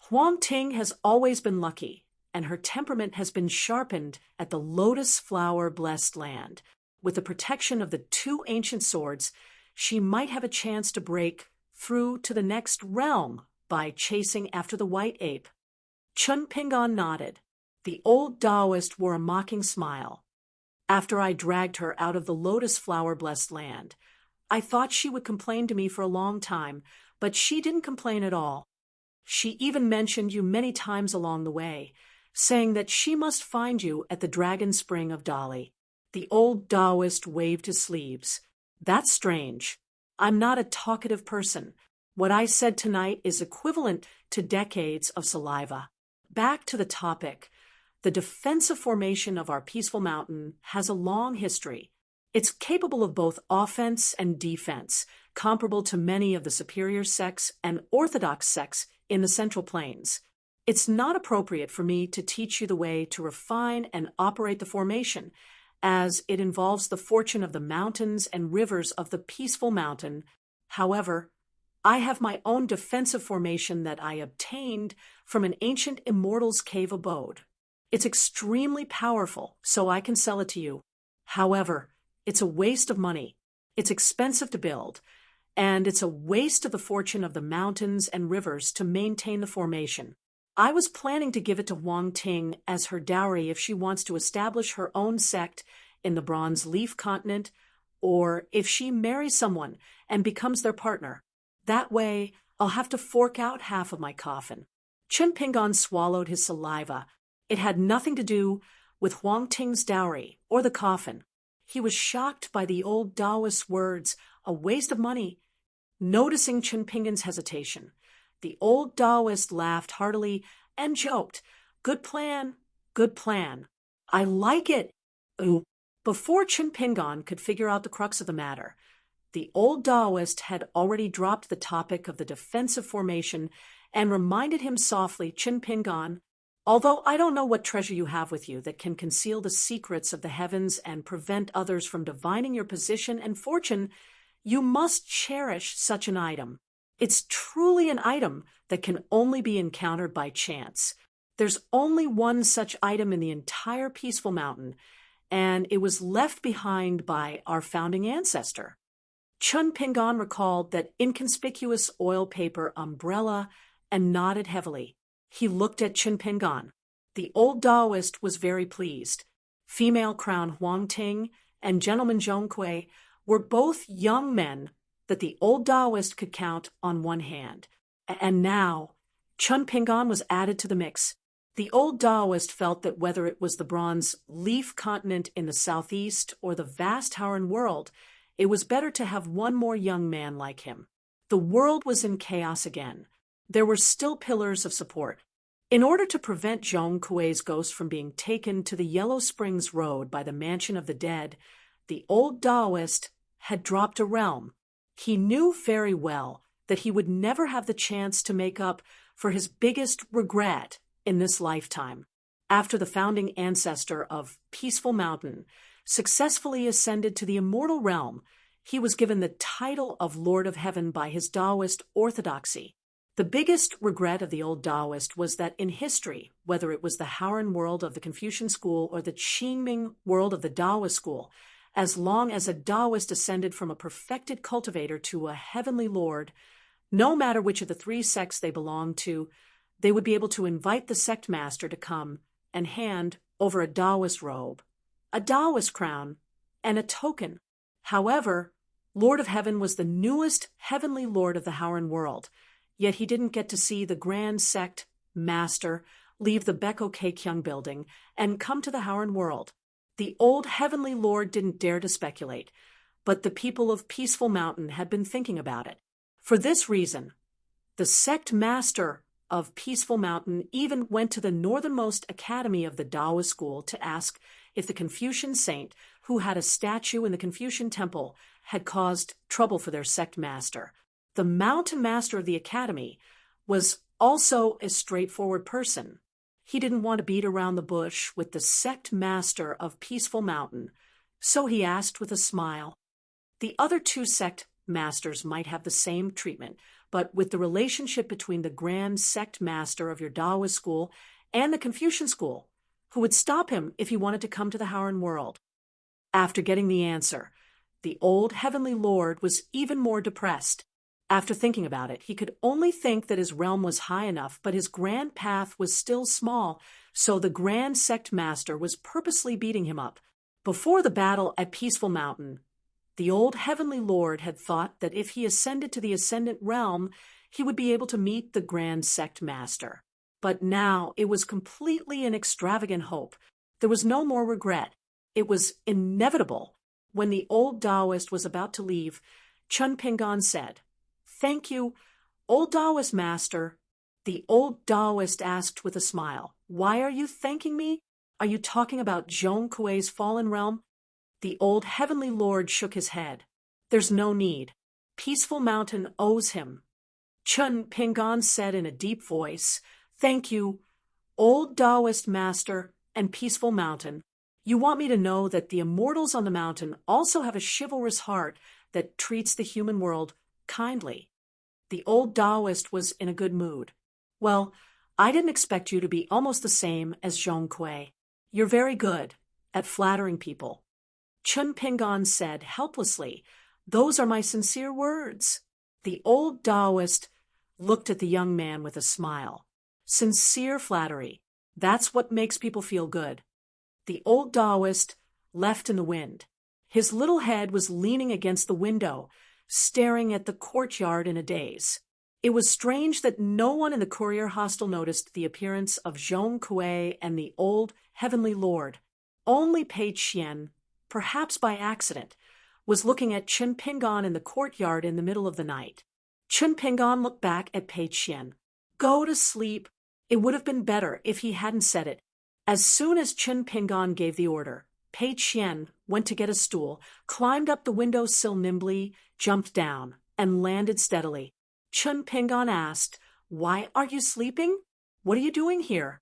Huang Ting has always been lucky, and her temperament has been sharpened at the lotus flower-blessed land. With the protection of the 2 ancient swords, she might have a chance to break through to the next realm by chasing after the white ape." Chun Pingon nodded. The old Taoist wore a mocking smile. "After I dragged her out of the lotus flower-blessed land, I thought she would complain to me for a long time, but she didn't complain at all. She even mentioned you many times along the way, saying that she must find you at the Dragon Spring of Dali. The old Taoist waved his sleeves. That's strange. I'm not a talkative person. What I said tonight is equivalent to decades of saliva. Back to the topic. The defensive formation of our peaceful mountain has a long history. It's capable of both offense and defense, comparable to many of the superior sects and orthodox sects in the Central Plains. It's not appropriate for me to teach you the way to refine and operate the formation, as it involves the fortune of the mountains and rivers of the peaceful mountain. However, I have my own defensive formation that I obtained from an ancient immortal's cave abode. It's extremely powerful, so I can sell it to you. However, it's a waste of money. It's expensive to build, and it's a waste of the fortune of the mountains and rivers to maintain the formation. I was planning to give it to Huang Ting as her dowry if she wants to establish her own sect in the Bronze Leaf continent, or if she marries someone and becomes their partner. That way, I'll have to fork out half of my coffin. Chen Pingon swallowed his saliva. It had nothing to do with Huang Ting's dowry or the coffin. He was shocked by the old Taoist's words, a waste of money. Noticing Chen Pingon's hesitation, the old Taoist laughed heartily and joked, "Good plan, good plan. I like it." Ooh. Before Chen Pingon could figure out the crux of the matter, the old Taoist had already dropped the topic of the defensive formation and reminded him softly, "Chen Pingon, although I don't know what treasure you have with you that can conceal the secrets of the heavens and prevent others from divining your position and fortune, you must cherish such an item. It's truly an item that can only be encountered by chance. There's only one such item in the entire peaceful mountain, and it was left behind by our founding ancestor." Chun Pingon recalled that inconspicuous oil paper umbrella and nodded heavily. He looked at Chun Pingon. The old Taoist was very pleased. Female Crown Huang Ting and Gentleman Zhongkui were both young men that the old Taoist could count on one hand. And now, Chun Pingon was added to the mix. The old Taoist felt that whether it was the Bronze Leaf continent in the southeast or the vast Howren world, it was better to have one more young man like him. The world was in chaos again. There were still pillars of support. In order to prevent Zhong Kuei's ghost from being taken to the Yellow Springs Road by the Mansion of the Dead, the old Taoist had dropped a realm. He knew very well that he would never have the chance to make up for his biggest regret in this lifetime. After the founding ancestor of Peaceful Mountain successfully ascended to the immortal realm, he was given the title of Lord of Heaven by his Taoist orthodoxy. The biggest regret of the old Taoist was that in history, whether it was the Howren world of the Confucian school or the Qingming world of the Taoist school, as long as a Taoist ascended from a perfected cultivator to a heavenly lord, no matter which of the three sects they belonged to, they would be able to invite the sect master to come and hand over a Taoist robe, a Taoist crown, and a token. However, Lord of Heaven was the newest heavenly lord of the Howren world, yet he didn't get to see the grand sect master leave the Beko Keikyung building and come to the Howren world. The old heavenly lord didn't dare to speculate, but the people of Peaceful Mountain had been thinking about it. For this reason, the sect master of Peaceful Mountain even went to the northernmost academy of the Taoist school to ask if the Confucian saint, who had a statue in the Confucian temple, had caused trouble for their sect master. The mountain master of the academy was also a straightforward person. He didn't want to beat around the bush with the sect master of Peaceful Mountain, so he asked with a smile. The other two sect masters might have the same treatment, but with the relationship between the grand sect master of your Taoist school and the Confucian school, who would stop him if he wanted to come to the Howren world? After getting the answer, the old heavenly lord was even more depressed. After thinking about it, he could only think that his realm was high enough, but his grand path was still small, so the grand sect master was purposely beating him up. Before the battle at Peaceful Mountain, The old heavenly lord had thought that if he ascended to the ascendant realm, he would be able to meet the grand sect master. But now it was completely an extravagant hope. There was no more regret. It was inevitable. When the old Taoist was about to leave, Chun Pingan said, "Thank you, old Taoist master." The old Taoist asked with a smile, "Why are you thanking me? Are you talking about Zhong Kuei's fallen realm?" The old heavenly lord shook his head. "There's no need. Peaceful Mountain owes him." Chun Pingan said in a deep voice, "Thank you, old Taoist master and Peaceful Mountain. You want me to know that the immortals on the mountain also have a chivalrous heart that treats the human world kindly." The old Taoist was in a good mood. "Well, I didn't expect you to be almost the same as Zhong Kuei. You're very good at flattering people." Chun Pingan said helplessly, "Those are my sincere words." The old Taoist looked at the young man with a smile. "Sincere flattery. That's what makes people feel good." The old Taoist left in the wind. His little head was leaning against the window, staring at the courtyard in a daze. It was strange that no one in the courier hostel noticed the appearance of Zhong Kuei and the old heavenly lord. Only Pei Qian, perhaps by accident, was looking at Chun Pingan in the courtyard in the middle of the night. Chun Pingan looked back at Pei Qian. "Go to sleep." It would have been better if he hadn't said it. As soon as Chun Pingan gave the order, Pei Qian went to get a stool, climbed up the window sill nimbly, jumped down, and landed steadily. Chun Pingan asked, "Why are you sleeping? What are you doing here?"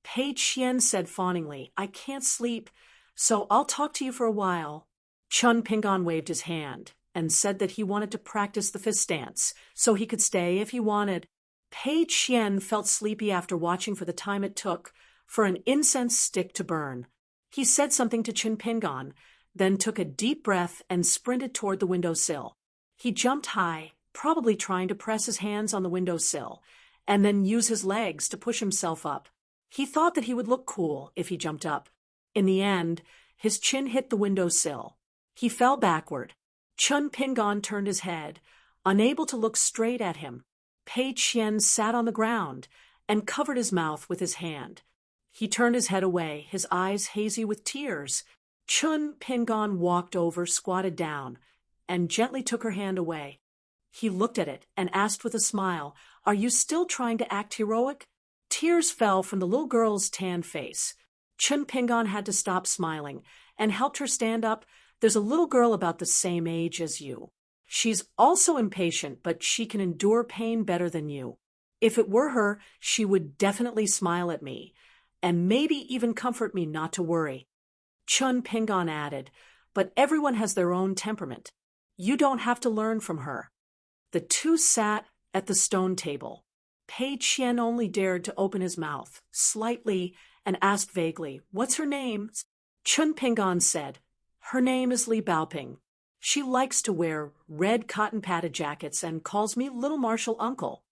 Pei Qian said fawningly, "I can't sleep, so I'll talk to you for a while." Chun Pingan waved his hand and said that he wanted to practice the fist dance, so he could stay if he wanted. Pei Qian felt sleepy after watching for the time it took for an incense stick to burn. He said something to Chun Pingan, then took a deep breath and sprinted toward the windowsill. He jumped high, probably trying to press his hands on the windowsill, and then use his legs to push himself up. He thought that he would look cool if he jumped up. In the end, his chin hit the windowsill. He fell backward. Chun Pingan turned his head, unable to look straight at him. Pei Qian sat on the ground and covered his mouth with his hand. He turned his head away, his eyes hazy with tears. Chun Pingan walked over, squatted down, and gently took her hand away. He looked at it and asked with a smile, "Are you still trying to act heroic?" Tears fell from the little girl's tanned face. Chun Pingan had to stop smiling and helped her stand up. "There's a little girl about the same age as you. She's also impatient, but she can endure pain better than you. If it were her, she would definitely smile at me, and maybe even comfort me not to worry." Chun Pingan added, "But everyone has their own temperament. You don't have to learn from her." The two sat at the stone table. Pei Qian only dared to open his mouth, slightly, and asked vaguely, "What's her name?" Chun Pingan said, "Her name is Li Baoping. She likes to wear red cotton-padded jackets and calls me Little Marshal Uncle."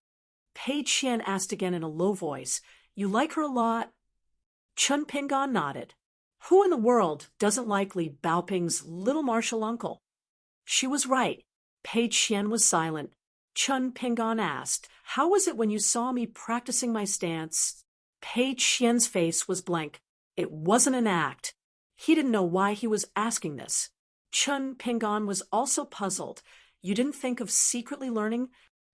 Pei Qian asked again in a low voice, "You like her a lot?" Chun Pingan nodded. Who in the world doesn't like Li Baoping's Little Marshal Uncle? She was right. Pei Qian was silent. Chun Pingan asked, "How was it when you saw me practicing my stance?" Pei Qian's face was blank. It wasn't an act. He didn't know why he was asking this. Chun Pingan was also puzzled. "You didn't think of secretly learning?"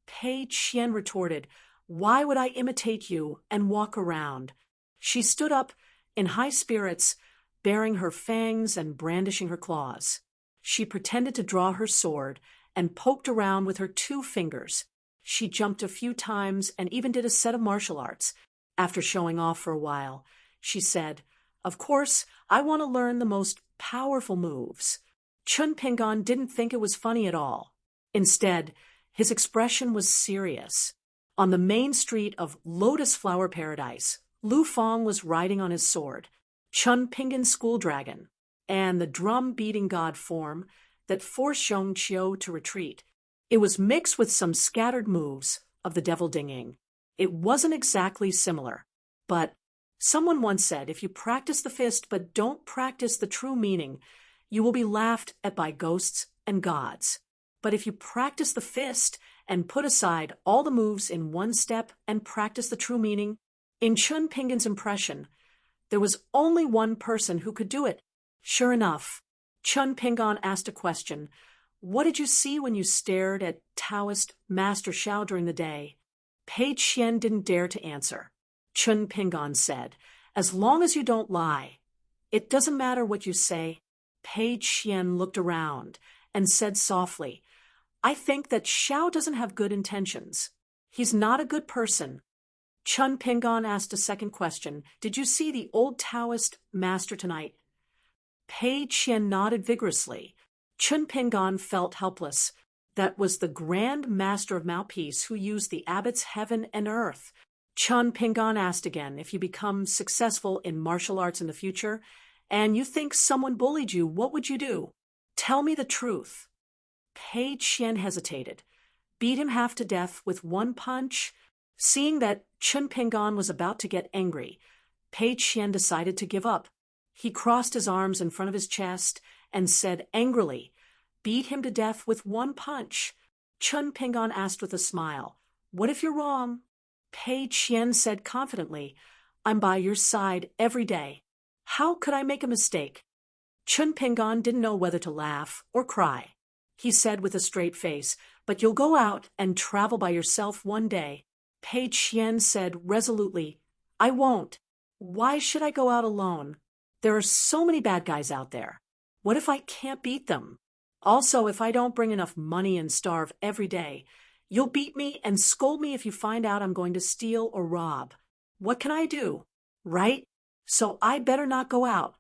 Pei Qian retorted, "Why would I imitate you and walk around?" She stood up in high spirits, baring her fangs and brandishing her claws. She pretended to draw her sword and poked around with her 2 fingers. She jumped a few times and even did a set of martial arts. After showing off for a while, she said, "Of course, I want to learn the most powerful moves." Chun Pingan didn't think it was funny at all. Instead, his expression was serious. On the main street of Lotus Flower Paradise, Lu Fong was riding on his sword, Chun Pingan's school dragon, and the drum-beating god form that forced Zhong Qiu to retreat. It was mixed with some scattered moves of the devil dinging. It wasn't exactly similar, but someone once said, if you practice the fist but don't practice the true meaning, you will be laughed at by ghosts and gods. But if you practice the fist and put aside all the moves in one step and practice the true meaning, in Chun Pingan's impression, there was only one person who could do it. Sure enough, Chun Pingan asked a question. What did you see when you stared at Taoist Master Xiao during the day? Pei Qian didn't dare to answer. Chun Pingan said, as long as you don't lie, it doesn't matter what you say. Pei Qian looked around and said softly, I think that Xiao doesn't have good intentions. He's not a good person. Chun Pingan asked a second question. Did you see the old Taoist master tonight? Pei Qian nodded vigorously. Chun Pingan felt helpless. That was the Grand Master of Mouthpiece who used the abbot's heaven and earth. Chun Pingan asked again, if you become successful in martial arts in the future, and you think someone bullied you, what would you do? Tell me the truth. Pei Qian hesitated. Beat him half to death with one punch? Seeing that Chun Pingan was about to get angry, Pei Qian decided to give up. He crossed his arms in front of his chest and said angrily, beat him to death with one punch. Chun Pingan asked with a smile, what if you're wrong? Pei Qian said confidently, I'm by your side every day. How could I make a mistake? Chun Pingan didn't know whether to laugh or cry. He said with a straight face, but you'll go out and travel by yourself one day. Pei Qian said resolutely, I won't. Why should I go out alone? There are so many bad guys out there. What if I can't beat them? Also, if I don't bring enough money and starve every day, you'll beat me and scold me if you find out I'm going to steal or rob. What can I do? Right? So I better not go out.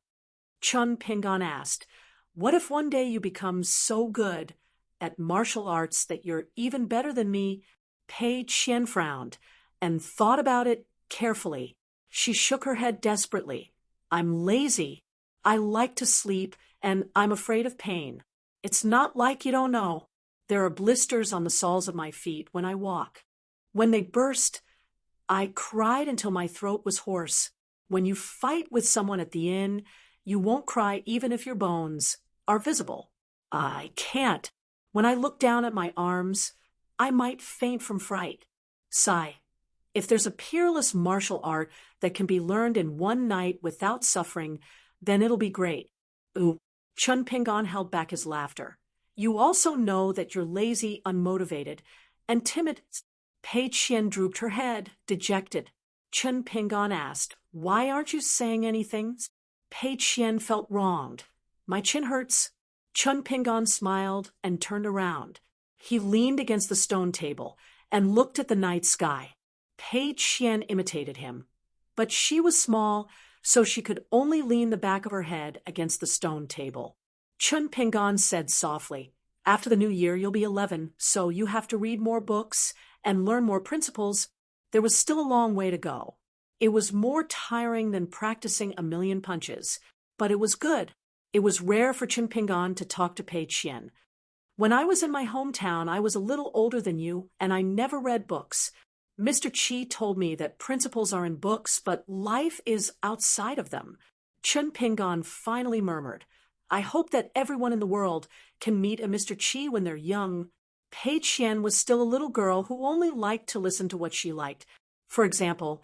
Chun Pingan asked, what if one day you become so good at martial arts that you're even better than me? Pei Qian frowned and thought about it carefully. She shook her head desperately. I'm lazy. I like to sleep, and I'm afraid of pain. It's not like you don't know. There are blisters on the soles of my feet when I walk. When they burst, I cried until my throat was hoarse. When you fight with someone at the inn, you won't cry even if your bones are visible. I can't. When I look down at my arms, I might faint from fright. Sigh. If there's a peerless martial art that can be learned in one night without suffering, then it'll be great. Ooh. Chun Pingan held back his laughter. You also know that you're lazy, unmotivated, and timid. Pei Qian drooped her head, dejected. Chun Pingan asked, why aren't you saying anything? Pei Qian felt wronged. My chin hurts. Chun Pingan smiled and turned around. He leaned against the stone table and looked at the night sky. Pei Qian imitated him, but she was small, so she could only lean the back of her head against the stone table. Chun Pingan said softly, after the new year you'll be 11, so you have to read more books and learn more principles. There was still a long way to go. It was more tiring than practicing a million punches, but it was good. It was rare for Chun Pingan to talk to Pei Qian. When I was in my hometown, I was a little older than you, and I never read books. Mr. Qi told me that principles are in books, but life is outside of them. Chun Pingan finally murmured, I hope that everyone in the world can meet a Mr. Qi when they're young. Pei Qian was still a little girl who only liked to listen to what she liked. For example,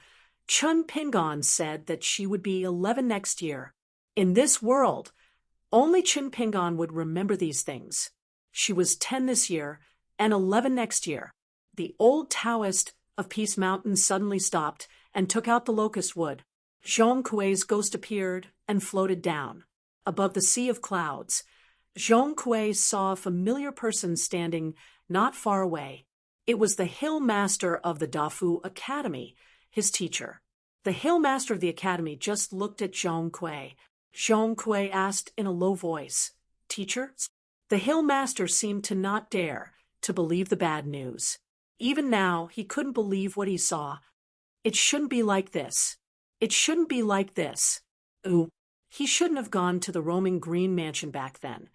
Chun Pingan said that she would be 11 next year. In this world, only Chun Pingan would remember these things. She was 10 this year and 11 next year. The old Taoist of Peace Mountain suddenly stopped and took out the locust wood. Zhong Kuei's ghost appeared and floated down. Above the sea of clouds, Zhong Kuei saw a familiar person standing not far away. It was the Hill Master of the Dafu Academy, his teacher. The Hill Master of the Academy just looked at Zhong Kuei. Zhong Kuei asked in a low voice, Teacher? The Hill Master seemed to not dare to believe the bad news. Even now, he couldn't believe what he saw. It shouldn't be like this. It shouldn't be like this. Ooh, he shouldn't have gone to the roaming green mansion back then.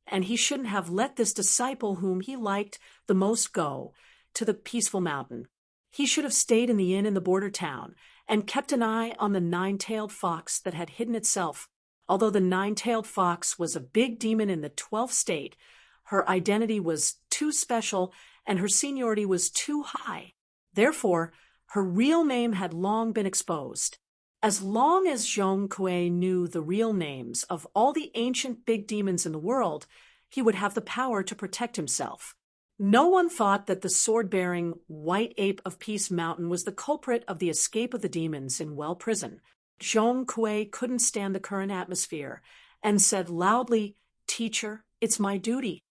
And he shouldn't have let this disciple whom he liked the most go to the peaceful mountain. He should have stayed in the inn in the border town and kept an eye on the nine-tailed fox that had hidden itself. Although the nine-tailed fox was a big demon in the 12th state, Her identity was too special, and her seniority was too high. Therefore, her real name had long been exposed. As long as Zhong Kuei knew the real names of all the ancient big demons in the world, he would have the power to protect himself. No one thought that the sword-bearing white ape of Peace Mountain was the culprit of the escape of the demons in Well Prison. Zhong Kuei couldn't stand the current atmosphere and said loudly, "Teacher, it's my duty."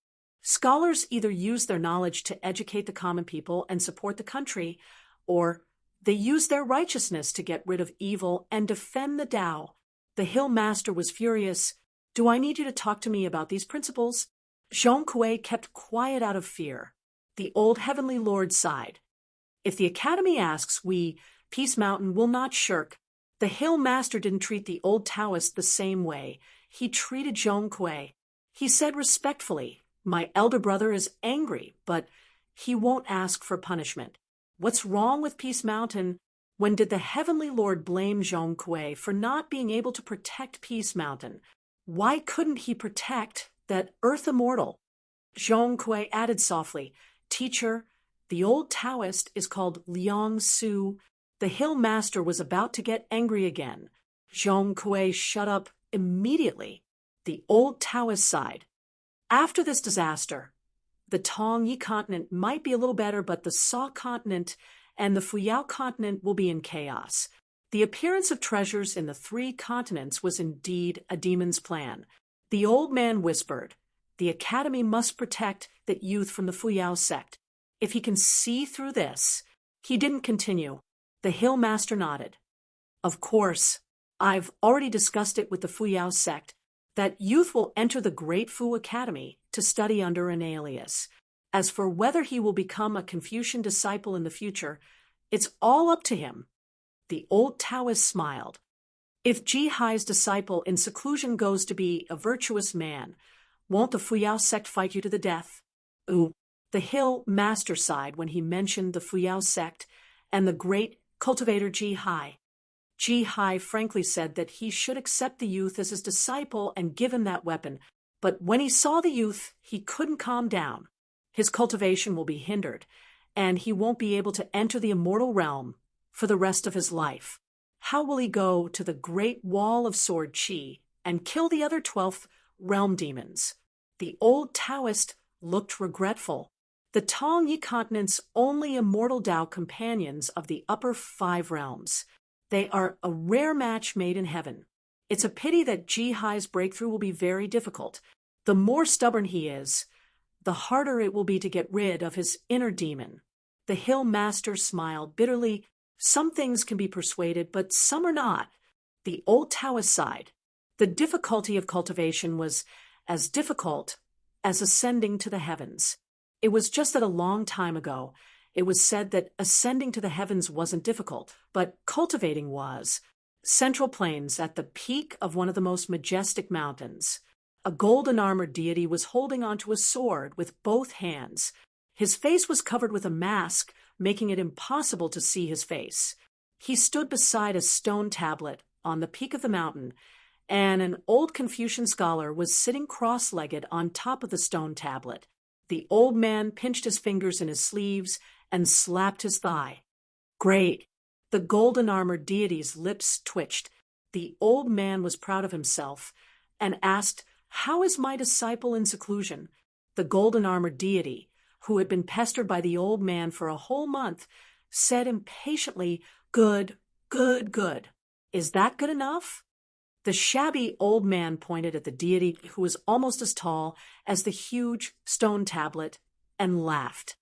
Scholars either use their knowledge to educate the common people and support the country, or they use their righteousness to get rid of evil and defend the Tao. The Hill Master was furious. "Do I need you to talk to me about these principles?" Zhong Kuei kept quiet out of fear. The old Heavenly Lord sighed. "If the Academy asks, we, Peace Mountain, will not shirk." The Hill Master didn't treat the old Taoist the same way. He treated Zhong Kuei. He said respectfully, "My elder brother is angry, but he won't ask for punishment. What's wrong with Peace Mountain?" When did the Heavenly Lord blame Zhong Kuei for not being able to protect Peace Mountain? Why couldn't he protect that Earth Immortal? Zhong Kuei added softly, "Teacher, the old Taoist is called Liang Su." The Hill Master was about to get angry again. Zhong Kuei shut up immediately. The old Taoist sighed. "After this disaster, the Tong Yi continent might be a little better, but the Sa continent and the Fuyao continent will be in chaos." The appearance of treasures in the 3 continents was indeed a demon's plan. The old man whispered, "The Academy must protect that youth from the Fuyao sect. If he can see through this—" He didn't continue. The Hill Master nodded. "Of course, I've already discussed it with the Fuyao sect. That youth will enter the Great Fu Academy to study under an alias. As for whether he will become a Confucian disciple in the future, it's all up to him." The old Taoist smiled. "If Ji Hai's disciple in seclusion goes to be a virtuous man, won't the Fuyao sect fight you to the death?" "Ooh." The Hill Master sighed when he mentioned the Fuyao sect and the great cultivator Ji Hai. Ji Hai frankly said that he should accept the youth as his disciple and give him that weapon, but when he saw the youth, he couldn't calm down. His cultivation will be hindered, and he won't be able to enter the immortal realm for the rest of his life. How will he go to the Great Wall of Sword Qi and kill the other 12th realm demons? The old Taoist looked regretful. The Tong Yi continent's only immortal Tao companions of the upper 5 realms. They are a rare match made in heaven. It's a pity that Ji Hai's breakthrough will be very difficult. The more stubborn he is, the harder it will be to get rid of his inner demon. The Hill Master smiled bitterly. "Some things can be persuaded, but some are not." The old Taoist sighed. The difficulty of cultivation was as difficult as ascending to the heavens. It was just that a long time ago, it was said that ascending to the heavens wasn't difficult, but cultivating was. Central Plains, at the peak of one of the most majestic mountains, a golden-armored deity was holding onto a sword with both hands. His face was covered with a mask, making it impossible to see his face. He stood beside a stone tablet on the peak of the mountain, and an old Confucian scholar was sitting cross-legged on top of the stone tablet. The old man pinched his fingers in his sleeves and slapped his thigh. "Great!" The golden-armored deity's lips twitched. The old man was proud of himself and asked, "How is my disciple in seclusion?" The golden-armored deity, who had been pestered by the old man for a whole month, said impatiently, "Good, good, good. Is that good enough?" The shabby old man pointed at the deity, who was almost as tall as the huge stone tablet, and laughed.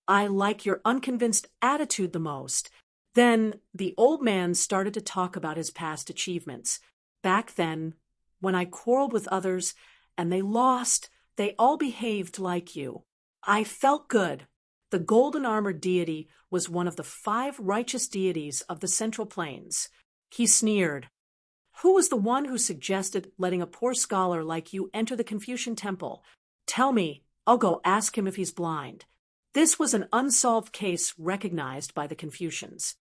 "I like your unconvinced attitude the most." Then the old man started to talk about his past achievements. "Back then, when I quarreled with others and they lost, they all behaved like you. I felt good." The golden-armored deity was one of the 5 righteous deities of the Central Plains. He sneered. "Who was the one who suggested letting a poor scholar like you enter the Confucian temple? Tell me, I'll go ask him if he's blind." This was an unsolved case recognized by the Confucians.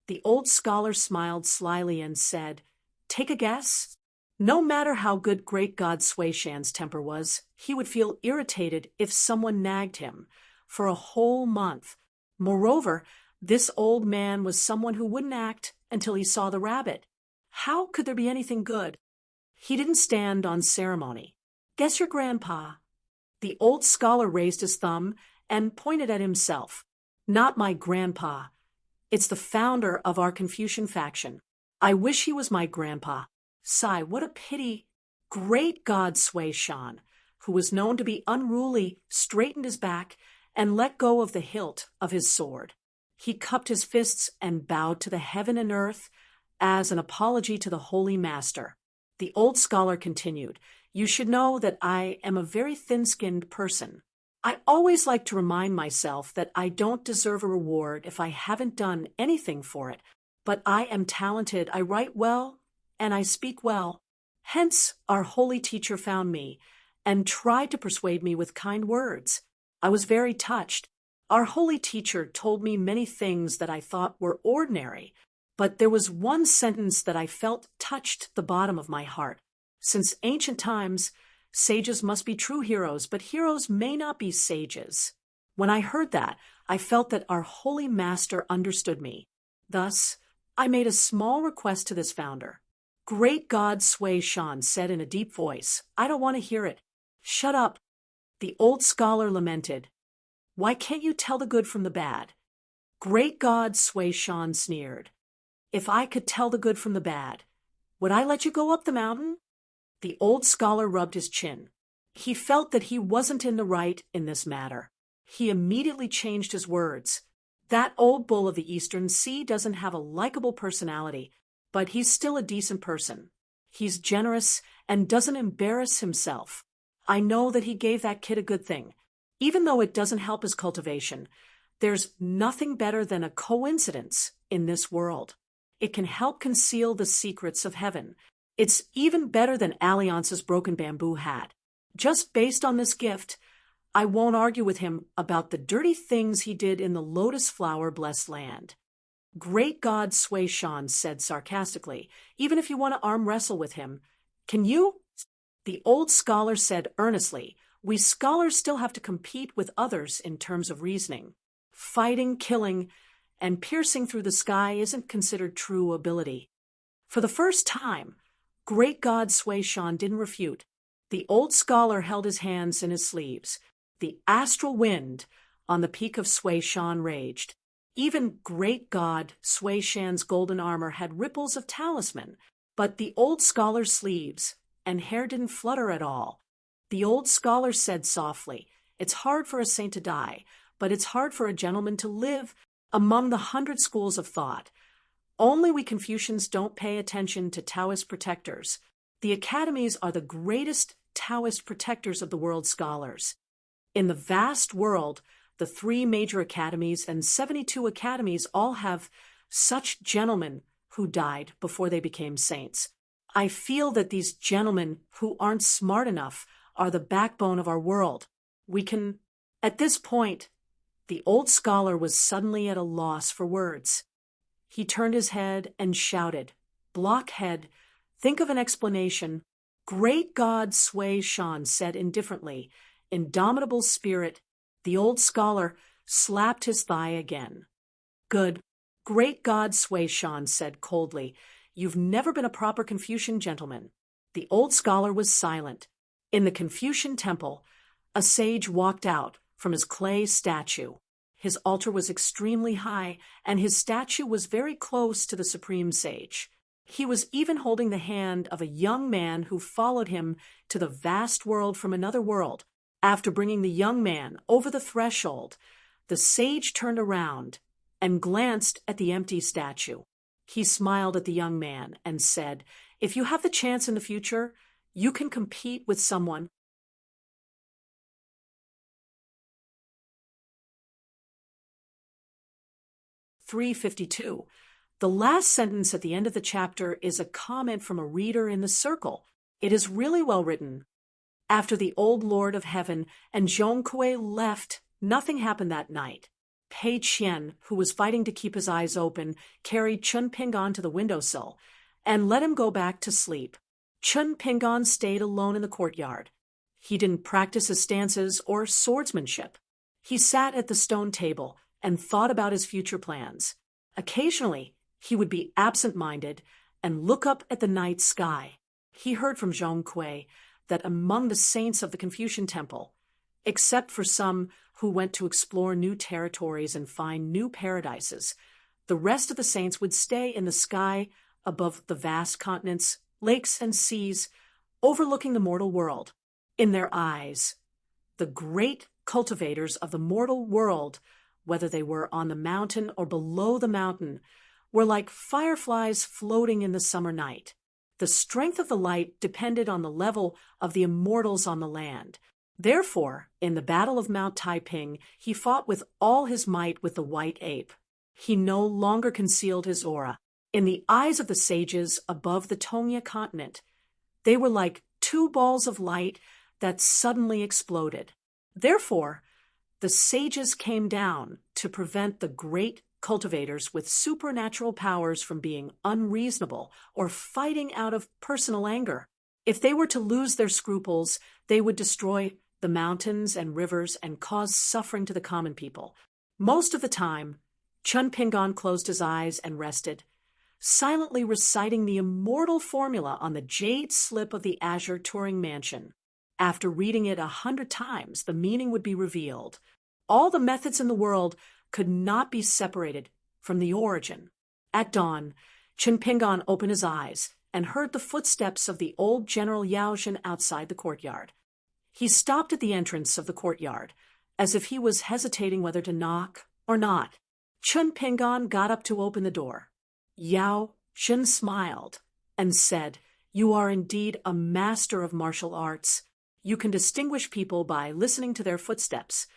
The old scholar smiled slyly and said, "Take a guess." No matter how good great god Sui Shan's temper was, he would feel irritated if someone nagged him for a whole month. Moreover, this old man was someone who wouldn't act until he saw the rabbit. How could there be anything good? He didn't stand on ceremony. Guess your grandpa. The old scholar raised his thumb and pointed at himself. Not my grandpa. It's the founder of our Confucian faction. I wish he was my grandpa. Sigh, what a pity. Great god Sui Shan, who was known to be unruly, straightened his back and let go of the hilt of his sword. He cupped his fists and bowed to the heaven and earth as an apology to the holy master. The old scholar continued, "You should know that I am a very thin-skinned person. I always like to remind myself that I don't deserve a reward if I haven't done anything for it, but I am talented, I write well, and I speak well. Hence, our holy teacher found me and tried to persuade me with kind words. I was very touched. Our holy teacher told me many things that I thought were ordinary, but there was one sentence that I felt touched the bottom of my heart. Since ancient times, sages must be true heroes, but heroes may not be sages. When I heard that, I felt that our holy master understood me. Thus, I made a small request to this founder. Great god Sui Shan said in a deep voice, I don't want to hear it. Shut up. The old scholar lamented. Why can't you tell the good from the bad? Great god Sui Shan sneered. If I could tell the good from the bad, would I let you go up the mountain? The old scholar rubbed his chin. He felt that he wasn't in the right in this matter. He immediately changed his words. That old bull of the Eastern Sea doesn't have a likable personality, but he's still a decent person. He's generous and doesn't embarrass himself. I know that he gave that kid a good thing. Even though it doesn't help his cultivation, there's nothing better than a coincidence in this world. It can help conceal the secrets of heaven. It's even better than Alliance's broken bamboo hat. Just based on this gift, I won't argue with him about the dirty things he did in the lotus flower-blessed land. Great god Sui Shan said sarcastically, even if you want to arm wrestle with him, can you? The old scholar said earnestly, we scholars still have to compete with others in terms of reasoning. Fighting, killing, and piercing through the sky isn't considered true ability. For the first time, great god Sui Shan didn't refute. The old scholar held his hands in his sleeves. The astral wind on the peak of Sui Shan raged. Even great god Sui Shan's golden armor had ripples of talisman, but the old scholar's sleeves and hair didn't flutter at all. The old scholar said softly, it's hard for a saint to die, but it's hard for a gentleman to live among the 100 schools of thought. Only we Confucians don't pay attention to Taoist protectors. The academies are the greatest Taoist protectors of the world's scholars. In the vast world, the 3 major academies and 72 academies all have such gentlemen who died before they became saints. I feel that these gentlemen who aren't smart enough are the backbone of our world. We can... At this point, the old scholar was suddenly at a loss for words. He turned his head and shouted, Blockhead, think of an explanation. Great god Sui Shan said indifferently, indomitable spirit. The old scholar slapped his thigh again. Good. Great god Sui Shan said coldly, you've never been a proper Confucian gentleman. The old scholar was silent. In the Confucian temple, a sage walked out from his clay statue. His altar was extremely high, and his statue was very close to the supreme sage. He was even holding the hand of a young man who followed him to the vast world from another world. After bringing the young man over the threshold, the sage turned around and glanced at the empty statue. He smiled at the young man and said, if you have the chance in the future, you can compete with someone. .352. The last sentence at the end of the chapter is a comment from a reader in the circle. It is really well written. After the old Lord of Heaven and Zhong Kuei left, nothing happened that night. Pei Qian, who was fighting to keep his eyes open, carried Chun Ping onto the windowsill and let him go back to sleep. Chun Pingon stayed alone in the courtyard. He didn't practice his stances or swordsmanship. He sat at the stone table and thought about his future plans. Occasionally, he would be absent-minded and look up at the night sky. He heard from Zhong Kui that among the saints of the Confucian Temple, except for some who went to explore new territories and find new paradises, the rest of the saints would stay in the sky above the vast continents, lakes, and seas, overlooking the mortal world. In their eyes, the great cultivators of the mortal world, whether they were on the mountain or below the mountain, were like fireflies floating in the summer night. The strength of the light depended on the level of the immortals on the land. Therefore, in the Battle of Mount Taiping, he fought with all his might with the white ape. He no longer concealed his aura. In the eyes of the sages above the Tongya continent, they were like two balls of light that suddenly exploded. Therefore, the sages came down to prevent the great cultivators with supernatural powers from being unreasonable or fighting out of personal anger. If they were to lose their scruples, they would destroy the mountains and rivers and cause suffering to the common people. Most of the time, Chun Pingon closed his eyes and rested, silently reciting the immortal formula on the jade slip of the azure Turing mansion. After reading it 100 times, the meaning would be revealed. All the methods in the world could not be separated from the origin. At dawn, Chun Pingon opened his eyes and heard the footsteps of the old General Yao Zhen outside the courtyard. He stopped at the entrance of the courtyard, as if he was hesitating whether to knock or not. Chun Pingon got up to open the door. Yao Zhen smiled and said, "You are indeed a master of martial arts. You can distinguish people by listening to their footsteps."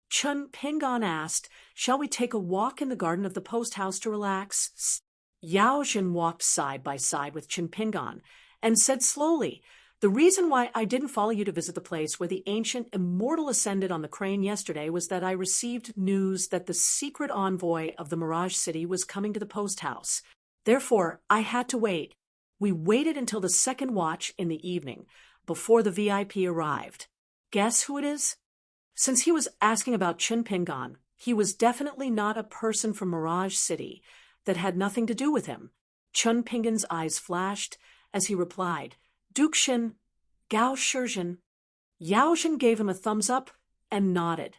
Chun Pingon asked, "Shall we take a walk in the garden of the post house to relax?" Yao Zhen walked side by side with Chun Pingon and said slowly, "The reason why I didn't follow you to visit the place where the ancient immortal ascended on the crane yesterday was that I received news that the secret envoy of the Mirage City was coming to the post house. Therefore, I had to wait. We waited until the second watch in the evening, before the VIP arrived. Guess who it is?" Since he was asking about Chun Pingon, he was definitely not a person from Mirage City that had nothing to do with him. Chun Pingon's eyes flashed as he replied, "Duke Shin, Gao Shizhen." Yao Zhen gave him a thumbs up and nodded.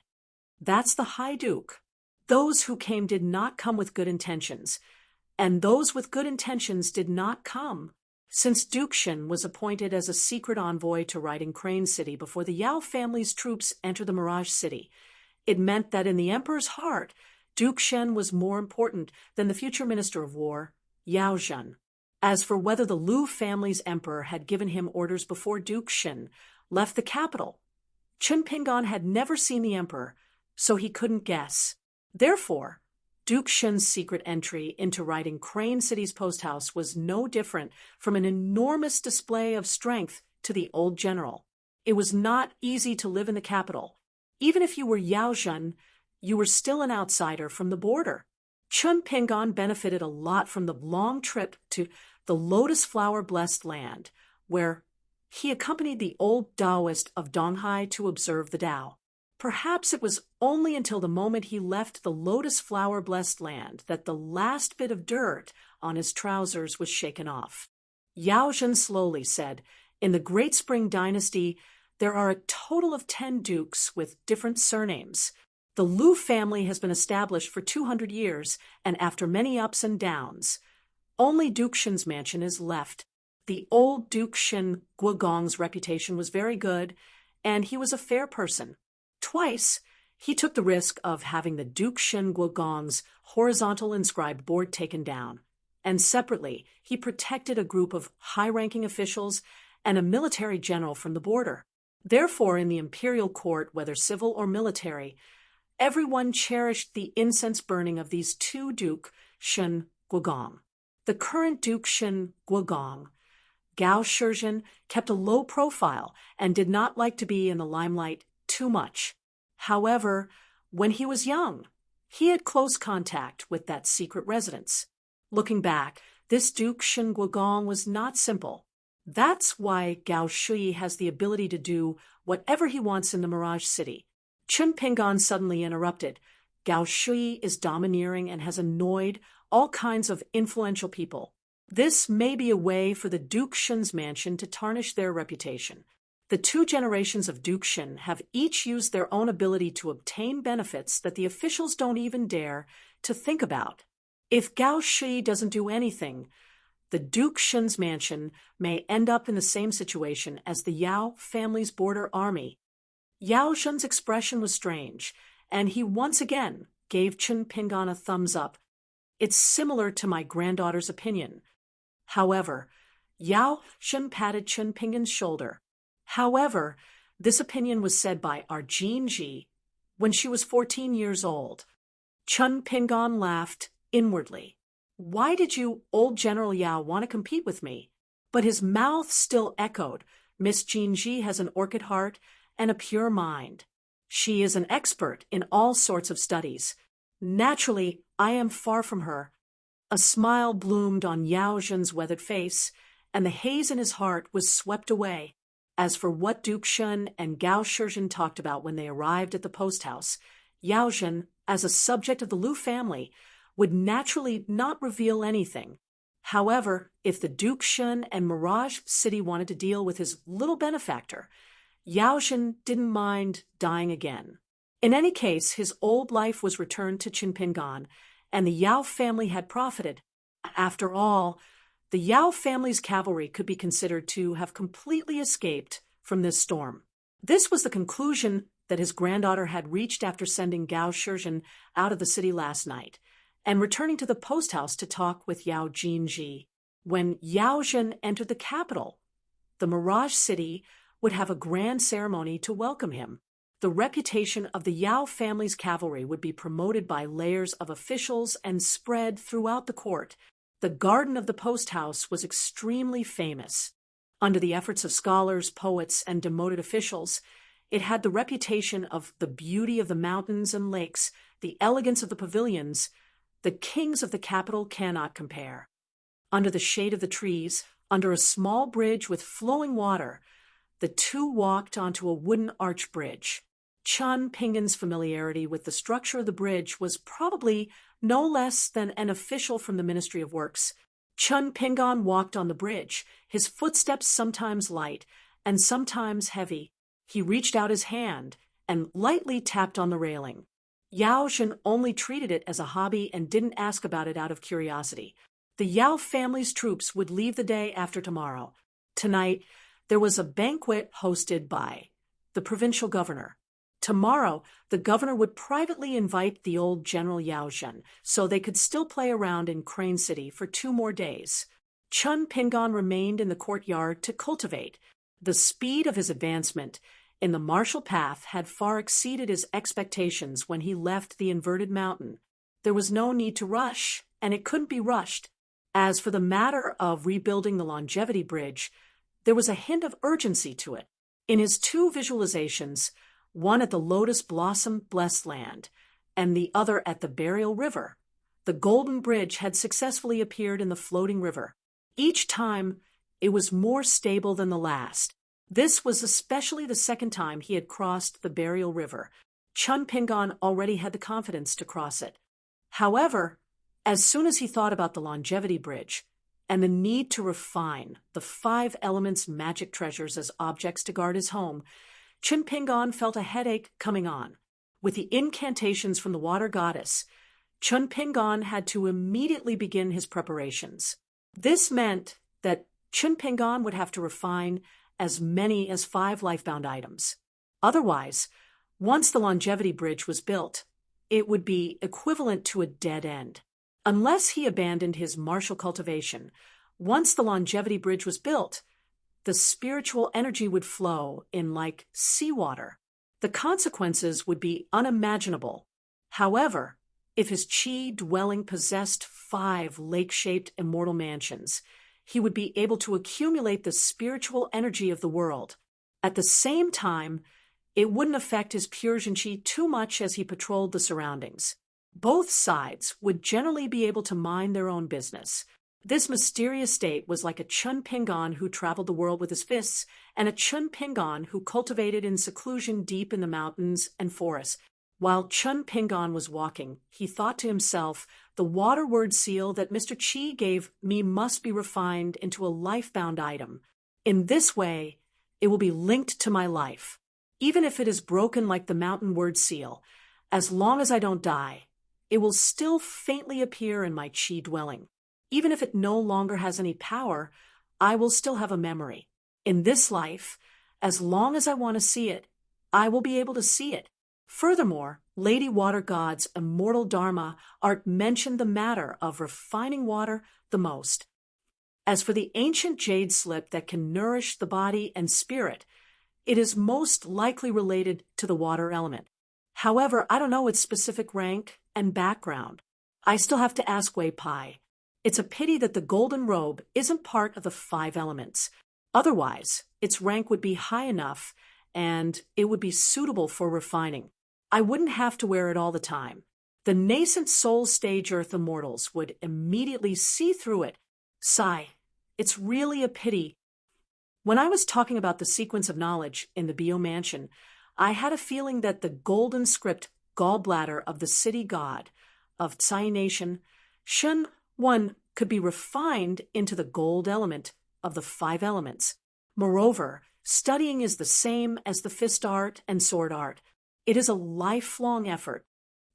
"That's the High Duke. Those who came did not come with good intentions, and those with good intentions did not come." Since Duke Shin was appointed as a secret envoy to Riding Crane City before the Yao family's troops entered the Mirage City, it meant that in the Emperor's heart, Duke Shen was more important than the future Minister of War, Yao Zhen. As for whether the Lu family's emperor had given him orders before Duke Shen left the capital, Chun Pingon had never seen the emperor, so he couldn't guess. Therefore, Duke Shen's secret entry into Riding Crane City's post house was no different from an enormous display of strength to the old general. It was not easy to live in the capital. Even if you were Yao Zhen, you were still an outsider from the border. Chun Pingon benefited a lot from the long trip to the lotus flower-blessed land, where he accompanied the old Taoist of Donghai to observe the Tao. Perhaps it was only until the moment he left the lotus flower-blessed land that the last bit of dirt on his trousers was shaken off. Yao Zhen slowly said, "In the Great Spring Dynasty, there are a total of 10 dukes with different surnames. The Lu family has been established for 200 years, and after many ups and downs, only Duke Shen's mansion is left. The old Duke Shen Guogong's reputation was very good, and he was a fair person. Twice, he took the risk of having the Duke Shen Guogong's horizontal inscribed board taken down, and separately, he protected a group of high-ranking officials and a military general from the border. Therefore, in the imperial court, whether civil or military, everyone cherished the incense burning of these two Duke Shen Guogong. The current Duke Shen Guogong, Gao Shizhen, kept a low profile and did not like to be in the limelight too much. However, when he was young, he had close contact with that secret residence. Looking back, this Duke Shen Guogong was not simple. That's why Gao Shui has the ability to do whatever he wants in the Mirage City. Chun Pingan suddenly interrupted. Gao Shui is domineering and has annoyed all kinds of influential people. This may be a way for the Duke Shun's mansion to tarnish their reputation. The two generations of Duke Shun have each used their own ability to obtain benefits that the officials don't even dare to think about. If Gao Shui doesn't do anything, the Duke Shun's mansion may end up in the same situation as the Yao family's border army. Yao Zhen's expression was strange, and he once again gave Chun Pingan a thumbs up. It's similar to my granddaughter's opinion. However, Yao Zhen patted Chun Pingan's shoulder. However, this opinion was said by our Jean Ji when she was 14 years old. Chun Pingan laughed inwardly. Why did you, old General Yao, want to compete with me? But his mouth still echoed. Miss Jean Ji has an orchid heart and a pure mind. She is an expert in all sorts of studies. Naturally, I am far from her. A smile bloomed on Yao Zhen's weathered face, and the haze in his heart was swept away. As for what Duke Shun and Gao Shizhen talked about when they arrived at the post house, Yao Zhen, as a subject of the Lu family, would naturally not reveal anything. However, if the Duke Shun and Mirage City wanted to deal with his little benefactor, Yao Zhen didn't mind dying again. In any case, his old life was returned to Chun Pingan, and the Yao family had profited. After all, the Yao family's cavalry could be considered to have completely escaped from this storm. This was the conclusion that his granddaughter had reached after sending Gao Shizhen out of the city last night and returning to the post house to talk with Yao Jinji. When Yao Zhen entered the capital, the Mirage City would have a grand ceremony to welcome him. The reputation of the Yao family's cavalry would be promoted by layers of officials and spread throughout the court. The garden of the post house was extremely famous. Under the efforts of scholars, poets, and demoted officials, it had the reputation of the beauty of the mountains and lakes, the elegance of the pavilions. The kings of the capital cannot compare. Under the shade of the trees, under a small bridge with flowing water, the two walked onto a wooden arch bridge. Chun Pingan's familiarity with the structure of the bridge was probably no less than an official from the Ministry of Works. Chun Pingan walked on the bridge, his footsteps sometimes light and sometimes heavy. He reached out his hand and lightly tapped on the railing. Yao Zhen only treated it as a hobby and didn't ask about it out of curiosity. The Yao family's troops would leave the day after tomorrow. Tonight, there was a banquet hosted by the provincial governor. Tomorrow, the governor would privately invite the old General Yao Zhen so they could still play around in Crane City for 2 more days. Chun Pingan remained in the courtyard to cultivate. The speed of his advancement in the martial path had far exceeded his expectations when he left the inverted mountain. There was no need to rush, and it couldn't be rushed. As for the matter of rebuilding the longevity bridge, there was a hint of urgency to it. In his 2 visualizations, one at the Lotus Blossom Blessed Land and the other at the Burial River, the golden bridge had successfully appeared in the floating river. Each time, it was more stable than the last. This was especially the second time he had crossed the Burial River. Chun Pingan already had the confidence to cross it. However, as soon as he thought about the longevity bridge and the need to refine the 5 elements magic treasures as objects to guard his home, Chun Pingan felt a headache coming on. With the incantations from the water goddess, Chun Pingan had to immediately begin his preparations. This meant that Chun Pingan would have to refine as many as 5 lifebound items. Otherwise, once the longevity bridge was built, it would be equivalent to a dead end. Unless he abandoned his martial cultivation, once the longevity bridge was built, the spiritual energy would flow in like seawater. The consequences would be unimaginable. However, if his chi dwelling possessed 5 lake-shaped immortal mansions, he would be able to accumulate the spiritual energy of the world. At the same time, it wouldn't affect his pure Jinchi too much as he patrolled the surroundings. Both sides would generally be able to mind their own business. This mysterious state was like a Chun Pingon who traveled the world with his fists, and a Chun Pingon who cultivated in seclusion deep in the mountains and forests. While Chun Pingon was walking, he thought to himself, the water word seal that Mr. Chi gave me must be refined into a life-bound item. In this way, it will be linked to my life. Even if it is broken like the mountain word seal, as long as I don't die, it will still faintly appear in my Chi dwelling. Even if it no longer has any power, I will still have a memory. In this life, as long as I want to see it, I will be able to see it. Furthermore, Lady Water God's immortal Dharma art mentioned the matter of refining water the most. As for the ancient jade slip that can nourish the body and spirit, it is most likely related to the water element. However, I don't know its specific rank and background. I still have to ask Wei Pai. It's a pity that the golden robe isn't part of the 5 elements. Otherwise, its rank would be high enough and it would be suitable for refining. I wouldn't have to wear it all the time. The nascent soul stage Earth immortals would immediately see through it. Sigh. It's really a pity. When I was talking about the sequence of knowledge in the Bio Mansion, I had a feeling that the golden script gallbladder of the city god of Tsai Nation, Shun 1, could be refined into the gold element of the 5 elements. Moreover, studying is the same as the fist art and sword art. It is a lifelong effort.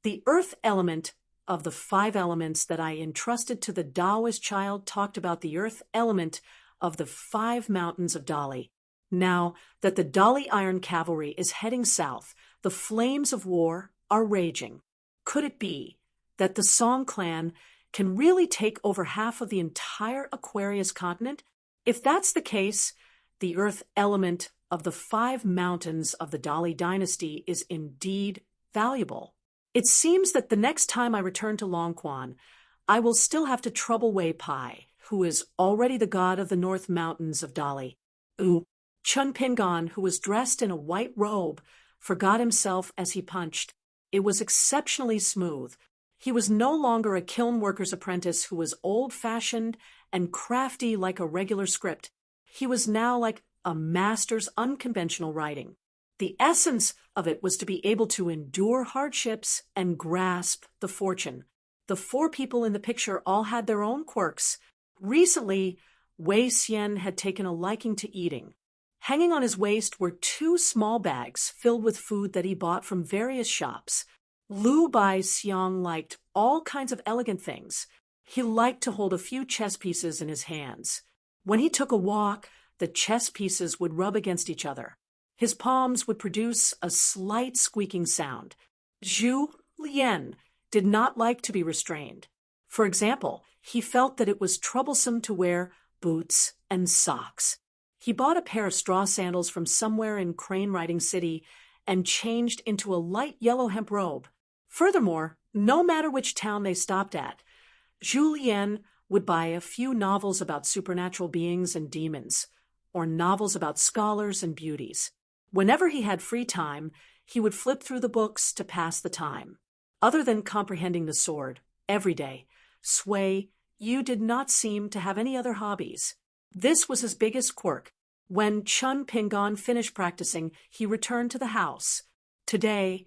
The earth element of the 5 elements that I entrusted to the Taoist child talked about the earth element of the 5 mountains of Dali. Now that the Dali Iron Cavalry is heading south, the flames of war are raging. Could it be that the Song clan can really take over half of the entire Aquarius continent? If that's the case, the earth element of the 5 mountains of the Dali dynasty is indeed valuable. It seems that the next time I return to Longquan, I will still have to trouble Wei Pai, who is already the god of the North Mountains of Dali. Chun Pingon, who was dressed in a white robe, forgot himself as he punched. It was exceptionally smooth. He was no longer a kiln worker's apprentice who was old-fashioned and crafty like a regular script. He was now like a master's unconventional writing. The essence of it was to be able to endure hardships and grasp the fortune. The 4 people in the picture all had their own quirks. Recently, Wei Xian had taken a liking to eating. Hanging on his waist were 2 small bags filled with food that he bought from various shops. Lu Bai Xiang liked all kinds of elegant things. He liked to hold a few chess pieces in his hands. When he took a walk, the chess pieces would rub against each other. His palms would produce a slight squeaking sound. Zhu Lian did not like to be restrained. For example, he felt that it was troublesome to wear boots and socks. He bought a pair of straw sandals from somewhere in Crane Riding City and changed into a light yellow hemp robe. Furthermore, no matter which town they stopped at, Zhu Lian would buy a few novels about supernatural beings and demons, or novels about scholars and beauties. Whenever he had free time, he would flip through the books to pass the time. Other than comprehending the sword, every day, Sui, you did not seem to have any other hobbies. This was his biggest quirk. When Chun Pingon finished practicing, he returned to the house. Today,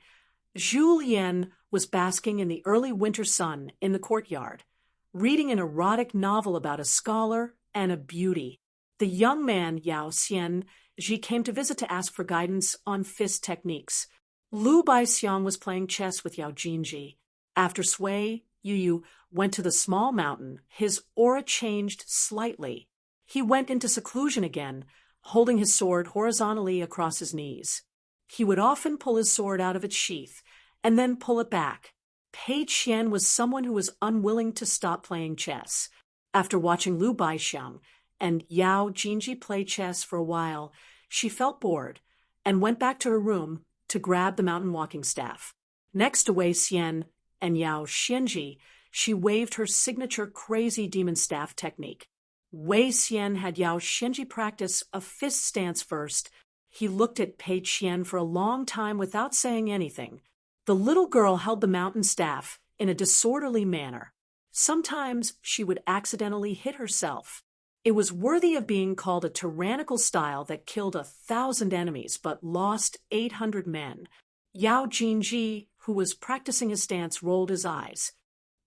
Zhu Lian was basking in the early winter sun in the courtyard, reading an erotic novel about a scholar and a beauty. The young man, Yao Xian, Ji came to visit to ask for guidance on fist techniques. Lu Baixiang was playing chess with Yao Jinji. After Sui Yu went to the small mountain, his aura changed slightly. He went into seclusion again, holding his sword horizontally across his knees. He would often pull his sword out of its sheath and then pull it back. Pei Qian was someone who was unwilling to stop playing chess. After watching Lu Baixiang and Yao Jinji play chess for a while, she felt bored and went back to her room to grab the mountain walking staff. Next to Wei Xian and Yao Xianji, she waved her signature crazy demon staff technique. Wei Xian had Yao Xianji practice a fist stance first. He looked at Pei Qian for a long time without saying anything. The little girl held the mountain staff in a disorderly manner. Sometimes she would accidentally hit herself. It was worthy of being called a tyrannical style that killed 1,000 enemies but lost 800 men. Yao Jinji, who was practicing his stance, rolled his eyes.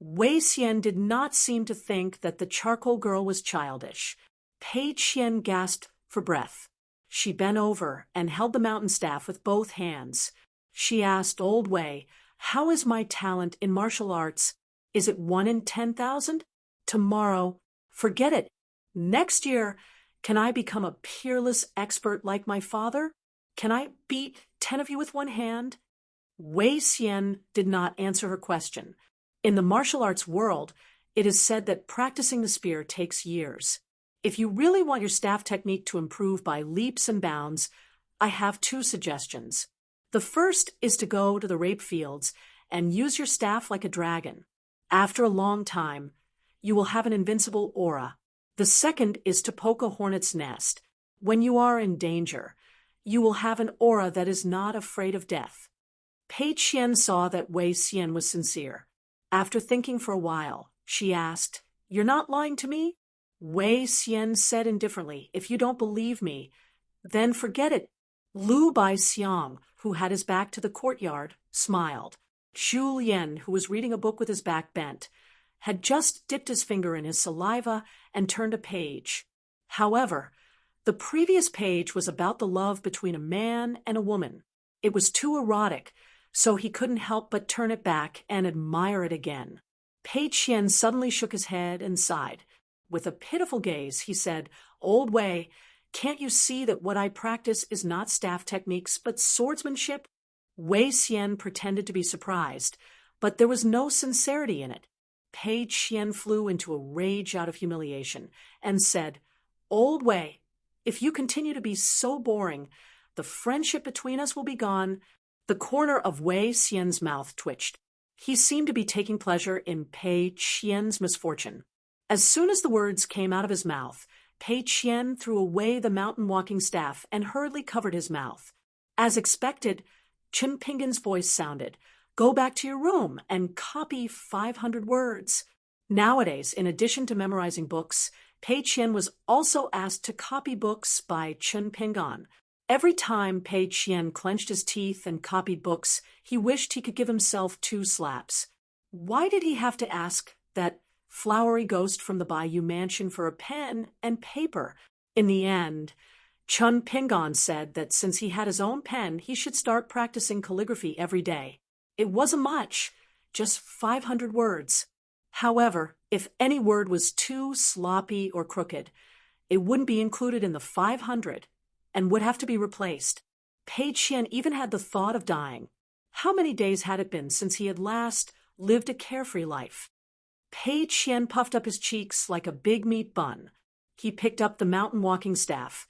Wei Xian did not seem to think that the charcoal girl was childish. Pei Qian gasped for breath. She bent over and held the mountain staff with both hands. She asked Old Wei, "How is my talent in martial arts? Is it 1 in 10,000? Tomorrow, forget it. Next year, can I become a peerless expert like my father? Can I beat 10 of you with one hand?" Wei Xian did not answer her question. In the martial arts world, it is said that practicing the spear takes years. If you really want your staff technique to improve by leaps and bounds, I have 2 suggestions. The first is to go to the rape fields and use your staff like a dragon. After a long time, you will have an invincible aura. The second is to poke a hornet's nest. When you are in danger, you will have an aura that is not afraid of death. Pei Qian saw that Wei Xian was sincere. After thinking for a while, she asked, "You're not lying to me?" Wei Xian said indifferently, "If you don't believe me, then forget it." Lu Baixiang, who had his back to the courtyard, smiled. Zhu Lian, who was reading a book with his back bent, had just dipped his finger in his saliva and turned a page. However, the previous page was about the love between a man and a woman. It was too erotic, so he couldn't help but turn it back and admire it again. Pei Qian suddenly shook his head and sighed. With a pitiful gaze, he said, "Old Wei, can't you see that what I practice is not staff techniques, but swordsmanship?" Wei Xian pretended to be surprised, but there was no sincerity in it. Pei Qian flew into a rage out of humiliation and said, "Old Wei, if you continue to be so boring, the friendship between us will be gone." The corner of Wei Xian's mouth twitched. He seemed to be taking pleasure in Pei Qian's misfortune. As soon as the words came out of his mouth, Pei Qian threw away the mountain walking staff and hurriedly covered his mouth. As expected, Chen Pingan's voice sounded, "Go back to your room and copy 500 words." Nowadays, in addition to memorizing books, Pei Qian was also asked to copy books by Chen Pingan. Every time Pei Qian clenched his teeth and copied books, he wished he could give himself 2 slaps. Why did he have to ask that flowery ghost from the Bayou Mansion for a pen and paper? In the end, Chen Pingan said that since he had his own pen, he should start practicing calligraphy every day. It wasn't much, just 500 words. However, if any word was too sloppy or crooked, it wouldn't be included in the 500 and would have to be replaced. Pei Qian even had the thought of dying. How many days had it been since he had last lived a carefree life? Pei Qian puffed up his cheeks like a big meat bun. He picked up the mountain walking staff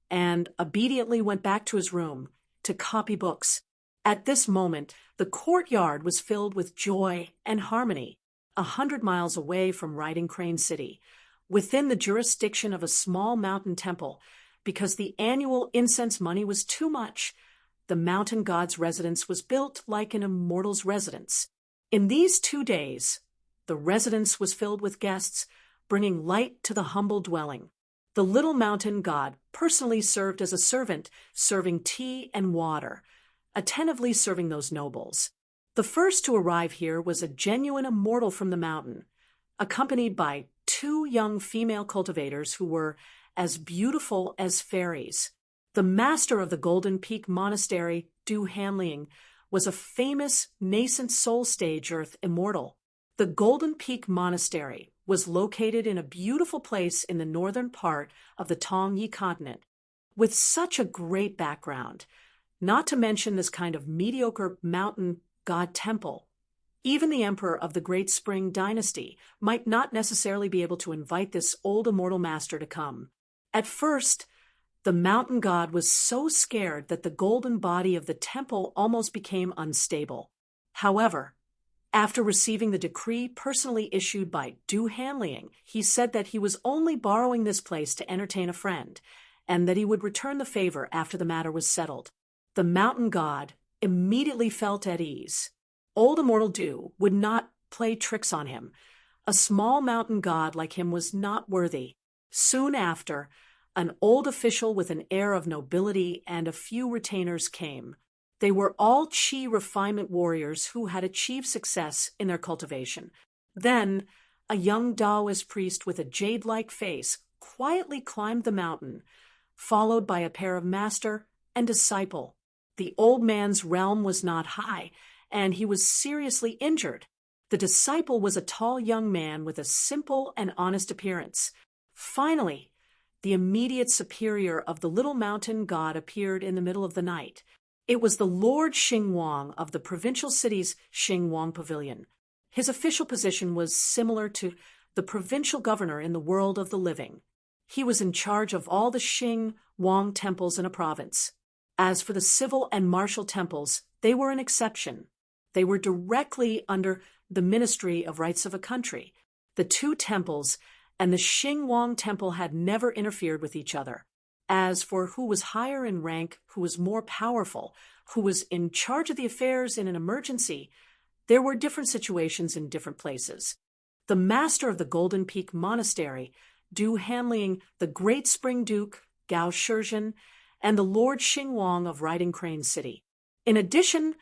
and obediently went back to his room to copy books. At this moment, the courtyard was filled with joy and harmony. 100 miles away from Riding Crane City, within the jurisdiction of a small mountain temple, because the annual incense money was too much, the mountain god's residence was built like an immortal's residence. In these 2 days, the residence was filled with guests, bringing light to the humble dwelling. The little mountain god personally served as a servant, serving tea and water, attentively serving those nobles. The first to arrive here was a genuine immortal from the mountain, accompanied by 2 young female cultivators who were as beautiful as fairies. The master of the Golden Peak Monastery, Du Hanliang, was a famous nascent soul stage earth immortal. The Golden Peak Monastery was located in a beautiful place in the northern part of the Tongyi continent, with such a great background, not to mention this kind of mediocre mountain god temple. Even the emperor of the Great Spring Dynasty might not necessarily be able to invite this old immortal master to come. At first, the mountain god was so scared that the golden body of the temple almost became unstable. However, after receiving the decree personally issued by Du Hanliang, he said that he was only borrowing this place to entertain a friend, and that he would return the favor after the matter was settled. The mountain god immediately felt at ease. Old Immortal Du would not play tricks on him. A small mountain god like him was not worthy. Soon after, an old official with an air of nobility and a few retainers came. They were all Qi refinement warriors who had achieved success in their cultivation. Then, a young Taoist priest with a jade-like face quietly climbed the mountain, followed by a pair of master and disciple. The old man's realm was not high, and he was seriously injured. The disciple was a tall young man with a simple and honest appearance. Finally, the immediate superior of the little mountain god appeared in the middle of the night. It was the Lord Xingwang of the provincial city's Xingwang Pavilion. His official position was similar to the provincial governor in the world of the living. He was in charge of all the Xingwang temples in a province. As for the civil and martial temples, they were an exception. They were directly under the Ministry of Rights of a country. The two temples and the Xingwang temple had never interfered with each other. As for who was higher in rank, who was more powerful, who was in charge of the affairs in an emergency, there were different situations in different places. The master of the Golden Peak Monastery, Du Hanling, the Great Spring Duke, Gao Shizhen, and the Lord Xingwang of Riding Crane City. In addition,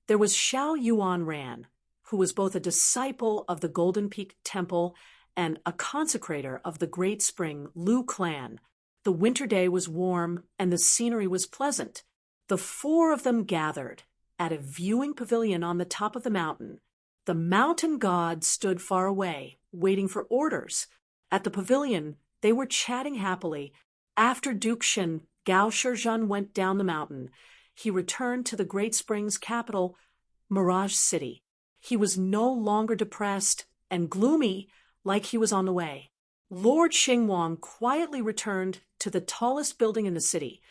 there was Xiao Yuan Ran, who was both a disciple of the Golden Peak Temple and a consecrator of the Great Spring Lu clan. The winter day was warm and the scenery was pleasant. The four of them gathered at a viewing pavilion on the top of the mountain. The mountain god stood far away, waiting for orders. At the pavilion, they were chatting happily. After Duke Shen, Gao Shizhen went down the mountain. He returned to the Great Springs capital, Mirage City. He was no longer depressed and gloomy like he was on the way. Lord Xingwang quietly returned to the tallest building in the city,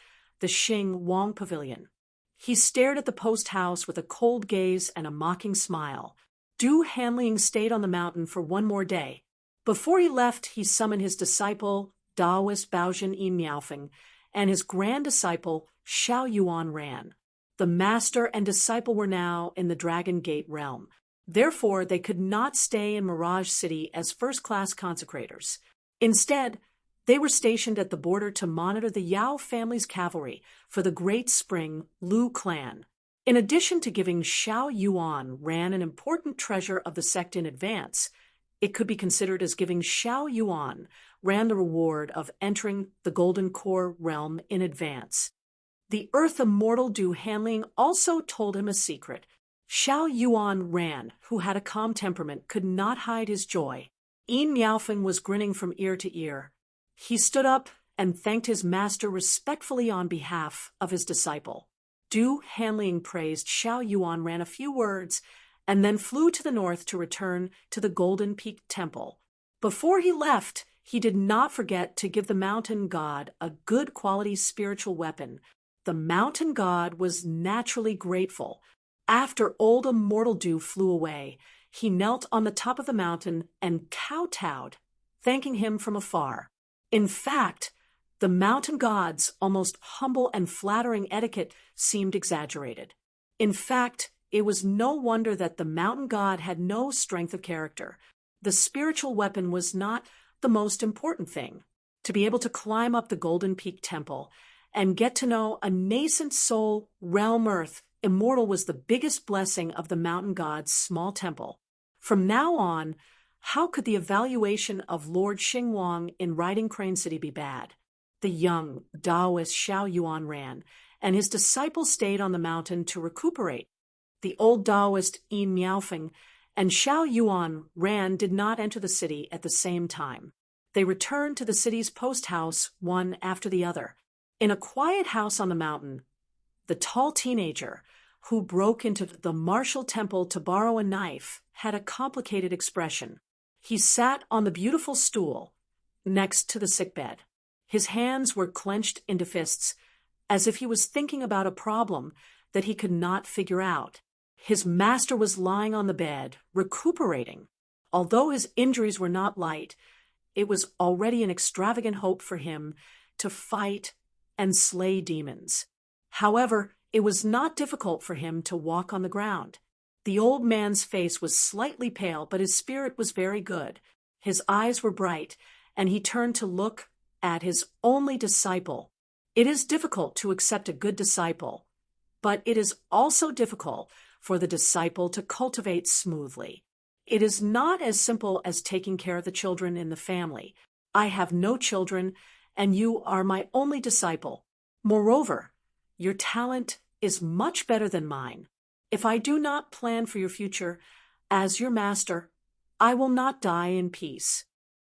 the Xingwang Pavilion. He stared at the post house with a cold gaze and a mocking smile. Du Hanling stayed on the mountain for one more day. Before he left, he summoned his disciple, Taoist Baozhen Yi Miaofeng, and his grand disciple, Xiao Yuan Ran. The master and disciple were now in the Dragon Gate realm. Therefore, they could not stay in Mirage City as first-class consecrators. Instead, they were stationed at the border to monitor the Yao family's cavalry for the Great Spring Lu clan. In addition to giving Xiao Yuan Ran an important treasure of the sect in advance, it could be considered as giving Xiao Yuan Ran the reward of entering the Golden Core realm in advance. The Earth Immortal Du Hanling also told him a secret. Xiao Yuan Ran, who had a calm temperament, could not hide his joy. Yi Miaofeng was grinning from ear to ear. He stood up and thanked his master respectfully on behalf of his disciple. Du Hanling praised Xiao Yuan Ran a few words and then flew to the north to return to the Golden Peak Temple. Before he left, he did not forget to give the mountain god a good quality spiritual weapon. The mountain god was naturally grateful. After old Immortal Du flew away, he knelt on the top of the mountain and kowtowed, thanking him from afar. In fact, the mountain god's almost humble and flattering etiquette seemed exaggerated. In fact, it was no wonder that the mountain god had no strength of character. The spiritual weapon was not the most important thing. To be able to climb up the Golden Peak Temple and get to know a nascent soul, realm Earth, Immortal was the biggest blessing of the mountain god's small temple. From now on, how could the evaluation of Lord Xingwang in Riding Crane City be bad? The young Taoist Xiao Yuan Ran, and his disciples stayed on the mountain to recuperate. The old Taoist Yi Miaofeng and Xiao Yuan Ran did not enter the city at the same time. They returned to the city's post house one after the other. In a quiet house on the mountain, the tall teenager, who broke into the martial temple to borrow a knife, had a complicated expression. He sat on the beautiful stool next to the sickbed. His hands were clenched into fists, as if he was thinking about a problem that he could not figure out. His master was lying on the bed, recuperating. Although his injuries were not light, it was already an extravagant hope for him to fight and slay demons. However, it was not difficult for him to walk on the ground. The old man's face was slightly pale, but his spirit was very good. His eyes were bright, and he turned to look at his only disciple. It is difficult to accept a good disciple, but it is also difficult for the disciple to cultivate smoothly. It is not as simple as taking care of the children in the family. I have no children, and you are my only disciple. Moreover, your talent is much better than mine. If I do not plan for your future as your master, I will not die in peace."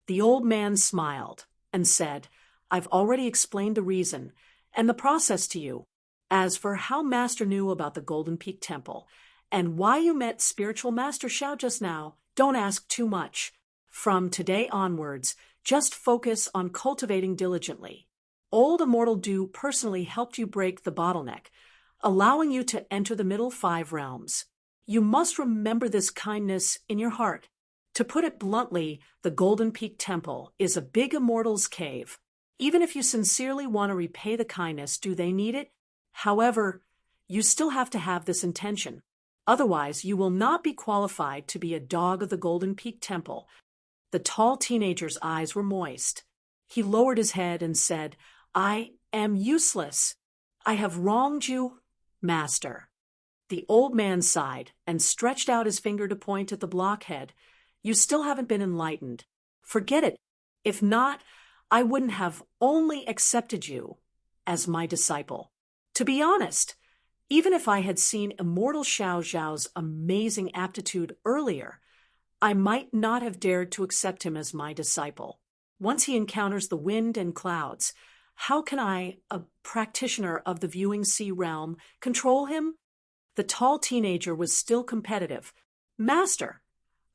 The old man smiled and said, "I've already explained the reason and the process to you. As for how Master knew about the Golden Peak Temple and why you met Spiritual Master Xiao just now, don't ask too much. From today onwards, just focus on cultivating diligently. Old Immortal Du personally helped you break the bottleneck, allowing you to enter the middle 5 realms. You must remember this kindness in your heart. To put it bluntly, the Golden Peak Temple is a big immortal's cave. Even if you sincerely want to repay the kindness, do they need it? However, you still have to have this intention. Otherwise, you will not be qualified to be a dog of the Golden Peak Temple." The tall teenager's eyes were moist. He lowered his head and said, "I am useless. I have wronged you, Master." The old man sighed and stretched out his finger to point at the blockhead. "You still haven't been enlightened. Forget it. If not, I wouldn't have only accepted you as my disciple. To be honest, even if I had seen Immortal Xiao Zhao's amazing aptitude earlier, I might not have dared to accept him as my disciple. Once he encounters the wind and clouds, how can I, a practitioner of the Viewing Sea realm, control him?" The tall teenager was still competitive. "Master,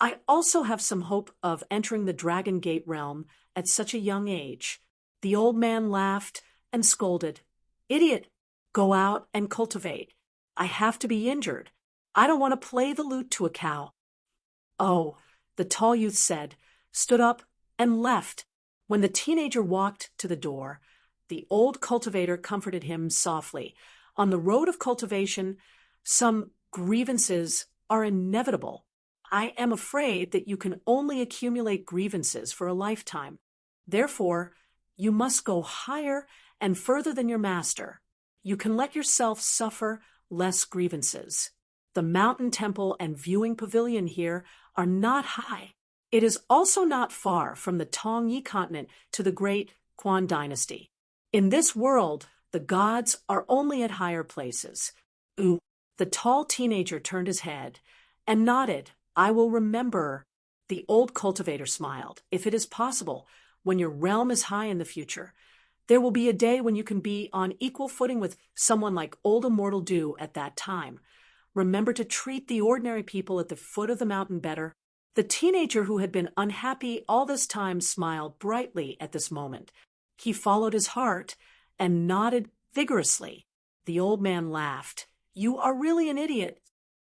I also have some hope of entering the Dragon Gate realm at such a young age." The old man laughed and scolded, "Idiot, go out and cultivate. I have to be injured. I don't want to play the lute to a cow." "Oh," the tall youth said, stood up, and left. When the teenager walked to the door, the old cultivator comforted him softly. On the road of cultivation, some grievances are inevitable. I am afraid that you can only accumulate grievances for a lifetime. Therefore, you must go higher and further than your master. You can let yourself suffer less grievances. The mountain temple and viewing pavilion here are not high. It is also not far from the Tongyi continent to the great Quan dynasty. In this world, the gods are only at higher places." Ooh, the tall teenager turned his head and nodded. "I will remember." The old cultivator smiled. "If it is possible, when your realm is high in the future, there will be a day when you can be on equal footing with someone like Old Immortal Du at that time. Remember to treat the ordinary people at the foot of the mountain better." The teenager, who had been unhappy all this time, smiled brightly at this moment. He followed his heart and nodded vigorously. The old man laughed. "You are really an idiot."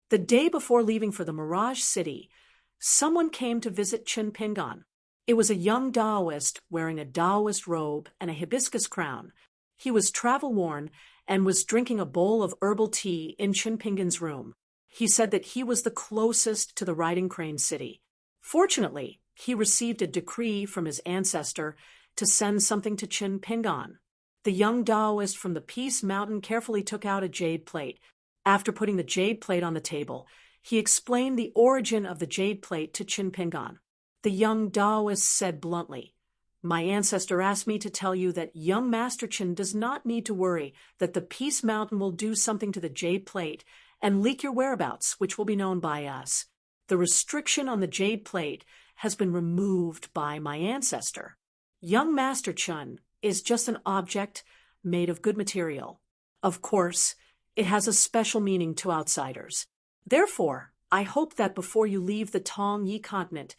The day before leaving for the Mirage City, someone came to visit Chun Pingan. It was a young Taoist wearing a Taoist robe and a hibiscus crown. He was travel-worn and was drinking a bowl of herbal tea in Chun Pingan's room. He said that he was the closest to the Riding Crane City. Fortunately, he received a decree from his ancestor to send something to Chun Pingan. The young Taoist from the Peace Mountain carefully took out a jade plate. After putting the jade plate on the table, he explained the origin of the jade plate to Chun Pingan. The young Taoist said bluntly, "My ancestor asked me to tell you that young Master Chen does not need to worry that the Peace Mountain will do something to the jade plate and leak your whereabouts, which will be known by us. The restriction on the jade plate has been removed by my ancestor. Young Master Chen is just an object made of good material. Of course, it has a special meaning to outsiders. Therefore, I hope that before you leave the Tongyi continent,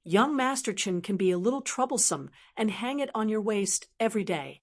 young Master Chen can be a little troublesome and hang it on your waist every day."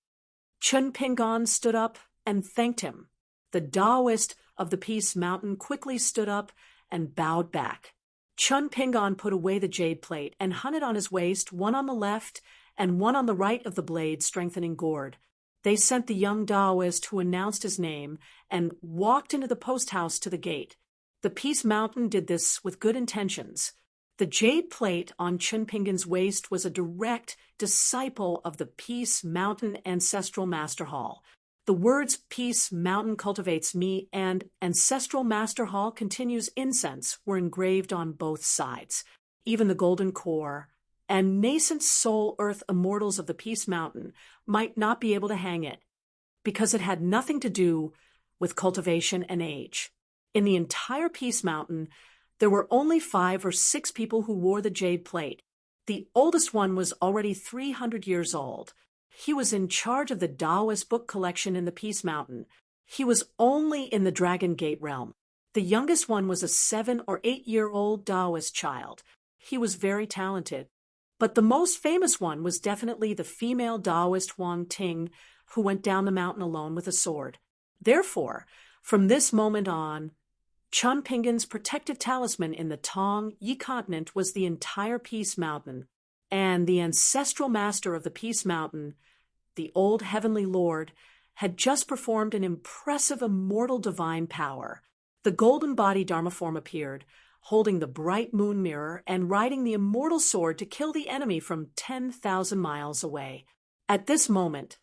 Chun Pingan stood up and thanked him. The Taoist of the Peace Mountain quickly stood up and bowed back. Chun Pingan put away the jade plate and hung it on his waist, one on the left and one on the right of the blade strengthening gourd. They sent the young Taoist, who announced his name, and walked into the post house to the gate. The Peace Mountain did this with good intentions. The jade plate on Chunpingan's waist was a direct disciple of the Peace Mountain Ancestral Master Hall. The words Peace Mountain cultivates me and Ancestral Master Hall continues incense were engraved on both sides. Even the golden core and nascent soul earth immortals of the Peace Mountain might not be able to hang it, because it had nothing to do with cultivation and age. In the entire Peace Mountain, there were only 5 or 6 people who wore the jade plate. The oldest one was already 300 years old. He was in charge of the Taoist book collection in the Peace Mountain. He was only in the Dragon Gate realm. The youngest one was a 7 or 8-year-old Taoist child. He was very talented. But the most famous one was definitely the female Taoist Huang Ting, who went down the mountain alone with a sword. Therefore, from this moment on, Chunpingan's protective talisman in the Tong Yi continent was the entire Peace Mountain, and the ancestral master of the Peace Mountain, the old heavenly lord, had just performed an impressive immortal divine power. The golden body Dharma form appeared, holding the bright moon mirror and riding the immortal sword to kill the enemy from 10,000 miles away. At this moment,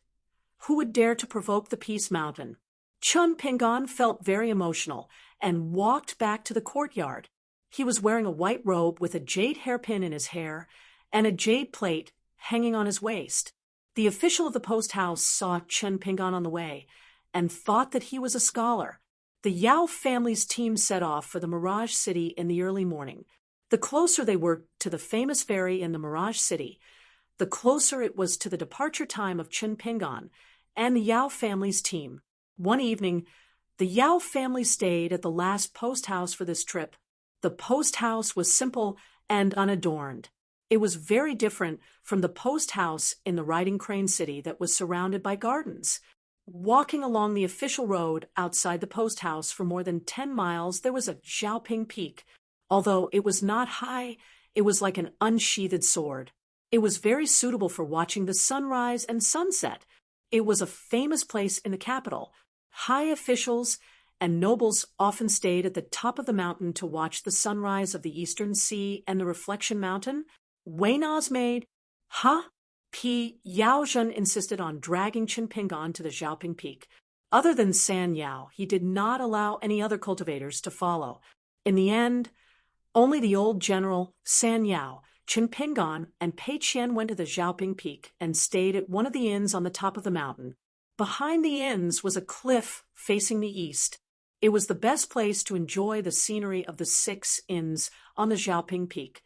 who would dare to provoke the Peace Mountain? Chunpingan felt very emotional and walked back to the courtyard. He was wearing a white robe with a jade hairpin in his hair and a jade plate hanging on his waist. The official of the post house saw Chunpingan on the way and thought that he was a scholar. The Yao family's team set off for the Mirage City in the early morning. The closer they were to the famous ferry in the Mirage City, the closer it was to the departure time of Chunpingan and the Yao family's team. One evening, the Yao family stayed at the last post house for this trip. The post house was simple and unadorned. It was very different from the post house in the Riding Crane City that was surrounded by gardens. Walking along the official road outside the post house for more than 10 miles, there was a Xiaoping Peak. Although it was not high, it was like an unsheathed sword. It was very suitable for watching the sunrise and sunset. It was a famous place in the capital. High officials and nobles often stayed at the top of the mountain to watch the sunrise of the Eastern Sea and the Reflection Mountain. Weina's maid, P. Yaozhen, insisted on dragging Chunpingan to the Xiaoping Peak. Other than San Yao, he did not allow any other cultivators to follow. In the end, only the old general, San Yao, Chunpingan, and Pei Qian went to the Xiaoping Peak and stayed at one of the inns on the top of the mountain. Behind the inns was a cliff facing the east. It was the best place to enjoy the scenery of the 6 inns on the Xiaoping Peak.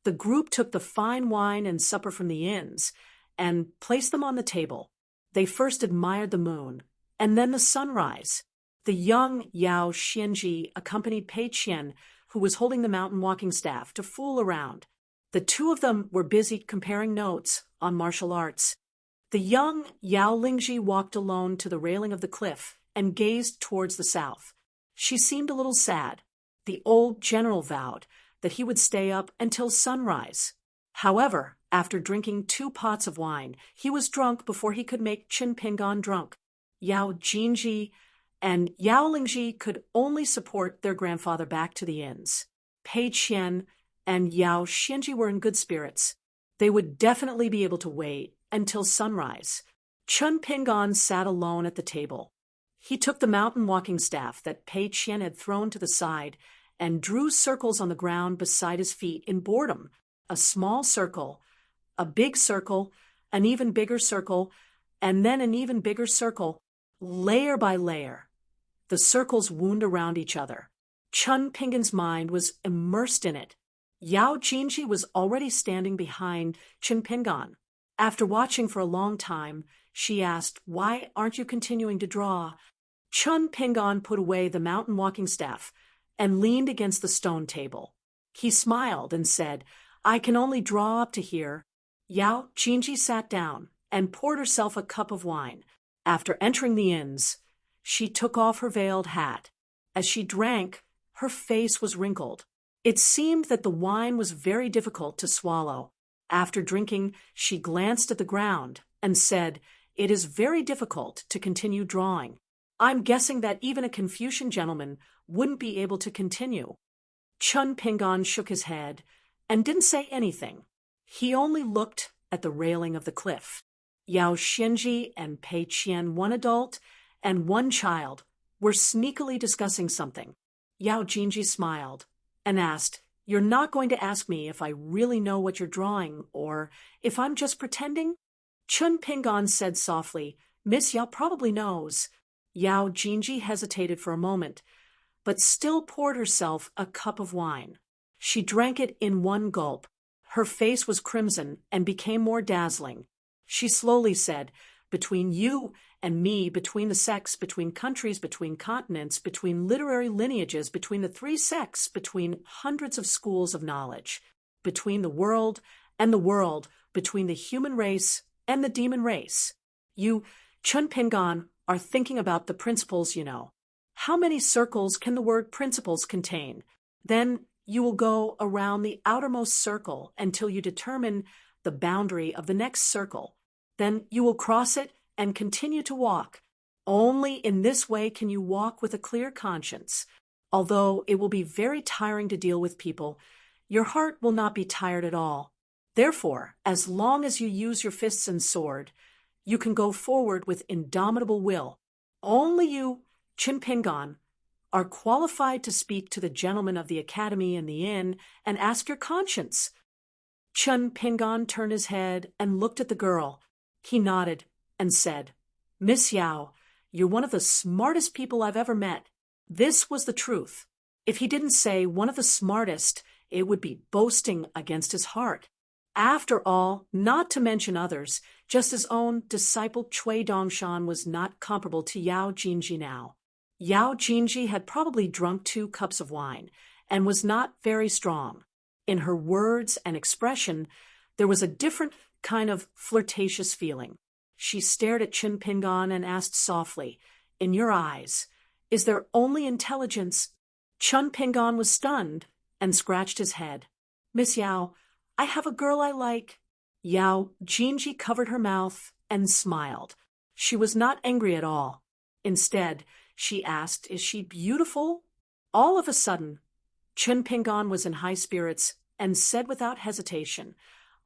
The group took the fine wine and supper from the inns and placed them on the table. They first admired the moon, and then the sunrise. The young Yao Xianji accompanied Pei Qian, who was holding the mountain walking staff, to fool around. The two of them were busy comparing notes on martial arts. The young Yao Lingji walked alone to the railing of the cliff and gazed towards the south. She seemed a little sad. The old general vowed that he would stay up until sunrise. However, after drinking 2 pots of wine, he was drunk before he could make Chunpingan drunk. Yao Jinji and Yao Lingji could only support their grandfather back to the inns. Pei Qian and Yao Xianji were in good spirits. They would definitely be able to wait until sunrise. Chunpingan sat alone at the table. He took the mountain walking staff that Pei Qian had thrown to the side and drew circles on the ground beside his feet in boredom. A small circle, a big circle, an even bigger circle, and then an even bigger circle, layer by layer. The circles wound around each other. Chunpingan's mind was immersed in it. Yao Jinji was already standing behind Chunpingan. After watching for a long time, she asked, "Why aren't you continuing to draw?" Chunpingan put away the mountain walking staff and leaned against the stone table. He smiled and said, "I can only draw up to here." Yao Jinji sat down and poured herself a cup of wine. After entering the inns, she took off her veiled hat. As she drank, her face was wrinkled. It seemed that the wine was very difficult to swallow. After drinking, she glanced at the ground and said, "It is very difficult to continue drawing." I'm guessing that even a Confucian gentleman wouldn't be able to continue. Chun Pingon shook his head and didn't say anything. He only looked at the railing of the cliff. Yao Xianji and Pei Qian, one adult and one child, were sneakily discussing something. Yao Jinji smiled and asked, "You're not going to ask me if I really know what you're drawing or if I'm just pretending?" Chun Pingon said softly, "Miss Yao probably knows." Yao Jinji hesitated for a moment, but still poured herself a cup of wine. She drank it in one gulp. Her face was crimson and became more dazzling. She slowly said, "Between you and me, between the sects, between countries, between continents, between literary lineages, between the three sects, between hundreds of schools of knowledge, between the world and the world, between the human race and the demon race. You, Chun Pingon, are thinking about the principles, you know. How many circles can the word principles contain? Then you will go around the outermost circle until you determine the boundary of the next circle. Then you will cross it and continue to walk. Only in this way can you walk with a clear conscience. Although it will be very tiring to deal with people, your heart will not be tired at all. Therefore, as long as you use your fists and sword, you can go forward with indomitable will. Only you, Chun Pingon, are qualified to speak to the gentlemen of the academy and the inn and ask your conscience." Chun Pingon turned his head and looked at the girl. He nodded and said, "Miss Yao, you're one of the smartest people I've ever met." This was the truth. If he didn't say one of the smartest, it would be boasting against his heart. After all, not to mention others, just his own disciple Cui Dongshan was not comparable to Yao Jinji now. Yao Jinji had probably drunk 2 cups of wine and was not very strong. In her words and expression, there was a different kind of flirtatious feeling. She stared at Chun Pingon and asked softly, "In your eyes, is there only intelligence?" Chun Pingon was stunned and scratched his head. "Miss Yao, I have a girl I like." Yao Jinji covered her mouth and smiled. She was not angry at all. Instead, she asked, "Is she beautiful?" All of a sudden, Chun Pingon was in high spirits and said without hesitation,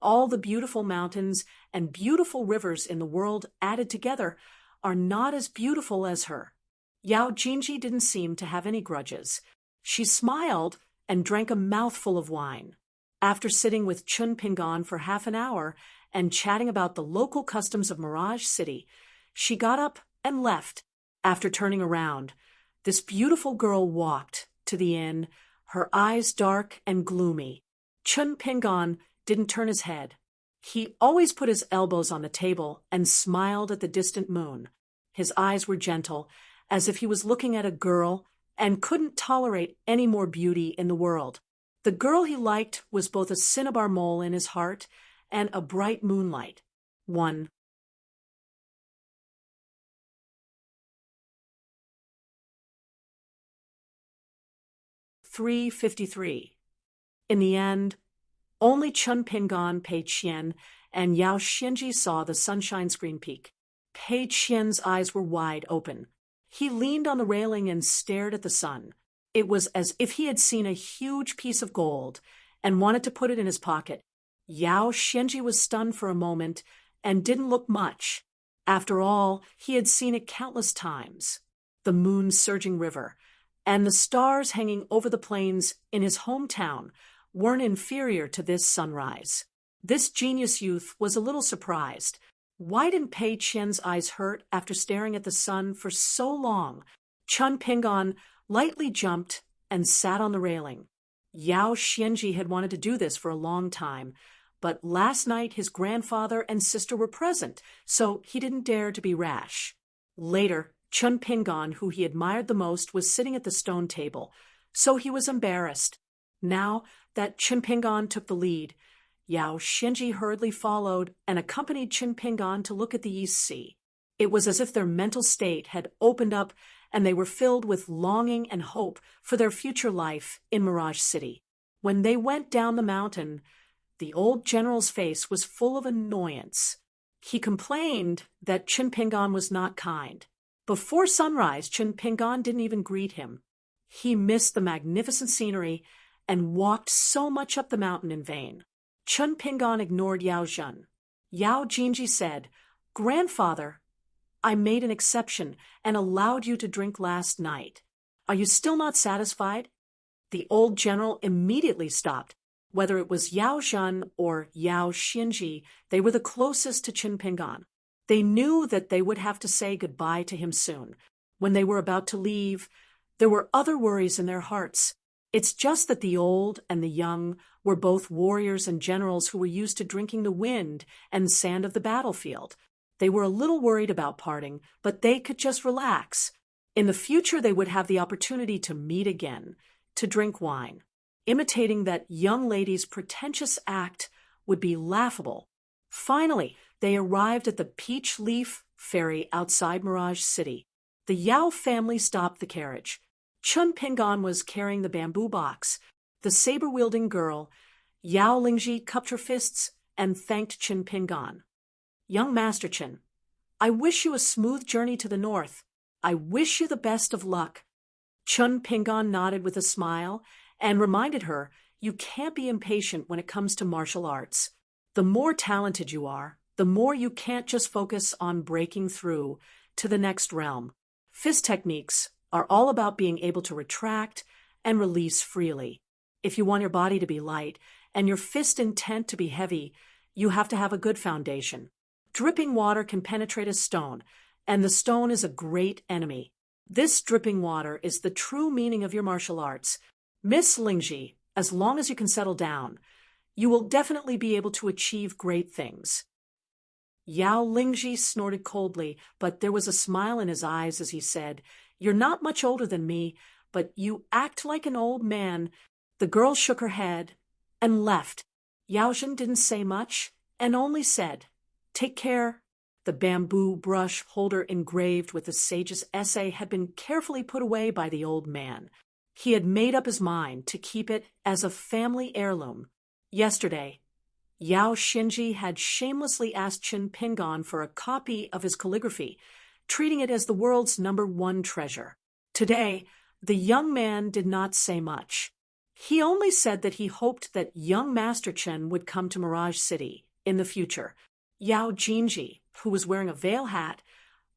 "All the beautiful mountains and beautiful rivers in the world added together are not as beautiful as her." Yao Jinji didn't seem to have any grudges. She smiled and drank a mouthful of wine. After sitting with Chun Pingon for half an hour and chatting about the local customs of Mirage City, she got up and left. After turning around, this beautiful girl walked to the inn, her eyes dark and gloomy. Chun Pingon didn't turn his head. He always put his elbows on the table and smiled at the distant moon. His eyes were gentle, as if he was looking at a girl and couldn't tolerate any more beauty in the world. The girl he liked was both a cinnabar mole in his heart and a bright moonlight. 1. $3.53. In the end, only Chun Pingon, Pei Qian, and Yao Xianji saw the sunshine screen peak. Pei Qian's eyes were wide open. He leaned on the railing and stared at the sun. It was as if he had seen a huge piece of gold and wanted to put it in his pocket. Yao Xianji was stunned for a moment and didn't look much. After all, he had seen it countless times. The moon's surging river and the stars hanging over the plains in his hometown weren't inferior to this sunrise. This genius youth was a little surprised. Why didn't Pei Qian's eyes hurt after staring at the sun for so long? Chun Pingon lightly jumped and sat on the railing. Yao Xianji had wanted to do this for a long time, but last night his grandfather and sister were present, so he didn't dare to be rash. Later, Chun Pingon, who he admired the most, was sitting at the stone table, so he was embarrassed. Now that Chun Pingon took the lead, Yao Xianji hurriedly followed and accompanied Chun Pingon to look at the East Sea. It was as if their mental state had opened up and they were filled with longing and hope for their future life in Mirage City. When they went down the mountain, the old general's face was full of annoyance. He complained that Chun Pingon was not kind. Before sunrise, Chen Pingan didn't even greet him. He missed the magnificent scenery and walked so much up the mountain in vain. Chen Pingan ignored Yao Zhen. Yao Jinji said, "Grandfather, I made an exception and allowed you to drink last night. Are you still not satisfied?" The old general immediately stopped. Whether it was Yao Zhen or Yao Xinji, they were the closest to Chen Pingan. They knew that they would have to say goodbye to him soon. When they were about to leave, there were other worries in their hearts. It's just that the old and the young were both warriors and generals who were used to drinking the wind and sand of the battlefield. They were a little worried about parting, but they could just relax. In the future, they would have the opportunity to meet again, to drink wine. Imitating that young lady's pretentious act would be laughable. Finally, they arrived at the Peach Leaf Ferry outside Mirage City. The Yao family stopped the carriage. Chen Pingan was carrying the bamboo box. The saber-wielding girl, Yao Lingji, cupped her fists and thanked Chen Pingan. "Young Master Chen, I wish you a smooth journey to the north. I wish you the best of luck." Chen Pingan nodded with a smile and reminded her, "You can't be impatient when it comes to martial arts. The more talented you are, the more you can't just focus on breaking through to the next realm. Fist techniques are all about being able to retract and release freely. If you want your body to be light and your fist intent to be heavy, you have to have a good foundation. Dripping water can penetrate a stone, and the stone is a great enemy. This dripping water is the true meaning of your martial arts. Miss Lingji, as long as you can settle down, you will definitely be able to achieve great things." Yao Lingji snorted coldly, but there was a smile in his eyes as he said, "You're not much older than me, but you act like an old man." The girl shook her head and left. Yao Zhen didn't say much and only said, "Take care." The bamboo brush holder engraved with the sage's essay had been carefully put away by the old man. He had made up his mind to keep it as a family heirloom. Yesterday, Yao Xinji had shamelessly asked Chen Pingan for a copy of his calligraphy, treating it as the world's #1 treasure. Today, the young man did not say much. He only said that he hoped that young Master Chen would come to Mirage City in the future. Yao Jinji, who was wearing a veil hat,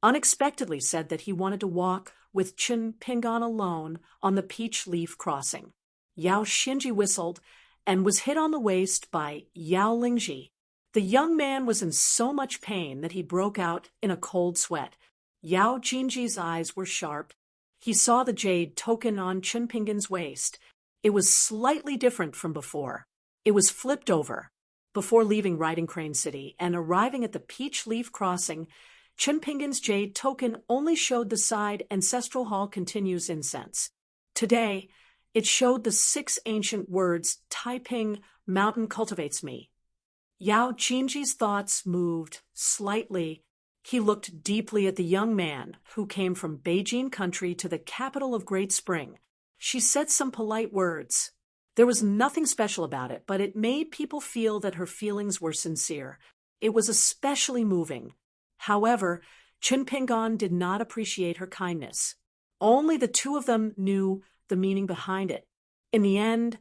unexpectedly said that he wanted to walk with Chen Pingan alone on the Peach Leaf Crossing. Yao Xinji whistled and was hit on the waist by Yao Lingji. The young man was in so much pain that he broke out in a cold sweat. Yao Jinji's eyes were sharp. He saw the jade token on Chen Pingan's waist. It was slightly different from before. It was flipped over. Before leaving Riding Crane City and arriving at the Peach Leaf Crossing, Chen Pingan's jade token only showed the side Ancestral Hall Continues incense. Today, it showed the 6 ancient words, Taiping, Mountain cultivates me. Yao Jinji's thoughts moved slightly. He looked deeply at the young man who came from Beijing country to the capital of Great Spring. She said some polite words. There was nothing special about it, but it made people feel that her feelings were sincere. It was especially moving. However, Chen Pingan did not appreciate her kindness. Only the two of them knew the meaning behind it. In the end,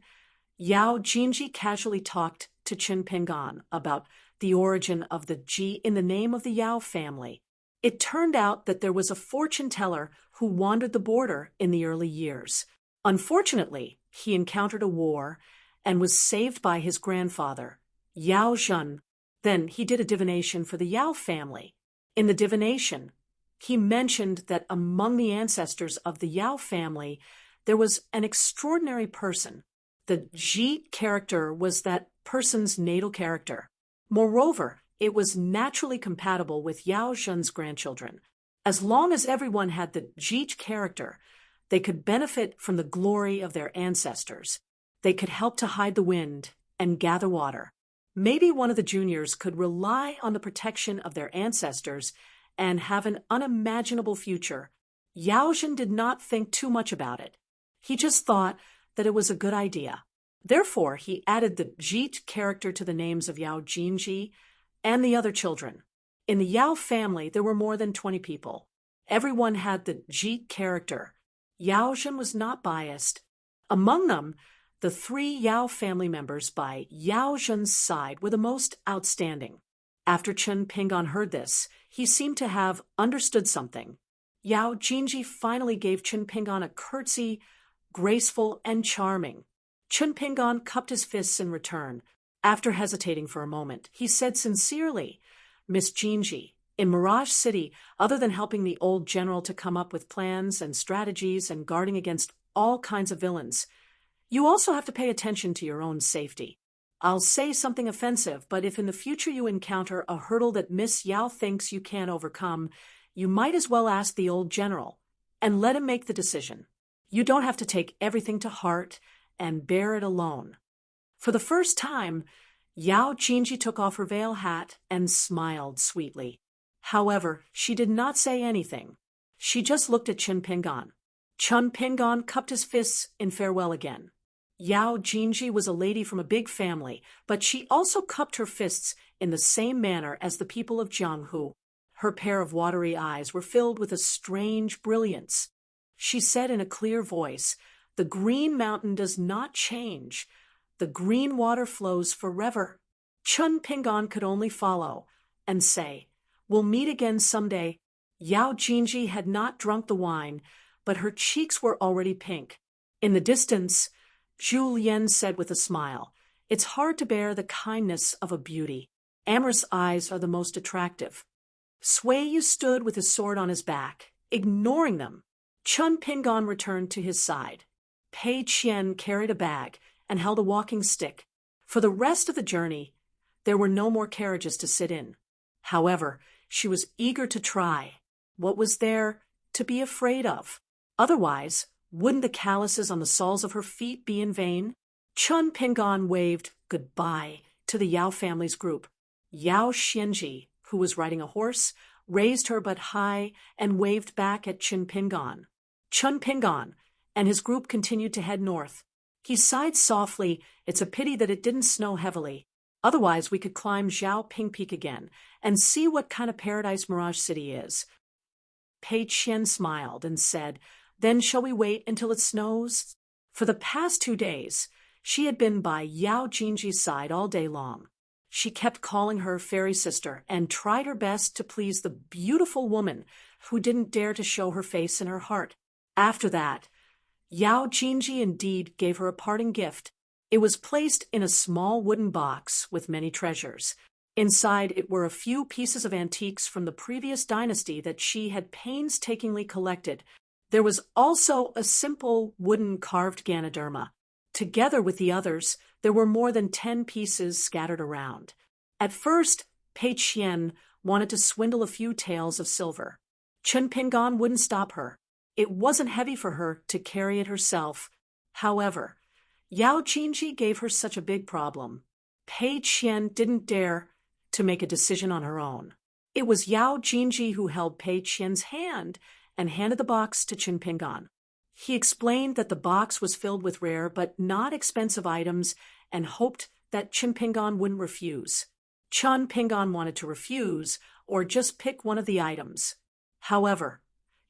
Yao Jinji casually talked to Chen Pingan about the origin of the Ji in the name of the Yao family. It turned out that there was a fortune teller who wandered the border in the early years. Unfortunately, he encountered a war and was saved by his grandfather, Yao Zhen. Then he did a divination for the Yao family. In the divination, he mentioned that among the ancestors of the Yao family, there was an extraordinary person. The Ji character was that person's natal character. Moreover, it was naturally compatible with Yao Zhen's grandchildren. As long as everyone had the Ji character, they could benefit from the glory of their ancestors. They could help to hide the wind and gather water. Maybe one of the juniors could rely on the protection of their ancestors and have an unimaginable future. Yao Zhen did not think too much about it. He just thought that it was a good idea. Therefore, he added the Ji character to the names of Yao Jinji and the other children. In the Yao family, there were more than 20 people. Everyone had the Jeet character. Yao Zhen was not biased. Among them, the 3 Yao family members by Yao Zhen's side were the most outstanding. After Chen Pingan heard this, he seemed to have understood something. Yao Jinji finally gave Chen Pingan a curtsy, graceful and charming. Chen Pingan cupped his fists in return. After hesitating for a moment, he said sincerely, "Miss Jinji, in Mirage City, other than helping the old general to come up with plans and strategies and guarding against all kinds of villains, you also have to pay attention to your own safety. I'll say something offensive, but if in the future you encounter a hurdle that Miss Yao thinks you can't overcome, you might as well ask the old general and let him make the decision. You don't have to take everything to heart and bear it alone." For the first time, Yao Jinji took off her veil hat and smiled sweetly. However, she did not say anything. She just looked at Chen Pingan. Chen Pingan cupped his fists in farewell again. Yao Jinji was a lady from a big family, but she also cupped her fists in the same manner as the people of Jianghu. Her pair of watery eyes were filled with a strange brilliance. She said in a clear voice, "The green mountain does not change. The green water flows forever." Chen Pingan could only follow and say, "We'll meet again someday." Yao Jinji had not drunk the wine, but her cheeks were already pink. In the distance, Zhu Lian said with a smile, "It's hard to bear the kindness of a beauty. Amorous eyes are the most attractive." Sui Yu stood with his sword on his back, ignoring them. Chen Pingan returned to his side. Pei Qian carried a bag and held a walking stick. For the rest of the journey, there were no more carriages to sit in. However, she was eager to try. What was there to be afraid of? Otherwise, wouldn't the calluses on the soles of her feet be in vain? Chen Pingan waved goodbye to the Yao family's group. Yao Xianji, who was riding a horse, raised her butt high and waved back at Chen Pingan. Chen Pingan and his group continued to head north. He sighed softly. "It's a pity that it didn't snow heavily. Otherwise, we could climb Zhao Ping Peak again and see what kind of paradise Mirage City is." Pei Qian smiled and said, "Then shall we wait until it snows?" For the past 2 days, she had been by Yao Jinji's side all day long. She kept calling her fairy sister and tried her best to please the beautiful woman who didn't dare to show her face and her heart. After that, Yao Jinji indeed gave her a parting gift. It was placed in a small wooden box with many treasures. Inside it were a few pieces of antiques from the previous dynasty that she had painstakingly collected. There was also a simple wooden carved Ganoderma. Together with the others, there were more than 10 pieces scattered around. At first, Pei Qian wanted to swindle a few taels of silver. Chen Pingan wouldn't stop her. It wasn't heavy for her to carry it herself. However, Yao Jinji gave her such a big problem. Pei Qian didn't dare to make a decision on her own. It was Yao Jinji who held Pei Qian's hand and handed the box to Chen Pingan. He explained that the box was filled with rare but not expensive items and hoped that Chen Pingan wouldn't refuse. Chen Pingan wanted to refuse or just pick one of the items. However,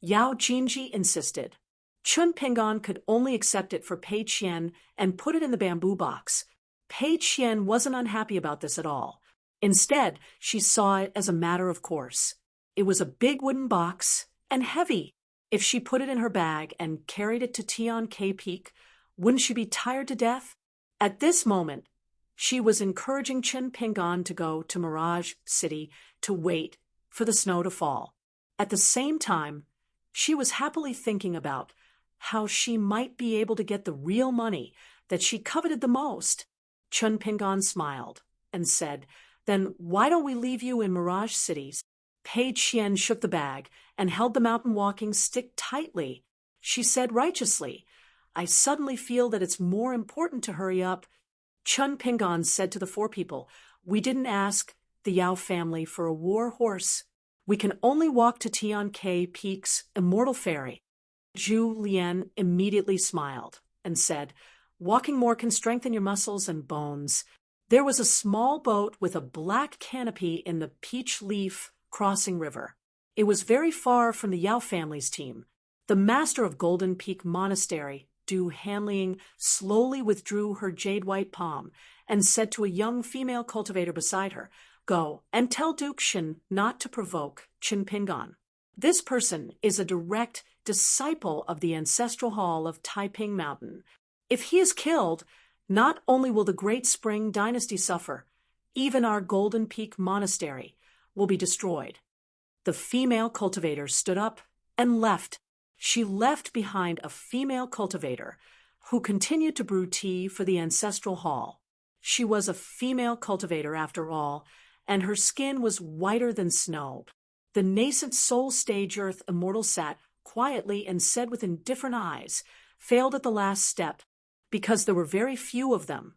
Yao Jinji insisted. Chen Pingan could only accept it for Pei Qian and put it in the bamboo box. Pei Qian wasn't unhappy about this at all. Instead, she saw it as a matter of course. It was a big wooden box and heavy. If she put it in her bag and carried it to Tian K Peak, wouldn't she be tired to death? At this moment, she was encouraging Chen Pingan to go to Mirage City to wait for the snow to fall. At the same time, she was happily thinking about how she might be able to get the real money that she coveted the most. Chen Pingan smiled and said, "Then why don't we leave you in Mirage Cities?" Pei Qian shook the bag and held the mountain walking stick tightly. She said righteously, "I suddenly feel that it's more important to hurry up." Chen Pingan said to the 4 people, "We didn't ask the Yao family for a war horse. We can only walk to Tian K Peak's immortal ferry." Zhu Lian immediately smiled and said, "Walking more can strengthen your muscles and bones." There was a small boat with a black canopy in the Peach Leaf Crossing River. It was very far from the Yao family's team. The master of Golden Peak Monastery, Du Hanling, slowly withdrew her jade-white palm and said to a young female cultivator beside her, "Go and tell Duke Shin not to provoke Qin Pingan. This person is a direct disciple of the ancestral hall of Taiping Mountain. If he is killed, not only will the Great Spring Dynasty suffer, even our Golden Peak Monastery will be destroyed." The female cultivator stood up and left. She left behind a female cultivator who continued to brew tea for the ancestral hall. She was a female cultivator after all, and her skin was whiter than snow. The nascent soul stage earth immortal sat quietly and said with indifferent eyes, failed at the last step, because there were very few of them.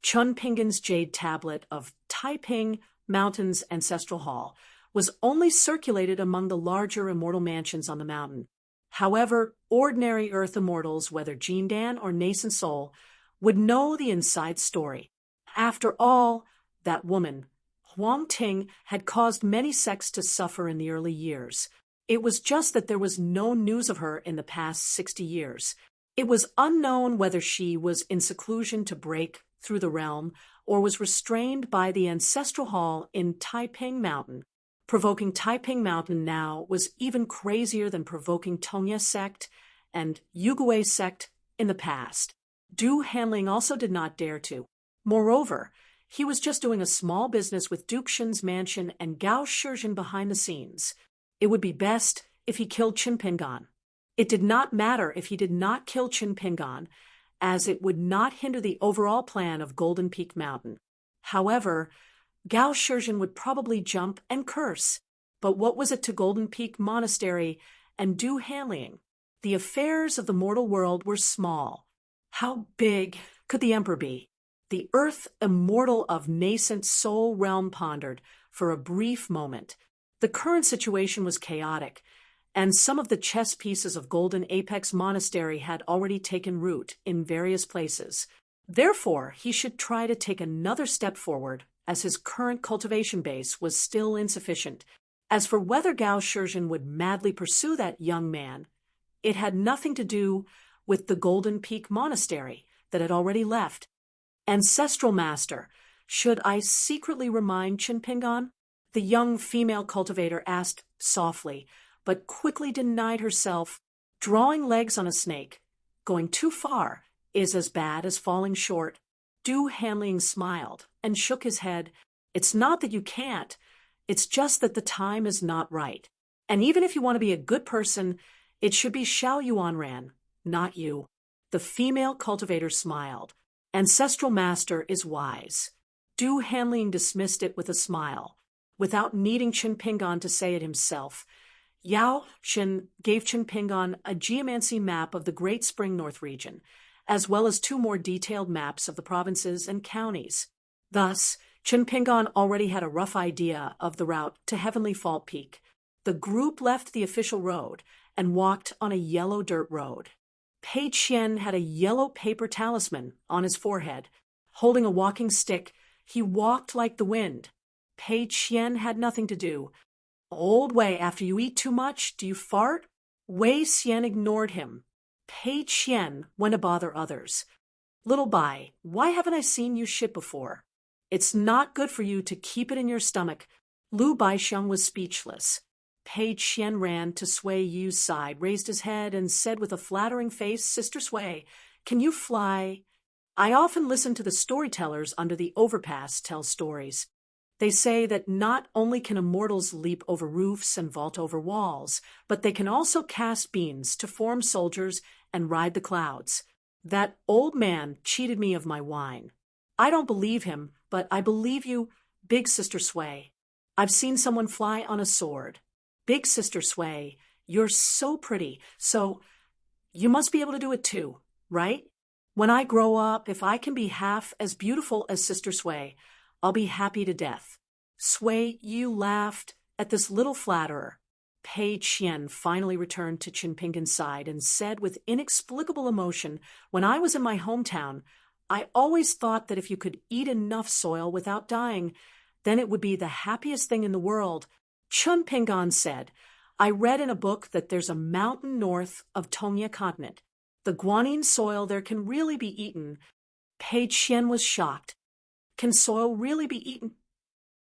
Chun Pingan's jade tablet of Taiping Mountain's ancestral hall was only circulated among the larger immortal mansions on the mountain. However, ordinary earth immortals, whether Jindan or nascent soul, would know the inside story. After all, that woman, Huang Ting, had caused many sects to suffer in the early years. It was just that there was no news of her in the past 60 years. It was unknown whether she was in seclusion to break through the realm or was restrained by the ancestral hall in Taiping Mountain. Provoking Taiping Mountain now was even crazier than provoking Tongye sect and Yugui sect in the past. Du Hanling also did not dare to. Moreover, he was just doing a small business with Duke Shin's mansion and Gao Shizhen behind the scenes. It would be best if he killed Qin Pingan. It did not matter if he did not kill Qin Pingan, as it would not hinder the overall plan of Golden Peak Mountain. However, Gao Shizhen would probably jump and curse. But what was it to Golden Peak Monastery and Du Hanling? The affairs of the mortal world were small. How big could the emperor be? The earth immortal of nascent soul realm pondered for a brief moment. The current situation was chaotic, and some of the chess pieces of Golden Apex Monastery had already taken root in various places. Therefore, he should try to take another step forward, as his current cultivation base was still insufficient. As for whether Gao Shizhen would madly pursue that young man, it had nothing to do with the Golden Peak Monastery that had already left. Ancestral Master, should I secretly remind Qin Pingan? The young female cultivator asked softly, but quickly denied herself. Drawing legs on a snake, going too far, is as bad as falling short. Du Hanling smiled and shook his head. It's not that you can't, it's just that the time is not right. And even if you want to be a good person, it should be Xiao Yuanran, not you. The female cultivator smiled. Ancestral Master is wise. Du Hanling dismissed it with a smile, without needing Qin Pingan to say it himself. Yao Qin gave Qin Pingan a geomancy map of the Great Spring North region, as well as 2 more detailed maps of the provinces and counties. Thus, Qin Pingan already had a rough idea of the route to Heavenly Fault Peak. The group left the official road and walked on a yellow dirt road. Pei Qian had a yellow paper talisman on his forehead. Holding a walking stick, he walked like the wind. Pei Qian had nothing to do. "Old Wei, after you eat too much, do you fart?" Wei Xian ignored him. Pei Qian went to bother others. "Little Bai, why haven't I seen you shit before? It's not good for you to keep it in your stomach." Lu Baixiang was speechless. Pei Qian ran to Sui Yu's side, raised his head, and said with a flattering face, "Sister Sui, can you fly?" I often listen to the storytellers under the overpass tell stories. They say that not only can immortals leap over roofs and vault over walls, but they can also cast beams to form soldiers and ride the clouds. That old man cheated me of my wine. I don't believe him, but I believe you, Big Sister Sui. I've seen someone fly on a sword. Big Sister Sui, you're so pretty, so you must be able to do it too, right? When I grow up, if I can be half as beautiful as Sister Sui, I'll be happy to death. Sui Yu laughed at this little flatterer. Pei Qian finally returned to Qin Pingan's side and said with inexplicable emotion, "When I was in my hometown, I always thought that if you could eat enough soil without dying, then it would be the happiest thing in the world." Qin Pingan said, I read in a book that there's a mountain north of Tongya continent. The guanine soil there can really be eaten. Pei Qian was shocked. Can soil really be eaten?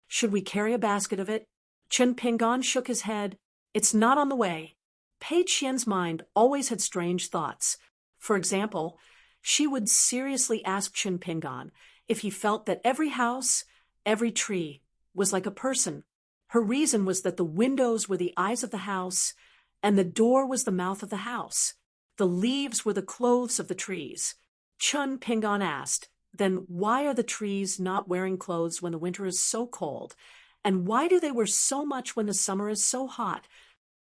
Should we carry a basket of it? Chen Pingan shook his head. It's not on the way. Pei Qian's mind always had strange thoughts. For example, she would seriously ask Chen Pingan if he felt that every house, every tree, was like a person. Her reason was that the windows were the eyes of the house, and the door was the mouth of the house. The leaves were the clothes of the trees. Chen Pingan asked, then why are the trees not wearing clothes when the winter is so cold? And why do they wear so much when the summer is so hot?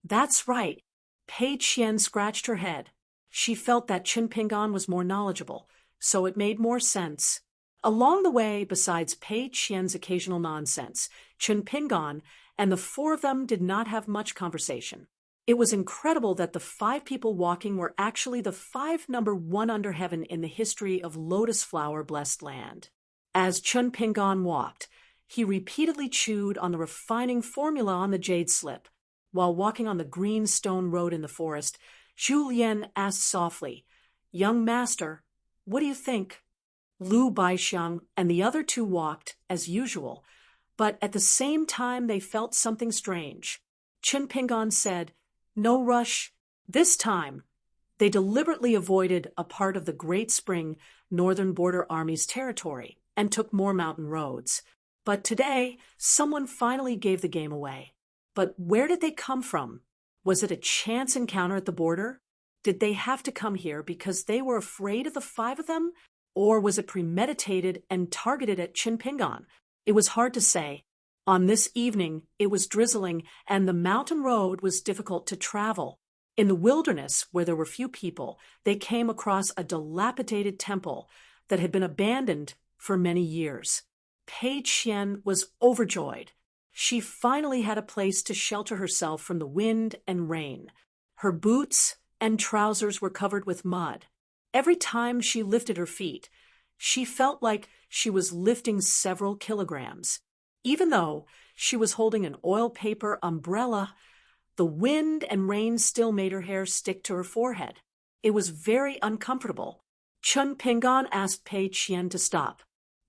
That's right. Pei Qian scratched her head. She felt that Chen Pingan was more knowledgeable, so it made more sense. Along the way, besides Pei Qian's occasional nonsense, Chen Pingan and the four of them did not have much conversation. It was incredible that the 5 people walking were actually the 5 number 1 under heaven in the history of lotus flower blessed land. As Chen Pingan walked, he repeatedly chewed on the refining formula on the jade slip. While walking on the green stone road in the forest, Zhu Lian asked softly, "Young master, what do you think?" Lu Baixiang and the other 2 walked, as usual, but at the same time they felt something strange. Chen Pingan said, "No rush." This time, they deliberately avoided a part of the Great Spring Northern Border Army's territory and took more mountain roads. But today, someone finally gave the game away. But where did they come from? Was it a chance encounter at the border? Did they have to come here because they were afraid of the 5 of them? Or was it premeditated and targeted at Chen Pingan? It was hard to say. On this evening, it was drizzling, and the mountain road was difficult to travel. In the wilderness, where there were few people, they came across a dilapidated temple that had been abandoned for many years. Pei Qian was overjoyed. She finally had a place to shelter herself from the wind and rain. Her boots and trousers were covered with mud. Every time she lifted her feet, she felt like she was lifting several kilograms. Even though she was holding an oil paper umbrella, the wind and rain still made her hair stick to her forehead. It was very uncomfortable. Chen Pingan asked Pei Qian to stop.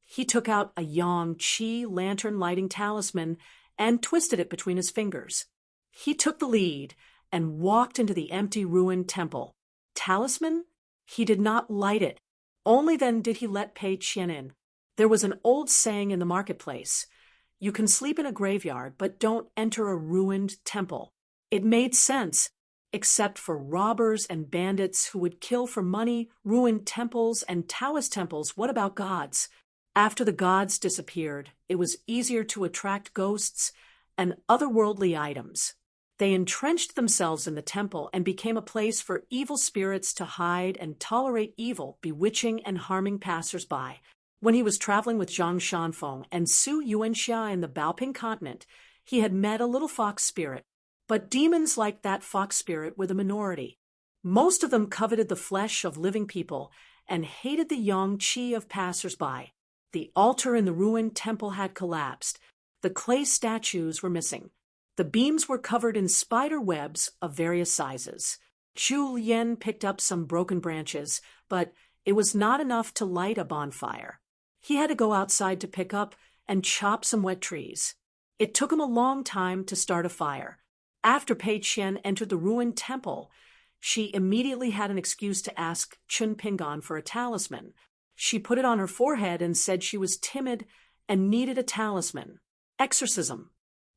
He took out a Yang Qi lantern lighting talisman and twisted it between his fingers. He took the lead and walked into the empty ruined temple. Talisman? He did not light it. Only then did he let Pei Qian in. There was an old saying in the marketplace, "You can sleep in a graveyard, but don't enter a ruined temple." It made sense, except for robbers and bandits who would kill for money, ruin temples and Taoist temples. What about gods? After the gods disappeared, it was easier to attract ghosts and otherworldly items. They entrenched themselves in the temple and became a place for evil spirits to hide and tolerate evil, bewitching and harming passers-by. When he was traveling with Zhang Shanfeng and Su Yuanxia in the Baoping continent, he had met a little fox spirit. But demons like that fox spirit were the minority. Most of them coveted the flesh of living people and hated the yang qi of passers-by. The altar in the ruined temple had collapsed. The clay statues were missing. The beams were covered in spider webs of various sizes. Zhu Lian picked up some broken branches, but it was not enough to light a bonfire. He had to go outside to pick up and chop some wet trees. It took him a long time to start a fire. After Pei Qian entered the ruined temple, she immediately had an excuse to ask Chen Pingan for a talisman. She put it on her forehead and said she was timid and needed a talisman. Exorcism.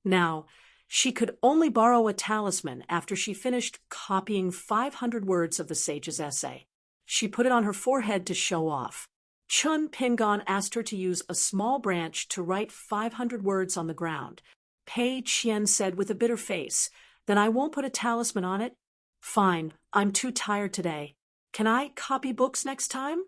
Now, she could only borrow a talisman after she finished copying 500 words of the sage's essay. She put it on her forehead to show off. Chen Pingan asked her to use a small branch to write 500 words on the ground. Pei Qian said with a bitter face, "Then I won't put a talisman on it." "Fine, I'm too tired today. Can I copy books next time?"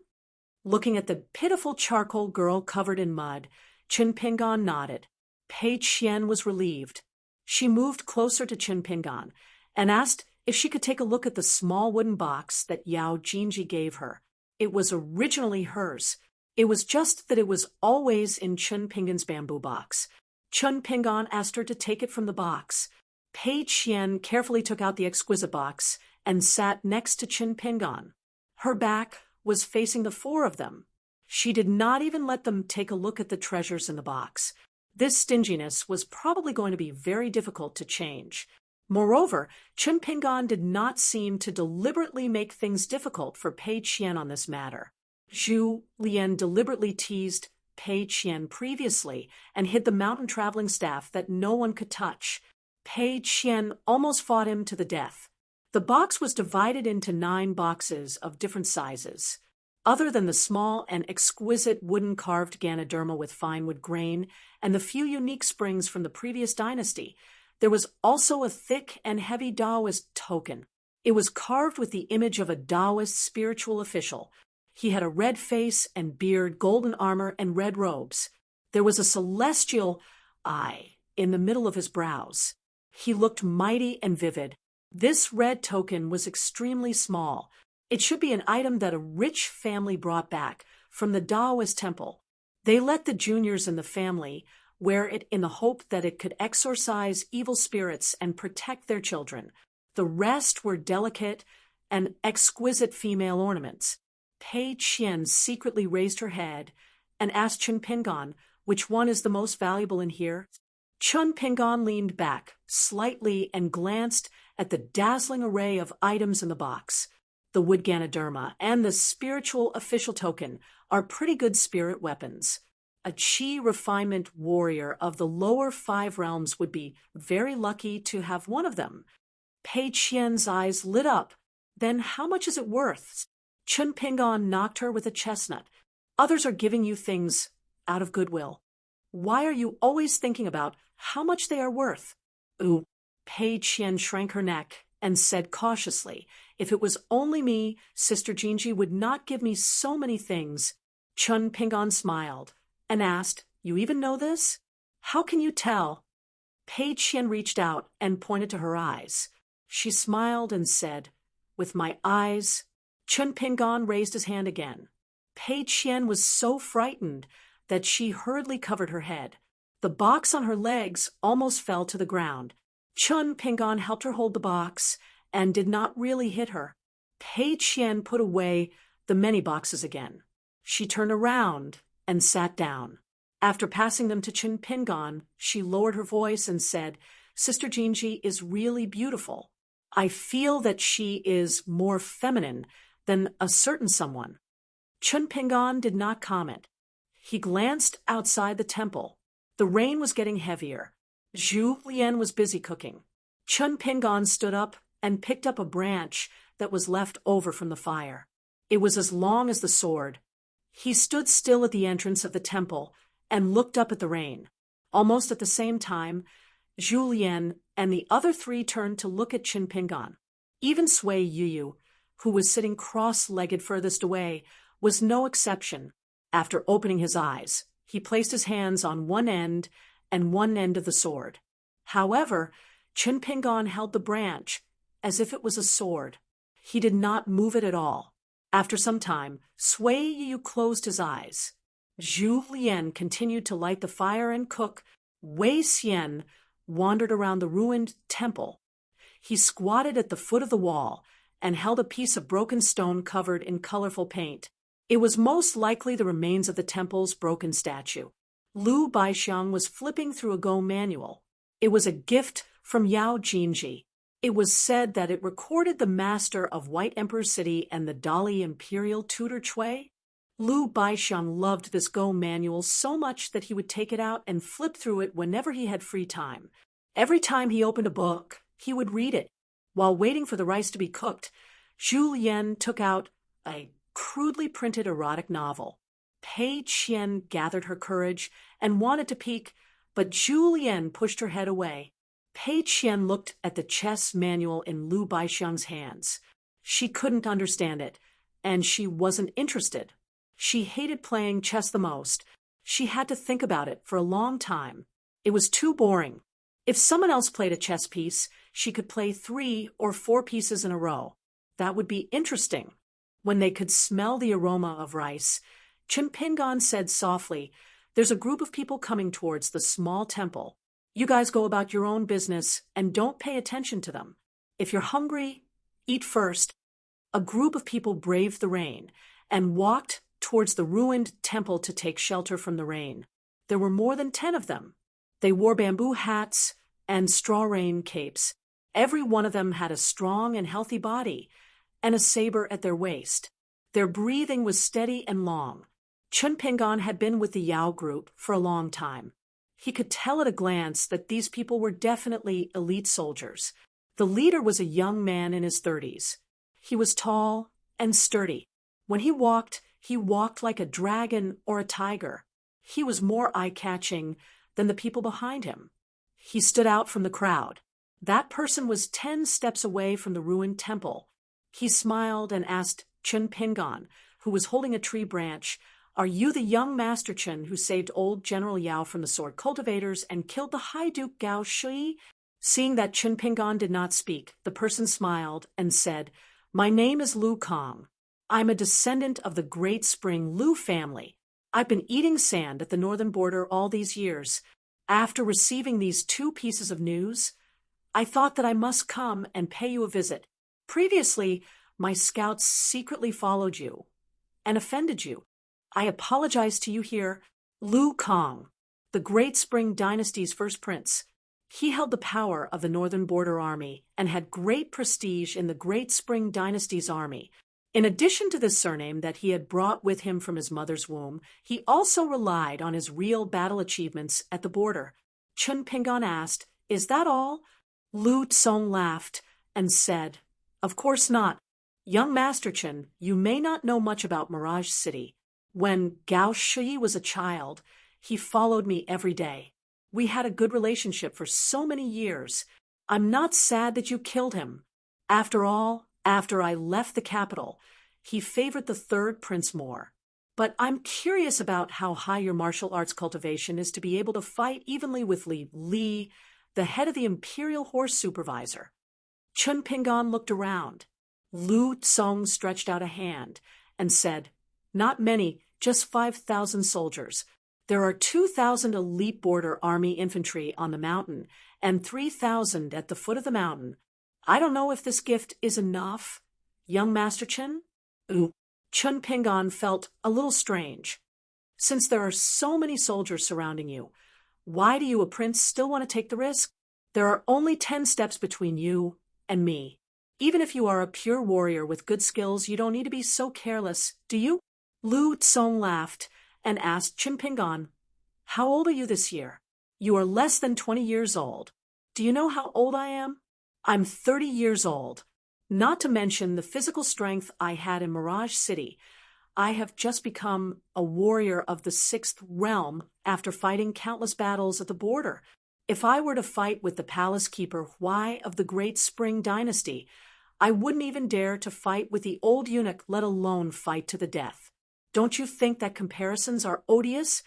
Looking at the pitiful charcoal girl covered in mud, Chen Pingan nodded. Pei Qian was relieved. She moved closer to Chen Pingan and asked if she could take a look at the small wooden box that Yao Jinji gave her. It was originally hers. It was just that it was always in Chen Pingan's bamboo box. Chen Pingan asked her to take it from the box. Pei Qian carefully took out the exquisite box and sat next to Qin Pingan. Her back was facing the four of them. She did not even let them take a look at the treasures in the box. This stinginess was probably going to be very difficult to change. Moreover, Qin Pingan did not seem to deliberately make things difficult for Pei Qian on this matter. Zhu Lian deliberately teased Pei Qian previously and hid the mountain traveling staff that no one could touch. Pei Qian almost fought him to the death. The box was divided into 9 boxes of different sizes. Other than the small and exquisite wooden carved Ganoderma with fine wood grain and the few unique springs from the previous dynasty, there was also a thick and heavy Taoist token. It was carved with the image of a Taoist spiritual official. He had a red face and beard, golden armor, and red robes. There was a celestial eye in the middle of his brows. He looked mighty and vivid. This red token was extremely small. It should be an item that a rich family brought back from the Taoist temple. They let the juniors in the family wear it in the hope that it could exorcise evil spirits and protect their children. The rest were delicate and exquisite female ornaments. Pei Qian secretly raised her head and asked Qin Pingan, which one is the most valuable in here? Qin Pingan leaned back slightly and glanced at the dazzling array of items in the box. The wood Ganoderma and the spiritual official token are pretty good spirit weapons. A Qi refinement warrior of the lower 5 realms would be very lucky to have one of them. Pei Qian's eyes lit up. Then how much is it worth? Qin Pingan knocked her with a chestnut. Others are giving you things out of goodwill. Why are you always thinking about how much they are worth? Ooh. Pei Qian shrank her neck and said cautiously, if it was only me, Sister Jinji would not give me so many things. Qin Pingan smiled and asked, you even know this? How can you tell? Pei Qian reached out and pointed to her eyes. She smiled and said, with my eyes. Qin Pingan raised his hand again. Pei Qian was so frightened that she hurriedly covered her head. The box on her legs almost fell to the ground. Qin Pingan helped her hold the box and did not really hit her. Pei Qian put away the many boxes again. She turned around and sat down. After passing them to Qin Pingan, she lowered her voice and said, Sister Jinji is really beautiful. I feel that she is more feminine than a certain someone. Qin Pingan did not comment. He glanced outside the temple. The rain was getting heavier. Zhu Lian was busy cooking. Qin Pingan stood up and picked up a branch that was left over from the fire. It was as long as the sword. He stood still at the entrance of the temple and looked up at the rain. Almost at the same time, Zhu Lian and the other 3 turned to look at Qin Pingan. Even Sui Yuyu, who was sitting cross-legged furthest away, was no exception. After opening his eyes, he placed his hands on one end and one end of the sword. However, Qin Pingan held the branch as if it was a sword. He did not move it at all. After some time, Sui Yu closed his eyes. Zhu Lian continued to light the fire and cook. Wei Xian wandered around the ruined temple. He squatted at the foot of the wall and held a piece of broken stone covered in colorful paint. It was most likely the remains of the temple's broken statue. Lu Baixiang was flipping through a Go manual. It was a gift from Yao Jinji. It was said that it recorded the master of White Emperor City and the Dali Imperial tutor Cui. Lu Baixiang loved this Go manual so much that he would take it out and flip through it whenever he had free time. Every time he opened a book, he would read it. While waiting for the rice to be cooked, Zhu Lian took out a crudely printed erotic novel. Pei Qian gathered her courage and wanted to peek, but Zhu Lian pushed her head away. Pei Qian looked at the chess manual in Lu Baixiang's hands. She couldn't understand it, and she wasn't interested. She hated playing chess the most. She had to think about it for a long time. It was too boring. If someone else played a chess piece, she could play 3 or 4 pieces in a row. That would be interesting. When they could smell the aroma of rice, Qin Pingan said softly, "There's a group of people coming towards the small temple. You guys go about your own business and don't pay attention to them. If you're hungry, eat first." A group of people braved the rain and walked towards the ruined temple to take shelter from the rain. There were more than 10 of them. They wore bamboo hats and straw rain capes. Every one of them had a strong and healthy body and a saber at their waist. Their breathing was steady and long. Chun Pingon had been with the Yao group for a long time. He could tell at a glance that these people were definitely elite soldiers. The leader was a young man in his 30s. He was tall and sturdy. When he walked like a dragon or a tiger. He was more eye-catching than the people behind him. He stood out from the crowd. That person was 10 steps away from the ruined temple. He smiled and asked Chun Pingon, who was holding a tree branch, "Are you the young Master Chun who saved old General Yao from the sword cultivators and killed the High Duke Gao Shui?" Seeing that Chun Pingon did not speak, the person smiled and said, "My name is Lu Kong. I'm a descendant of the Great Spring Lu family. I've been eating sand at the northern border all these years. After receiving these 2 pieces of news, I thought that I must come and pay you a visit. Previously, my scouts secretly followed you and offended you. I apologize to you here." Lu Kong, the Great Spring Dynasty's first prince. He held the power of the Northern Border Army and had great prestige in the Great Spring Dynasty's army. In addition to this surname that he had brought with him from his mother's womb, he also relied on his real battle achievements at the border. Chun Pingon asked, "Is that all?" Lu Tsong laughed and said, "Of course not. Young Master Chun, you may not know much about Mirage City. When Gao Shui was a child, he followed me every day. We had a good relationship for so many years. I'm not sad that you killed him. After all, after I left the capital, he favored the 3rd prince more. But I'm curious about how high your martial arts cultivation is to be able to fight evenly with Li, the head of the Imperial Horse Supervisor." Chun Pingon looked around. Lu Tsong stretched out a hand and said, "Not many, just 5,000 soldiers. There are 2,000 elite border army infantry on the mountain and 3,000 at the foot of the mountain. I don't know if this gift is enough, young Master Chun." Chun Pingon felt a little strange. Since there are so many soldiers surrounding you, why do you, a prince, still want to take the risk? There are only 10 steps between you and me. Even if you are a pure warrior with good skills, you don't need to be so careless, do you? Lu Tsong laughed and asked Chun Pingon, "How old are you this year?" "You are less than 20 years old. Do you know how old I am?" "I'm 30 years old. Not to mention the physical strength I had in Mirage City. I have just become a warrior of the 6th realm after fighting countless battles at the border. If I were to fight with the palace keeper Huai of the Great Spring Dynasty, I wouldn't even dare to fight with the old eunuch, let alone fight to the death. Don't you think that comparisons are odious?"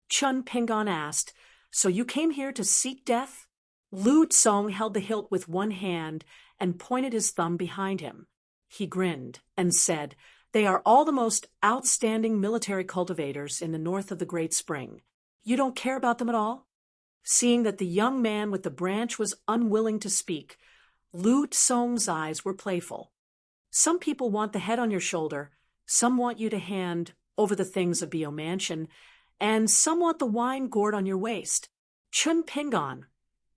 Chun Pingon asked, "So you came here to seek death?" Lu Tsong held the hilt with one hand and pointed his thumb behind him. He grinned and said, "They are all the most outstanding military cultivators in the north of the Great Spring. You don't care about them at all?" Seeing that the young man with the branch was unwilling to speak, Lu Tsong's eyes were playful. "Some people want the head on your shoulder, some want you to hand over the things of Bio Mansion, and some want the wine gourd on your waist. Chun Pingon,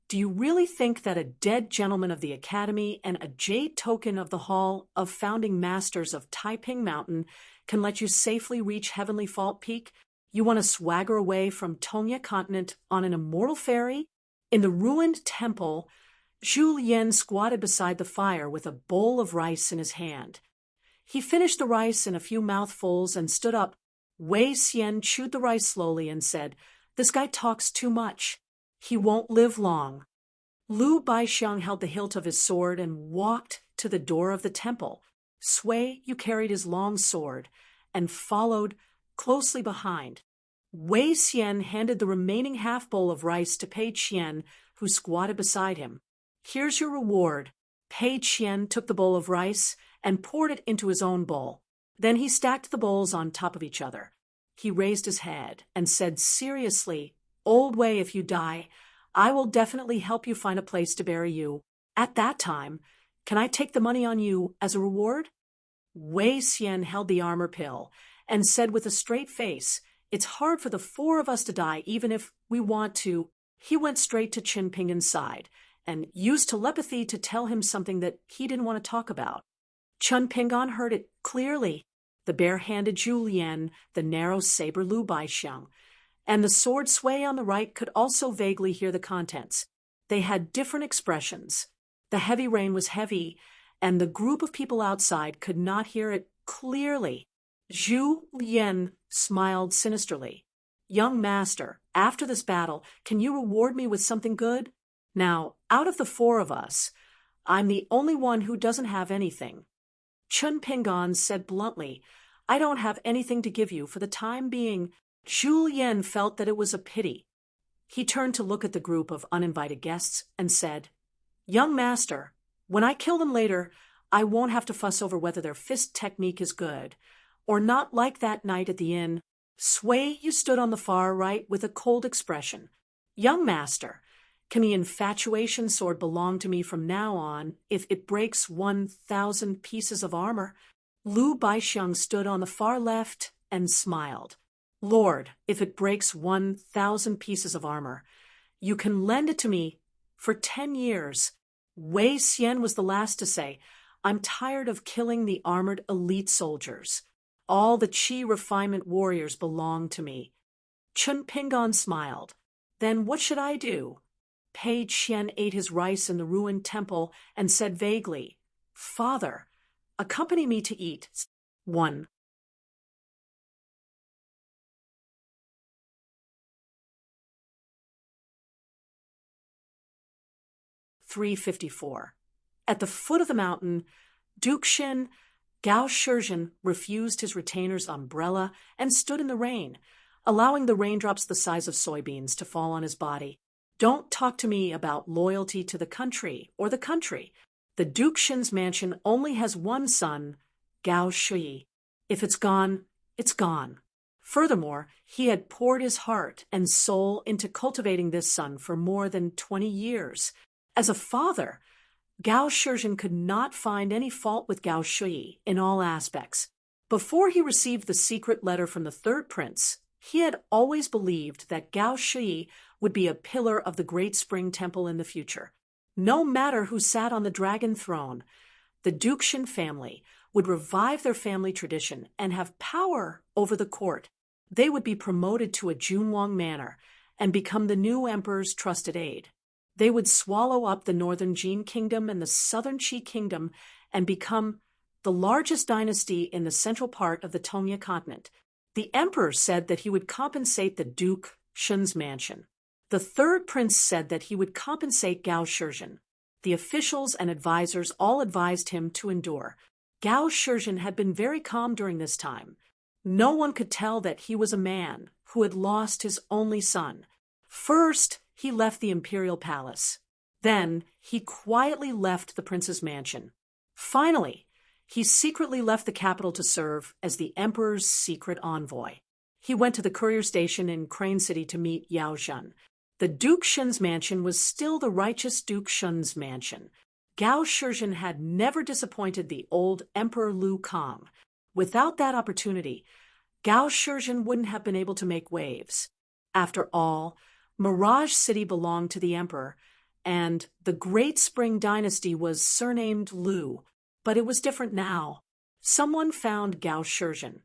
do you really think that a dead gentleman of the Academy and a jade token of the Hall of Founding Masters of Taiping Mountain can let you safely reach Heavenly Fault Peak? You want to swagger away from Tongya Continent on an immortal ferry?" In the ruined temple, Zhu Lian squatted beside the fire with a bowl of rice in his hand. He finished the rice in a few mouthfuls and stood up. Wei Xian chewed the rice slowly and said, "This guy talks too much. He won't live long." Lu Baixiang held the hilt of his sword and walked to the door of the temple. Sui Yu carried his long sword and followed closely behind. Wei Xian handed the remaining half bowl of rice to Pei Qian, who squatted beside him. "Here's your reward." Pei Qian took the bowl of rice and poured it into his own bowl. Then he stacked the bowls on top of each other. He raised his head and said seriously, "Old Wei, if you die, I will definitely help you find a place to bury you. At that time, can I take the money on you as a reward? Wei Xian held the armor pill and said with a straight face, "It's hard for the four of us to die even if we want to." He went straight to Qin Pingan's side and used telepathy to tell him something that he didn't want to talk about. Qin Pingan heard it clearly. The bare-handed Zhu Lian, the narrow saber Lu Baixiang, and the sword Sui on the right could also vaguely hear the contents. They had different expressions. The heavy rain was heavy, and the group of people outside could not hear it clearly. Zhu Lian smiled sinisterly. "Young master, after this battle, can you reward me with something good? Now, out of the four of us, I'm the only one who doesn't have anything." Qin Pingan said bluntly, "I don't have anything to give you for the time being." Zhu Lian felt that it was a pity. He turned to look at the group of uninvited guests and said, "Young master, when I kill them later, I won't have to fuss over whether their fist technique is good, or not like that night at the inn." Sui, you stood on the far right with a cold expression. "Young master, can the infatuation sword belong to me from now on if it breaks 1,000 pieces of armor?" Lu Baixiang stood on the far left and smiled. "Lord, if it breaks 1,000 pieces of armor, you can lend it to me for 10 years. Wei Xian was the last to say, "I'm tired of killing the armored elite soldiers. All the Qi refinement warriors belong to me." Qin Pingan smiled. "Then what should I do?" Pei Qian ate his rice in the ruined temple and said vaguely, "Father, accompany me to eat." 1. 354. At the foot of the mountain, Duke Xin, Gao Shizhen refused his retainer's umbrella and stood in the rain, allowing the raindrops the size of soybeans to fall on his body. "Don't talk to me about loyalty to the country or the country. The Duke Xin's mansion only has one son, Gao Shui. If it's gone, it's gone." Furthermore, he had poured his heart and soul into cultivating this son for more than 20 years. As a father, Gao Shizhen could not find any fault with Gao Shui in all aspects. Before he received the secret letter from the third prince, he had always believed that Gao Shui would be a pillar of the Great Spring Temple in the future. No matter who sat on the dragon throne, the Dukshin family would revive their family tradition and have power over the court. They would be promoted to a Junwang manor and become the new emperor's trusted aide. They would swallow up the northern Jin kingdom and the southern Qi kingdom and become the largest dynasty in the central part of the Tongya continent. The emperor said that he would compensate the Duke Xun's mansion. The third prince said that he would compensate Gao Shizhen. The officials and advisors all advised him to endure. Gao Shizhen had been very calm during this time. No one could tell that he was a man who had lost his only son. First, he left the imperial palace. Then, he quietly left the prince's mansion. Finally, he secretly left the capital to serve as the emperor's secret envoy. He went to the courier station in Crane City to meet Yao Zhen. The Duke Xun's mansion was still the righteous Duke Xun's mansion. Gao Shizhen had never disappointed the old Emperor Liu Kang. Without that opportunity, Gao Shizhen wouldn't have been able to make waves. After all, Mirage City belonged to the emperor, and the Great Spring Dynasty was surnamed Liu. But it was different now. Someone found Gao Shizhen,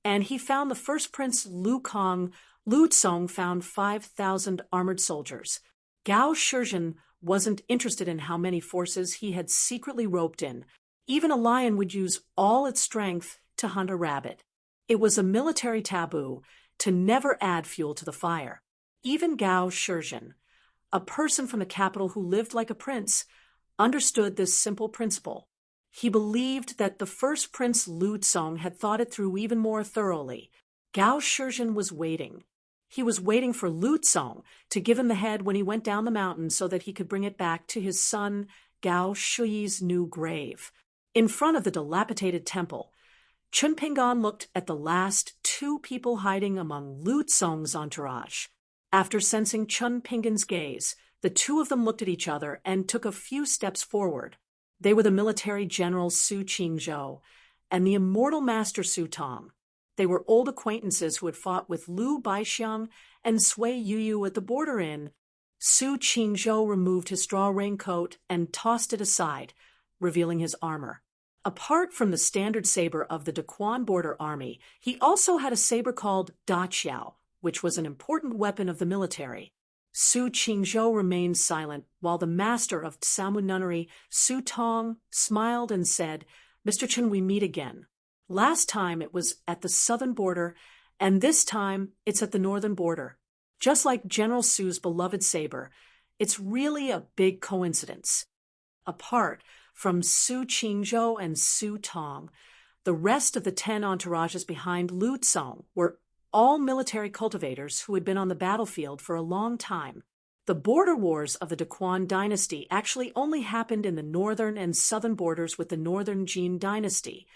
and he found the first prince Liu Kang. Lu Tsong found 5,000 armored soldiers. Gao Shizhen wasn't interested in how many forces he had secretly roped in. Even a lion would use all its strength to hunt a rabbit. It was a military taboo to never add fuel to the fire. Even Gao Shizhen, a person from the capital who lived like a prince, understood this simple principle. He believed that the first prince Lu Tsong had thought it through even more thoroughly. Gao Shizhen was waiting. He was waiting for Lu Tsong to give him the head when he went down the mountain so that he could bring it back to his son Gao Shui's new grave. In front of the dilapidated temple, Qin Pingan looked at the last two people hiding among Lu Tsong's entourage. After sensing Qin Pingan's gaze, The two of them looked at each other and took a few steps forward. They were the military general Su Qingzhou and the immortal master Su Tong. They were old acquaintances who had fought with Lu Baixiang and Sui Yuyu at the border inn. Su Qingzhou removed his straw raincoat and tossed it aside, revealing his armor. Apart from the standard saber of the Daquan border army, he also had a saber called Daqiao, which was an important weapon of the military. Su Qingzhou remained silent, while the master of Tsamu nunnery, Su Tong, smiled and said, "Mr. Chen, we meet again. Last time it was at the southern border, and this time it's at the northern border. Just like General Su's beloved saber, it's really a big coincidence." Apart from Su Qingzhou and Su Tong, the rest of the 10 entourages behind Lu Tsong were all military cultivators who had been on the battlefield for a long time. The border wars of the Daquan dynasty actually only happened in the northern and southern borders with the northern Jin dynasty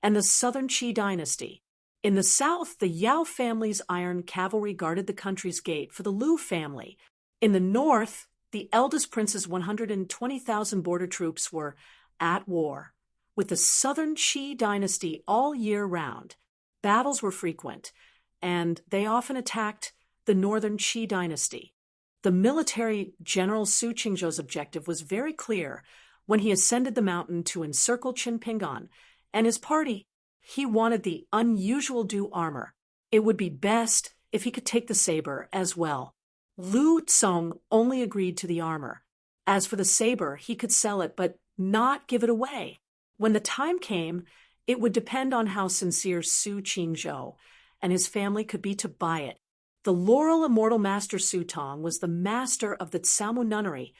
and the southern Qi dynasty. In the south, the Yao family's iron cavalry guarded the country's gate for the Lu family. In the north, the eldest prince's 120,000 border troops were at war with the southern Qi dynasty all year round. Battles were frequent, and they often attacked the northern Qi dynasty. The military general Su Qingzhou's objective was very clear when he ascended the mountain to encircle Qin Pingan and his party. He wanted the unusual Du armor. It would be best if he could take the saber as well. Lu Tsong only agreed to the armor. As for the saber, he could sell it, but not give it away. When the time came, it would depend on how sincere Su Qingzhou and his family could be to buy it. The Laurel Immortal Master Su Tong was the master of the Tsamu nunnery,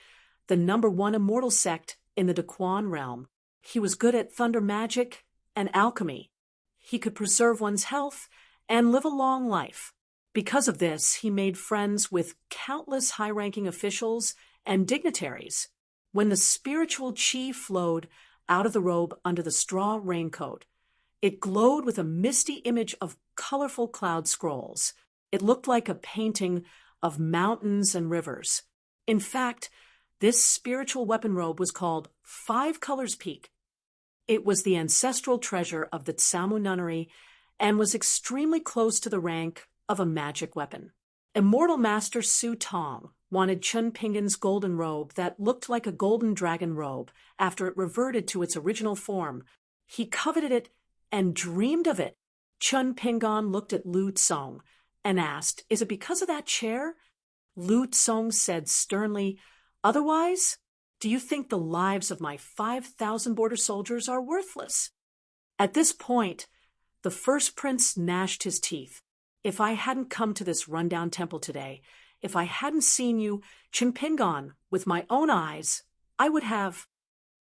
the #1 immortal sect in the Daquan realm. He was good at thunder magic and alchemy. He could preserve one's health and live a long life. Because of this, he made friends with countless high-ranking officials and dignitaries. When the spiritual qi flowed out of the robe under the straw raincoat, it glowed with a misty image of colorful cloud scrolls. It looked like a painting of mountains and rivers. In fact, this spiritual weapon robe was called 5 Colors Peak. It was the ancestral treasure of the Tsamu nunnery and was extremely close to the rank of a magic weapon. Immortal Master Su Tong wanted Qin Pingan's golden robe that looked like a golden dragon robe after it reverted to its original form. He coveted it and dreamed of it. Qin Pingan looked at Lu Tsong and asked, "Is it because of that chair?" Lu Tsong said sternly, "Otherwise, do you think the lives of my 5,000 border soldiers are worthless?" At this point, the first prince gnashed his teeth. "If I hadn't come to this rundown temple today, if I hadn't seen you, Qin Pingan, with my own eyes, I would have—"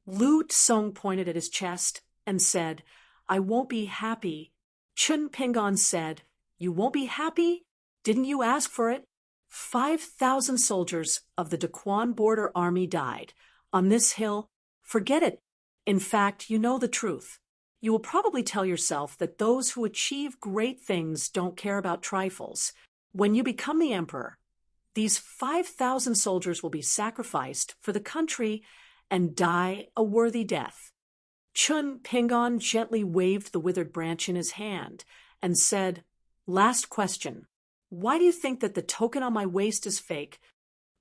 Lu Tsong pointed at his chest and said, "I won't be happy." Qin Pingan said, "You won't be happy? Didn't you ask for it?" 5,000 soldiers of the Daquan border army died. On this hill, forget it. In fact, you know the truth. You will probably tell yourself that those who achieve great things don't care about trifles. When you become the emperor, these 5,000 soldiers will be sacrificed for the country and die a worthy death. Qin Pingan gently waved the withered branch in his hand and said, "Last question. Why do you think that the token on my waist is fake?"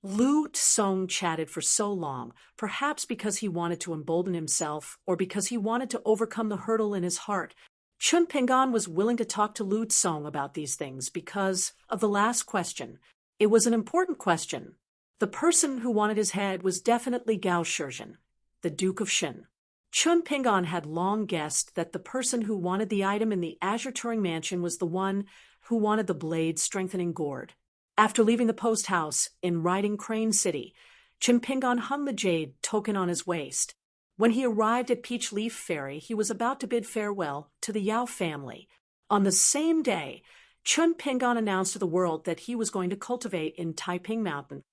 Lu Tsong chatted for so long, perhaps because he wanted to embolden himself or because he wanted to overcome the hurdle in his heart. Qin Pingan was willing to talk to Lu Tsong about these things because of the last question. It was an important question. The person who wanted his head was definitely Gao Shizhen, the Duke of Shin. Qin Pingan had long guessed that the person who wanted the item in the Azure Turing Mansion was the one who wanted the blade strengthening gourd. After leaving the post house in Riding Crane City, Qin Pingan hung the jade token on his waist. When he arrived at Peach Leaf Ferry, he was about to bid farewell to the Yao family. On the same day, Qin Pingan announced to the world that he was going to cultivate in Taiping Mountain.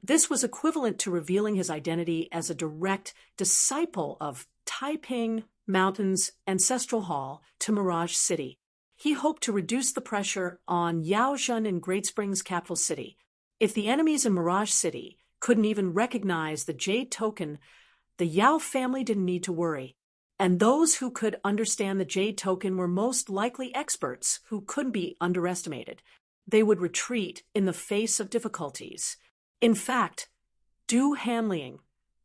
This was equivalent to revealing his identity as a direct disciple of Taiping Mountain's ancestral hall to Mirage City. He hoped to reduce the pressure on Yaozhen in Great Springs' capital city. If the enemies in Mirage City couldn't even recognize the jade token, the Yao family didn't need to worry. And those who could understand the jade token were most likely experts who couldn't be underestimated. They would retreat in the face of difficulties. In fact, Du Hanliang,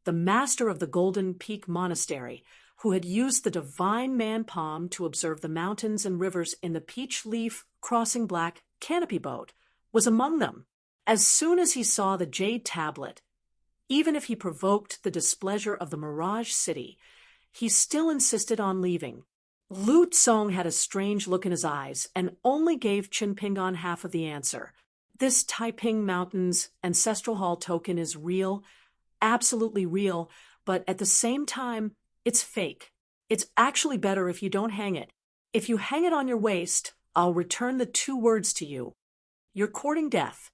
the master of the Golden Peak Monastery, who had used the divine man palm to observe the mountains and rivers in the peach leaf crossing black canopy boat, was among them. As soon as he saw the jade tablet, even if he provoked the displeasure of the Mirage City, he still insisted on leaving. Lu Tsong had a strange look in his eyes and only gave Chen Pingon half of the answer. This Taiping Mountains ancestral hall token is real, absolutely real, but at the same time, it's fake. It's actually better if you don't hang it. If you hang it on your waist, I'll return the 2 words to you. You're courting death.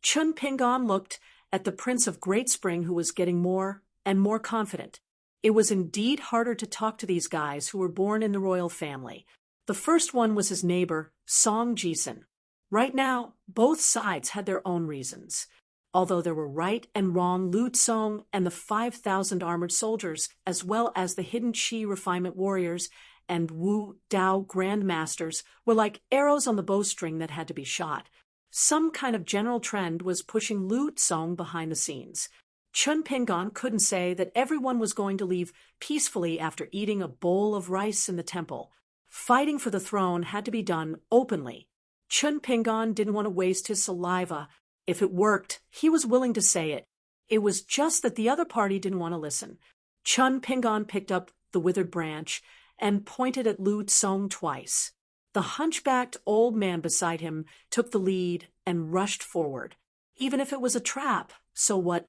Chen Pingon looked at the Prince of Great Spring, who was getting more and more confident. It was indeed harder to talk to these guys who were born in the royal family. The first one was his neighbor, Song Jisen. Right now, both sides had their own reasons. Although there were right and wrong Lu Tsong and the 5,000 armored soldiers, as well as the hidden Qi refinement warriors and Wu Dao grandmasters, were like arrows on the bowstring that had to be shot. Some kind of general trend was pushing Lu Tsong behind the scenes. Chen Pingon couldn't say that everyone was going to leave peacefully after eating a bowl of rice in the temple. Fighting for the throne had to be done openly. Chen Pingon didn't want to waste his saliva. If it worked, he was willing to say it. It was just that the other party didn't want to listen. Chen Pingon picked up the withered branch and pointed at Lu Tsong twice. The hunchbacked old man beside him took the lead and rushed forward. Even if it was a trap, so what?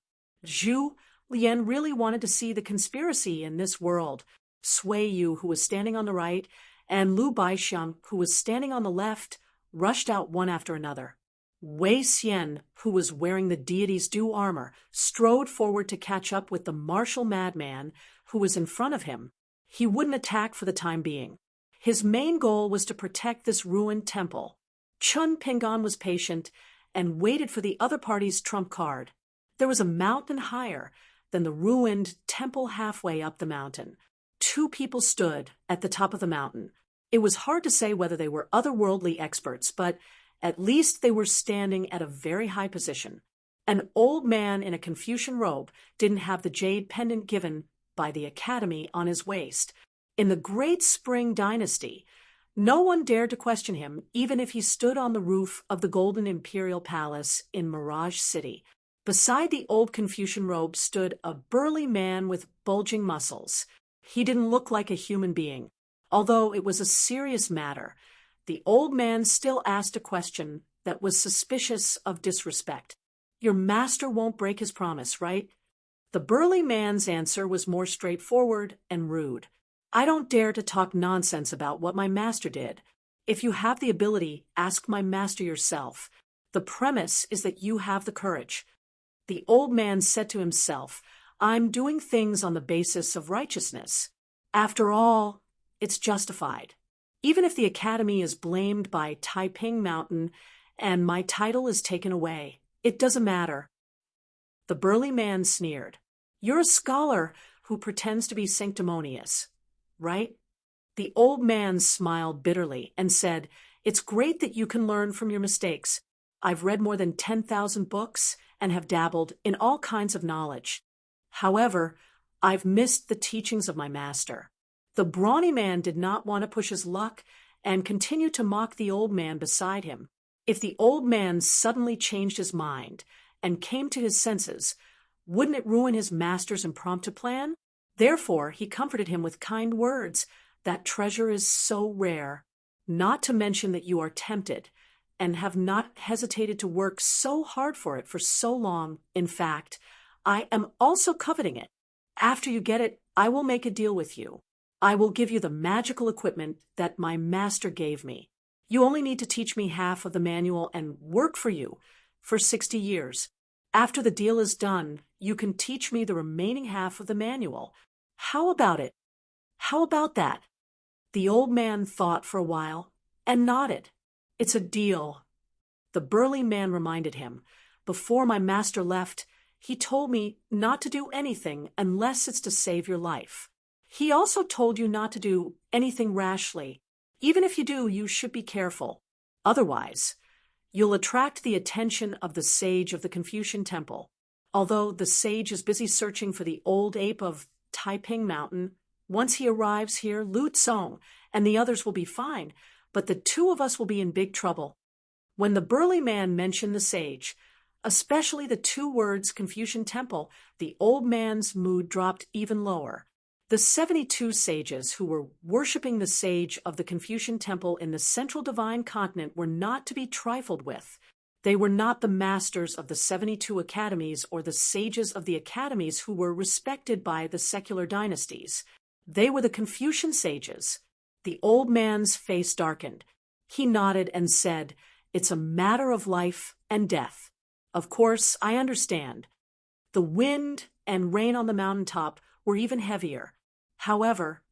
Zhu Lian really wanted to see the conspiracy in this world. Sui Yu, who was standing on the right, and Lu Baixiang, who was standing on the left, rushed out one after another. Wei Xian, who was wearing the deity's due armor, strode forward to catch up with the martial madman who was in front of him. He wouldn't attack for the time being. His main goal was to protect this ruined temple. Chen Pingon was patient and waited for the other party's trump card. There was a mountain higher than the ruined temple halfway up the mountain. 2 people stood at the top of the mountain. It was hard to say whether they were otherworldly experts, but at least they were standing at a very high position. An old man in a Confucian robe didn't have the jade pendant given by the academy on his waist. In the Great Spring Dynasty, no one dared to question him, even if he stood on the roof of the Golden Imperial Palace in Mirage City. Beside the old Confucian robe stood a burly man with bulging muscles. He didn't look like a human being. Although it was a serious matter, the old man still asked a question that was suspicious of disrespect. Your master won't break his promise, right? The burly man's answer was more straightforward and rude. I don't dare to talk nonsense about what my master did. If you have the ability, ask my master yourself. The premise is that you have the courage. The old man said to himself, I'm doing things on the basis of righteousness. After all, it's justified. Even if the academy is blamed by Taiping Mountain and my title is taken away, it doesn't matter. The burly man sneered. You're a scholar who pretends to be sanctimonious, right? The old man smiled bitterly and said, It's great that you can learn from your mistakes. I've read more than 10,000 books and have dabbled in all kinds of knowledge. However, I've missed the teachings of my master. The brawny man did not want to push his luck and continued to mock the old man beside him. If the old man suddenly changed his mind and came to his senses, wouldn't it ruin his master's impromptu plan? Therefore, he comforted him with kind words. That treasure is so rare, not to mention that you are tempted and have not hesitated to work so hard for it for so long. In fact, I am also coveting it. After you get it, I will make a deal with you. I will give you the magical equipment that my master gave me. You only need to teach me half of the manual and work for you for 60 years. After the deal is done, you can teach me the remaining half of the manual. How about it? How about that? The old man thought for a while and nodded. It's a deal. The burly man reminded him. Before my master left, He told me not to do anything unless it's to save your life. He also told you not to do anything rashly. Even if you do, you should be careful. Otherwise, you'll attract the attention of the sage of the Confucian temple. Although the sage is busy searching for the old ape of Taiping Mountain, once he arrives here, Lu Tsong and the others will be fine, but the two of us will be in big trouble. When the burly man mentioned the sage, especially the two words Confucian temple, the old man's mood dropped even lower. The 72 sages who were worshipping the sage of the Confucian temple in the central divine continent were not to be trifled with. They were not the masters of the 72 academies or the sages of the academies who were respected by the secular dynasties. They were the Confucian sages. The old man's face darkened. He nodded and said, "It's a matter of life and death. Of course, I understand." The wind and rain on the mountaintop were even heavier. However,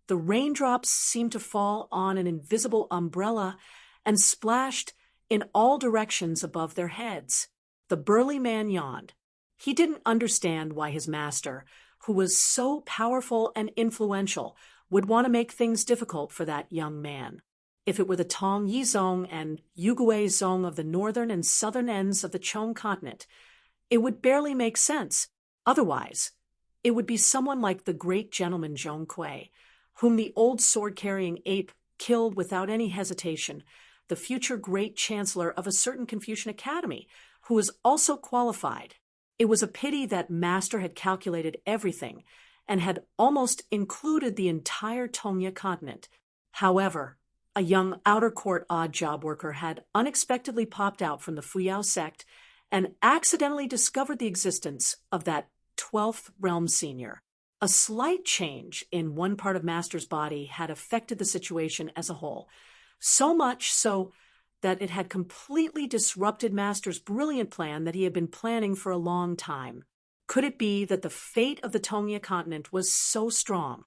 the raindrops seemed to fall on an invisible umbrella and splashed in all directions above their heads. The burly man yawned. He didn't understand why his master, who was so powerful and influential, would want to make things difficult for that young man. If it were the Tong Yizong and Yugui Zong of the northern and southern ends of the Chong continent, it would barely make sense. Otherwise, it would be someone like the great gentleman Zhong Kui, whom the old sword-carrying ape killed without any hesitation, the future great chancellor of a certain Confucian academy, who was also qualified. It was a pity that Master had calculated everything and had almost included the entire Tongya continent. However, a young outer court odd job worker had unexpectedly popped out from the Fuyao sect and accidentally discovered the existence of that 12th realm senior. A slight change in one part of Master's body had affected the situation as a whole, so much so that it had completely disrupted Master's brilliant plan that he had been planning for a long time. Could it be that the fate of the Tongya continent was so strong?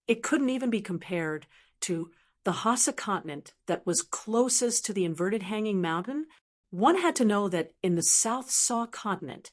It couldn't even be compared to the Hassa continent that was closest to the inverted hanging mountain. One had to know that in the South Saw continent,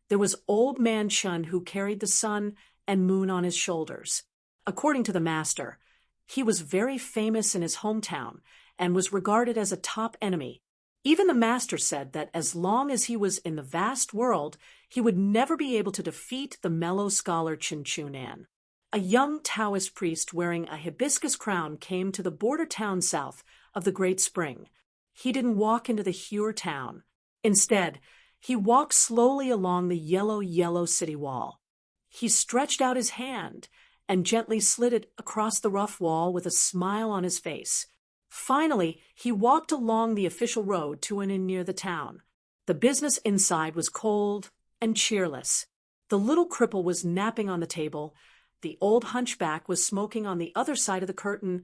there was Old Man Chun who carried the sun and moon on his shoulders. According to the master, he was very famous in his hometown and was regarded as a top enemy. Even the master said that as long as he was in the vast world, he would never be able to defeat the mellow scholar Chin Chunan. A young Taoist priest wearing a hibiscus crown came to the border town south of the Great Spring. He didn't walk into the Hure town. Instead, he walked slowly along the yellow city wall. He stretched out his hand and gently slid it across the rough wall with a smile on his face. Finally, he walked along the official road to an inn near the town. The business inside was cold and cheerless. The little cripple was napping on the table, the old hunchback was smoking on the other side of the curtain,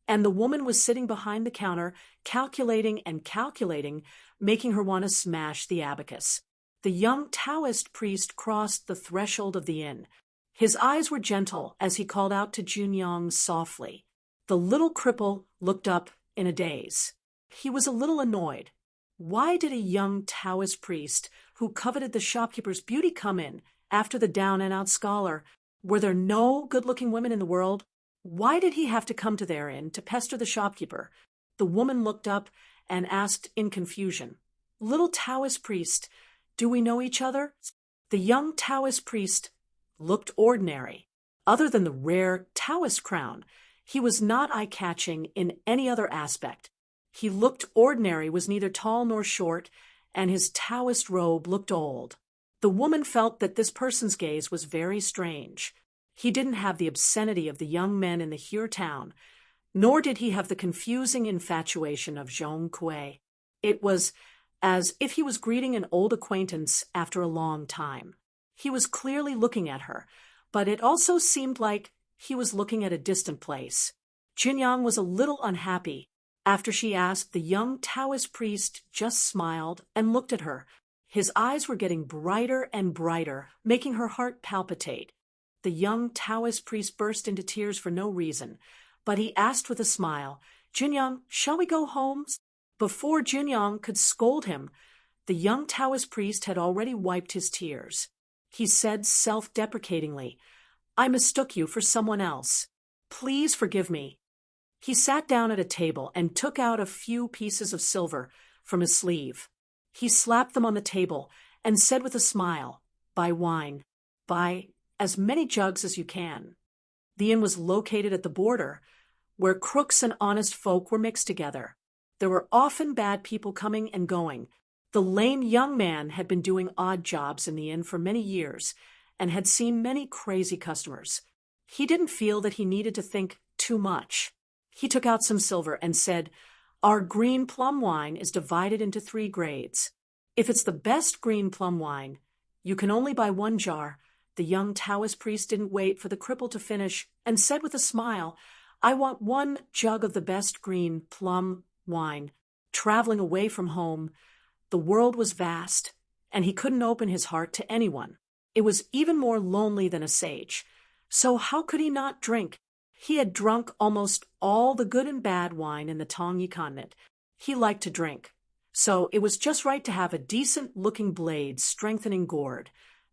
and the woman was sitting behind the counter, calculating and calculating, making her want to smash the abacus. The young Taoist priest crossed the threshold of the inn. His eyes were gentle as he called out to Junyang softly. The little cripple looked up in a daze. He was a little annoyed. Why did a young Taoist priest who coveted the shopkeeper's beauty come in after the down-and-out scholar? Were there no good-looking women in the world? Why did he have to come to their inn to pester the shopkeeper? The woman looked up and asked in confusion, "Little Taoist priest, do we know each other?" The young Taoist priest looked ordinary. Other than the rare Taoist crown, he was not eye-catching in any other aspect. He looked ordinary, was neither tall nor short, and his Taoist robe looked old. The woman felt that this person's gaze was very strange. He didn't have the obscenity of the young men in the Hure town, nor did he have the confusing infatuation of Zhong Kui. It was as if he was greeting an old acquaintance after a long time. He was clearly looking at her, but it also seemed like he was looking at a distant place. Jinyang was a little unhappy. After she asked, the young Taoist priest just smiled and looked at her. His eyes were getting brighter and brighter, making her heart palpitate. The young Taoist priest burst into tears for no reason, but he asked with a smile, "Jinyang, shall we go home?" Before Jinyang could scold him, The young Taoist priest had already wiped his tears. He said self-deprecatingly, "I mistook you for someone else. Please forgive me." He sat down at a table and took out a few pieces of silver from his sleeve. He slapped them on the table and said with a smile, "Buy wine. Buy as many jugs as you can." The inn was located at the border, where crooks and honest folk were mixed together. There were often bad people coming and going. The lame young man had been doing odd jobs in the inn for many years and had seen many crazy customers. He didn't feel that he needed to think too much. He took out some silver and said, "Our green plum wine is divided into 3 grades. If it's the best green plum wine, you can only buy 1 jar." The young Taoist priest didn't wait for the cripple to finish and said with a smile, "I want 1 jug of the best green plum wine." Traveling away from home, the world was vast, and he couldn't open his heart to anyone. It was even more lonely than a sage. So how could he not drink? He had drunk almost all the good and bad wine in the Tongyi continent. He liked to drink. So it was just right to have a decent-looking blade strengthening gourd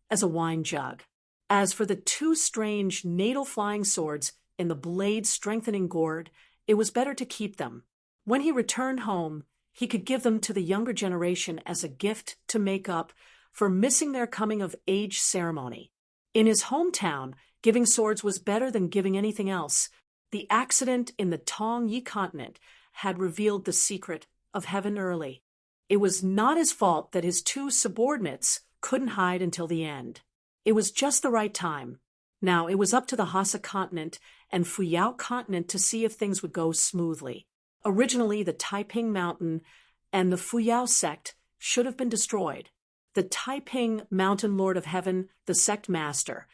as a wine jug. As for the 2 strange natal flying swords in the blade strengthening gourd, it was better to keep them. When he returned home, he could give them to the younger generation as a gift to make up for missing their coming-of-age ceremony. In his hometown, giving swords was better than giving anything else. The accident in the Tongyi continent had revealed the secret of heaven early. It was not his fault that his 2 subordinates couldn't hide until the end. It was just the right time. Now it was up to the Hassa continent and Fuyao continent to see if things would go smoothly. Originally, the Taiping Mountain and the Fuyao sect should have been destroyed. The Taiping Mountain Lord of Heaven, the sect master,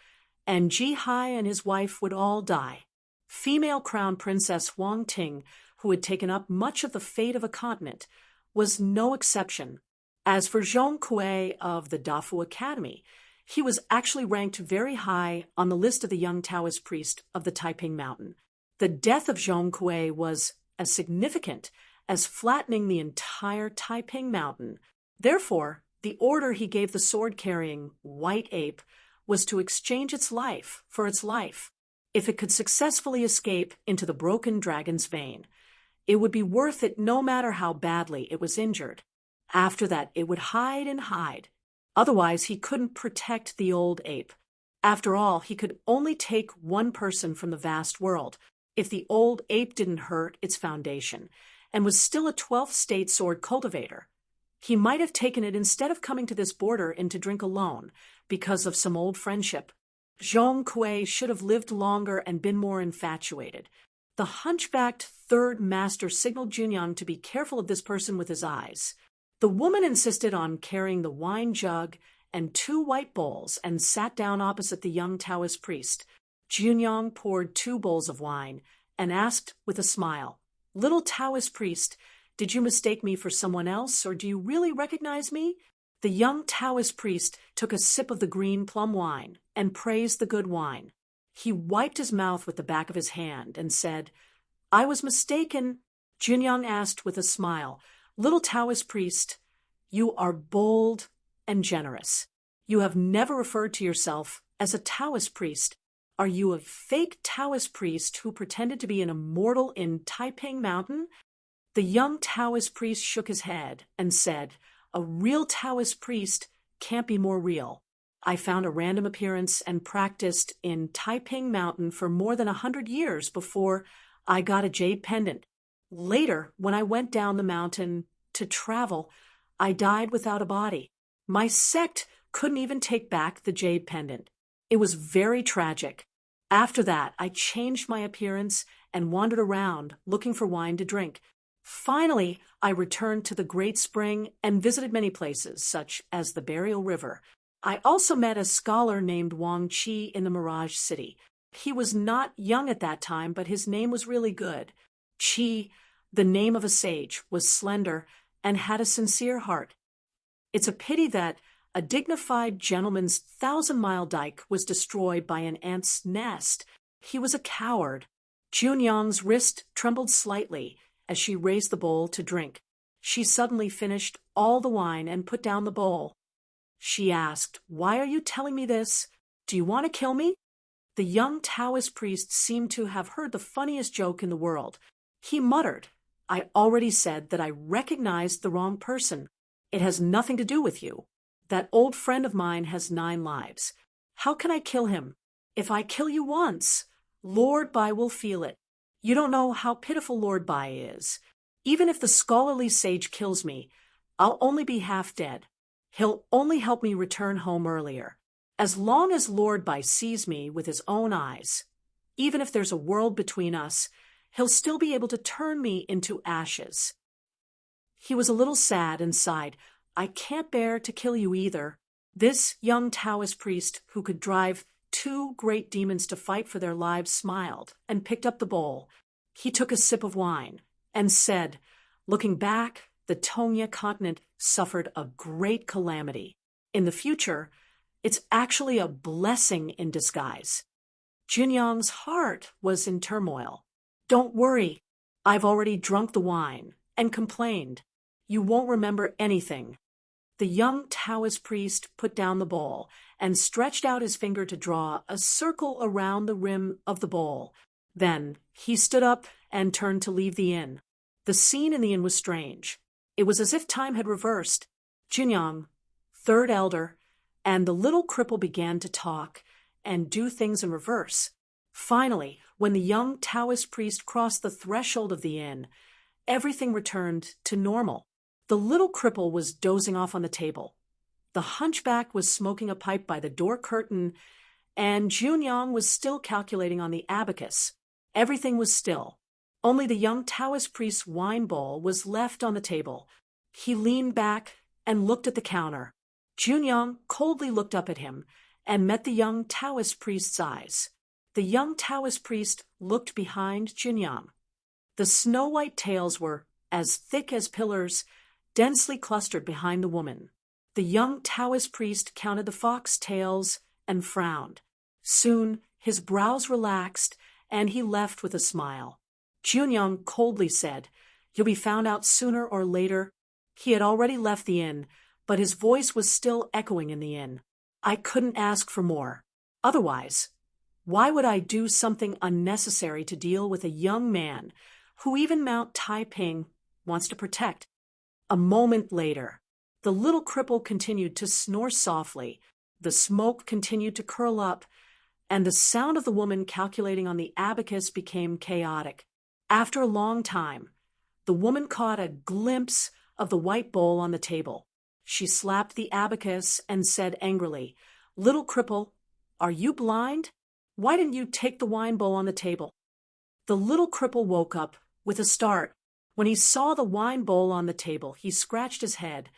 and Ji Hai and his wife would all die. Female Crown Princess Wang Ting, who had taken up much of the fate of a continent, was no exception. As for Zhong Kuei of the Dafu Academy, he was actually ranked very high on the list of the young Taoist priest of the Taiping Mountain. The death of Zhong Kuei was as significant as flattening the entire Taiping Mountain. Therefore, the order he gave the sword-carrying white ape was to exchange its life for its life. If it could successfully escape into the broken dragon's vein, it would be worth it no matter how badly it was injured. After that, it would hide and hide. Otherwise, he couldn't protect the old ape. After all, he could only take 1 person from the vast world. If the old ape didn't hurt its foundation and was still a 12th state sword cultivator, he might have taken it instead of coming to this border in to drink alone because of some old friendship. Zhong Kuei should have lived longer and been more infatuated. The hunchbacked 3rd master signaled Junyang to be careful of this person with his eyes. The woman insisted on carrying the wine jug and 2 white bowls and sat down opposite the young Taoist priest. Junyang poured 2 bowls of wine and asked with a smile, "Little Taoist priest, did you mistake me for someone else, or do you really recognize me?" The young Taoist priest took a sip of the green plum wine and praised the good wine. He wiped his mouth with the back of his hand and said, "I was mistaken." Junyang asked with a smile, "Little Taoist priest, you are bold and generous. You have never referred to yourself as a Taoist priest. Are you a fake Taoist priest who pretended to be an immortal in Taiping Mountain?" The young Taoist priest shook his head and said, "A real Taoist priest can't be more real. I found a random appearance and practiced in Taiping Mountain for more than 100 years before I got a jade pendant. Later, when I went down the mountain to travel, I died without a body. My sect couldn't even take back the jade pendant. It was very tragic. After that, I changed my appearance and wandered around looking for wine to drink. Finally, I returned to the Great Spring and visited many places, such as the Burial River. I also met a scholar named Wang Qi in the Mirage City. He was not young at that time, but his name was really good. Qi, the name of a sage, was slender and had a sincere heart. It's a pity that a dignified gentleman's 1,000-mile dike was destroyed by an ant's nest. He was a coward. Junyang's wrist trembled slightly as she raised the bowl to drink. She suddenly finished all the wine and put down the bowl. She asked, "Why are you telling me this? Do you want to kill me?" The young Taoist priest seemed to have heard the funniest joke in the world. He muttered, "I already said that I recognized the wrong person. It has nothing to do with you. That old friend of mine has 9 lives. How can I kill him? If I kill you once, Lord Bai will feel it. You don't know how pitiful Lord Bai is. Even if the scholarly sage kills me, I'll only be half dead. He'll only help me return home earlier. As long as Lord Bai sees me with his own eyes, even if there's a world between us, he'll still be able to turn me into ashes." He was a little sad and sighed, "I can't bear to kill you either." This young Taoist priest, who could drive 2 great demons to fight for their lives, smiled and picked up the bowl. He took a sip of wine and said, "Looking back, the Tongya continent suffered a great calamity. In the future, it's actually a blessing in disguise." Jinyang's heart was in turmoil. "Don't worry, I've already drunk the wine and complained. You won't remember anything." The young Taoist priest put down the bowl and stretched out his finger to draw a circle around the rim of the bowl. Then he stood up and turned to leave the inn. The scene in the inn was strange. It was as if time had reversed. Jinyang, third elder, and the little cripple began to talk and do things in reverse. Finally, when the young Taoist priest crossed the threshold of the inn, everything returned to normal. The little cripple was dozing off on the table. The hunchback was smoking a pipe by the door curtain, and Jinyang was still calculating on the abacus. Everything was still. Only the young Taoist priest's wine bowl was left on the table. He leaned back and looked at the counter. Jinyang coldly looked up at him and met the young Taoist priest's eyes. The young Taoist priest looked behind Jinyang. The snow-white tails were as thick as pillars, densely clustered behind the woman. The young Taoist priest counted the fox tails and frowned. Soon his brows relaxed, and he left with a smile. Jinyang coldly said, "You'll be found out sooner or later." He had already left the inn, but his voice was still echoing in the inn. "I couldn't ask for more. Otherwise, why would I do something unnecessary to deal with a young man who even Mount Taiping wants to protect?" A moment later, the little cripple continued to snore softly, the smoke continued to curl up, and the sound of the woman calculating on the abacus became chaotic. After a long time, the woman caught a glimpse of the white bowl on the table. She slapped the abacus and said angrily, "Little cripple, are you blind? Why didn't you take the wine bowl on the table?" The little cripple woke up with a start. When he saw the wine bowl on the table, he scratched his head.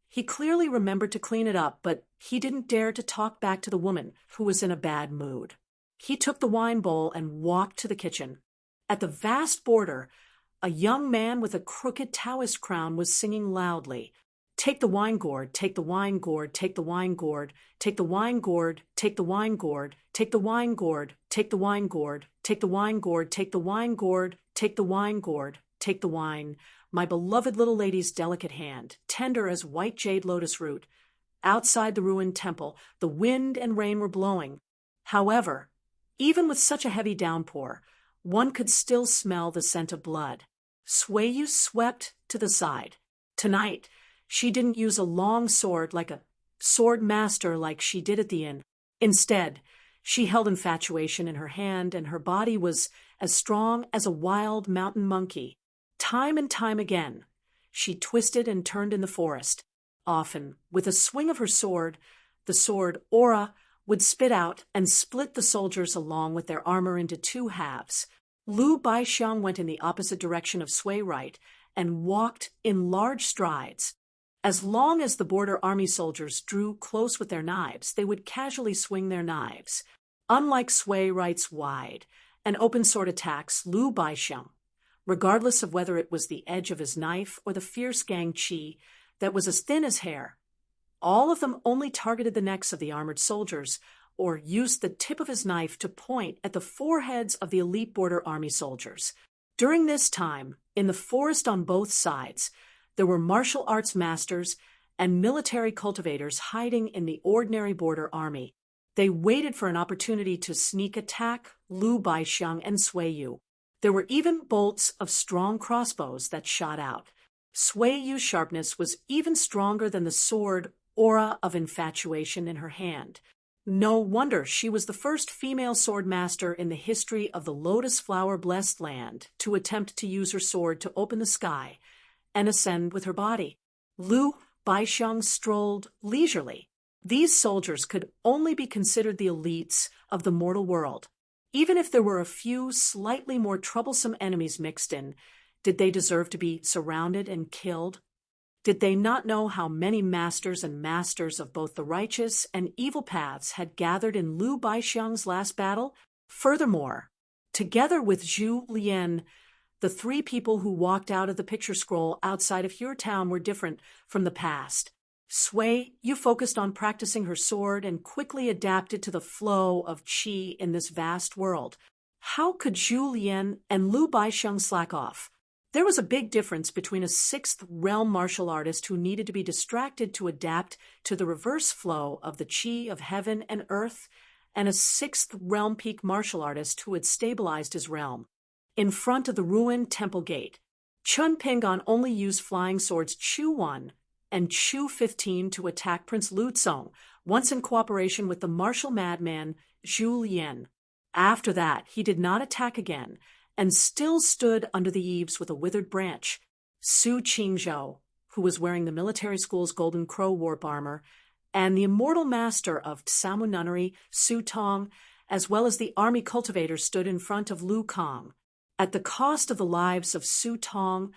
He clearly remembered to clean it up, but he didn't dare to talk back to the woman, who was in a bad mood. He took the wine bowl and walked to the kitchen. At the vast border, a young man with a crooked Taoist crown was singing loudly, "Take the wine gourd, take the wine gourd, take the wine gourd, take the wine gourd, take the wine gourd, take the wine gourd, take the wine gourd, take the wine gourd, take the wine gourd, take the wine gourd, take the wine, my beloved little lady's delicate hand, tender as white jade lotus root." Outside the ruined temple, the wind and rain were blowing. However, even with such a heavy downpour, one could still smell the scent of blood. Swayu swept to the side. Tonight, she didn't use a long sword like a sword master like she did at the inn. Instead, she held infatuation in her hand, and her body was as strong as a wild mountain monkey. Time and time again, she twisted and turned in the forest. Often, with a swing of her sword, the sword Aura would spit out and split the soldiers along with their armor into 2 halves. Lu Baixiang went in the opposite direction of Sui Right and walked in large strides. As long as the border army soldiers drew close with their knives, they would casually swing their knives. Unlike Sui Right's wide and open sword attacks, Lu Baixiang, regardless of whether it was the edge of his knife or the fierce Gang Qi that was as thin as hair, all of them only targeted the necks of the armored soldiers or used the tip of his knife to point at the foreheads of the elite border army soldiers. During this time, in the forest on both sides, There were martial arts masters and military cultivators hiding in the ordinary border army. They waited for an opportunity to sneak attack Lu Baixiang and Sui Yu. There were even bolts of strong crossbows that shot out. Sui Yu's sharpness was even stronger than the sword aura of infatuation in her hand. No wonder she was the first female sword master in the history of the Lotus Flower-blessed land to attempt to use her sword to open the sky and ascend with her body. Lu Baixiang strolled leisurely. These soldiers could only be considered the elites of the mortal world. Even if there were a few slightly more troublesome enemies mixed in, did they deserve to be surrounded and killed? Did they not know how many masters and masters of both the righteous and evil paths had gathered in Lu Baixiang's last battle? Furthermore, together with Zhu Lian, the three people who walked out of the picture scroll outside of your town were different from the past. Sui Yu focused on practicing her sword and quickly adapted to the flow of qi in this vast world. How could Zhu Lian and Lu Baixiang slack off? There was a big difference between a sixth realm martial artist who needed to be distracted to adapt to the reverse flow of the qi of heaven and earth, and a sixth realm peak martial artist who had stabilized his realm. In front of the ruined temple gate, Chun Pingon only used flying swords Chu 1 and Chu 15 to attack Prince Lu Tsong, once in cooperation with the martial madman Zhu Lian. After that, he did not attack again, and still stood under the eaves with a withered branch. Su Qingzhou, who was wearing the military school's golden crow warp armor, and the immortal master of Tsamu nunnery, Su Tong, as well as the army cultivators stood in front of Lu Kang. At the cost of the lives of Su Tong,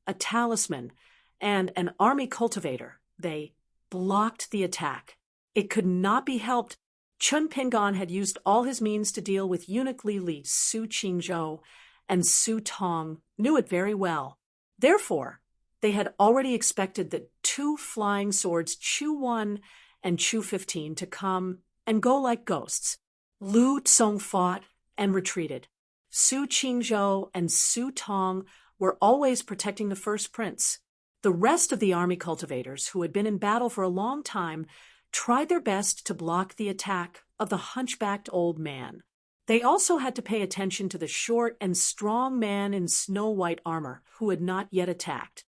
a talisman, and an army cultivator, they blocked the attack. It could not be helped. Chun Pingon had used all his means to deal with eunuch Li, Su Qingzhou, and Su Tong knew it very well. Therefore, they had already expected the two flying swords Chu 1 and Chu 15 to come and go like ghosts. Lu Tsong fought and retreated. Su Qingzhou and Su Tong were always protecting the first prince. The rest of the army cultivators, who had been in battle for a long time, tried their best to block the attack of the hunchbacked old man. They also had to pay attention to the short and strong man in snow-white armor who had not yet attacked.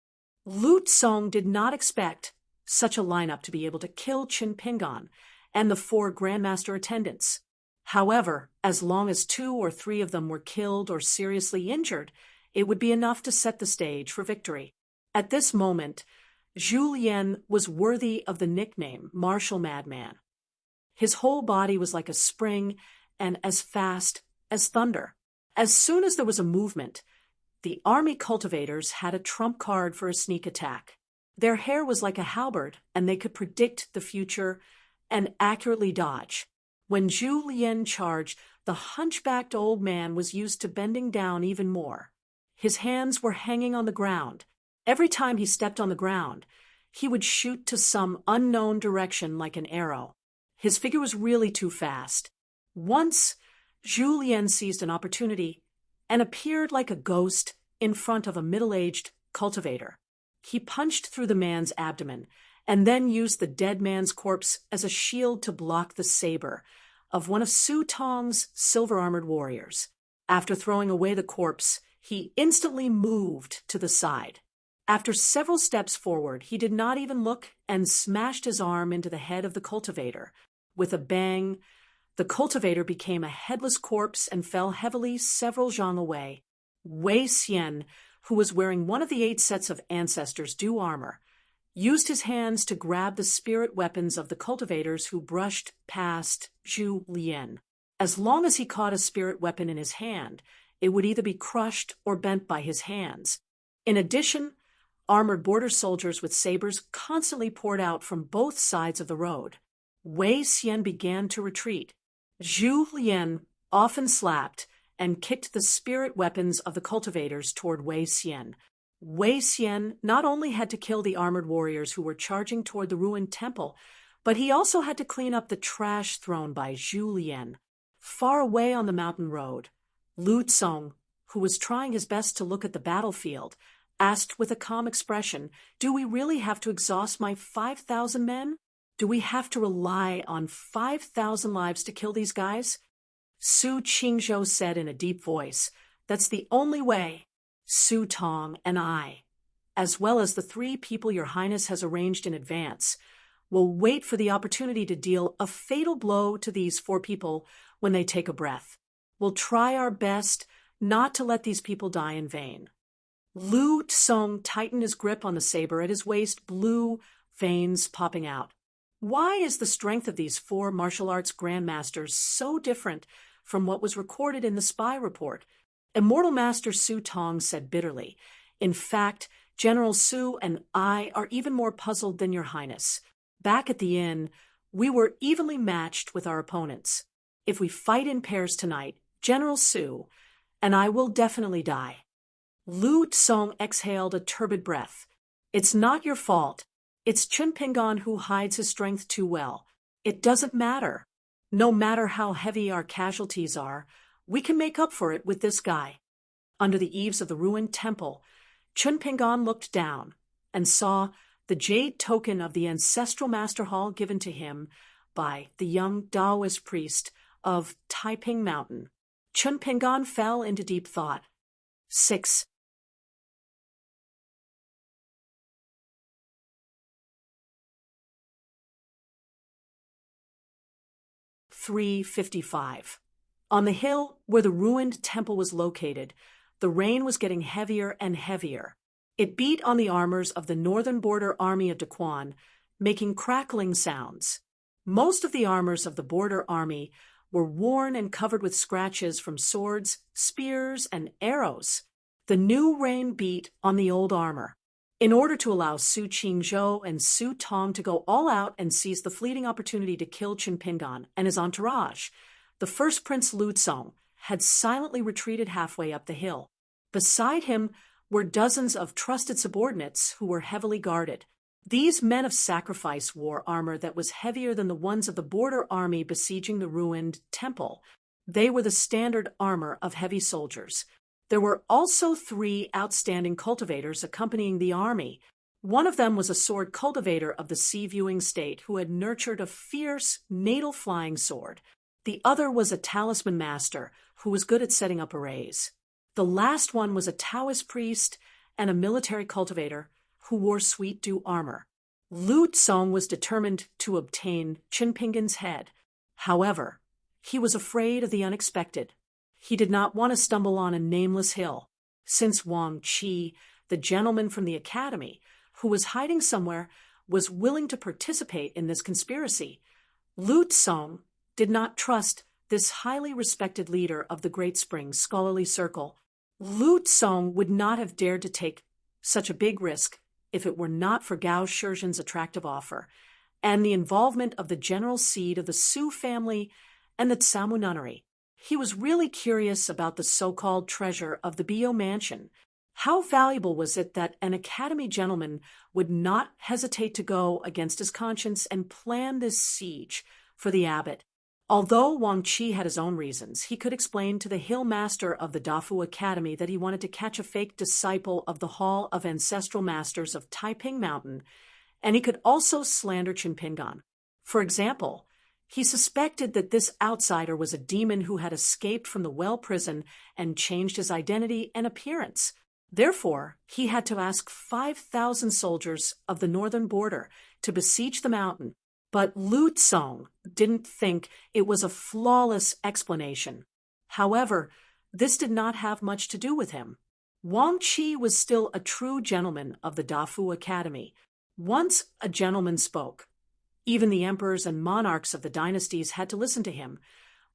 Lu Tsong did not expect such a lineup to be able to kill Chun Pingon and the 4 Grandmaster attendants. However, as long as 2 or 3 of them were killed or seriously injured, it would be enough to set the stage for victory. At this moment, Zhu Lian was worthy of the nickname Martial Madman. His whole body was like a spring and as fast as thunder. As soon as there was a movement, the army cultivators had a trump card for a sneak attack. Their hair was like a halberd, and they could predict the future and accurately dodge. When Zhu Lian charged, the hunchbacked old man was used to bending down even more. His hands were hanging on the ground. Every time he stepped on the ground, he would shoot to some unknown direction like an arrow. His figure was really too fast. Once, Zhu Lian seized an opportunity and appeared like a ghost in front of a middle-aged cultivator. He punched through the man's abdomen and then used the dead man's corpse as a shield to block the saber of one of Su Tong's silver-armored warriors. After throwing away the corpse, he instantly moved to the side. After several steps forward, he did not even look and smashed his arm into the head of the cultivator. With a bang, the cultivator became a headless corpse and fell heavily several zhang away. Wei Xian, who was wearing one of the 8 sets of ancestors' due armor, used his hands to grab the spirit weapons of the cultivators who brushed past Zhu Lian. As long as he caught a spirit weapon in his hand, it would either be crushed or bent by his hands. In addition, armored border soldiers with sabers constantly poured out from both sides of the road. Wei Xian began to retreat. Zhu Lian often slapped and kicked the spirit weapons of the cultivators toward Wei Xian. Wei Xian not only had to kill the armored warriors who were charging toward the ruined temple, but he also had to clean up the trash thrown by Zhu Lian. Far away on the mountain road, Lu Tsong, who was trying his best to look at the battlefield, asked with a calm expression, "Do we really have to exhaust my 5,000 men? Do we have to rely on 5,000 lives to kill these guys?" Su Qingzhou said in a deep voice, "That's the only way. Su Tong and I, as well as the 3 people your highness has arranged in advance, will wait for the opportunity to deal a fatal blow to these 4 people when they take a breath. We'll try our best not to let these people die in vain." Lu Tsong tightened his grip on the saber at his waist, blue veins popping out. Why is the strength of these 4 martial arts grandmasters so different from what was recorded in the spy report? Immortal Master Su Tong said bitterly, "In fact, General Su and I are even more puzzled than your highness. Back at the inn, we were evenly matched with our opponents. If we fight in pairs tonight, General Su and I will definitely die." Lu Tsong exhaled a turbid breath. "It's not your fault. It's Chun Pingan who hides his strength too well. It doesn't matter. No matter how heavy our casualties are, we can make up for it with this guy." Under the eaves of the ruined temple, Chun Pingan looked down and saw the jade token of the ancestral master hall given to him by the young Taoist priest of Taiping Mountain. Chun Pingan fell into deep thought. 6. 3:55. On the hill where the ruined temple was located, the rain was getting heavier and heavier. It beat on the armors of the northern border army of Daquan, making crackling sounds. Most of the armors of the border army were worn and covered with scratches from swords, spears, and arrows. The new rain beat on the old armor. In order to allow Su Qingzhou and Su Tong to go all out and seize the fleeting opportunity to kill Chun Pingan and his entourage, the first Prince Lu Tsong had silently retreated halfway up the hill. Beside him were dozens of trusted subordinates who were heavily guarded. These men of sacrifice wore armor that was heavier than the ones of the border army besieging the ruined temple. They were the standard armor of heavy soldiers. There were also 3 outstanding cultivators accompanying the army. One of them was a sword cultivator of the sea-viewing state who had nurtured a fierce natal flying sword. The other was a talisman master who was good at setting up arrays. The last one was a Taoist priest and a military cultivator who wore sweet dew armor. Lu Tsong was determined to obtain Chun Pingan's head. However, he was afraid of the unexpected. He did not want to stumble on a nameless hill. Since Wang Qi, the gentleman from the academy, who was hiding somewhere, was willing to participate in this conspiracy, Lu Tsong did not trust this highly respected leader of the Great Spring scholarly circle. Lu Tsong would not have dared to take such a big risk if it were not for Gao Shizhen's attractive offer and the involvement of the general seed of the Su family and the Tsamu nunnery. He was really curious about the so-called treasure of the Bio mansion. How valuable was it that an academy gentleman would not hesitate to go against his conscience and plan this siege for the abbot? Although Wang Qi had his own reasons, he could explain to the hill master of the Dafu Academy that he wanted to catch a fake disciple of the Hall of Ancestral Masters of Taiping Mountain, and he could also slander Chun Pingan. For example, he suspected that this outsider was a demon who had escaped from the well prison and changed his identity and appearance. Therefore, he had to ask 5,000 soldiers of the northern border to besiege the mountain. But Lu Tsong didn't think it was a flawless explanation. However, this did not have much to do with him. Wang Qi was still a true gentleman of the Dafu Academy. Once a gentleman spoke, even the emperors and monarchs of the dynasties had to listen to him.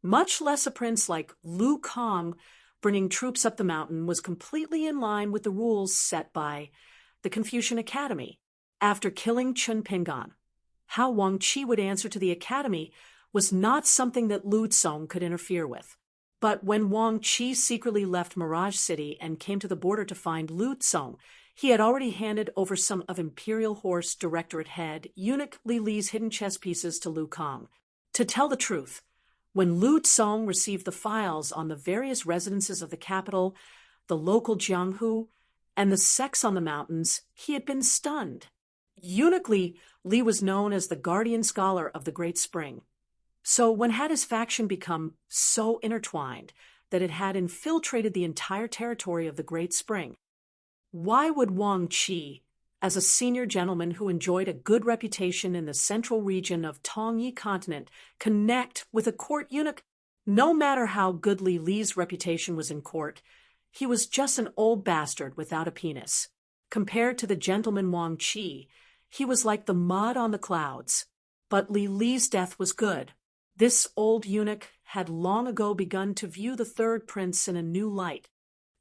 Much less a prince like Lu Kang bringing troops up the mountain was completely in line with the rules set by the Confucian Academy. After killing Chun Pingan, how Wang Qi would answer to the academy was not something that Lu Tsong could interfere with. But when Wang Qi secretly left Mirage City and came to the border to find Lu Tsong, he had already handed over some of Imperial Horse Directorate head eunuch Li Li's hidden chess pieces to Lu Kang. To tell the truth, when Lu Tsong received the files on the various residences of the capital, the local Jianghu, and the sex on the mountains, he had been stunned. Eunuch Li was known as the guardian scholar of the Great Spring. So when had his faction become so intertwined that it had infiltrated the entire territory of the Great Spring? Why would Wang Qi, as a senior gentleman who enjoyed a good reputation in the central region of Tongyi continent, connect with a court eunuch? No matter how good Li Li's reputation was in court, he was just an old bastard without a penis. Compared to the gentleman Wang Qi, he was like the mud on the clouds. But Li Li's death was good. This old eunuch had long ago begun to view the third prince in a new light.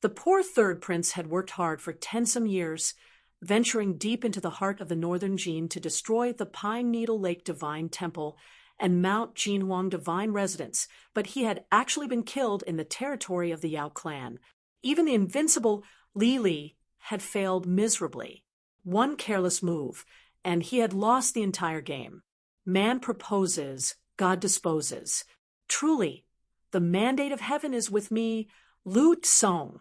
The poor third prince had worked hard for 10-some years, venturing deep into the heart of the northern Jin to destroy the Pine Needle Lake Divine Temple and Mount Jinhuang Divine Residence, but he had actually been killed in the territory of the Yao clan. Even the invincible Li Li had failed miserably. One careless move, and he had lost the entire game. Man proposes, God disposes. Truly, the mandate of heaven is with me, Lu Tsong.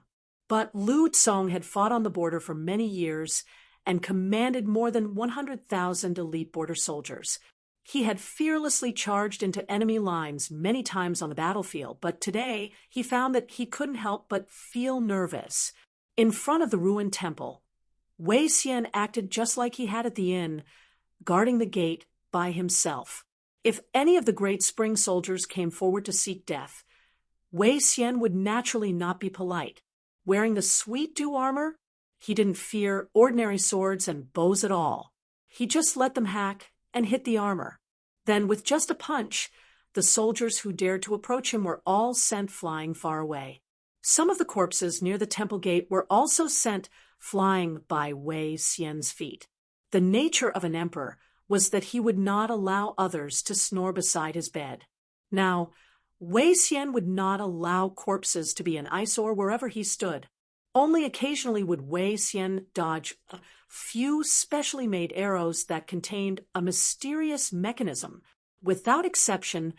But Lu Tsong had fought on the border for many years and commanded more than 100,000 elite border soldiers. He had fearlessly charged into enemy lines many times on the battlefield, but today he found that he couldn't help but feel nervous. In front of the ruined temple, Wei Xian acted just like he had at the inn, guarding the gate by himself. If any of the Great Spring soldiers came forward to seek death, Wei Xian would naturally not be polite. Wearing the sweet dew armor, he didn't fear ordinary swords and bows at all. He just let them hack and hit the armor. Then, with just a punch, the soldiers who dared to approach him were all sent flying far away. Some of the corpses near the temple gate were also sent flying by Wei Xian's feet. The nature of an emperor was that he would not allow others to snore beside his bed. Now, Wei Xian would not allow corpses to be an eyesore wherever he stood. Only occasionally would Wei Xian dodge a few specially made arrows that contained a mysterious mechanism. Without exception,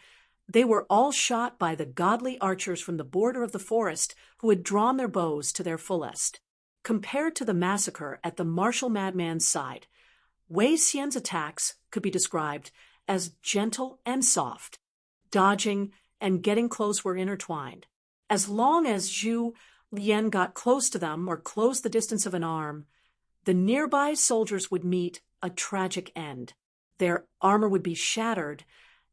they were all shot by the godly archers from the border of the forest who had drawn their bows to their fullest. Compared to the massacre at the martial madman's side, Wei Xian's attacks could be described as gentle and soft. Dodging and getting close were intertwined. As long as Zhu Lian got close to them or closed the distance of an arm, the nearby soldiers would meet a tragic end. Their armor would be shattered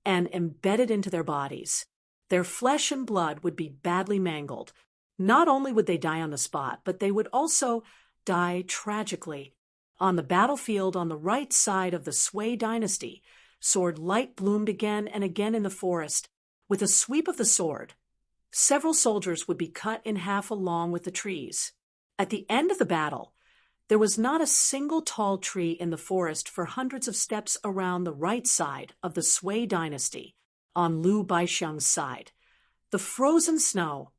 and embedded into their bodies. Their flesh and blood would be badly mangled. Not only would they die on the spot, but they would also die tragically. On the battlefield on the right side of the Sui dynasty, sword light bloomed again and again in the forest. With a sweep of the sword, several soldiers would be cut in half along with the trees. At the end of the battle, there was not a single tall tree in the forest for hundreds of steps around the right side of the Sui dynasty, on Liu Baixiang's side. The frozen snow,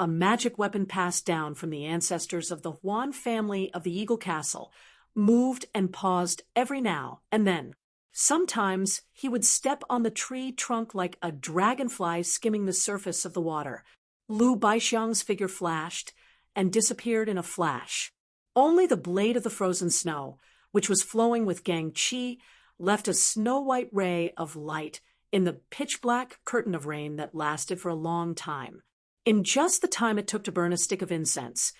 a magic weapon passed down from the ancestors of the Huan family of the Eagle Castle, moved and paused every now and then. Sometimes he would step on the tree trunk like a dragonfly skimming the surface of the water. Liu Baixiang's figure flashed and disappeared in a flash. Only the blade of the frozen snow, which was flowing with Gang Qi, left a snow-white ray of light in the pitch-black curtain of rain that lasted for a long time. In just the time it took to burn a stick of incense,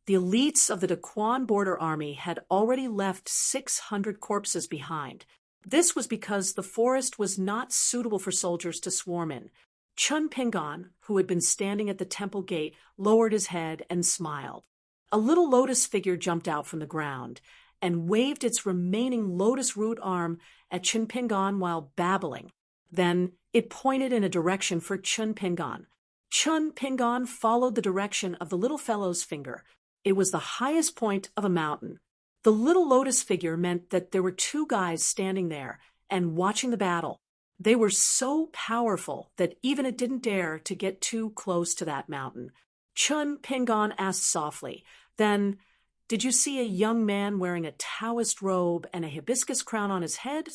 the elites of the Daquan border army had already left 600 corpses behind. This was because the forest was not suitable for soldiers to swarm in. Chun Pingan, who had been standing at the temple gate, lowered his head and smiled. A little lotus figure jumped out from the ground and waved its remaining lotus root arm at Chun Pingan while babbling. Then it pointed in a direction for Chun Pingan. Chun Pingan followed the direction of the little fellow's finger. It was the highest point of a mountain. The little lotus figure meant that there were two guys standing there and watching the battle. They were so powerful that even it didn't dare to get too close to that mountain. Chun Pingan asked softly, "Then, did you see a young man wearing a Taoist robe and a hibiscus crown on his head?"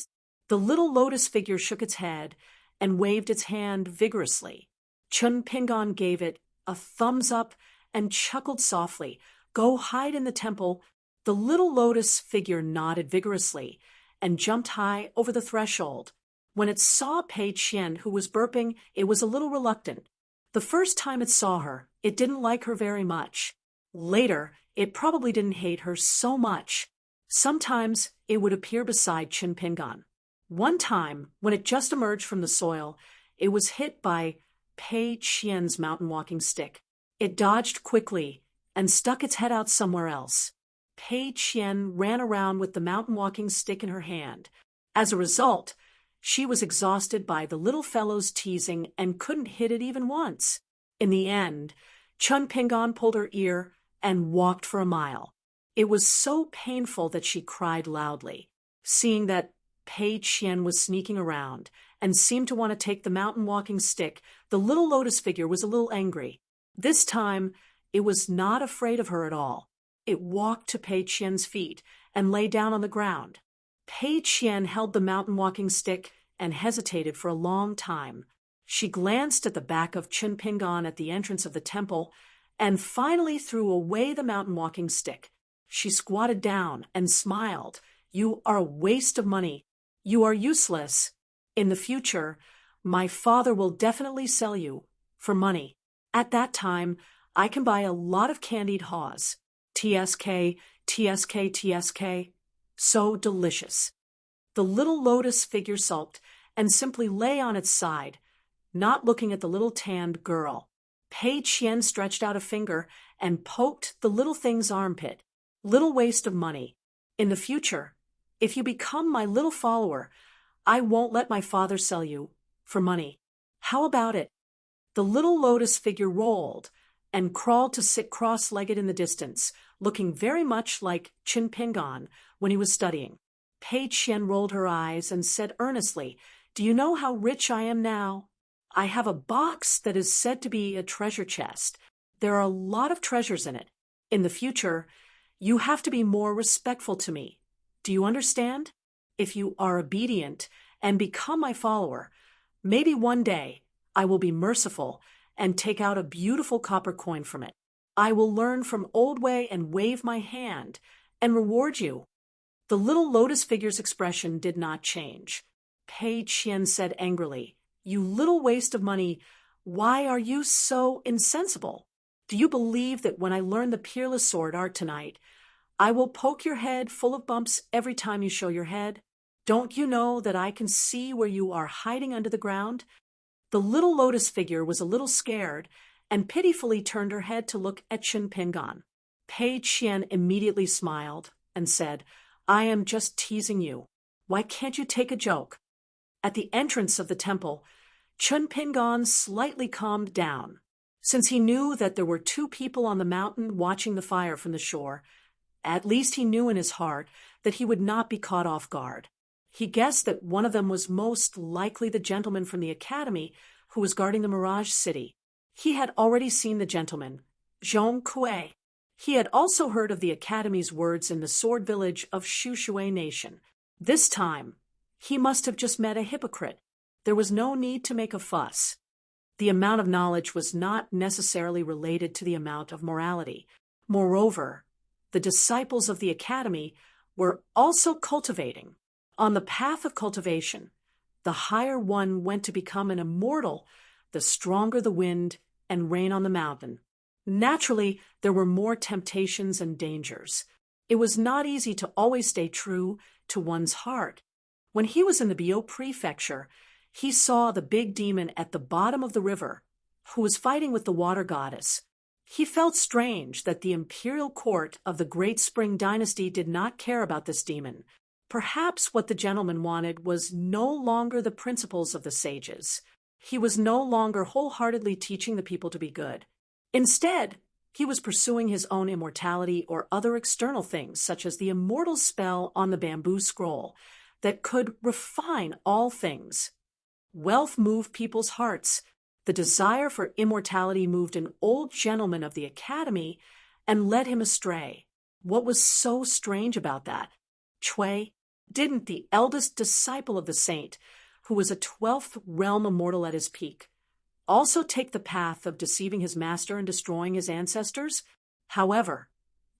The little lotus figure shook its head and waved its hand vigorously. Chun Pingan gave it a thumbs up and chuckled softly. Go hide in the temple." The little lotus figure nodded vigorously and jumped high over the threshold. When it saw Pei Qian, who was burping, it was a little reluctant. The first time it saw her, it didn't like her very much. Later, it probably didn't hate her so much. Sometimes it would appear beside Qin Pingan. One time, when it just emerged from the soil, it was hit by Pei Qian's mountain walking stick. It dodged quickly and stuck its head out somewhere else. Pei Qian ran around with the mountain walking stick in her hand. As a result, she was exhausted by the little fellow's teasing and couldn't hit it even once. In the end, Chun Pingan pulled her ear and walked for a mile. It was so painful that she cried loudly. Seeing that Pei Qian was sneaking around and seemed to want to take the mountain walking stick, the little lotus figure was a little angry. This time, it was not afraid of her at all. It walked to Pei Qian's feet and lay down on the ground. Pei Qian held the mountain walking stick and hesitated for a long time. She glanced at the back of Qin Pingan at the entrance of the temple and finally threw away the mountain walking stick. She squatted down and smiled. "You are a waste of money. You are useless. In the future, my father will definitely sell you for money. At that time, I can buy a lot of candied haws. TSK, TSK, TSK. So delicious." The little lotus figure sulked and simply lay on its side, not looking at the little tanned girl. Pei Qian stretched out a finger and poked the little thing's armpit. "Little waste of money. In the future, if you become my little follower, I won't let my father sell you for money. How about it?" The little lotus figure rolled and crawled to sit cross-legged in the distance, looking very much like Qin Pingan when he was studying. Pei Qian rolled her eyes and said earnestly, "Do you know how rich I am now? I have a box that is said to be a treasure chest. There are a lot of treasures in it. In the future, you have to be more respectful to me. Do you understand? If you are obedient and become my follower, maybe one day I will be merciful and take out a beautiful copper coin from it. I will learn from Old Way and wave my hand and reward you." The little lotus figure's expression did not change. Pei Qian said angrily, "You little waste of money, why are you so insensible? Do you believe that when I learn the peerless sword art tonight, I will poke your head full of bumps every time you show your head? Don't you know that I can see where you are hiding under the ground?" The little lotus figure was a little scared and pitifully turned her head to look at Qin Pingan. Pei Qian immediately smiled and said, "I am just teasing you. Why can't you take a joke?" At the entrance of the temple, Qin Pingan slightly calmed down. Since he knew that there were two people on the mountain watching the fire from the shore, at least he knew in his heart that he would not be caught off guard. He guessed that one of them was most likely the gentleman from the academy who was guarding the Mirage City. He had already seen the gentleman, Zhong Kuei. He had also heard of the academy's words in the sword village of Shushui Nation. This time, he must have just met a hypocrite. There was no need to make a fuss. The amount of knowledge was not necessarily related to the amount of morality. Moreover, the disciples of the academy were also cultivating. On the path of cultivation, the higher one went to become an immortal, the stronger the wind and rain on the mountain. Naturally, there were more temptations and dangers. It was not easy to always stay true to one's heart. When he was in the Bio Prefecture, he saw the big demon at the bottom of the river, who was fighting with the water goddess. He felt strange that the imperial court of the Great Spring Dynasty did not care about this demon. Perhaps what the gentleman wanted was no longer the principles of the sages. He was no longer wholeheartedly teaching the people to be good. Instead, he was pursuing his own immortality or other external things, such as the immortal spell on the bamboo scroll that could refine all things. Wealth moved people's hearts. The desire for immortality moved an old gentleman of the academy and led him astray. What was so strange about that? Chui, didn't the eldest disciple of the saint, who was a 12th realm immortal at his peak, also take the path of deceiving his master and destroying his ancestors? However,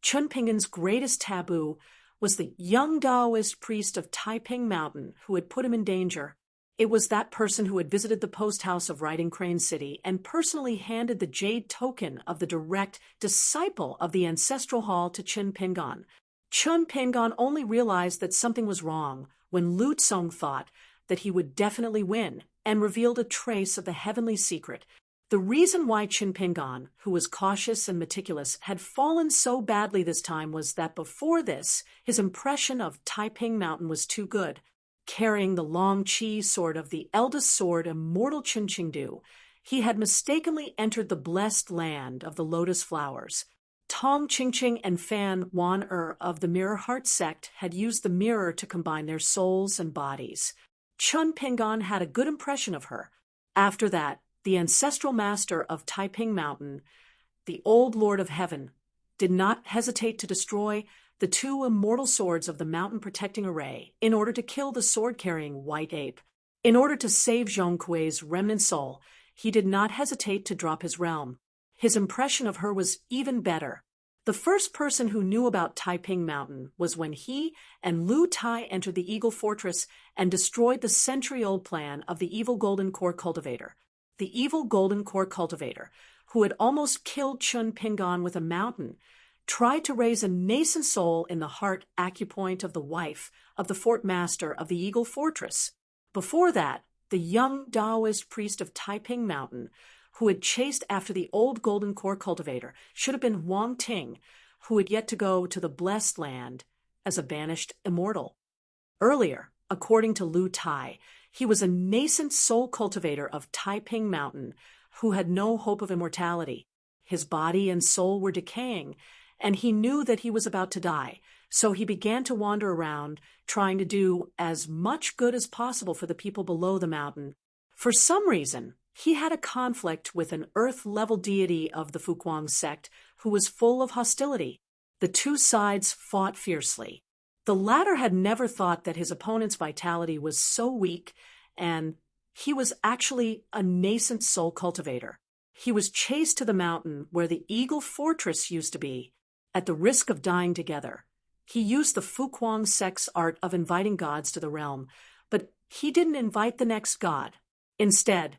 Chun Pingan's greatest taboo was the young Taoist priest of Taiping Mountain who had put him in danger. It was that person who had visited the post house of Riding Crane City and personally handed the jade token of the direct disciple of the ancestral hall to Chun Pingan. Chun Pingan only realized that something was wrong when Lu Tsong thought that he would definitely win and revealed a trace of the heavenly secret. The reason why Chun Pingan, who was cautious and meticulous, had fallen so badly this time was that before this, his impression of Taiping Mountain was too good. Carrying the long chi sword of the eldest sword, immortal Chun Qingdu, he had mistakenly entered the blessed land of the lotus flowers. Tong Qingqing and Fan Wan of the Mirror Heart sect had used the mirror to combine their souls and bodies. Chun Pingan had a good impression of her. After that, the ancestral master of Taiping Mountain, the old Lord of Heaven, did not hesitate to destroy the two immortal swords of the mountain protecting array in order to kill the sword-carrying white ape. In order to save Zhong Kui's remnant soul, he did not hesitate to drop his realm. His impression of her was even better. The first person who knew about Taiping Mountain was when he and Lu Tai entered the Eagle Fortress and destroyed the century-old plan of the evil Golden Core Cultivator. The evil Golden Core Cultivator, who had almost killed Chun Pingan with a mountain, tried to raise a nascent soul in the heart acupoint of the wife of the fort master of the Eagle Fortress. Before that, the young Taoist priest of Taiping Mountain, who had chased after the old Golden Core Cultivator, should have been Wang Ting, who had yet to go to the blessed land as a banished immortal. Earlier, according to Lu Tai, he was a nascent soul cultivator of Taiping Mountain who had no hope of immortality. His body and soul were decaying, and he knew that he was about to die, so he began to wander around, trying to do as much good as possible for the people below the mountain. For some reason, he had a conflict with an earth-level deity of the Fuquang sect who was full of hostility. The two sides fought fiercely. The latter had never thought that his opponent's vitality was so weak, and he was actually a nascent soul cultivator. He was chased to the mountain where the Eagle Fortress used to be, at the risk of dying together. He used the Fuquang sect's art of inviting gods to the realm, but he didn't invite the next god. Instead,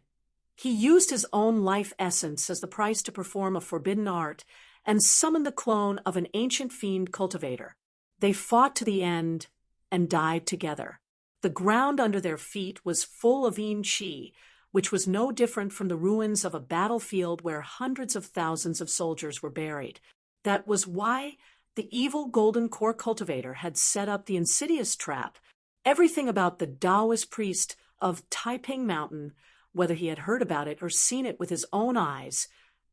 he used his own life essence as the price to perform a forbidden art and summon the clone of an ancient fiend cultivator. They fought to the end and died together. The ground under their feet was full of yin qi, which was no different from the ruins of a battlefield where hundreds of thousands of soldiers were buried. That was why the evil Golden Core Cultivator had set up the insidious trap. Everything about the Taoist priest of Taiping Mountain, whether he had heard about it or seen it with his own eyes,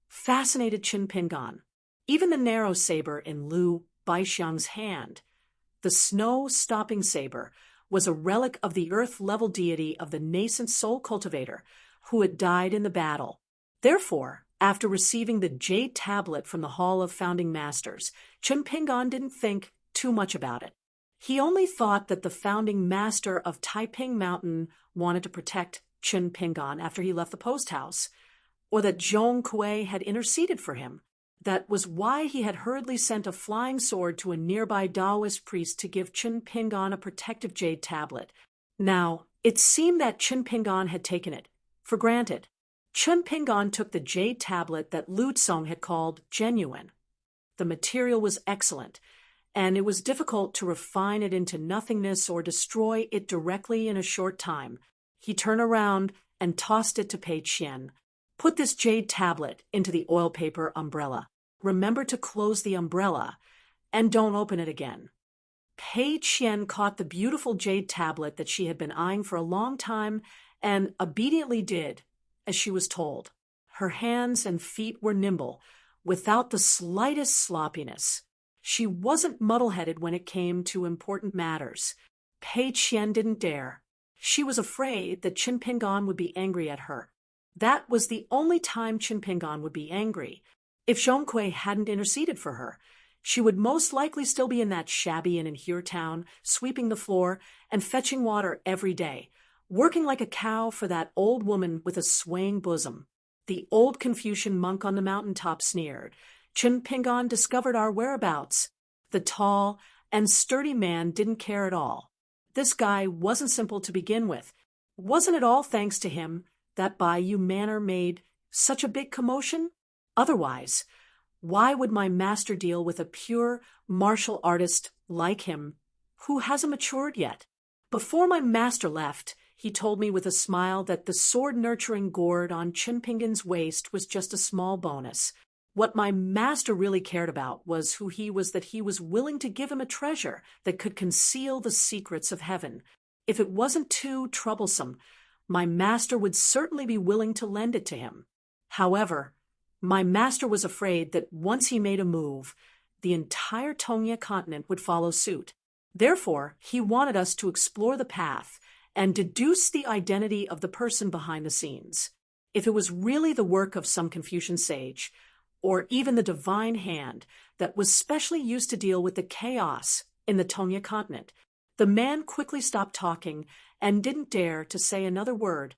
fascinated Chun Pingan. Even the narrow saber in Lu Baixiang's hand, the snow-stopping saber, was a relic of the earth-level deity of the nascent soul cultivator who had died in the battle. Therefore, after receiving the jade tablet from the Hall of Founding Masters, Chun Pingan didn't think too much about it. He only thought that the founding master of Taiping Mountain wanted to protect Chun Pingan after he left the post house, or that Zhong Kui had interceded for him. That was why he had hurriedly sent a flying sword to a nearby Taoist priest to give Chun Pingan a protective jade tablet. Now, it seemed that Chun Pingan had taken it for granted. Chun Pingan took the jade tablet that Lu Tsong had called genuine. The material was excellent, and it was difficult to refine it into nothingness or destroy it directly in a short time. He turned around and tossed it to Pei Qian. Put this jade tablet into the oil paper umbrella. Remember to close the umbrella, and don't open it again. Pei Qian caught the beautiful jade tablet that she had been eyeing for a long time and obediently did as she was told. Her hands and feet were nimble, without the slightest sloppiness. She wasn't muddle-headed when it came to important matters. Pei Qian didn't dare. She was afraid that Chun Pingan would be angry at her. That was the only time Chun Pingan would be angry. If Zhong Kui hadn't interceded for her, she would most likely still be in that shabby inn in Hure Town, sweeping the floor and fetching water every day, working like a cow for that old woman with a swaying bosom. The old Confucian monk on the mountaintop sneered. Chen Pingon discovered our whereabouts. The tall and sturdy man didn't care at all. This guy wasn't simple to begin with. Wasn't it all thanks to him that Bayou Manor made such a big commotion? Otherwise, why would my master deal with a pure martial artist like him who hasn't matured yet? Before my master left, he told me with a smile that the sword-nurturing gourd on Chen Pingon's waist was just a small bonus. What my master really cared about was who he was, that he was willing to give him a treasure that could conceal the secrets of heaven. If it wasn't too troublesome, my master would certainly be willing to lend it to him. However, my master was afraid that once he made a move, the entire Tongya continent would follow suit. Therefore, he wanted us to explore the path and deduce the identity of the person behind the scenes. If it was really the work of some Confucian sage, or even the divine hand that was specially used to deal with the chaos in the Tongya continent, the man quickly stopped talking and didn't dare to say another word.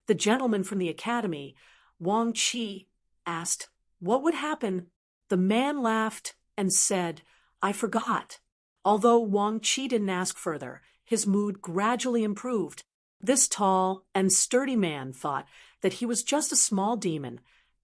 The gentleman from the academy, Wang Qi, asked what would happen. The man laughed and said, "I forgot." Although Wang Qi didn't ask further, his mood gradually improved. This tall and sturdy man thought that he was just a small demon,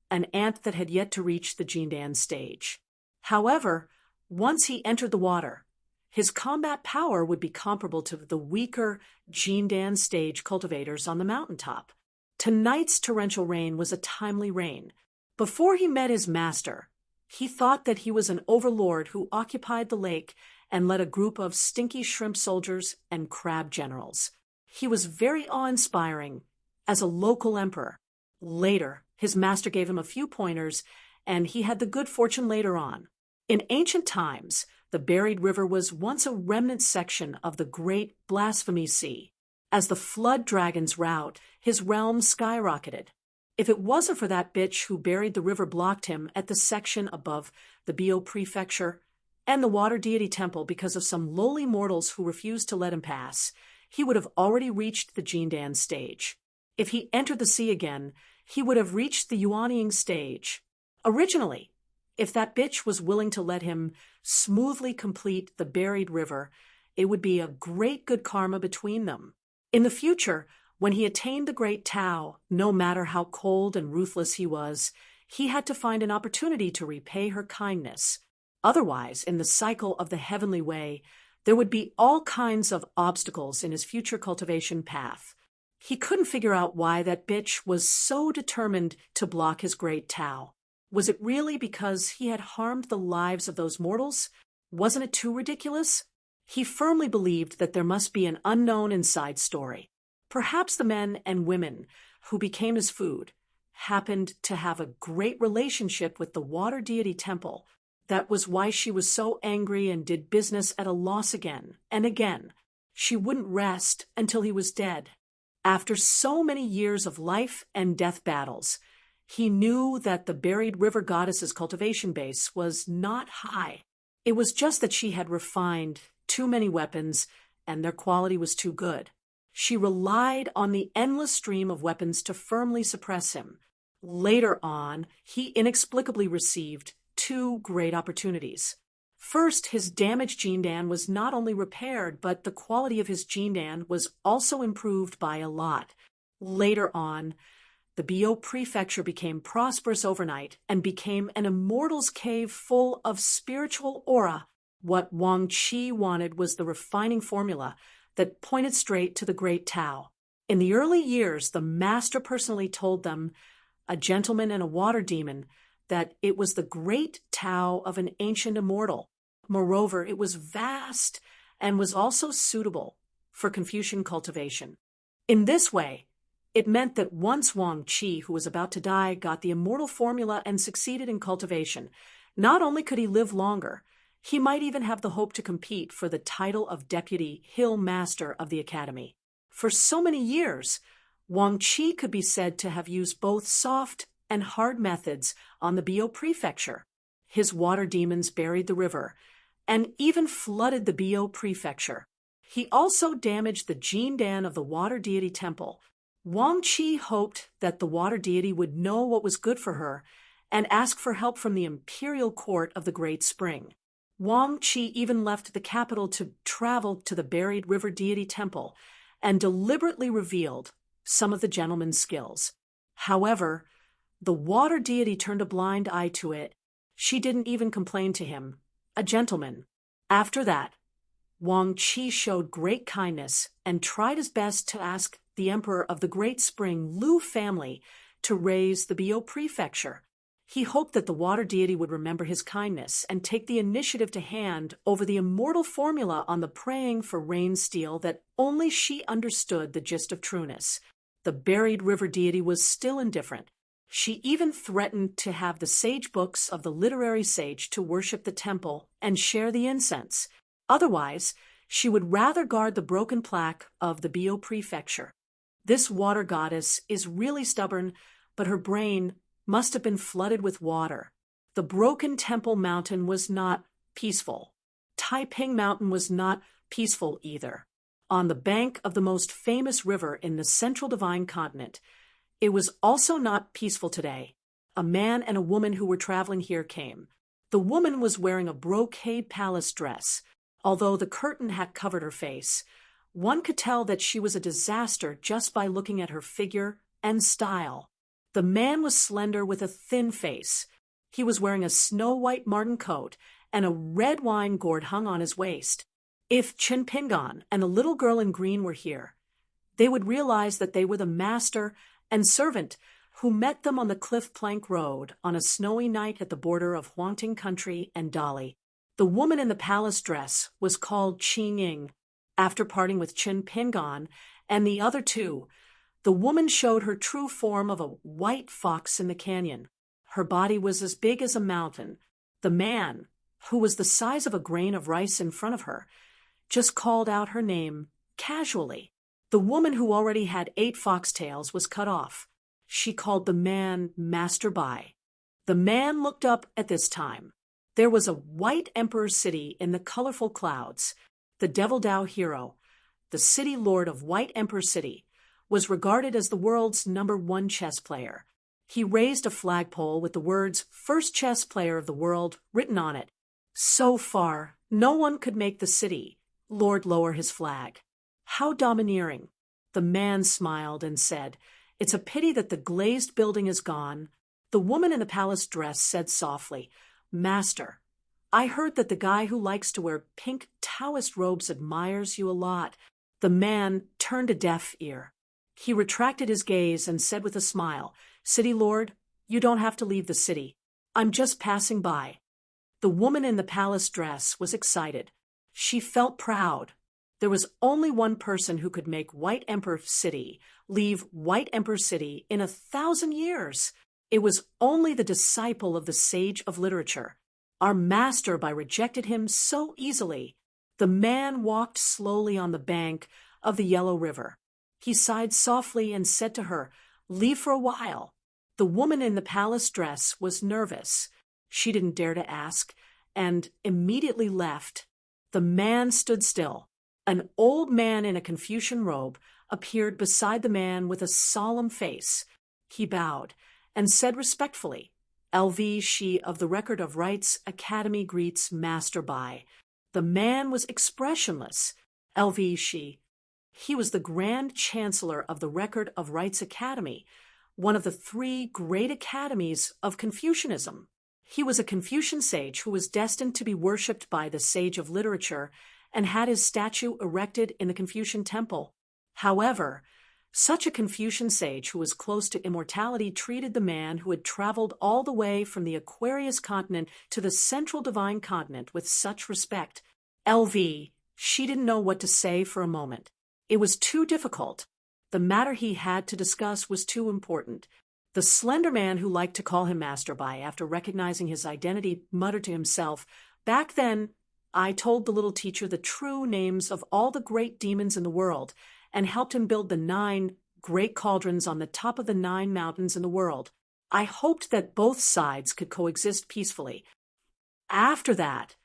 an ant that had yet to reach the Jindan stage. However, once he entered the water, his combat power would be comparable to the weaker Jindan stage cultivators on the mountaintop. Tonight's torrential rain was a timely rain. Before he met his master, he thought that he was an overlord who occupied the lake and led a group of stinky shrimp soldiers and crab generals. He was very awe-inspiring as a local emperor. Later, his master gave him a few pointers, and he had the good fortune later on. In ancient times, the buried river was once a remnant section of the great Blasphemy Sea. As the flood dragon's route, his realm skyrocketed. If it wasn't for that bitch who buried the river blocked him at the section above the Bio Prefecture and the water deity temple because of some lowly mortals who refused to let him pass, he would have already reached the Jindan stage. If he entered the sea again, he would have reached the Yuanying stage. Originally, if that bitch was willing to let him smoothly complete the buried river, it would be a great good karma between them. In the future, when he attained the great Tao, no matter how cold and ruthless he was, he had to find an opportunity to repay her kindness. Otherwise, in the cycle of the heavenly way, there would be all kinds of obstacles in his future cultivation path. He couldn't figure out why that bitch was so determined to block his great Tao. Was it really because he had harmed the lives of those mortals? Wasn't it too ridiculous? He firmly believed that there must be an unknown inside story. Perhaps the men and women who became his food happened to have a great relationship with the water deity temple. That was why she was so angry and did business at a loss again and again. She wouldn't rest until he was dead. After so many years of life and death battles, he knew that the buried river goddess's cultivation base was not high. It was just that she had refined too many weapons and their quality was too good. She relied on the endless stream of weapons to firmly suppress him. Later on, he inexplicably received two great opportunities. First, his damaged Jindan was not only repaired, but the quality of his Jindan was also improved by a lot. Later on, the Bio Prefecture became prosperous overnight and became an immortal's cave full of spiritual aura. What Wang Qi wanted was the refining formula that pointed straight to the great Tao. In the early years, the master personally told them, a gentleman and a water demon, that it was the great Tao of an ancient immortal. Moreover, it was vast and was also suitable for Confucian cultivation. In this way, it meant that once Wang Qi, who was about to die, got the immortal formula and succeeded in cultivation, not only could he live longer, he might even have the hope to compete for the title of Deputy Hill Master of the Academy. For so many years, Wang Qi could be said to have used both soft and hard methods on the Bio Prefecture. His water demons buried the river and even flooded the Bio Prefecture. He also damaged the Jindan of the water deity temple. Wang Qi hoped that the water deity would know what was good for her and ask for help from the imperial court of the Great Spring. Wang Qi even left the capital to travel to the buried river deity temple and deliberately revealed some of the gentleman's skills. However, the water deity turned a blind eye to it. She didn't even complain to him, a gentleman. After that, Wang Qi showed great kindness and tried his best to ask the emperor of the Great Spring Lu family to raise the Bio prefecture. He hoped that the water deity would remember his kindness and take the initiative to hand over the immortal formula on the praying for rain steel that only she understood the gist of trueness. The buried river deity was still indifferent. She even threatened to have the sage books of the literary sage to worship the temple and share the incense. Otherwise, she would rather guard the broken plaque of the Bio prefecture. This water goddess is really stubborn, but her brain must have been flooded with water. The broken temple mountain was not peaceful. Taiping Mountain was not peaceful either. On the bank of the most famous river in the central divine continent, it was also not peaceful today. A man and a woman who were traveling here came. The woman was wearing a brocade palace dress. Although the curtain had covered her face, one could tell that she was a disaster just by looking at her figure and style. The man was slender with a thin face. He was wearing a snow-white marten coat, and a red wine gourd hung on his waist. If Chen Pingan and a little girl in green were here, they would realize that they were the master and servant who met them on the cliff plank road on a snowy night at the border of Huangting country and Dali. The woman in the palace dress was called Qing Ying. After parting with Chen Pingan and the other two, the woman showed her true form of a white fox in the canyon. Her body was as big as a mountain. The man, who was the size of a grain of rice in front of her, just called out her name casually. The woman who already had 8 foxtails was cut off. She called the man Master Bai. The man looked up at this time. There was a white emperor city in the colorful clouds. The Devil Dao hero, the city lord of White Emperor City, was regarded as the world's #1 chess player. He raised a flagpole with the words "First Chess Player of the World" written on it. So far, no one could make the city lord lower his flag. How domineering! The man smiled and said, "It's a pity that the glazed building is gone." The woman in the palace dress said softly, "Master, I heard that the guy who likes to wear pink Taoist robes admires you a lot." The man turned a deaf ear. He retracted his gaze and said with a smile, "City Lord, you don't have to leave the city. I'm just passing by." The woman in the palace dress was excited. She felt proud. There was only one person who could make White Emperor City leave White Emperor City in 1,000 years. It was only the disciple of the sage of literature. Our master Bai rejected him so easily. The man walked slowly on the bank of the Yellow River. He sighed softly and said to her, "Leave for a while." The woman in the palace dress was nervous. She didn't dare to ask, and immediately left. The man stood still. An old man in a Confucian robe appeared beside the man with a solemn face. He bowed and said respectfully, "LV Shi of the Record of Rights Academy greets Master Bai." The man was expressionless. LV Shi. He was the Grand Chancellor of the Record of Rights Academy, one of the 3 great academies of Confucianism. He was a Confucian sage who was destined to be worshipped by the sage of literature and had his statue erected in the Confucian temple. However, such a Confucian sage who was close to immortality treated the man who had traveled all the way from the Aquarius continent to the central divine continent with such respect. LV, she didn't know what to say for a moment. It was too difficult. The matter he had to discuss was too important. The slender man who liked to call him Master Bai, after recognizing his identity, muttered to himself, "Back then, I told the little teacher the true names of all the great demons in the world and helped him build the 9 great cauldrons on the top of the 9 mountains in the world. I hoped that both sides could coexist peacefully. After that,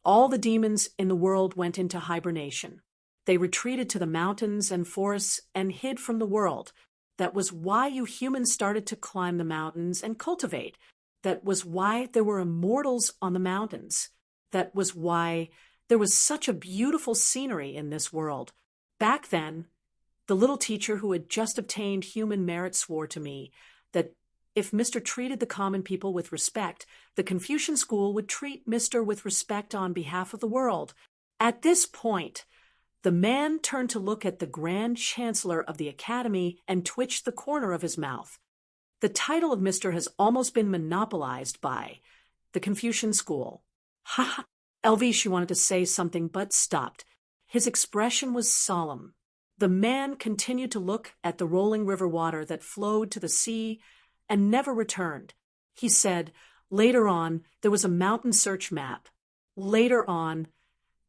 all the demons in the world went into hibernation. They retreated to the mountains and forests and hid from the world. That was why you humans started to climb the mountains and cultivate. That was why there were immortals on the mountains. That was why there was such a beautiful scenery in this world. Back then, the little teacher who had just obtained human merit swore to me that if Mr. treated the common people with respect, the Confucian school would treat Mr. with respect on behalf of the world. At this point, the man turned to look at the Grand Chancellor of the Academy and twitched the corner of his mouth. The title of Mr. has almost been monopolized by the Confucian school. Ha ha! Elvish wanted to say something but stopped. His expression was solemn. The man continued to look at the rolling river water that flowed to the sea and never returned. He said, later on, there was a mountain search map. Later on,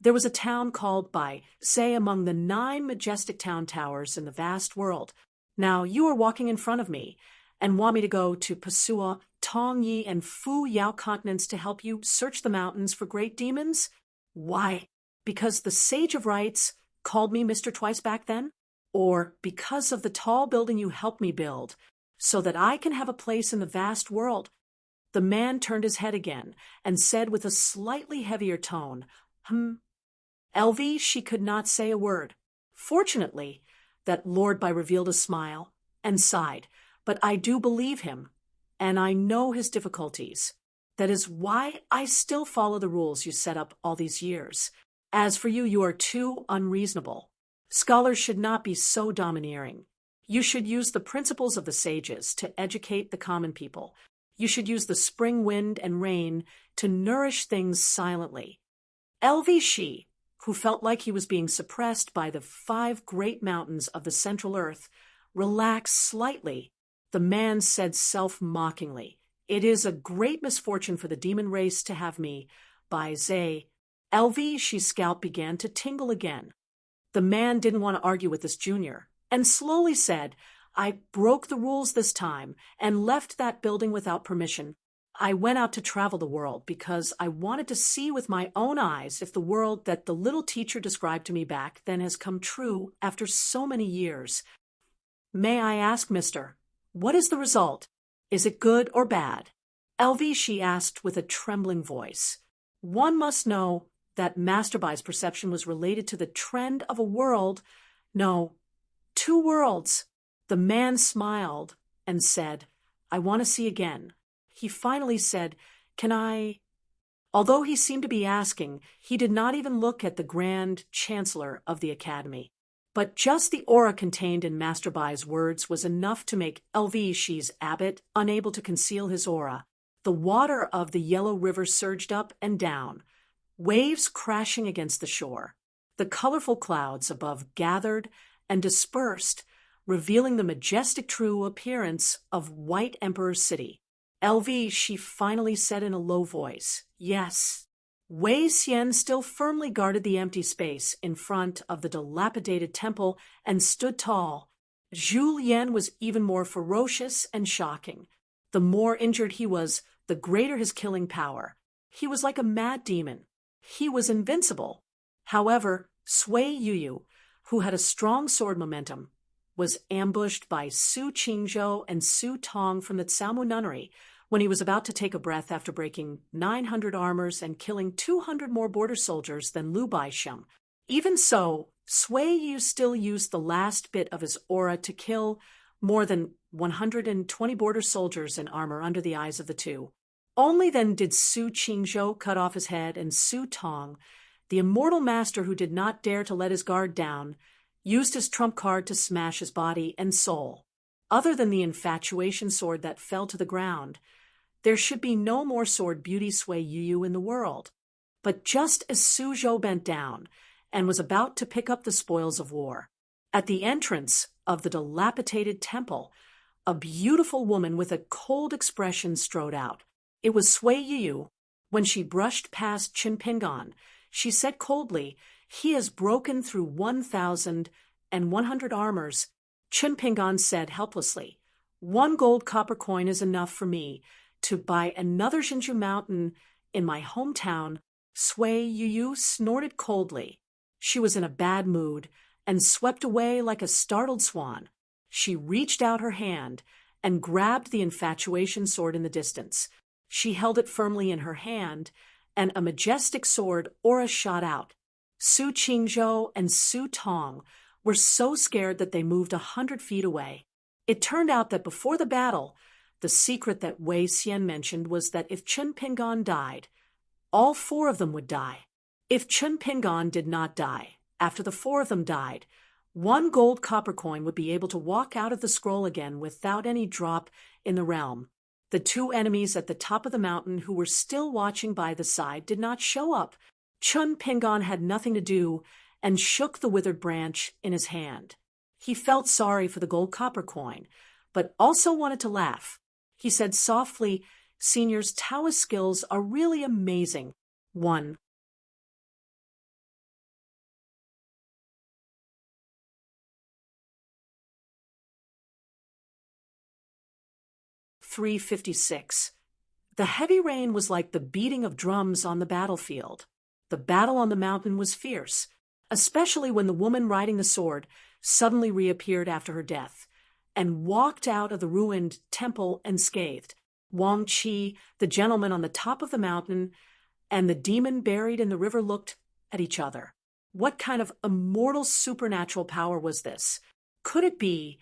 there was a town called by, say, among the 9 majestic town towers in the vast world. Now you are walking in front of me and want me to go to Pasua, Tongyi, and Fu Yao continents to help you search the mountains for great demons? Why? Because the Sage of Rights called me Mr. Twice back then? Or because of the tall building you helped me build, so that I can have a place in the vast world? The man turned his head again and said with a slightly heavier tone, LV, she could not say a word. Fortunately, that Lord Bai revealed a smile and sighed, but I do believe him, and I know his difficulties. That is why I still follow the rules you set up all these years. As for you, you are too unreasonable. Scholars should not be so domineering. You should use the principles of the sages to educate the common people. You should use the spring wind and rain to nourish things silently. LV Shi, who felt like he was being suppressed by the 5 great mountains of the central earth, relaxed slightly. The man said self-mockingly, "It is a great misfortune for the demon race to have me, Bai Zhe." LV Shi's scalp began to tingle again. The man didn't want to argue with this junior, and slowly said, "I broke the rules this time and left that building without permission. I went out to travel the world because I wanted to see with my own eyes if the world that the little teacher described to me back then has come true after so many years. May I ask, mister, what is the result? Is it good or bad?" LV, she asked with a trembling voice. One must know that Master Bai's perception was related to the trend of a world, no, 2 worlds. The man smiled and said, "I want to see again." He finally said, "Can I?" Although he seemed to be asking, he did not even look at the Grand Chancellor of the Academy. But just the aura contained in Master Bai's words was enough to make LV Shi's abbot unable to conceal his aura. The water of the yellow river surged up and down, waves crashing against the shore. The colorful clouds above gathered and dispersed, revealing the majestic true appearance of White Emperor's City. LV, she finally said in a low voice, "Yes." Wei Xian still firmly guarded the empty space in front of the dilapidated temple and stood tall. Zhu Lian was even more ferocious and shocking. The more injured he was, the greater his killing power. He was like a mad demon. He was invincible. However, Sui Yuyu, who had a strong sword momentum, was ambushed by Su Qingzhou and Su Tong from the Tsamu nunnery when he was about to take a breath after breaking 900 armors and killing 200 more border soldiers than Lu Baisheng. Even so, Sui Yu still used the last bit of his aura to kill more than 120 border soldiers in armor under the eyes of the two. Only then did Su Qingzhou cut off his head, and Su Tong, the immortal master who did not dare to let his guard down, used his trump card to smash his body and soul. Other than the infatuation sword that fell to the ground, there should be no more sword beauty Sui Yuyu in the world. But just as Su Zhou bent down and was about to pick up the spoils of war, at the entrance of the dilapidated temple, a beautiful woman with a cold expression strode out. It was Sui Yuyu. When she brushed past Qin Pingan, she said coldly, "He has broken through 1,100 armors." Qin Pingan said helplessly, "1 gold copper coin is enough for me to buy another Xinju mountain in my hometown." Sui Yuyu snorted coldly. She was in a bad mood and swept away like a startled swan. She reached out her hand and grabbed the infatuation sword in the distance. She held it firmly in her hand, and a majestic sword aura shot out. Su Qingzhou and Su Tong were so scared that they moved 100 feet away. It turned out that before the battle, the secret that Wei Xian mentioned was that if Chun Pingan died, all four of them would die. If Chun Pingan did not die, after the four of them died, one gold copper coin would be able to walk out of the scroll again without any drop in the realm. The two enemies at the top of the mountain who were still watching by the side did not show up. Chun Pingan had nothing to do and shook the withered branch in his hand. He felt sorry for the gold copper coin, but also wanted to laugh. He said softly, "Senior's Taoist skills are really amazing." 1. 356. The heavy rain was like the beating of drums on the battlefield. The battle on the mountain was fierce, especially when the woman riding the sword suddenly reappeared after her death and walked out of the ruined temple unscathed. Wang Qi, the gentleman on the top of the mountain, and the demon buried in the river looked at each other. What kind of immortal supernatural power was this? Could it be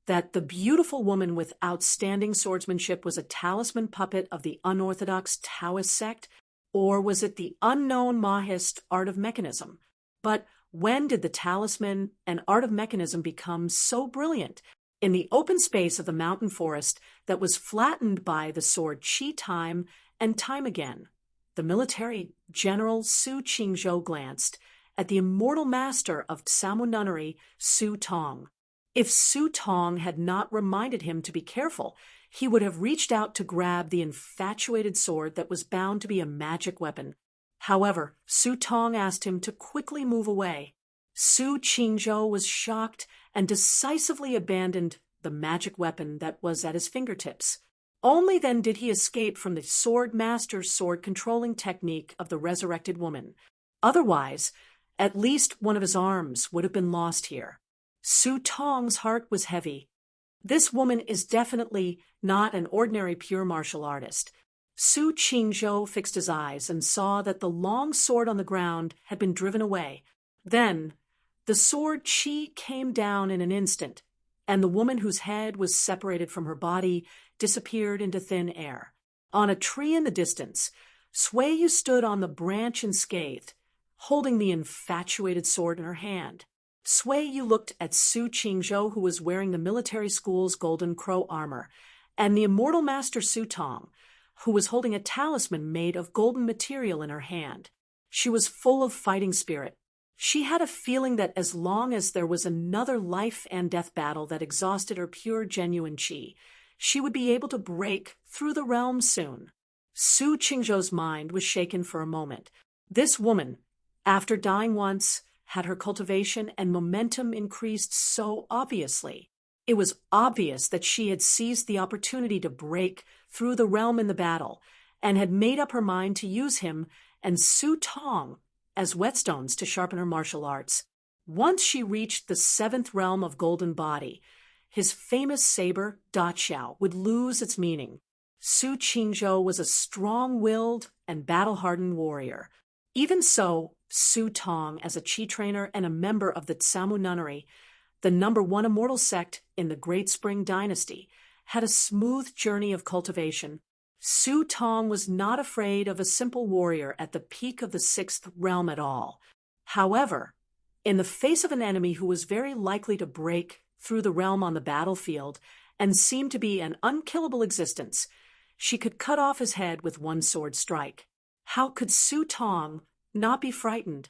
that the beautiful woman with outstanding swordsmanship was a talisman puppet of the unorthodox Taoist sect? Or was it the unknown Mahist art of mechanism? But when did the talisman and art of mechanism become so brilliant? In the open space of the mountain forest that was flattened by the sword Qi time and time again, the military general Su Qingzhou glanced at the immortal master of Samu nunnery, Su Tong. If Su Tong had not reminded him to be careful, he would have reached out to grab the infatuated sword that was bound to be a magic weapon. However, Su Tong asked him to quickly move away. Su Qingzhou was shocked and decisively abandoned the magic weapon that was at his fingertips. Only then did he escape from the sword master's sword-controlling technique of the resurrected woman. Otherwise, at least one of his arms would have been lost here. Su Tong's heart was heavy. This woman is definitely not an ordinary pure martial artist. Su Qingzhou fixed his eyes and saw that the long sword on the ground had been driven away. Then, the sword Qi came down in an instant, and the woman whose head was separated from her body disappeared into thin air. On a tree in the distance, Suiyu stood on the branch unscathed, holding the infatuated sword in her hand. Suiyu looked at Su Qingzhou, who was wearing the military school's golden crow armor, and the immortal master Su Tong, who was holding a talisman made of golden material in her hand. She was full of fighting spirit. She had a feeling that as long as there was another life and death battle that exhausted her pure, genuine qi, she would be able to break through the realm soon. Su Qingzhou's mind was shaken for a moment. This woman, after dying once, had her cultivation and momentum increased so obviously. It was obvious that she had seized the opportunity to break through the realm in the battle and had made up her mind to use him and Su Tong as whetstones to sharpen her martial arts. Once she reached the seventh realm of Golden Body, his famous saber, Da Xiao, would lose its meaning. Su Qingzhou was a strong-willed and battle-hardened warrior. Even so, Su Tong, as a qi trainer and a member of the Samu nunnery, the #1 immortal sect in the Great Spring Dynasty, had a smooth journey of cultivation. Su Tong was not afraid of a simple warrior at the peak of the sixth realm at all. However, in the face of an enemy who was very likely to break through the realm on the battlefield and seemed to be an unkillable existence, she could cut off his head with one sword strike. How could Su Tong not be frightened?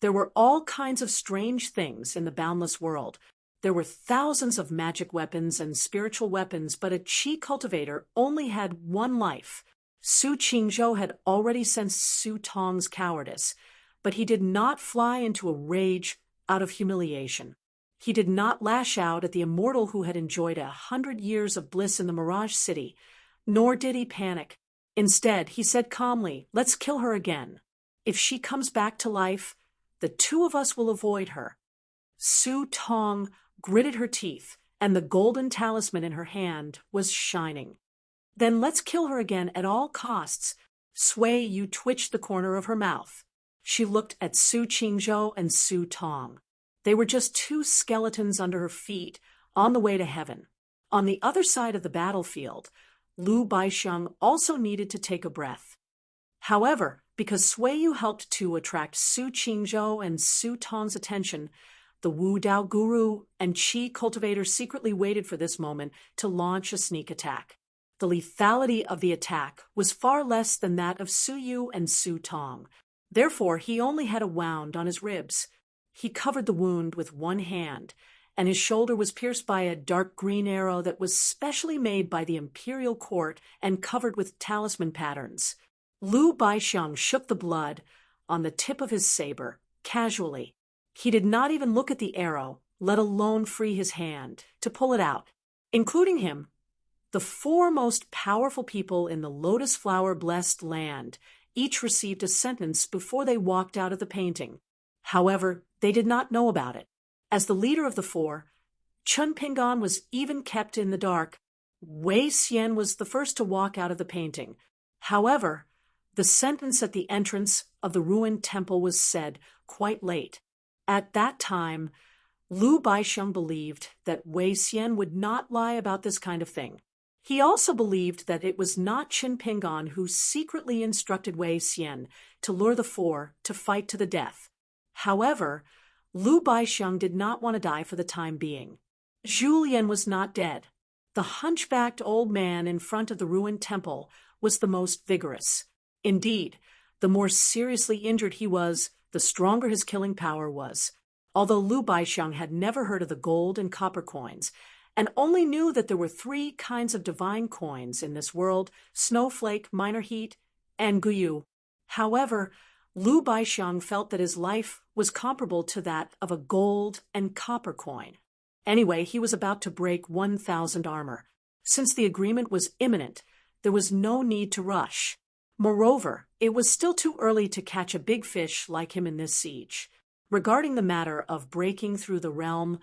There were all kinds of strange things in the boundless world. There were thousands of magic weapons and spiritual weapons, but a qi cultivator only had one life. Su Qingzhou had already sensed Su Tong's cowardice, but he did not fly into a rage out of humiliation. He did not lash out at the immortal who had enjoyed 100 years of bliss in the Mirage City, nor did he panic. Instead, he said calmly, "Let's kill her again. If she comes back to life, the two of us will avoid her." Su Tong gritted her teeth, and the golden talisman in her hand was shining. Then let's kill her again at all costs. Sui Yu twitched the corner of her mouth. She looked at Su Qingzhou and Su Tong. They were just two skeletons under her feet, on the way to heaven. On the other side of the battlefield, Lu Baixiang also needed to take a breath. However, because Sui Yu helped to attract Su Qingzhou and Su Tong's attention, the Wu Dao guru and Qi cultivator secretly waited for this moment to launch a sneak attack. The lethality of the attack was far less than that of Su Yu and Su Tong. Therefore, he only had a wound on his ribs. He covered the wound with one hand, and his shoulder was pierced by a dark green arrow that was specially made by the imperial court and covered with talisman patterns. Lu Baixiang shook the blood on the tip of his saber, casually. He did not even look at the arrow, let alone free his hand to pull it out. Including him, the four most powerful people in the lotus flower-blessed land each received a sentence before they walked out of the painting. However, they did not know about it. As the leader of the four, Chun Pingan was even kept in the dark. Wei Xian was the first to walk out of the painting. However, the sentence at the entrance of the ruined temple was said quite late. At that time, Lu Baixiang believed that Wei Xian would not lie about this kind of thing. He also believed that it was not Qin Pingan who secretly instructed Wei Xian to lure the four to fight to the death. However, Lu Baixiang did not want to die for the time being. Julien was not dead. The hunchbacked old man in front of the ruined temple was the most vigorous. Indeed, the more seriously injured he was, the stronger his killing power was. Although Lu Baixiang had never heard of the gold and copper coins, and only knew that there were 3 kinds of divine coins in this world: snowflake, minor heat, and guyu. However, Lu Baixiang felt that his life was comparable to that of a gold and copper coin. Anyway, he was about to break 1,000 armor. Since the agreement was imminent, there was no need to rush. Moreover, it was still too early to catch a big fish like him in this siege. Regarding the matter of breaking through the realm,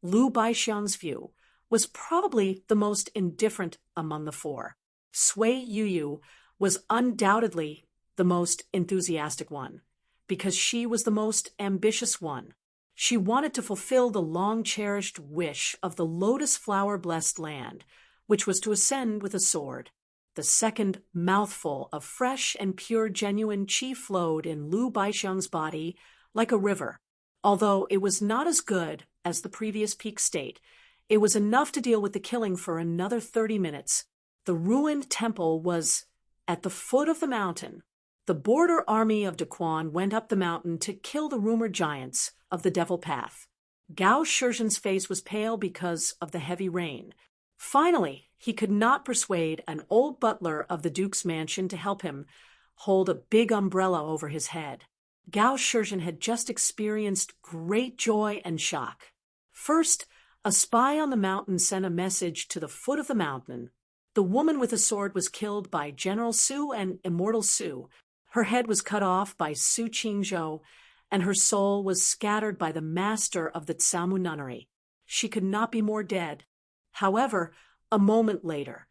Lu Baixiang's view was probably the most indifferent among the four. Sui Yu was undoubtedly the most enthusiastic one, because she was the most ambitious one. She wanted to fulfill the long-cherished wish of the lotus flower-blessed land, which was to ascend with a sword. The second mouthful of fresh and pure genuine qi flowed in Lu Baixiang's body like a river. Although it was not as good as the previous peak state, it was enough to deal with the killing for another 30 minutes. The ruined temple was at the foot of the mountain. The border army of Daquan went up the mountain to kill the rumored giants of the Devil Path. Gao Shizhen's face was pale because of the heavy rain. Finally, he could not persuade an old butler of the Duke's mansion to help him hold a big umbrella over his head. Gao Shizhen had just experienced great joy and shock. First, a spy on the mountain sent a message to the foot of the mountain. The woman with a sword was killed by General Su and Immortal Su. Her head was cut off by Su Qingzhou, and her soul was scattered by the master of the Tsamu nunnery. She could not be more dead. However, a moment later,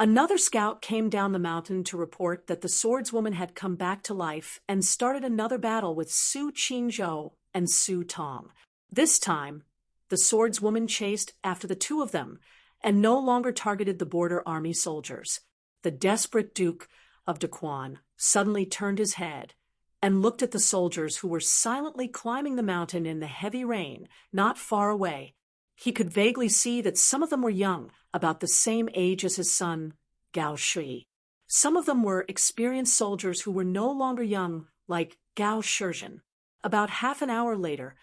another scout came down the mountain to report that the swordswoman had come back to life and started another battle with Su Qingzhou and Su Tong. This time, the swordswoman chased after the two of them and no longer targeted the border army soldiers. The desperate Duke of Daquan suddenly turned his head and looked at the soldiers who were silently climbing the mountain in the heavy rain, not far away. He could vaguely see that some of them were young, about the same age as his son, Gao Shi. Some of them were experienced soldiers who were no longer young, like Gao Shizhen. About half an hour later,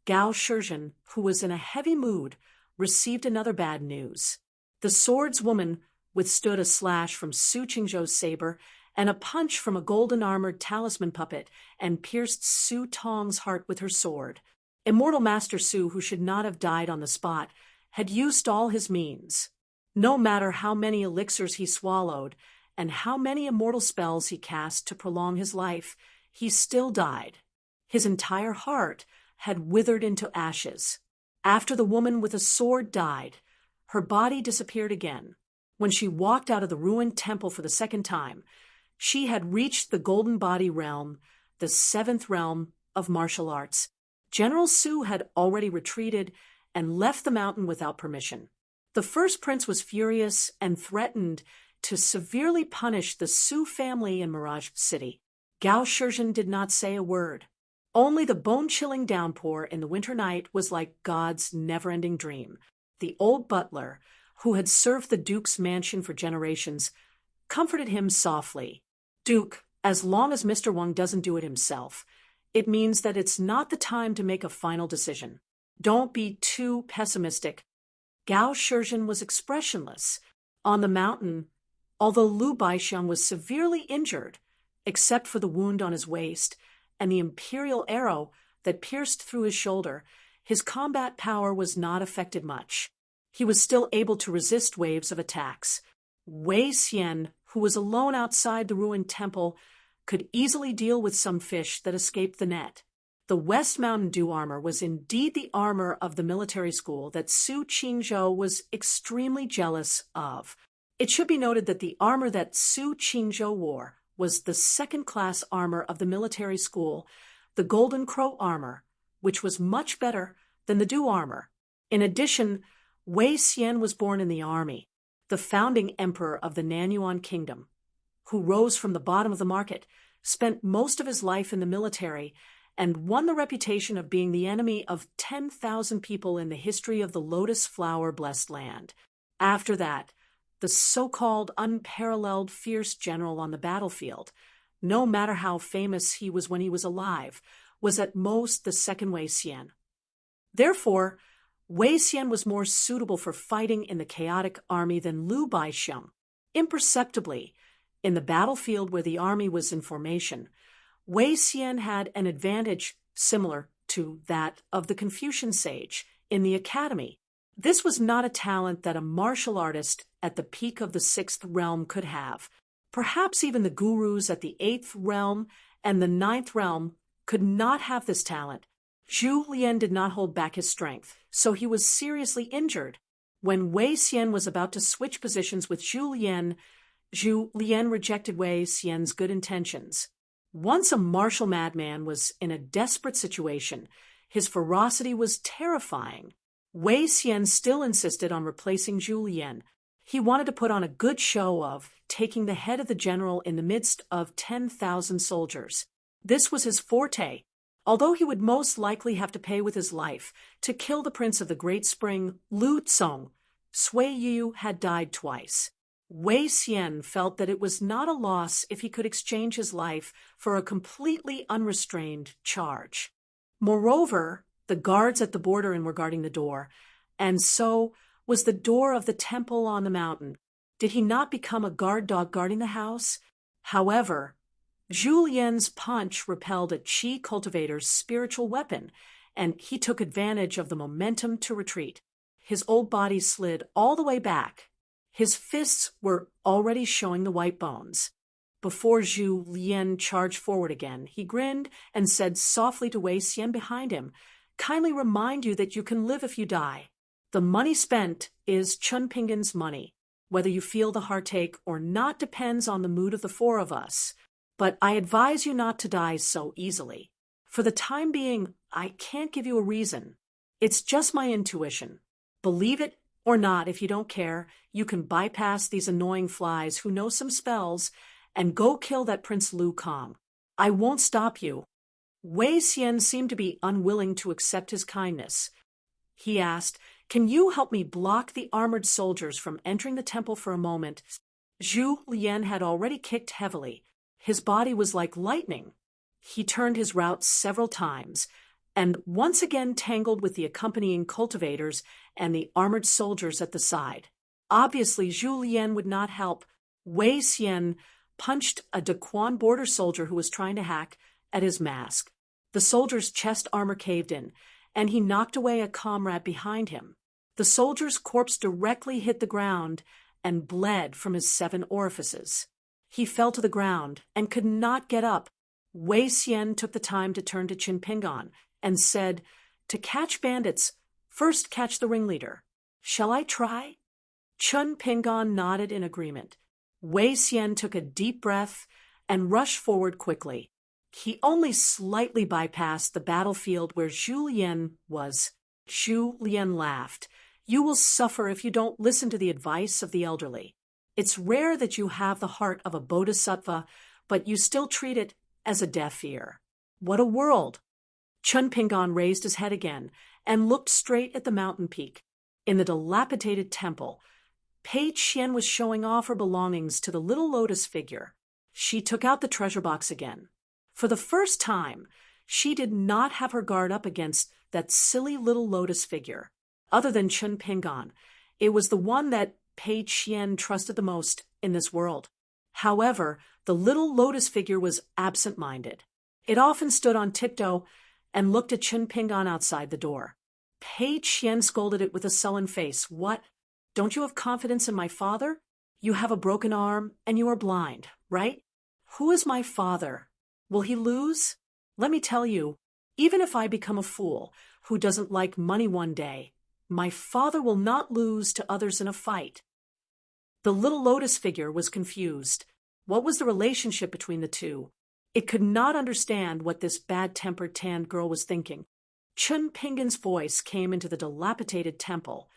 Gao Shizhen, who was in a heavy mood, received another bad news. The swordswoman withstood a slash from Su Qingzhou's saber and a punch from a golden-armored talisman puppet and pierced Su Tong's heart with her sword. Immortal Master Su, who should not have died on the spot, had used all his means. No matter how many elixirs he swallowed and how many immortal spells he cast to prolong his life, he still died. His entire heart had withered into ashes. After the woman with a sword died, her body disappeared again. When she walked out of the ruined temple for the second time, she had reached the Golden Body realm, the seventh realm of martial arts. General Su had already retreated and left the mountain without permission. The first prince was furious and threatened to severely punish the Su family in Mirage City. Gao Shizhen did not say a word. Only the bone-chilling downpour in the winter night was like God's never-ending dream. The old butler, who had served the Duke's mansion for generations, comforted him softly. "Duke, as long as Mr. Wang doesn't do it himself, it means that it's not the time to make a final decision. Don't be too pessimistic." Gao Shizhen was expressionless. On the mountain, although Lu Baixiang was severely injured, except for the wound on his waist and the imperial arrow that pierced through his shoulder, his combat power was not affected much. He was still able to resist waves of attacks. Wei Xian, who was alone outside the ruined temple, could easily deal with some fish that escaped the net. The West Mountain Dew armor was indeed the armor of the military school that Su Qingzhou was extremely jealous of. It should be noted that the armor that Su Qingzhou wore was the second-class armor of the military school, the Golden Crow armor, which was much better than the Dew armor. In addition, Wei Xian was born in the army, the founding emperor of the Nanyuan Kingdom, who rose from the bottom of the market, spent most of his life in the military, and won the reputation of being the enemy of 10,000 people in the history of the Lotus Flower-blessed land. After that, the so-called unparalleled fierce general on the battlefield, no matter how famous he was when he was alive, was at most the second Wei Xian. Therefore, Wei Xian was more suitable for fighting in the chaotic army than Lu Baixiang. Imperceptibly, in the battlefield where the army was in formation, Wei Xian had an advantage similar to that of the Confucian sage in the academy. This was not a talent that a martial artist at the peak of the sixth realm could have. Perhaps even the gurus at the eighth realm and the ninth realm could not have this talent. Zhu Lian did not hold back his strength, so he was seriously injured. When Wei Xian was about to switch positions with Zhu Lian rejected Wei Xian's good intentions. Once a martial madman was in a desperate situation, his ferocity was terrifying. Wei Xian still insisted on replacing Zhu Lian. He wanted to put on a good show of taking the head of the general in the midst of 10,000 soldiers. This was his forte, although he would most likely have to pay with his life to kill the prince of the Great Spring, Lu Cong. Sui Yu had died twice. Wei Xian felt that it was not a loss if he could exchange his life for a completely unrestrained charge. Moreover, the guards at the border were guarding the door, and so was the door of the temple on the mountain. Did he not become a guard dog guarding the house? However, Zhu Lian's punch repelled a qi cultivator's spiritual weapon, and he took advantage of the momentum to retreat. His old body slid all the way back. His fists were already showing the white bones. Before Zhu Lian charged forward again, he grinned and said softly to Wei Xian behind him, "Kindly remind you that you can live if you die. The money spent is Chun Pingan's money. Whether you feel the heartache or not depends on the mood of the four of us. But I advise you not to die so easily. For the time being, I can't give you a reason. It's just my intuition. Believe it or not if you don't care, you can bypass these annoying flies who know some spells and go kill that Prince Lu Kong. I won't stop you." Wei Xian seemed to be unwilling to accept his kindness. He asked, "Can you help me block the armored soldiers from entering the temple for a moment?" Zhu Lian had already kicked heavily. His body was like lightning. He turned his route several times, and once again tangled with the accompanying cultivators and the armored soldiers at the side. Obviously, Zhu Lian would not help. Wei Xian punched a Daquan border soldier who was trying to hack at his mask. The soldier's chest armor caved in, and he knocked away a comrade behind him. The soldier's corpse directly hit the ground and bled from his 7 orifices. He fell to the ground and could not get up. Wei Xian took the time to turn to Qin Pingan and said, "To catch bandits, first catch the ringleader. Shall I try?" Chun Pingon nodded in agreement. Wei Xian took a deep breath and rushed forward quickly. He only slightly bypassed the battlefield where Zhu Lian was. Zhu Lian laughed. You will suffer if you don't listen to the advice of the elderly. It's rare that you have the heart of a bodhisattva, but you still treat it as a deaf ear. What a world! Chun Pingon raised his head again and looked straight at the mountain peak. In the dilapidated temple, Pei Qian was showing off her belongings to the little lotus figure. She took out the treasure box again. For the first time, she did not have her guard up against that silly little lotus figure. Other than Chun Pingon, it was the one that Pei Qian trusted the most in this world. However, the little lotus figure was absent-minded. It often stood on tiptoe and looked at Chun Pingon outside the door. Pei Qian scolded it with a sullen face. What? Don't you have confidence in my father? You have a broken arm and you are blind, right? Who is my father? Will he lose? Let me tell you, even if I become a fool who doesn't like money one day, my father will not lose to others in a fight. The little lotus figure was confused. What was the relationship between the two? It could not understand what this bad-tempered tanned girl was thinking. Chun Pingon's voice came into the dilapidated temple.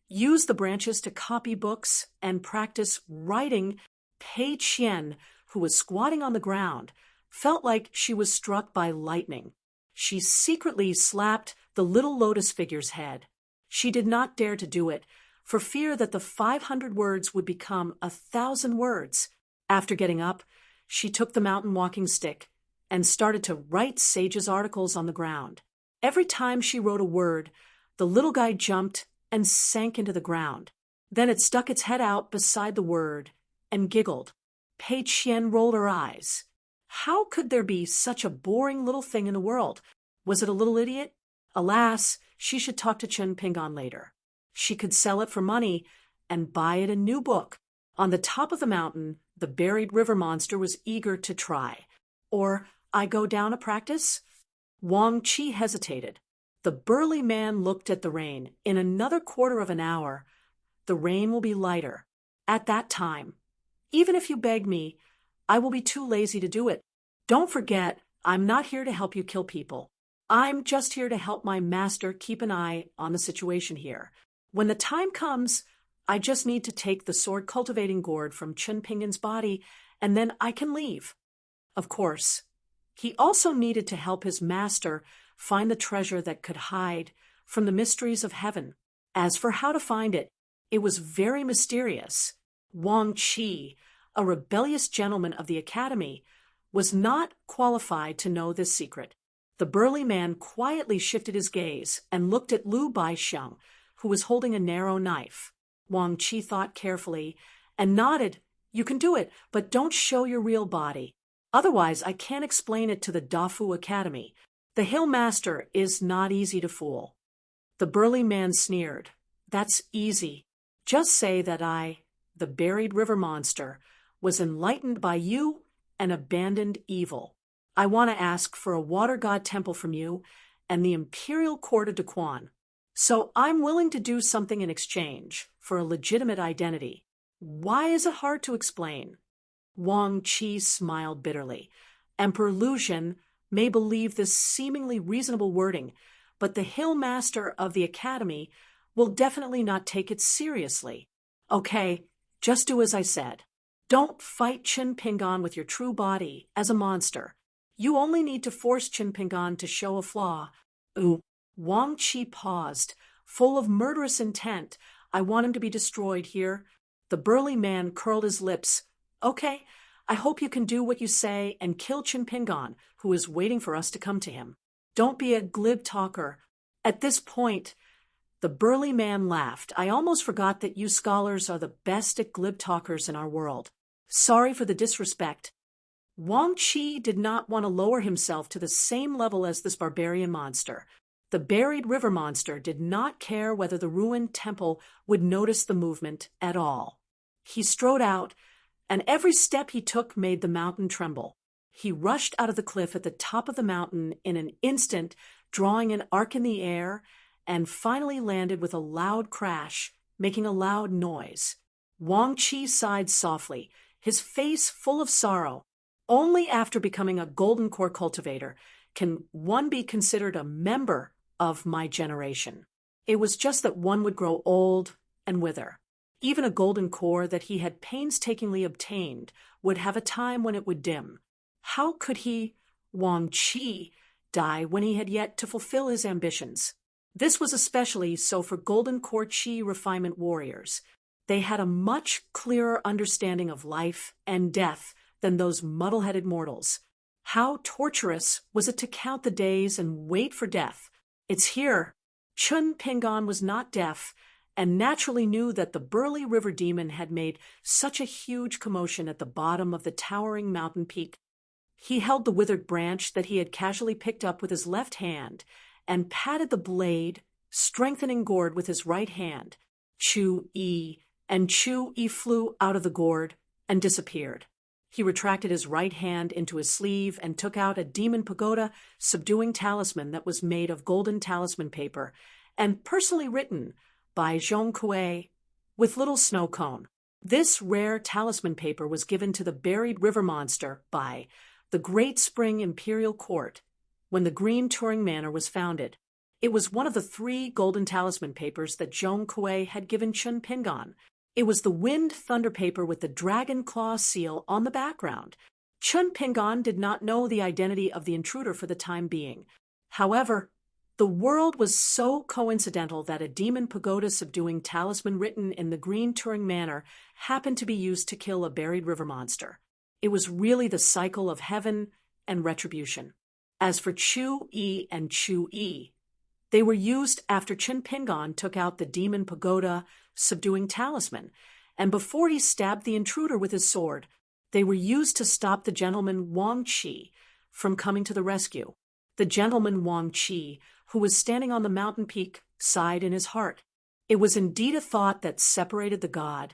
Use the branches to copy books and practice writing. Pei Qian, who was squatting on the ground, felt like she was struck by lightning. She secretly slapped the little lotus figure's head. She did not dare to do it, for fear that the 500 words would become 1,000 words. After getting up, she took the mountain walking stick and started to write Sage's articles on the ground. Every time she wrote a word, the little guy jumped and sank into the ground. Then it stuck its head out beside the word and giggled. Pei Qian rolled her eyes. How could there be such a boring little thing in the world? Was it a little idiot? Alas, she should talk to Chun Pingon later. She could sell it for money and buy it a new book. On the top of the mountain, the buried river monster was eager to try. Or, I go down to practice? Wang Qi hesitated. The burly man looked at the rain. In another quarter of an hour, the rain will be lighter. At that time, even if you beg me, I will be too lazy to do it. Don't forget, I'm not here to help you kill people. I'm just here to help my master keep an eye on the situation here. When the time comes, I just need to take the sword-cultivating gourd from Chun Pingon's body, and then I can leave. Of course, he also needed to help his master find the treasure that could hide from the mysteries of heaven. As for how to find it, it was very mysterious. Wang Qi, a rebellious gentleman of the academy, was not qualified to know this secret. The burly man quietly shifted his gaze and looked at Lu Baixiang, who was holding a narrow knife. Wang Qi thought carefully and nodded. You can do it, but don't show your real body. Otherwise, I can't explain it to the Dafu Academy. The Hill Master is not easy to fool. The burly man sneered. That's easy. Just say that I, the buried river monster, was enlightened by you and abandoned evil. I want to ask for a water god temple from you and the imperial court of Daquan. So I'm willing to do something in exchange for a legitimate identity. Why is it hard to explain? Wang Qi smiled bitterly. Emperor Lucian may believe this seemingly reasonable wording, but the Hill Master of the Academy will definitely not take it seriously. Okay, just do as I said. Don't fight Chun Pingon with your true body as a monster. You only need to force Chun Pingon to show a flaw. Ooh. Wang Qi paused, full of murderous intent. I want him to be destroyed here. The burly man curled his lips. Okay, I hope you can do what you say and kill Chun Pingon, who is waiting for us to come to him. Don't be a glib talker. At this point, the burly man laughed. I almost forgot that you scholars are the best at glib talkers in our world. Sorry for the disrespect. Wang Qi did not want to lower himself to the same level as this barbarian monster. The buried river monster did not care whether the ruined temple would notice the movement at all. He strode out, and every step he took made the mountain tremble. He rushed out of the cliff at the top of the mountain in an instant, drawing an arc in the air, and finally landed with a loud crash, making a loud noise. Wang Qi sighed softly, his face full of sorrow. Only after becoming a golden core cultivator can one be considered a member of my generation. It was just that one would grow old and wither. Even a golden core that he had painstakingly obtained would have a time when it would dim. How could he, Wang Qi, die when he had yet to fulfill his ambitions? This was especially so for golden core Qi refinement warriors. They had a much clearer understanding of life and death than those muddle-headed mortals. How torturous was it to count the days and wait for death? It's here. Chun Pingan was not deaf, and naturally knew that the burly river demon had made such a huge commotion at the bottom of the towering mountain peak. He held the withered branch that he had casually picked up with his left hand, and patted the blade, strengthening gourd with his right hand. Chu-yi, and Chu-yi flew out of the gourd and disappeared. He retracted his right hand into his sleeve and took out a demon pagoda subduing talisman that was made of golden talisman paper and personally written by Zhong Kuei with little snow cone. This rare talisman paper was given to the buried river monster by the Great Spring Imperial Court when the Green Touring Manor was founded. It was one of the 3 golden talisman papers that Zhong Kuei had given Chun Pingan. It was the Wind Thunder paper with the dragon claw seal on the background. Chun Pingan did not know the identity of the intruder for the time being. However, the world was so coincidental that a demon pagoda subduing talisman written in the Green Touring Manor happened to be used to kill a buried river monster. It was really the cycle of heaven and retribution. As for Chu-yi and Chu-yi, they were used after Chun Pingan took out the demon pagoda subduing talisman, and before he stabbed the intruder with his sword. They were used to stop the gentleman Wang Qi from coming to the rescue. The gentleman Wang Qi, who was standing on the mountain peak, sighed in his heart. It was indeed a thought that separated the god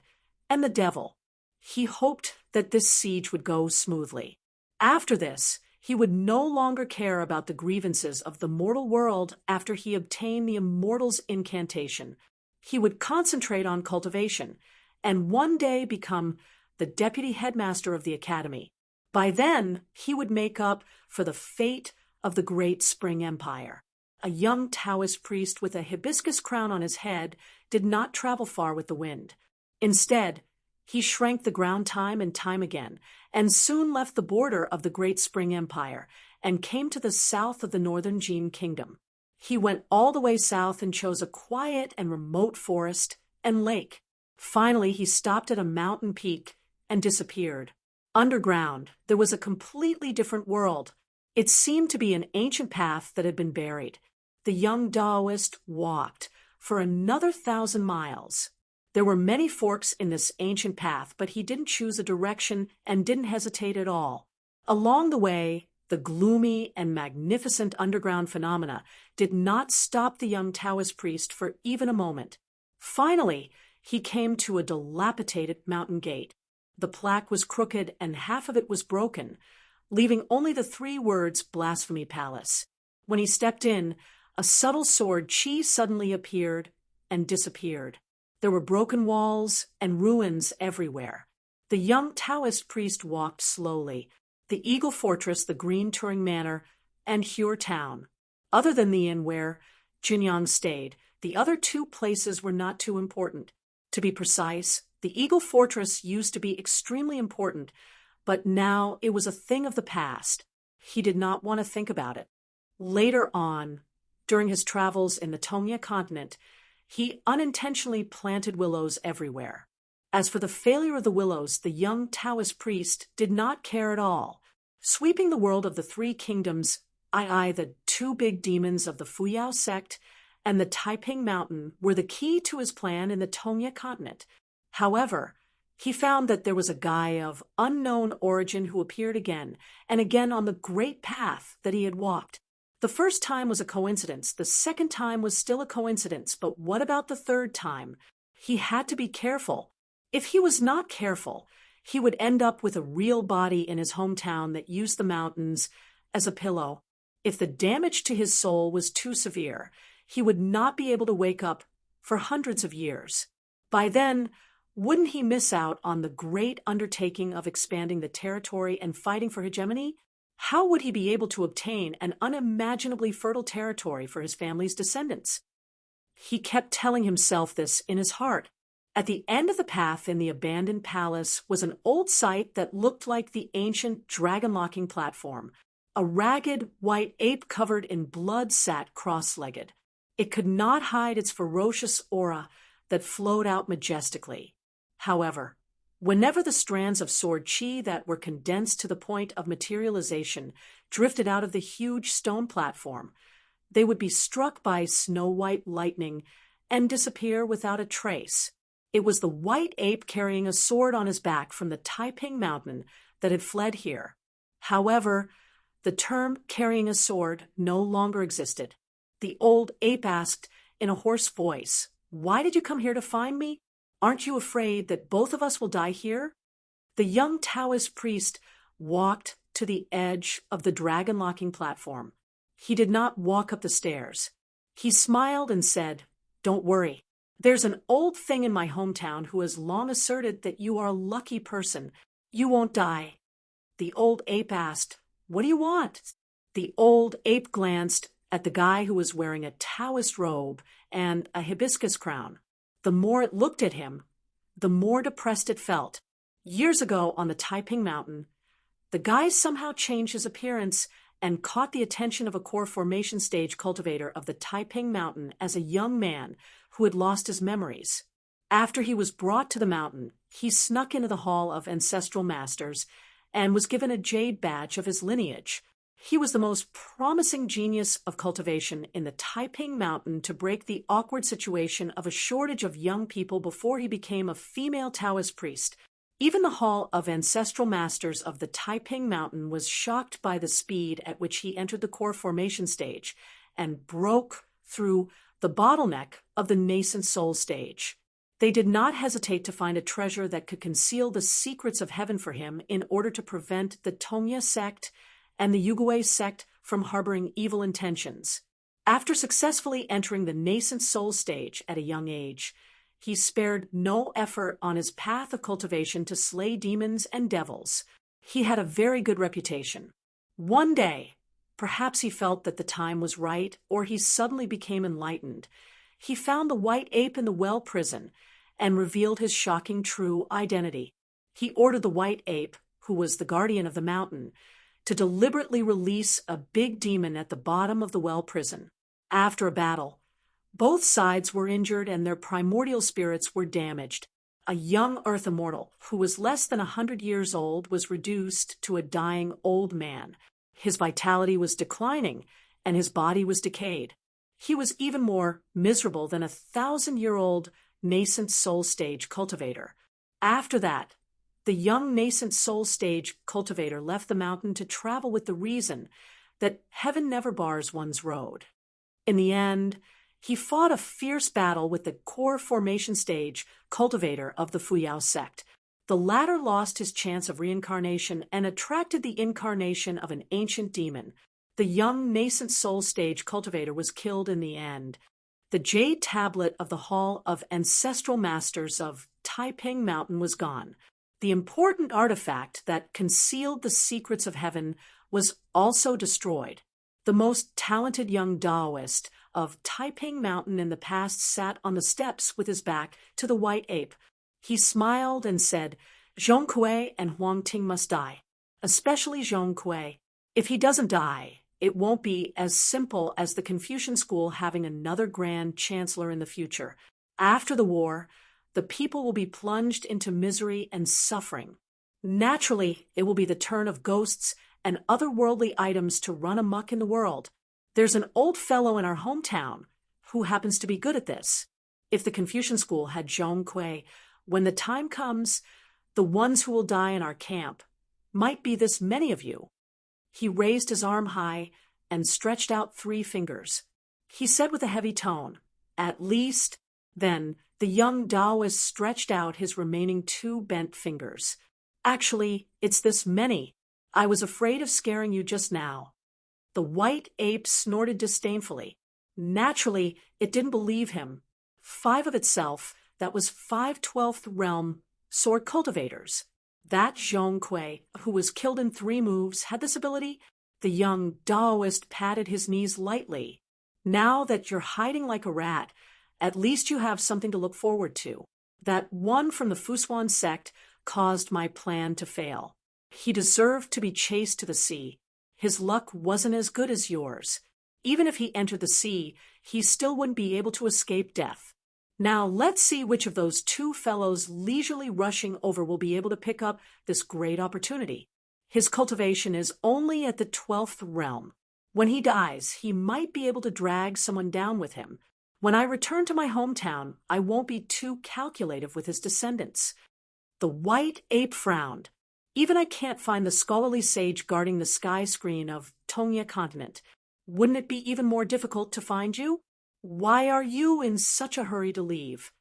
and the devil. He hoped that this siege would go smoothly. After this, he would no longer care about the grievances of the mortal world after he obtained the immortal's incantation. He would concentrate on cultivation, and one day become the deputy headmaster of the academy. By then, he would make up for the fate of the Great Spring Empire. A young Taoist priest with a hibiscus crown on his head did not travel far with the wind. Instead, he shrank the ground time and time again, and soon left the border of the Great Spring Empire and came to the south of the northern Jin Kingdom. He went all the way south and chose a quiet and remote forest and lake. Finally, he stopped at a mountain peak and disappeared. Underground, there was a completely different world. It seemed to be an ancient path that had been buried. The young Taoist walked for another 1,000 miles. There were many forks in this ancient path, but he didn't choose a direction and didn't hesitate at all. Along the way, the gloomy and magnificent underground phenomena did not stop the young Taoist priest for even a moment. Finally, he came to a dilapidated mountain gate. The plaque was crooked and half of it was broken, leaving only the 3 words Blasphemy Palace. When he stepped in, a subtle sword Qi suddenly appeared and disappeared. There were broken walls and ruins everywhere. The young Taoist priest walked slowly. The Eagle Fortress, the Green Touring Manor, and Hure Town. Other than the inn where Jinyang stayed, the other 2 places were not too important. To be precise, the Eagle Fortress used to be extremely important, but now it was a thing of the past. He did not want to think about it. Later on, during his travels in the Tongya continent, he unintentionally planted willows everywhere. As for the failure of the willows, the young Taoist priest did not care at all. Sweeping the world of the 3 kingdoms, the 2 big demons of the Fuyao sect and the Taiping Mountain were the key to his plan in the Tongya continent. However, he found that there was a guy of unknown origin who appeared again and again on the great path that he had walked. The first time was a coincidence. The second time was still a coincidence. But what about the third time? He had to be careful. If he was not careful, he would end up with a real body in his hometown that used the mountains as a pillow. If the damage to his soul was too severe, he would not be able to wake up for hundreds of years. By then, wouldn't he miss out on the great undertaking of expanding the territory and fighting for hegemony? How would he be able to obtain an unimaginably fertile territory for his family's descendants? He kept telling himself this in his heart. At the end of the path in the abandoned palace was an old site that looked like the ancient dragon-locking platform. A ragged white ape covered in blood sat cross-legged. It could not hide its ferocious aura that flowed out majestically. However, whenever the strands of sword chi that were condensed to the point of materialization drifted out of the huge stone platform, they would be struck by snow-white lightning and disappear without a trace. It was the white ape carrying a sword on his back from the Taiping Mountain that had fled here. However, the term carrying a sword no longer existed. The old ape asked in a hoarse voice, "Why did you come here to find me? Aren't you afraid that both of us will die here?" The young Taoist priest walked to the edge of the dragon-locking platform. He did not walk up the stairs. He smiled and said, "Don't worry. There's an old thing in my hometown who has long asserted that you are a lucky person. You won't die." The old ape asked, "What do you want?" The old ape glanced at the guy who was wearing a Taoist robe and a hibiscus crown. The more it looked at him, the more depressed it felt. Years ago on the Taiping Mountain, the guy somehow changed his appearance and caught the attention of a core formation stage cultivator of the Taiping Mountain as a young man who had lost his memories. After he was brought to the mountain, he snuck into the Hall of Ancestral Masters and was given a jade badge of his lineage. He was the most promising genius of cultivation in the Taiping Mountain to break the awkward situation of a shortage of young people before he became a female Taoist priest. Even the Hall of Ancestral Masters of the Taiping Mountain was shocked by the speed at which he entered the core formation stage and broke through the bottleneck of the nascent soul stage. They did not hesitate to find a treasure that could conceal the secrets of heaven for him in order to prevent the Tongya sect and the Yugui sect from harboring evil intentions. After successfully entering the nascent soul stage at a young age, he spared no effort on his path of cultivation to slay demons and devils. He had a very good reputation. One day, perhaps he felt that the time was right, or he suddenly became enlightened. He found the white ape in the well prison and revealed his shocking true identity. He ordered the white ape, who was the guardian of the mountain, to deliberately release a big demon at the bottom of the well prison. After a battle, both sides were injured and their primordial spirits were damaged. A young earth immortal, who was less than 100 years old, was reduced to a dying old man. His vitality was declining, and his body was decayed. He was even more miserable than a 1,000-year-old nascent soul stage cultivator. After that, the young nascent soul stage cultivator left the mountain to travel with the reason that heaven never bars one's road. In the end, he fought a fierce battle with the core formation stage cultivator of the Fuyao sect. The latter lost his chance of reincarnation and attracted the incarnation of an ancient demon. The young nascent soul stage cultivator was killed in the end. The jade tablet of the Hall of Ancestral Masters of Taiping Mountain was gone. The important artifact that concealed the secrets of heaven was also destroyed. The most talented young Taoist of Taiping Mountain in the past sat on the steps with his back to the white ape. He smiled and said, "Zhong Kuei and Huang Ting must die, especially Zhong Kuei. If he doesn't die, it won't be as simple as the Confucian school having another grand chancellor in the future. After the war, the people will be plunged into misery and suffering. Naturally, it will be the turn of ghosts and otherworldly items to run amok in the world. There's an old fellow in our hometown who happens to be good at this. If the Confucian school had Zhong Kuei, when the time comes, the ones who will die in our camp might be this many of you." He raised his arm high and stretched out 3 fingers. He said with a heavy tone, "At least." Then the young Taoist stretched out his remaining 2 bent fingers. "Actually, it's this many. I was afraid of scaring you just now." The white ape snorted disdainfully. Naturally, it didn't believe him. 5 of itself, that was 5/12th realm sword cultivators. That Zhong Kui, who was killed in 3 moves, had this ability. The young Daoist patted his knees lightly. Now that you're hiding like a rat, at least you have something to look forward to. That one from the Fusuan sect caused my plan to fail. He deserved to be chased to the sea. His luck wasn't as good as yours. Even if he entered the sea, he still wouldn't be able to escape death. Now let's see which of those 2 fellows leisurely rushing over will be able to pick up this great opportunity. His cultivation is only at the 12th realm. When he dies, he might be able to drag someone down with him. When I return to my hometown, I won't be too calculative with his descendants. The white ape frowned. Even I can't find the scholarly sage guarding the sky screen of Tongya continent. Wouldn't it be even more difficult to find you? Why are you in such a hurry to leave?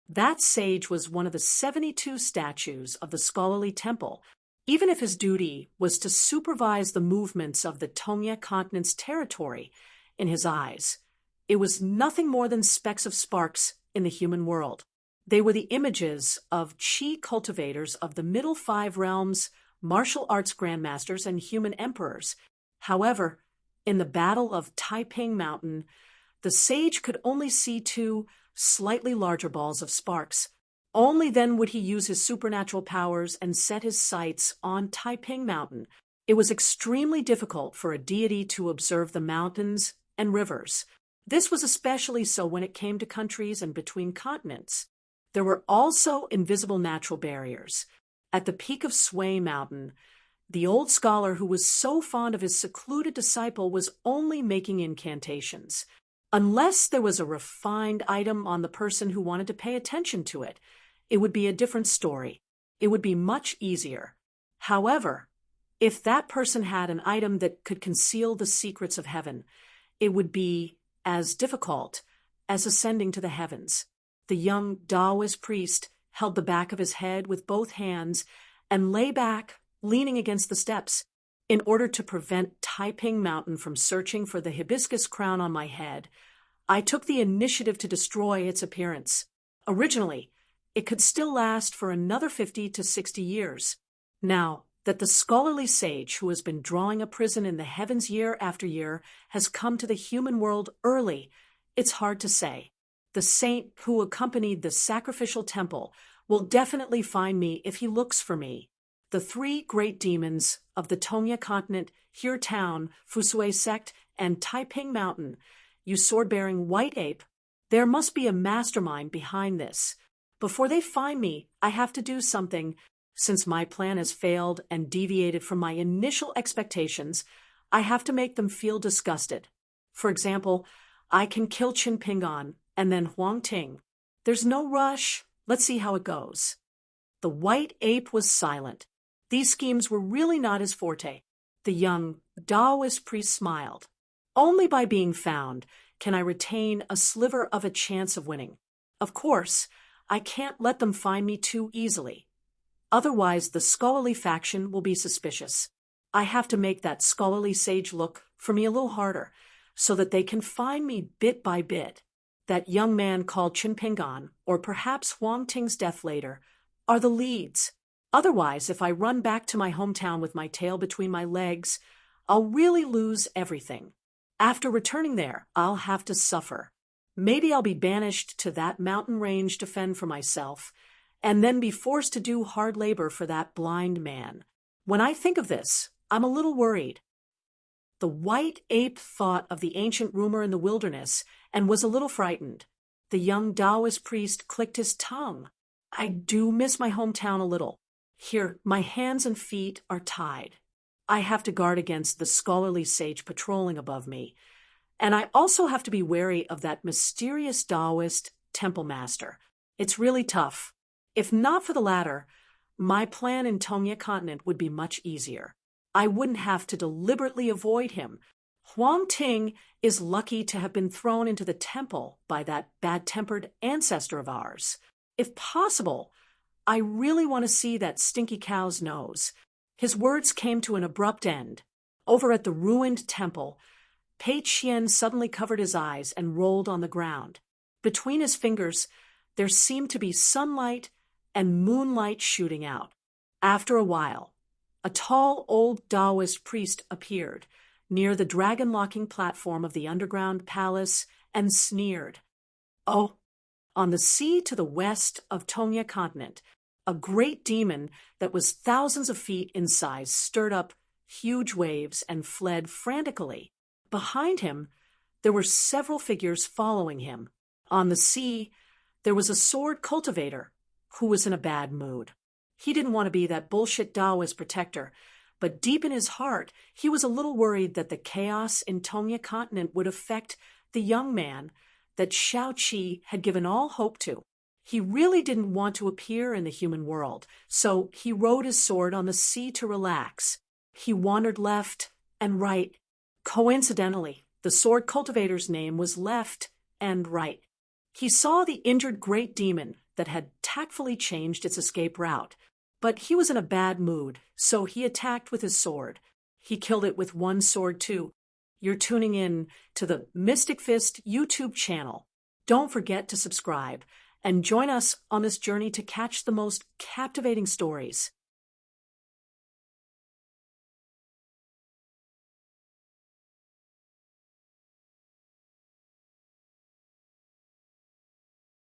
That sage was one of the 72 statues of the scholarly temple. Even if his duty was to supervise the movements of the Tongya continent's territory, in his eyes, it was nothing more than specks of sparks in the human world. They were the images of chi cultivators of the middle 5 realms, martial arts grandmasters, and human emperors. However, in the Battle of Taiping Mountain, the sage could only see 2 slightly larger balls of sparks. Only then would he use his supernatural powers and set his sights on Taiping Mountain. It was extremely difficult for a deity to observe the mountains and rivers. This was especially so when it came to countries and between continents. There were also invisible natural barriers. At the peak of Sway Mountain, the old scholar who was so fond of his secluded disciple was only making incantations. Unless there was a refined item on the person who wanted to pay attention to it, it would be a different story. It would be much easier. However, if that person had an item that could conceal the secrets of heaven, it would be as difficult as ascending to the heavens. The young Taoist priest held the back of his head with both hands and lay back, leaning against the steps. In order to prevent Taiping Mountain from searching for the hibiscus crown on my head, I took the initiative to destroy its appearance. Originally, it could still last for another 50 to 60 years. Now that the scholarly sage who has been drawing a prison in the heavens year after year has come to the human world early, it's hard to say. The saint who accompanied the sacrificial temple will definitely find me if he looks for me. The 3 great demons of the Tongya continent, Here Town, Fusui sect, and Taiping Mountain, you sword-bearing white ape, there must be a mastermind behind this. Before they find me, I have to do something. Since my plan has failed and deviated from my initial expectations, I have to make them feel disgusted. For example, I can kill Qin Pingan and then Huang Ting. There's no rush. Let's see how it goes. The white ape was silent. These schemes were really not his forte. The young Taoist priest smiled. Only by being found can I retain a sliver of a chance of winning. Of course, I can't let them find me too easily. Otherwise, the scholarly faction will be suspicious. I have to make that scholarly sage look for me a little harder, so that they can find me bit by bit. That young man called Qin Pingan, or perhaps Huang Ting's death later, are the leads. Otherwise, if I run back to my hometown with my tail between my legs, I'll really lose everything. After returning there, I'll have to suffer. Maybe I'll be banished to that mountain range to fend for myself, and then be forced to do hard labor for that blind man. When I think of this, I'm a little worried. The white ape thought of the ancient rumor in the wilderness and was a little frightened. The young Taoist priest clicked his tongue. I do miss my hometown a little. Here, my hands and feet are tied. I have to guard against the scholarly sage patrolling above me. And I also have to be wary of that mysterious Taoist temple master. It's really tough. If not for the latter, my plan in Tongya continent would be much easier. I wouldn't have to deliberately avoid him. Huang Ting is lucky to have been thrown into the temple by that bad-tempered ancestor of ours. If possible, I really want to see that stinky cow's nose. His words came to an abrupt end. Over at the ruined temple, Pei Qian suddenly covered his eyes and rolled on the ground. Between his fingers, there seemed to be sunlight and moonlight shooting out. After a while, a tall old Taoist priest appeared near the dragon-locking platform of the underground palace and sneered. "Oh, on the sea to the west of Tonga continent, a great demon that was thousands of feet in size stirred up huge waves and fled frantically. Behind him, there were several figures following him. On the sea, there was a sword cultivator who was in a bad mood. He didn't want to be that bullshit Taoist protector, but deep in his heart, he was a little worried that the chaos in Tonga continent would affect the young man that Shao Qi had given all hope to. He really didn't want to appear in the human world, so he rode his sword on the sea to relax. He wandered left and right. Coincidentally, the sword cultivator's name was Left and Right. He saw the injured great demon that had tactfully changed its escape route, but he was in a bad mood, so he attacked with his sword. He killed it with one sword too. You're tuning in to the Mystic Fist YouTube channel. Don't forget to subscribe and join us on this journey to catch the most captivating stories.